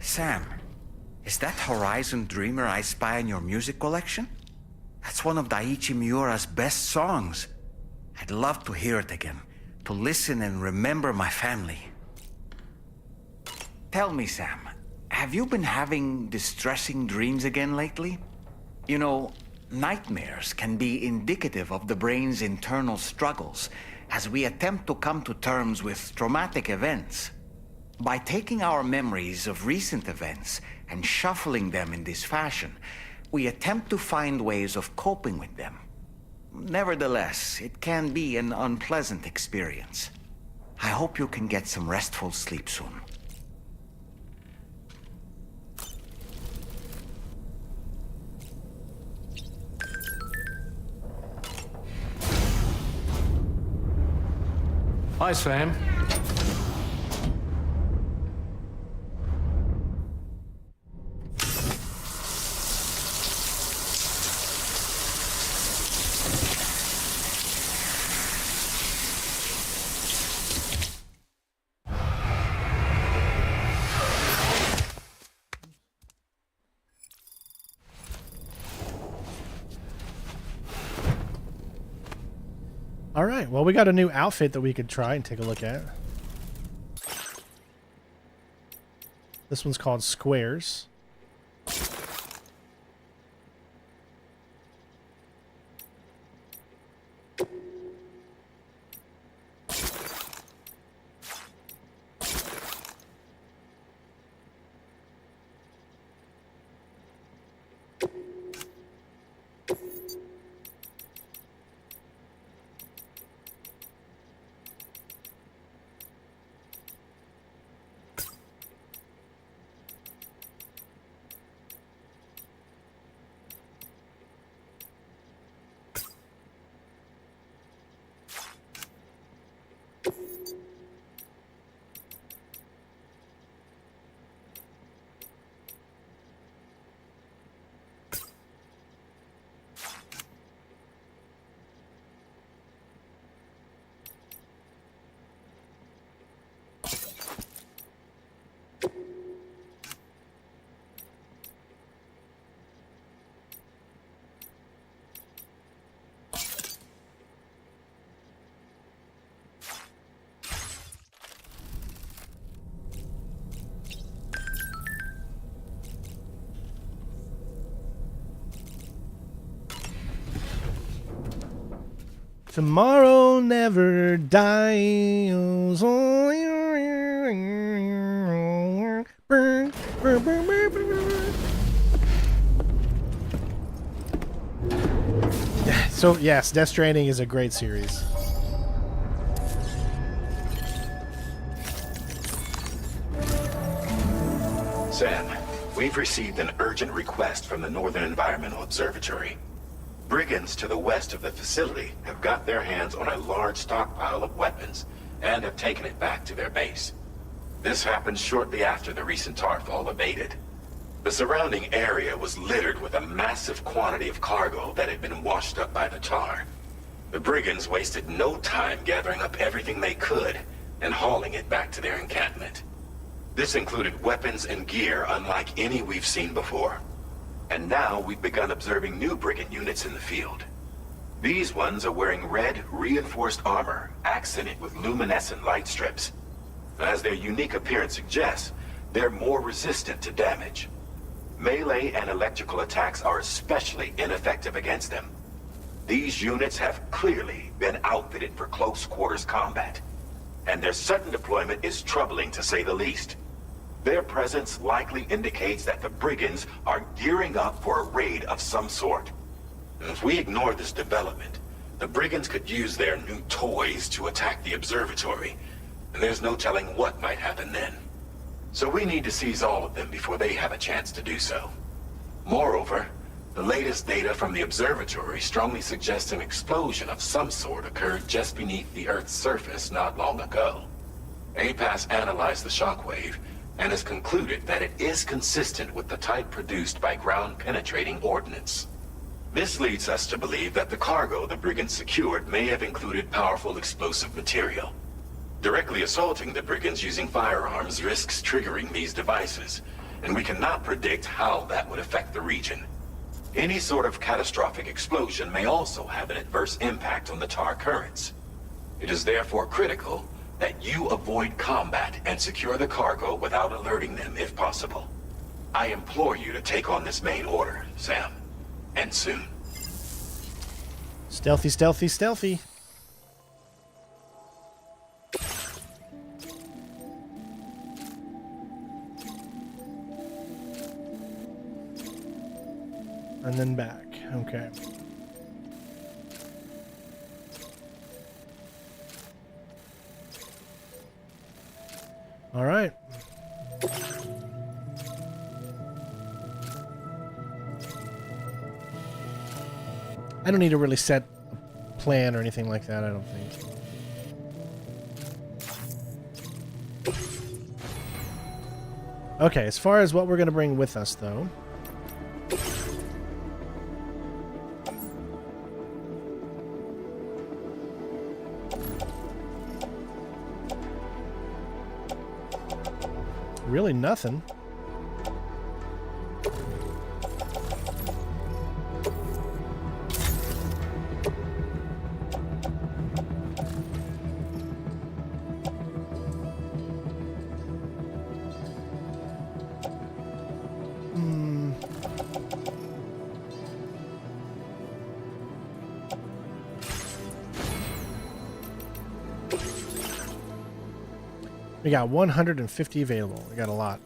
Sam, is that Horizon Dreamer I spy in your music collection? That's one of Daiichi Miura's best songs. I'd love to hear it again, to listen and remember my family. Tell me, Sam, have you been having distressing dreams again lately? You know, nightmares can be indicative of the brain's internal struggles as we attempt to come to terms with traumatic events. By taking our memories of recent events and shuffling them in this fashion, we attempt to find ways of coping with them. Nevertheless, it can be an unpleasant experience. I hope you can get some restful sleep soon. Hi, Sam. All right. Well, we got a new outfit that we could try and take a look at. This one's called Squares. Tomorrow never dies. So yes, Death Stranding is a great series. Sam, we've received an urgent request from the Northern Environmental Observatory. Brigands to the west of the facility have got their hands on a large stockpile of weapons and have taken it back to their base. This happened shortly after the recent Tarfall abated. The surrounding area was littered with a massive quantity of cargo that had been washed up by the tar. The brigands wasted no time gathering up everything they could and hauling it back to their encampment. This included weapons and gear unlike any we've seen before. And now we've begun observing new brigand units in the field. These ones are wearing red, reinforced armor, accented with luminescent light strips. As their unique appearance suggests, they're more resistant to damage. Melee and electrical attacks are especially ineffective against them. These units have clearly been outfitted for close quarters combat, and their sudden deployment is troubling to say the least. Their presence likely indicates that the brigands are gearing up for a raid of some sort. If we ignore this development, the brigands could use their new toys to attack the observatory, and there's no telling what might happen then. So we need to seize all of them before they have a chance to do so. Moreover, the latest data from the observatory strongly suggests an explosion of some sort occurred just beneath the Earth's surface not long ago. APAS analyzed the shockwave and has concluded that it is consistent with the type produced by ground-penetrating ordnance. This leads us to believe that the cargo the brigands secured may have included powerful explosive material. Directly assaulting the brigands using firearms risks triggering these devices, and we cannot predict how that would affect the region. Any sort of catastrophic explosion may also have an adverse impact on the tar currents. It is therefore critical that you avoid combat and secure the cargo without alerting them if possible. I implore you to take on this main order, Sam. And soon. Stealthy, stealthy, stealthy. And then back. Okay. All right. I don't need to really set a plan or anything like that, I don't think. Okay, as far as what we're going to bring with us, though. Really nothing. We got 150 available. We got a lot.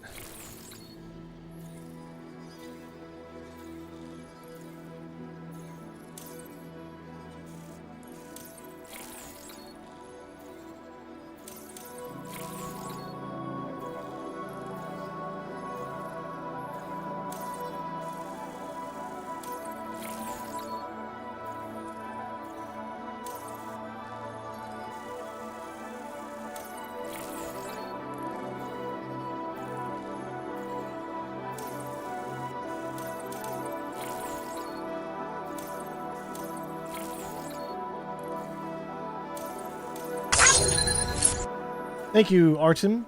Thank you, Artem.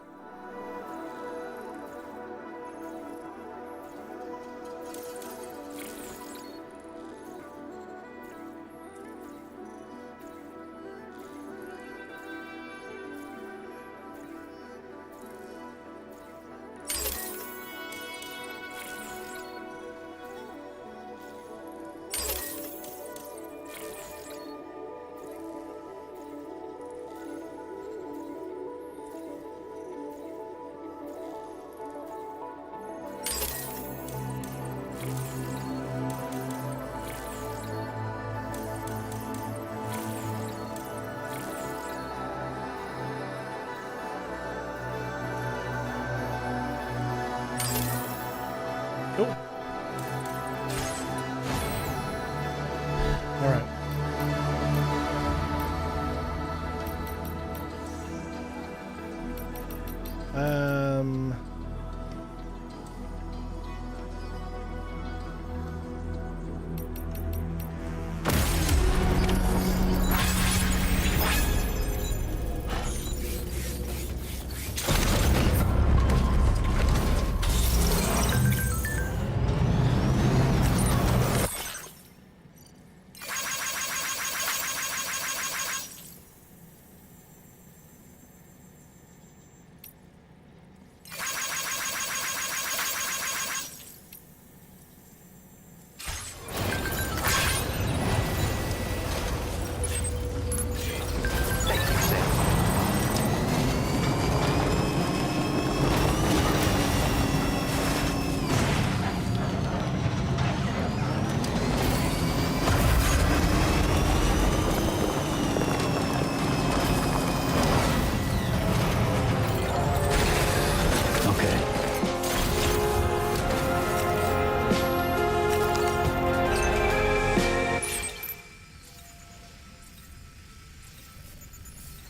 Cool. All right.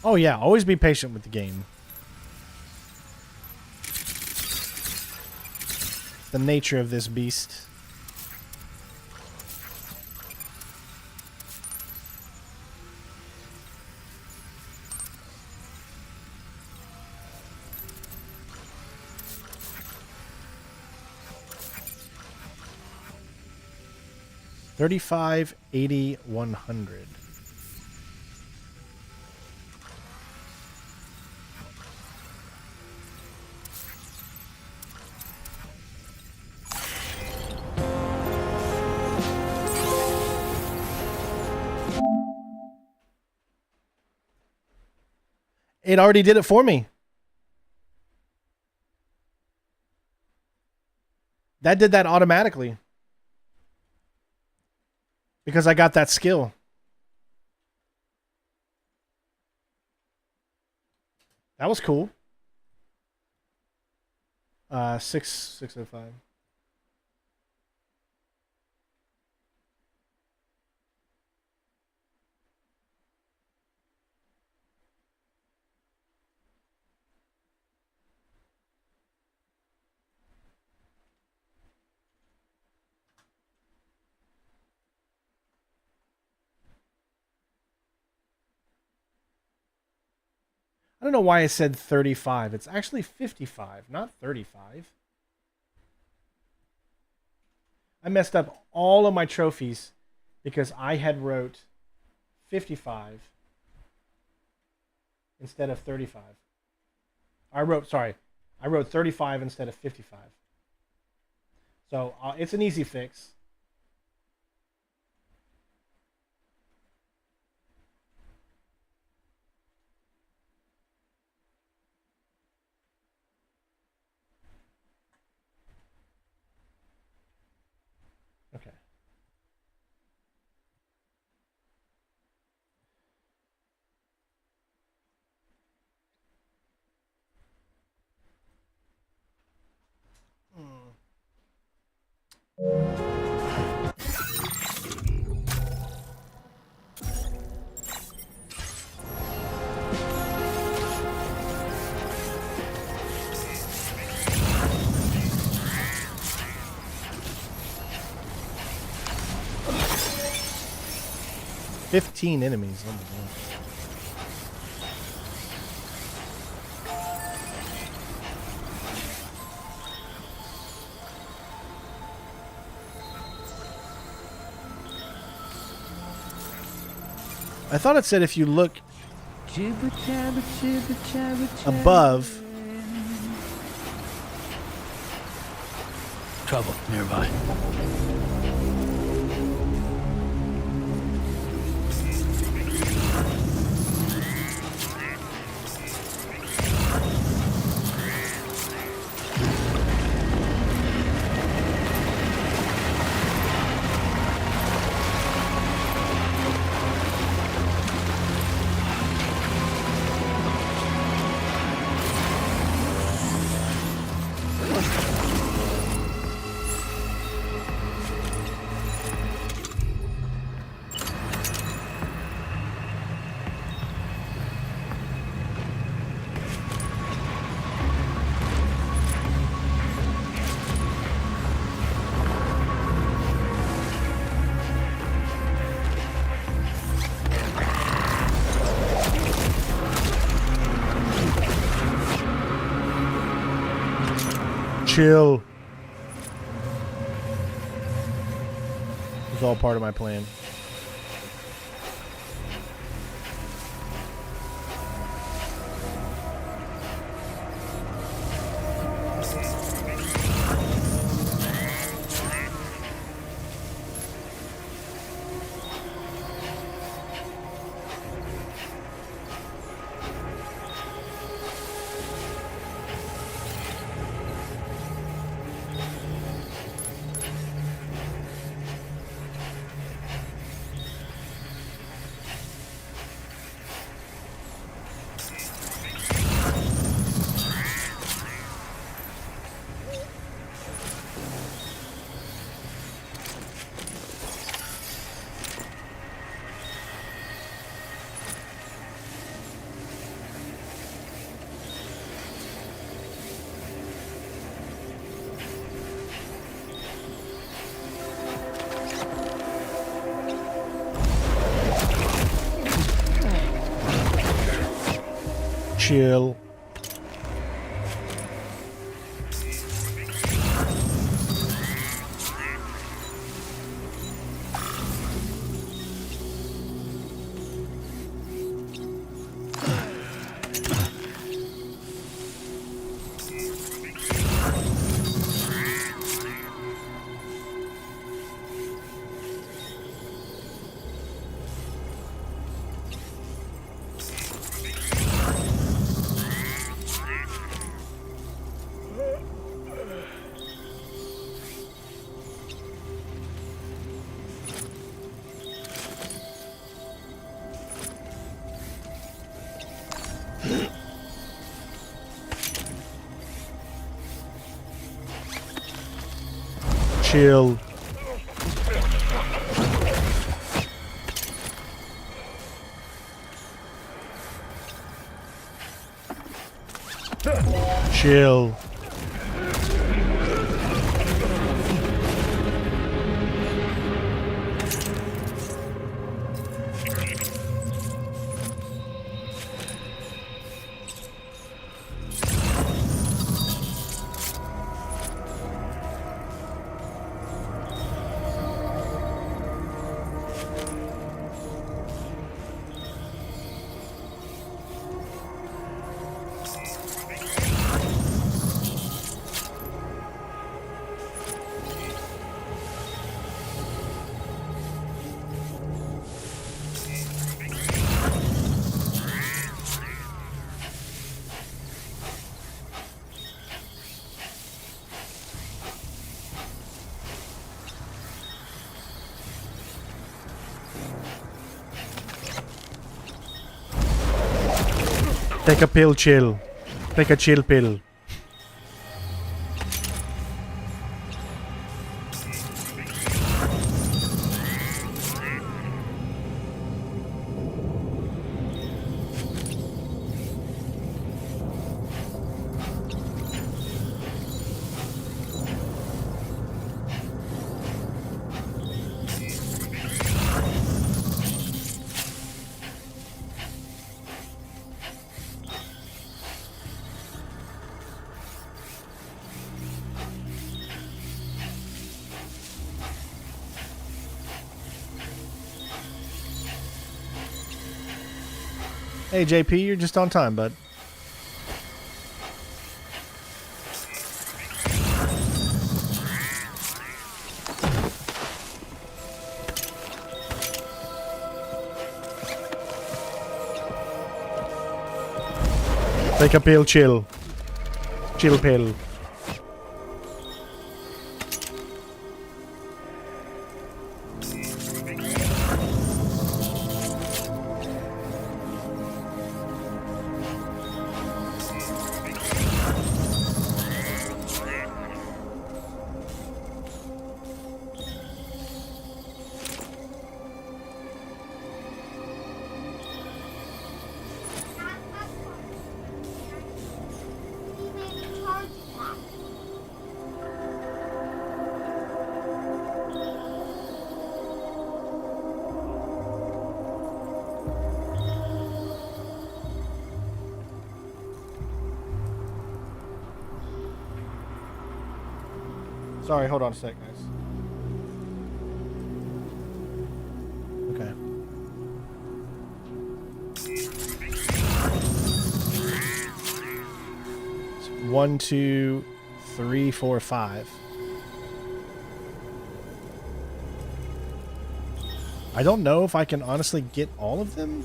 Oh yeah, always be patient with the game. The nature of this beast. $35, $80, $100. It already did it for me. That did that automatically. Because I got that skill. That was cool. 605. I don't know why I said 35. It's actually 55, not 35. I messed up all of my trophies because I had wrote 55 instead of 35. I wrote 35 instead of 55. So it's an easy fix. 15 enemies. Oh my god. I thought it said if you look above. Trouble nearby. Chill. It was all part of my plan. Chill. Chill. Chill. Take a pill, chill. Take a chill pill. Hey, JP, you're just on time, bud. Take a pill, chill. Chill pill. Sorry, hold on a sec, guys. Okay. It's 1, 2, 3, 4, 5. I don't know if I can honestly get all of them.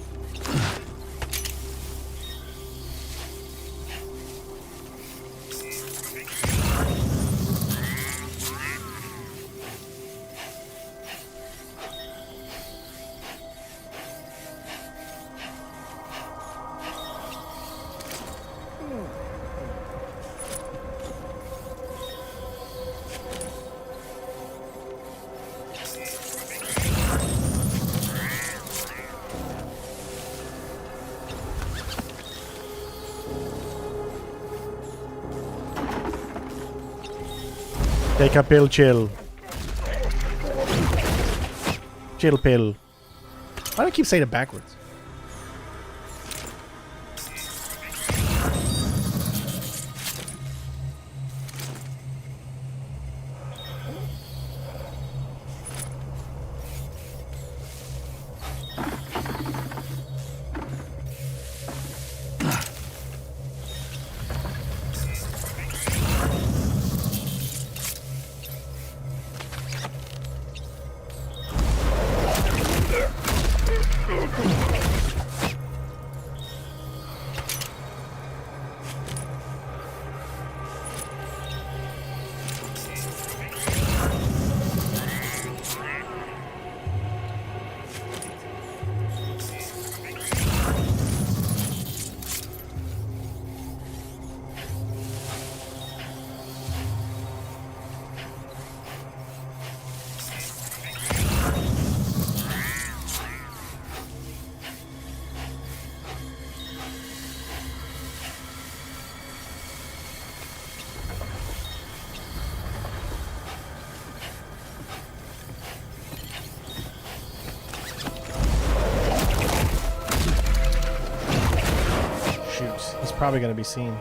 Take a pill, chill. Chill pill. Why do I keep saying it backwards? Probably going to be seen.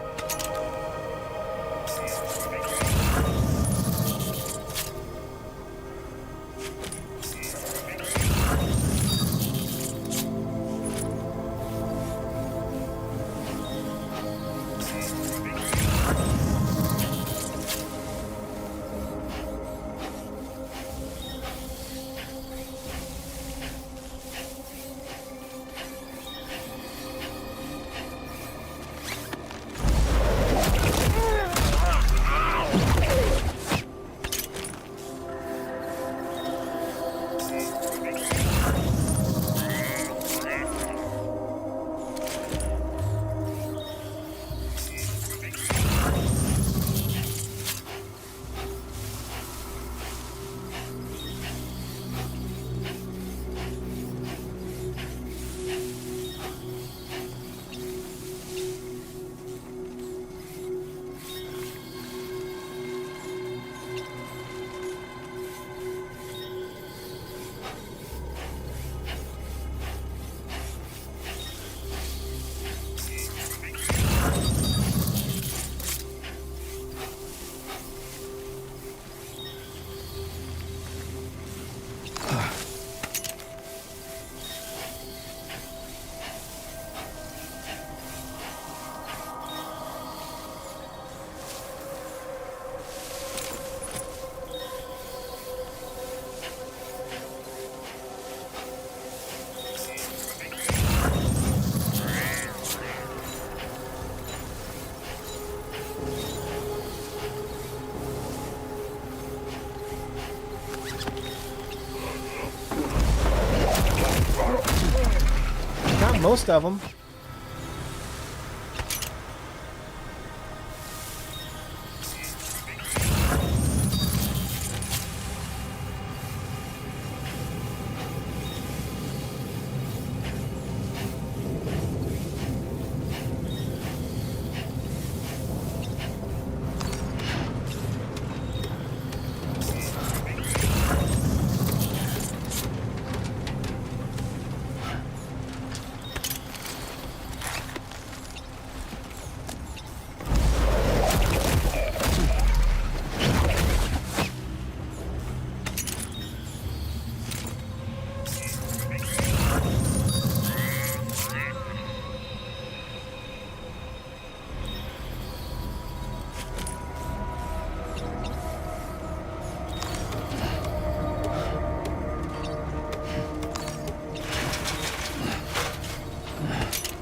most of them.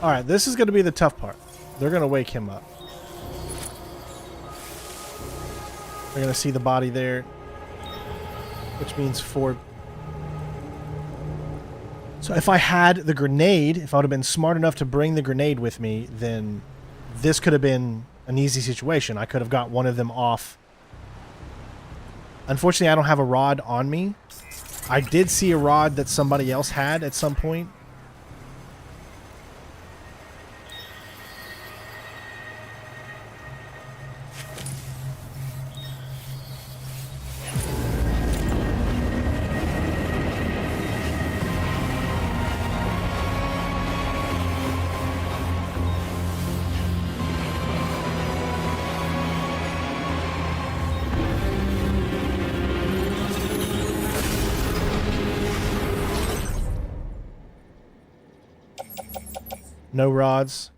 Alright, this is going to be the tough part. They're going to wake him up. They're going to see the body there. Which means 4. So if I had the grenade, if I would have been smart enough to bring the grenade with me, then this could have been an easy situation. I could have got one of them off. Unfortunately, I don't have a rod on me. I did see a rod that somebody else had at some point. No rods.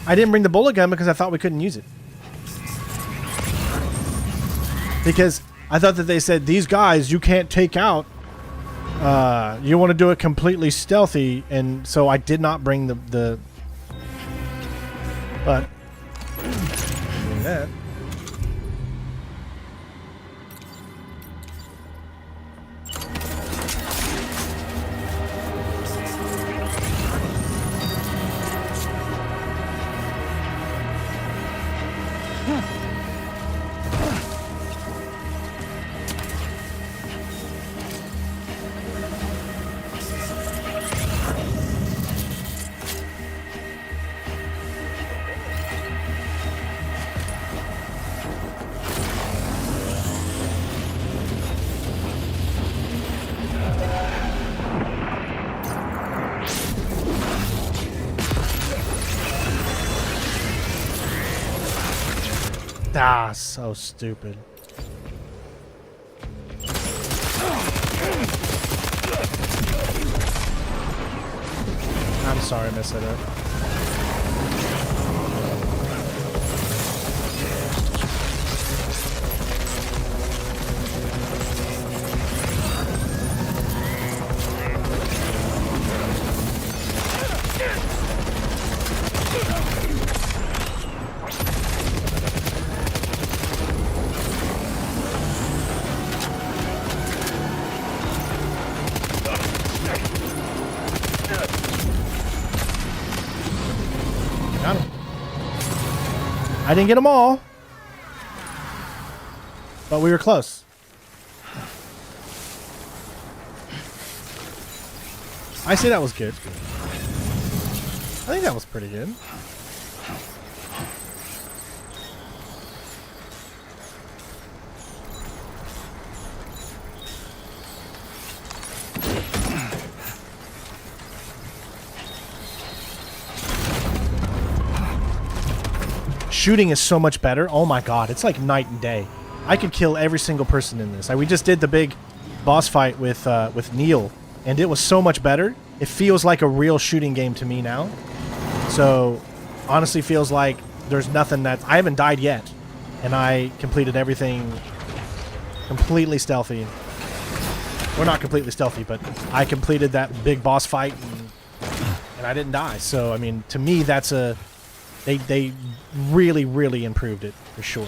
I didn't bring the bullet gun because I thought we couldn't use it. Because I thought that they said, these guys you can't take out. You want to do it completely stealthy. And so I did not bring the but doing that. Ah, so stupid. I'm sorry, Miss Hitter. Got him. I didn't get them all, but we were close. I say that was good. I think that was pretty good. Shooting is so much better. Oh my god, it's like night and day. I could kill every single person in this. We just did the big boss fight with Neil, and it was so much better. It feels like a real shooting game to me now. So, honestly, feels like there's nothing that I haven't died yet, and I completed everything completely stealthy. Well, not completely stealthy, but I completed that big boss fight, and I didn't die. So, I mean, to me, that's a they really, really improved it for sure.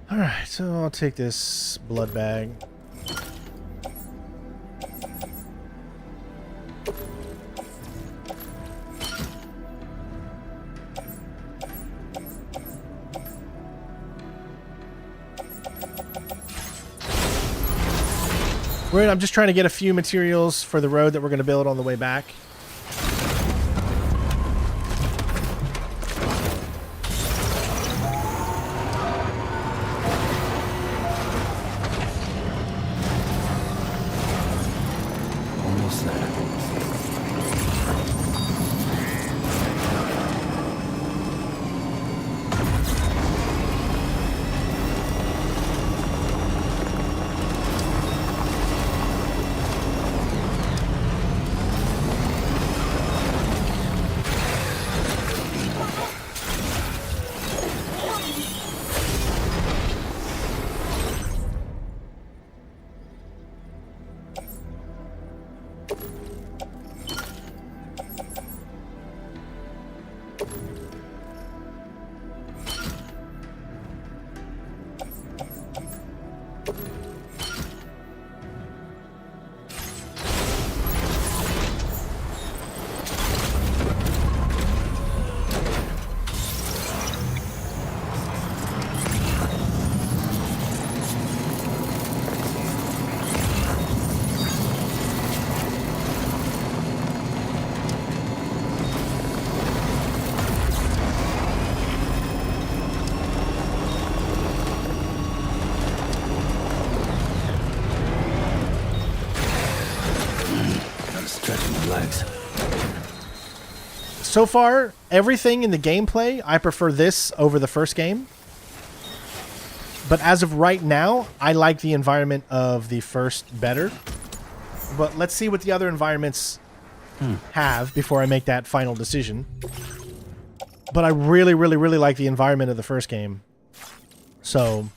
All right, so I'll take this blood bag. I'm just trying to get a few materials for the road that we're going to build on the way back. Almost there. So far, everything in the gameplay, I prefer this over the first game. But as of right now, I like the environment of the first better. But let's see what the other environments have before I make that final decision. But I really, really, really like the environment of the first game. So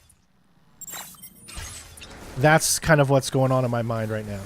that's kind of what's going on in my mind right now.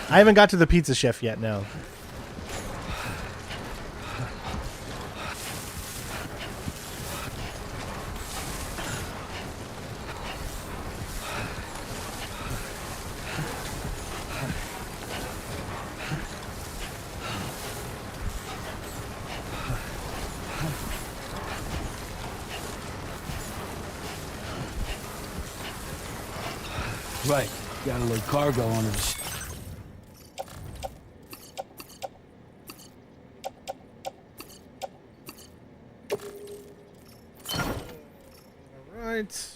I haven't got to the pizza chef yet, no. Right. Gotta load cargo onto the ship. Right.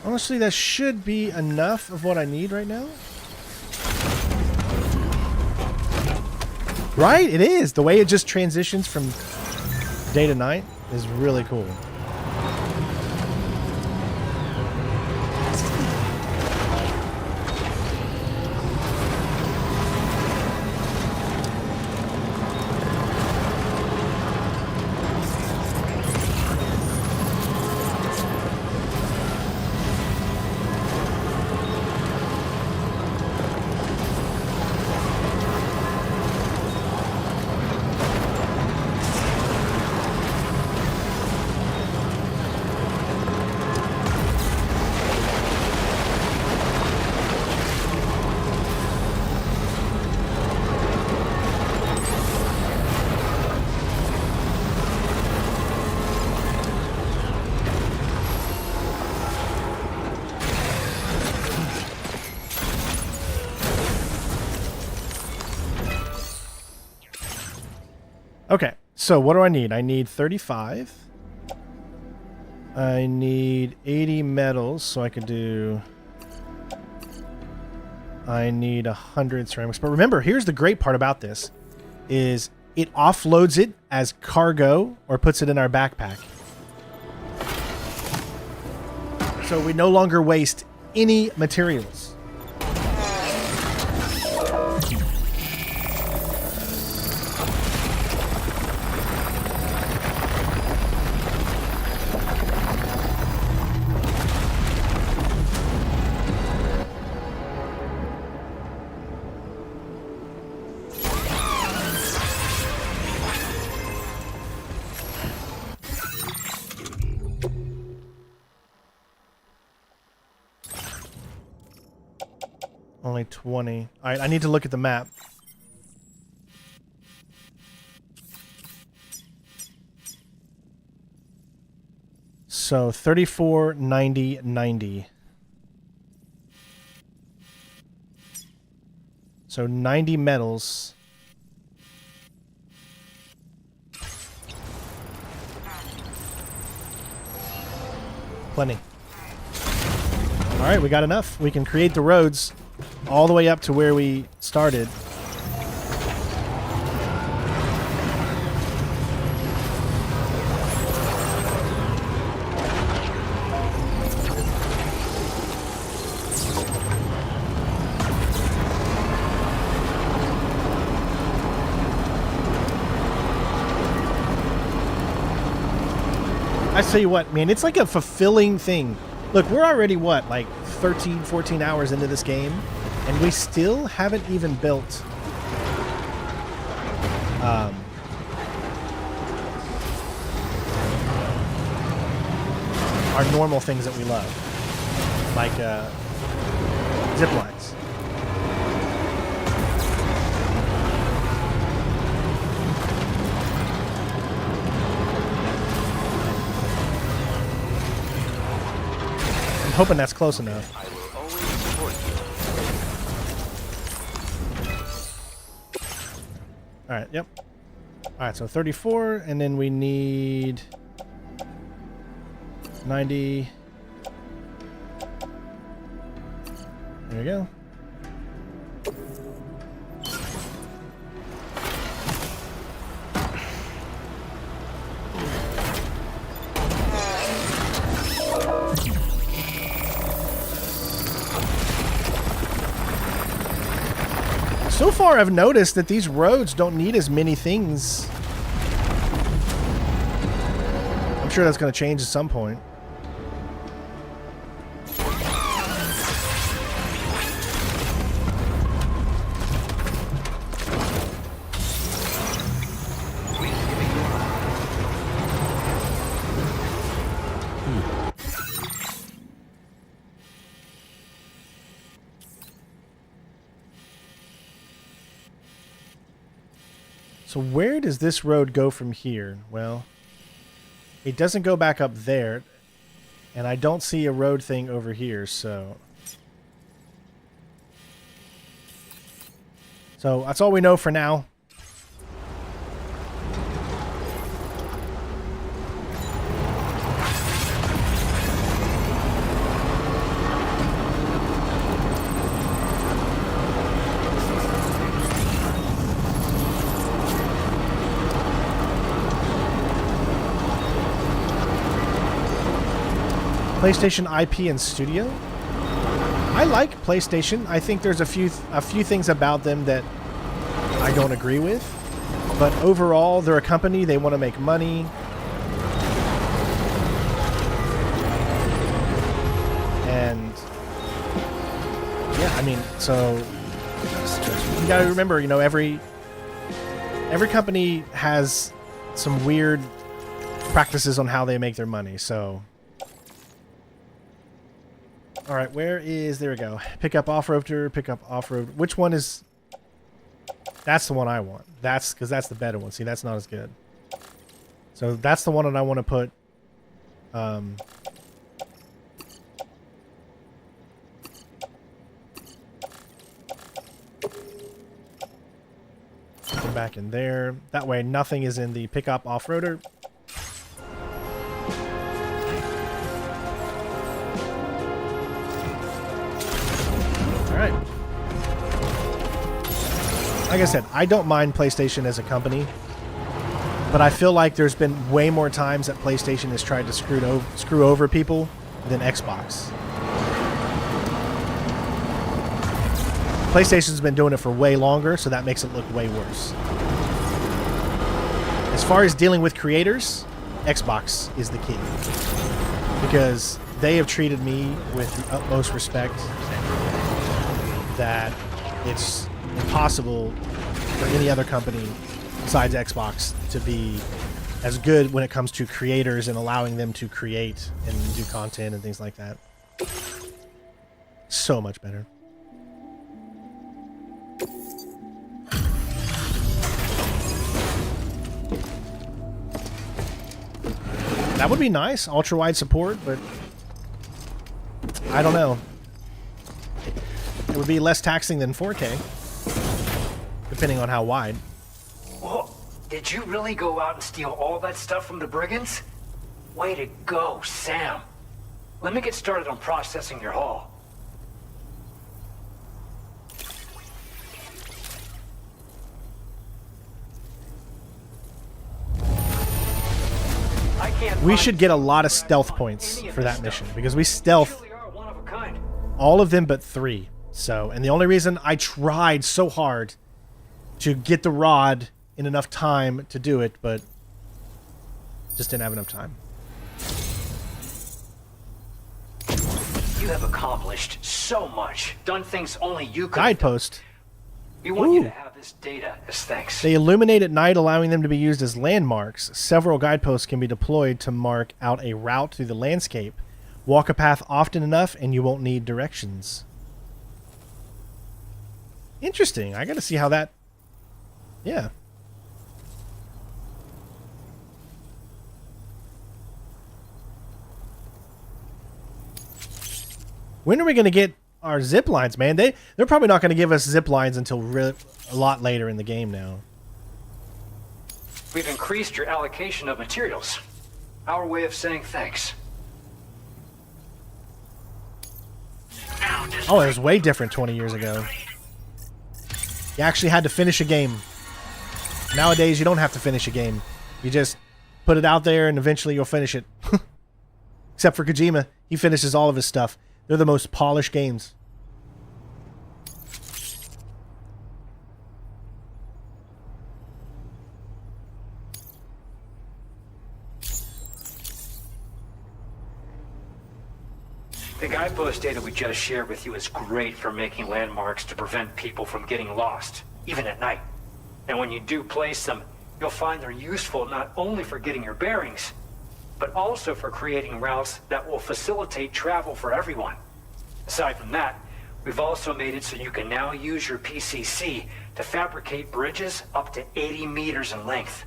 Honestly, that should be enough of what I need right now. Right? It is. The way it just transitions from day to night is really cool. Okay, so what do I need? I need 35. I need 80 metals, so I could do... I need 100 ceramics. But remember, here's the great part about this, is it offloads it as cargo or puts it in our backpack. So we no longer waste any materials. Only 20. All right, I need to look at the map. So 34, 90, 90. So 90 metals. Plenty. All right, we got enough. We can create the roads all the way up to where we started. I tell you what, man, it's like a fulfilling thing. Look, we're already, what, like 13, 14 hours into this game, and we still haven't even built our normal things that we love, like zip lines. I'm hoping that's close enough. I will always support you. All right, yep. All right, so 34, and then we need 90. There we go. So far, I've noticed that these roads don't need as many things. I'm sure that's going to change at some point. So where does this road go from here? Well, it doesn't go back up there. And I don't see a road thing over here, so... So that's all we know for now. PlayStation IP and Studio. I like PlayStation. I think there's a few things about them that I don't agree with, but overall, they're a company. They want to make money. And yeah, I mean, so you got to remember, you know, every company has some weird practices on how they make their money. So. All right, where is... There we go. Pick up off-roader, pick up off-road. Which one is... That's the one I want. That's... Because that's the better one. See, that's not as good. So that's the one that I want to put... Come back in there. That way nothing is in the pick up off-roader. Alright. Like I said, I don't mind PlayStation as a company, but I feel like there's been way more times that PlayStation has tried to screw over people than Xbox. PlayStation's been doing it for way longer, so that makes it look way worse. As far as dealing with creators, Xbox is the key. Because they have treated me with the utmost respect that it's impossible for any other company besides Xbox to be as good when it comes to creators and allowing them to create and do content and things like that. So much better. That would be nice, ultra-wide support, but I don't know. It would be less taxing than 4K, depending on how wide. Whoa, did you really go out and steal all that stuff from the brigands? Way to go, Sam. Let me get started on processing your haul. We should get a lot of stealth points for that mission, because we stealth all of them but 3. So, and the only reason I tried so hard to get the rod in enough time to do it, but just didn't have enough time. You have accomplished so much, done things only you could. Guidepost. We want you to have this data as thanks. They illuminate at night, allowing them to be used as landmarks. Several guideposts can be deployed to mark out a route through the landscape. Walk a path often enough and you won't need directions. Interesting. I gotta see how that... Yeah. When are we gonna get our zip lines, man? They're probably not gonna give us zip lines until a lot later in the game now. We've increased your allocation of materials. Our way of saying thanks. Oh, it was way different 20 years ago. You actually had to finish a game. Nowadays, you don't have to finish a game. You just put it out there and eventually you'll finish it. Except for Kojima. He finishes all of his stuff. They're the most polished games. The guidepost data we just shared with you is great for making landmarks to prevent people from getting lost, even at night. And when you do place them, you'll find they're useful not only for getting your bearings, but also for creating routes that will facilitate travel for everyone. Aside from that, We've also made it so you can now use your PCC to fabricate bridges up to 80 meters in length.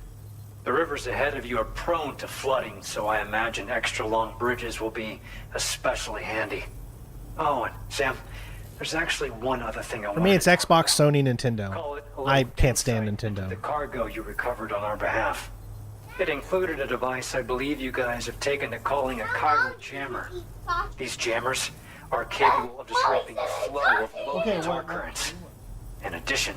The rivers ahead of you are prone to flooding, so I imagine extra long bridges will be especially handy. Oh, and Sam, there's actually one other thing I want. For me, it's Xbox, Sony, Nintendo. I can't stand Nintendo. The cargo you recovered on our behalf. It included a device I believe you guys have taken to calling a chiral jammer. These jammers are capable of disrupting the flow of low tar currents. In addition,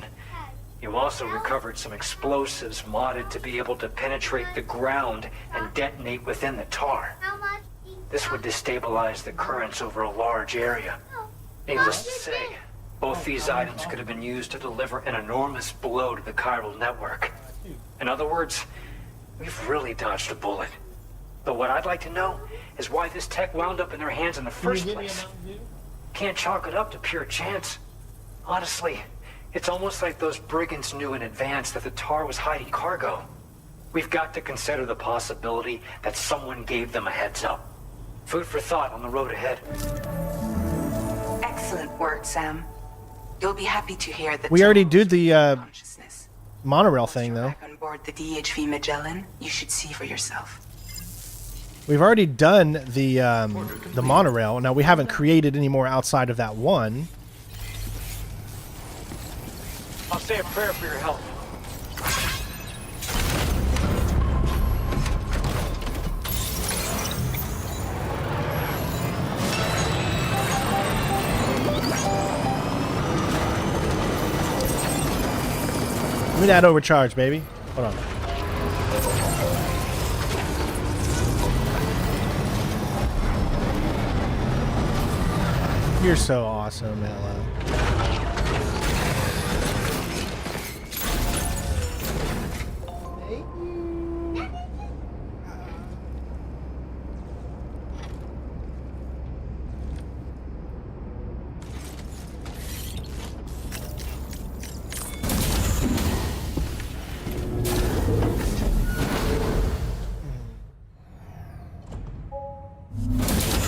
you also recovered some explosives modded to be able to penetrate the ground and detonate within the tar. This would destabilize the currents over a large area. Needless to say, both these items could have been used to deliver an enormous blow to the chiral network. In other words, we've really dodged a bullet. But what I'd like to know is why this tech wound up in their hands in the first place. Can't chalk it up to pure chance. Honestly, it's almost like those brigands knew in advance that the tar was hiding cargo. We've got to consider the possibility that someone gave them a heads up. Food for thought on the road ahead. Excellent work, Sam. You'll be happy to hear that We already did the monorail thing, though. on board the DHV Magellan. You should see for yourself. We've already done the monorail. Now, we haven't created any more outside of that one. I'll say a prayer for your help. Give me that overcharge, baby. Hold on. You're so awesome, Ella.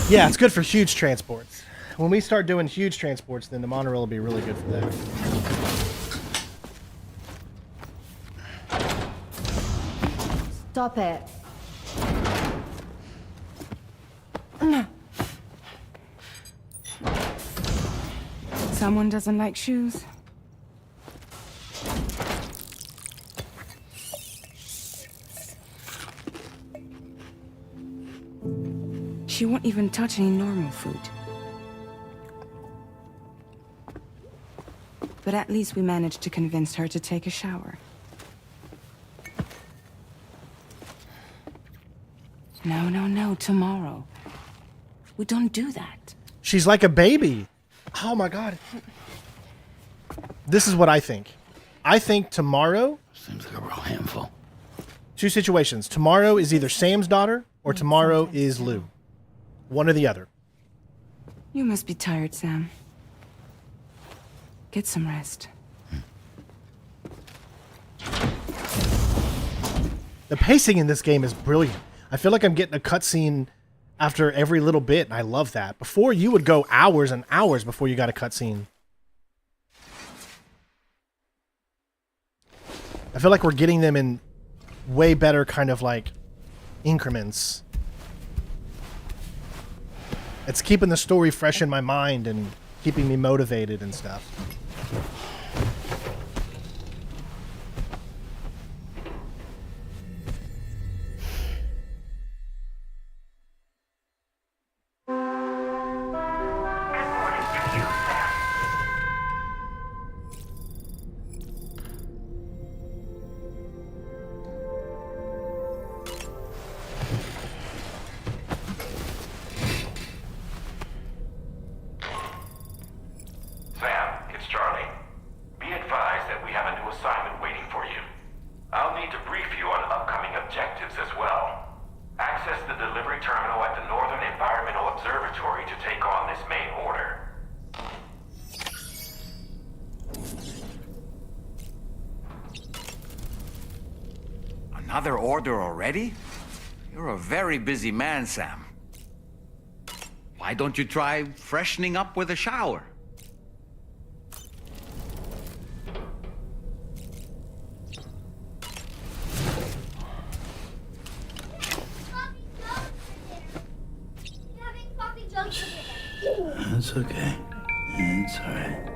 Yeah, it's good for huge transports. When we start doing huge transports, then the monorail will be really good for that. Stop it. Someone doesn't like shoes? She won't even touch any normal food. But at least we managed to convince her to take a shower. No, tomorrow. We don't do that. She's like a baby. Oh my god. This is what I think. I think tomorrow... Seems like a real handful. Two situations. Tomorrow is either Sam's daughter or tomorrow is Lou. One or the other. You must be tired, Sam. Get some rest. The pacing in this game is brilliant. I feel like I'm getting a cutscene after every little bit, and I love that. Before, you would go hours and hours before you got a cutscene. I feel like we're getting them in way better kind of like increments. It's keeping the story fresh in my mind and keeping me motivated and stuff. Another order already? You're a very busy man, Sam. Why don't you try freshening up with a shower? It's okay. It's alright.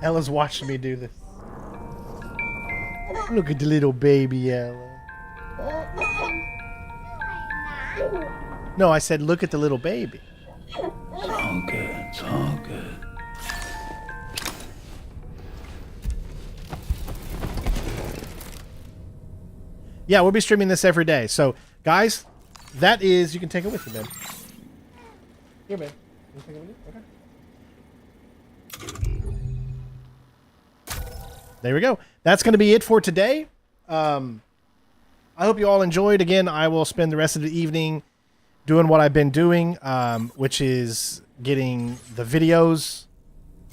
Ella's watching me do this. Look at the little baby, Ella. No, I said look at the little baby. It's all good. It's all good. Yeah, we'll be streaming this every day. So, guys, that is... You can take it with you, man. Here, man. You can take it with you? Okay. There we go. That's going to be it for today. I hope you all enjoyed. Again, I will spend the rest of the evening doing what I've been doing, which is getting the videos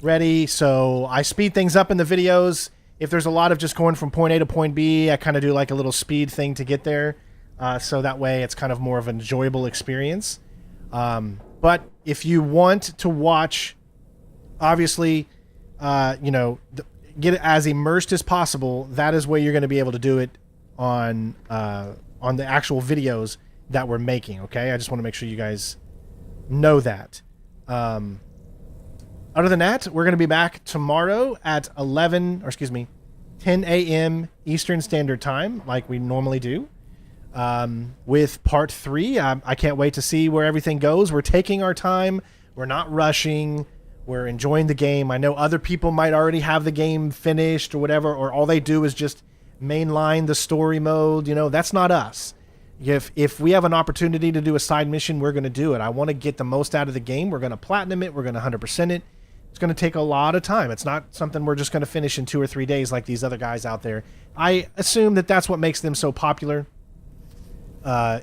ready. So I speed things up in the videos. If there's a lot of just going from point A to point B, I kind of do like a little speed thing to get there. So that way it's kind of more of an enjoyable experience. But if you want to watch, obviously, you know, get it as immersed as possible, that is where you're going to be able to do it on the actual videos that we're making. Okay, I just want to make sure you guys know that. Other than that, we're going to be back tomorrow at 10 a.m. Eastern Standard Time, like we normally do, with part 3. I can't wait to see where everything goes. We're taking our time. We're not rushing. We're enjoying the game. I know other people might already have the game finished or whatever, or all they do is just mainline the story mode. You know, that's not us. If we have an opportunity to do a side mission, we're going to do it. I want to get the most out of the game. We're going to platinum it. We're going to 100% it. It's going to take a lot of time. It's not something we're just going to finish in 2 or 3 days like these other guys out there. I assume that that's what makes them so popular,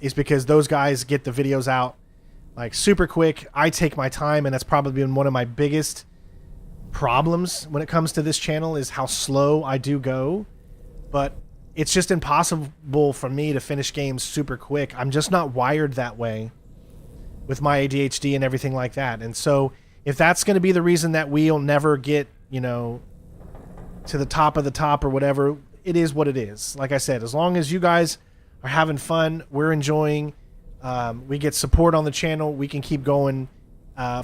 is because those guys get the videos out like super quick. I take my time, and that's probably been one of my biggest problems when it comes to this channel is how slow I do go. But it's just impossible for me to finish games super quick. I'm just not wired that way with my ADHD and everything like that. And so if that's going to be the reason that we'll never get, you know, to the top of the top or whatever, it is what it is. Like I said, as long as you guys are having fun, we're enjoying, we get support on the channel, we can keep going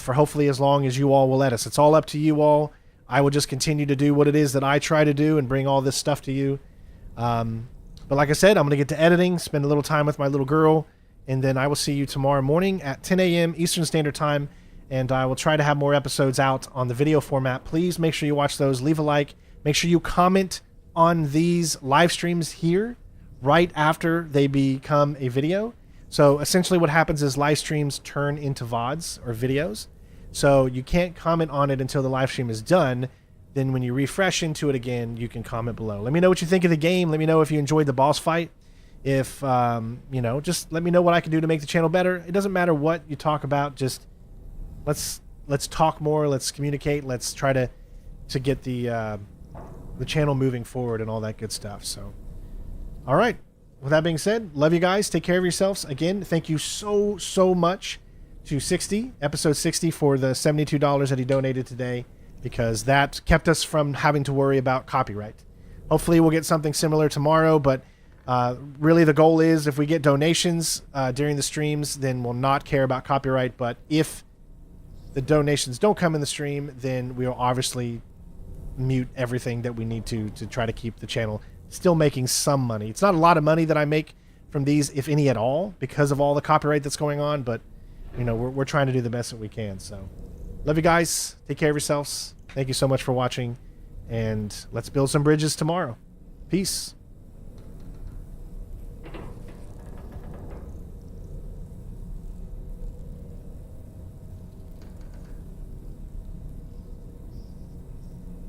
for hopefully as long as you all will let us. It's all up to you all. I will just continue to do what it is that I try to do and bring all this stuff to you. But like I said, I'm going to get to editing, spend a little time with my little girl, and then I will see you tomorrow morning at 10 a.m. Eastern Standard Time, and I will try to have more episodes out on the video format. Please make sure you watch those. Leave a like. Make sure you comment on these live streams here right after they become a video. So essentially what happens is live streams turn into VODs or videos. So you can't comment on it until the live stream is done. Then when you refresh into it again, you can comment below. Let me know what you think of the game. Let me know if you enjoyed the boss fight. If, you know, just let me know what I can do to make the channel better. It doesn't matter what you talk about. Just let's talk more. Let's communicate. Let's try to get the channel moving forward and all that good stuff. So, all right. With that being said, love you guys. Take care of yourselves. Again, thank you so much to episode 60 for the $72 that he donated today, because that kept us from having to worry about copyright. Hopefully we'll get something similar tomorrow, but really the goal is if we get donations during the streams, then we'll not care about copyright. But if the donations don't come in the stream, then we'll obviously mute everything that we need to try to keep the channel still making some money. It's not a lot of money that I make from these, if any at all, because of all the copyright that's going on, but you know, we're trying to do the best that we can. So love you guys. Take care of yourselves. Thank you so much for watching, and let's build some bridges tomorrow. Peace.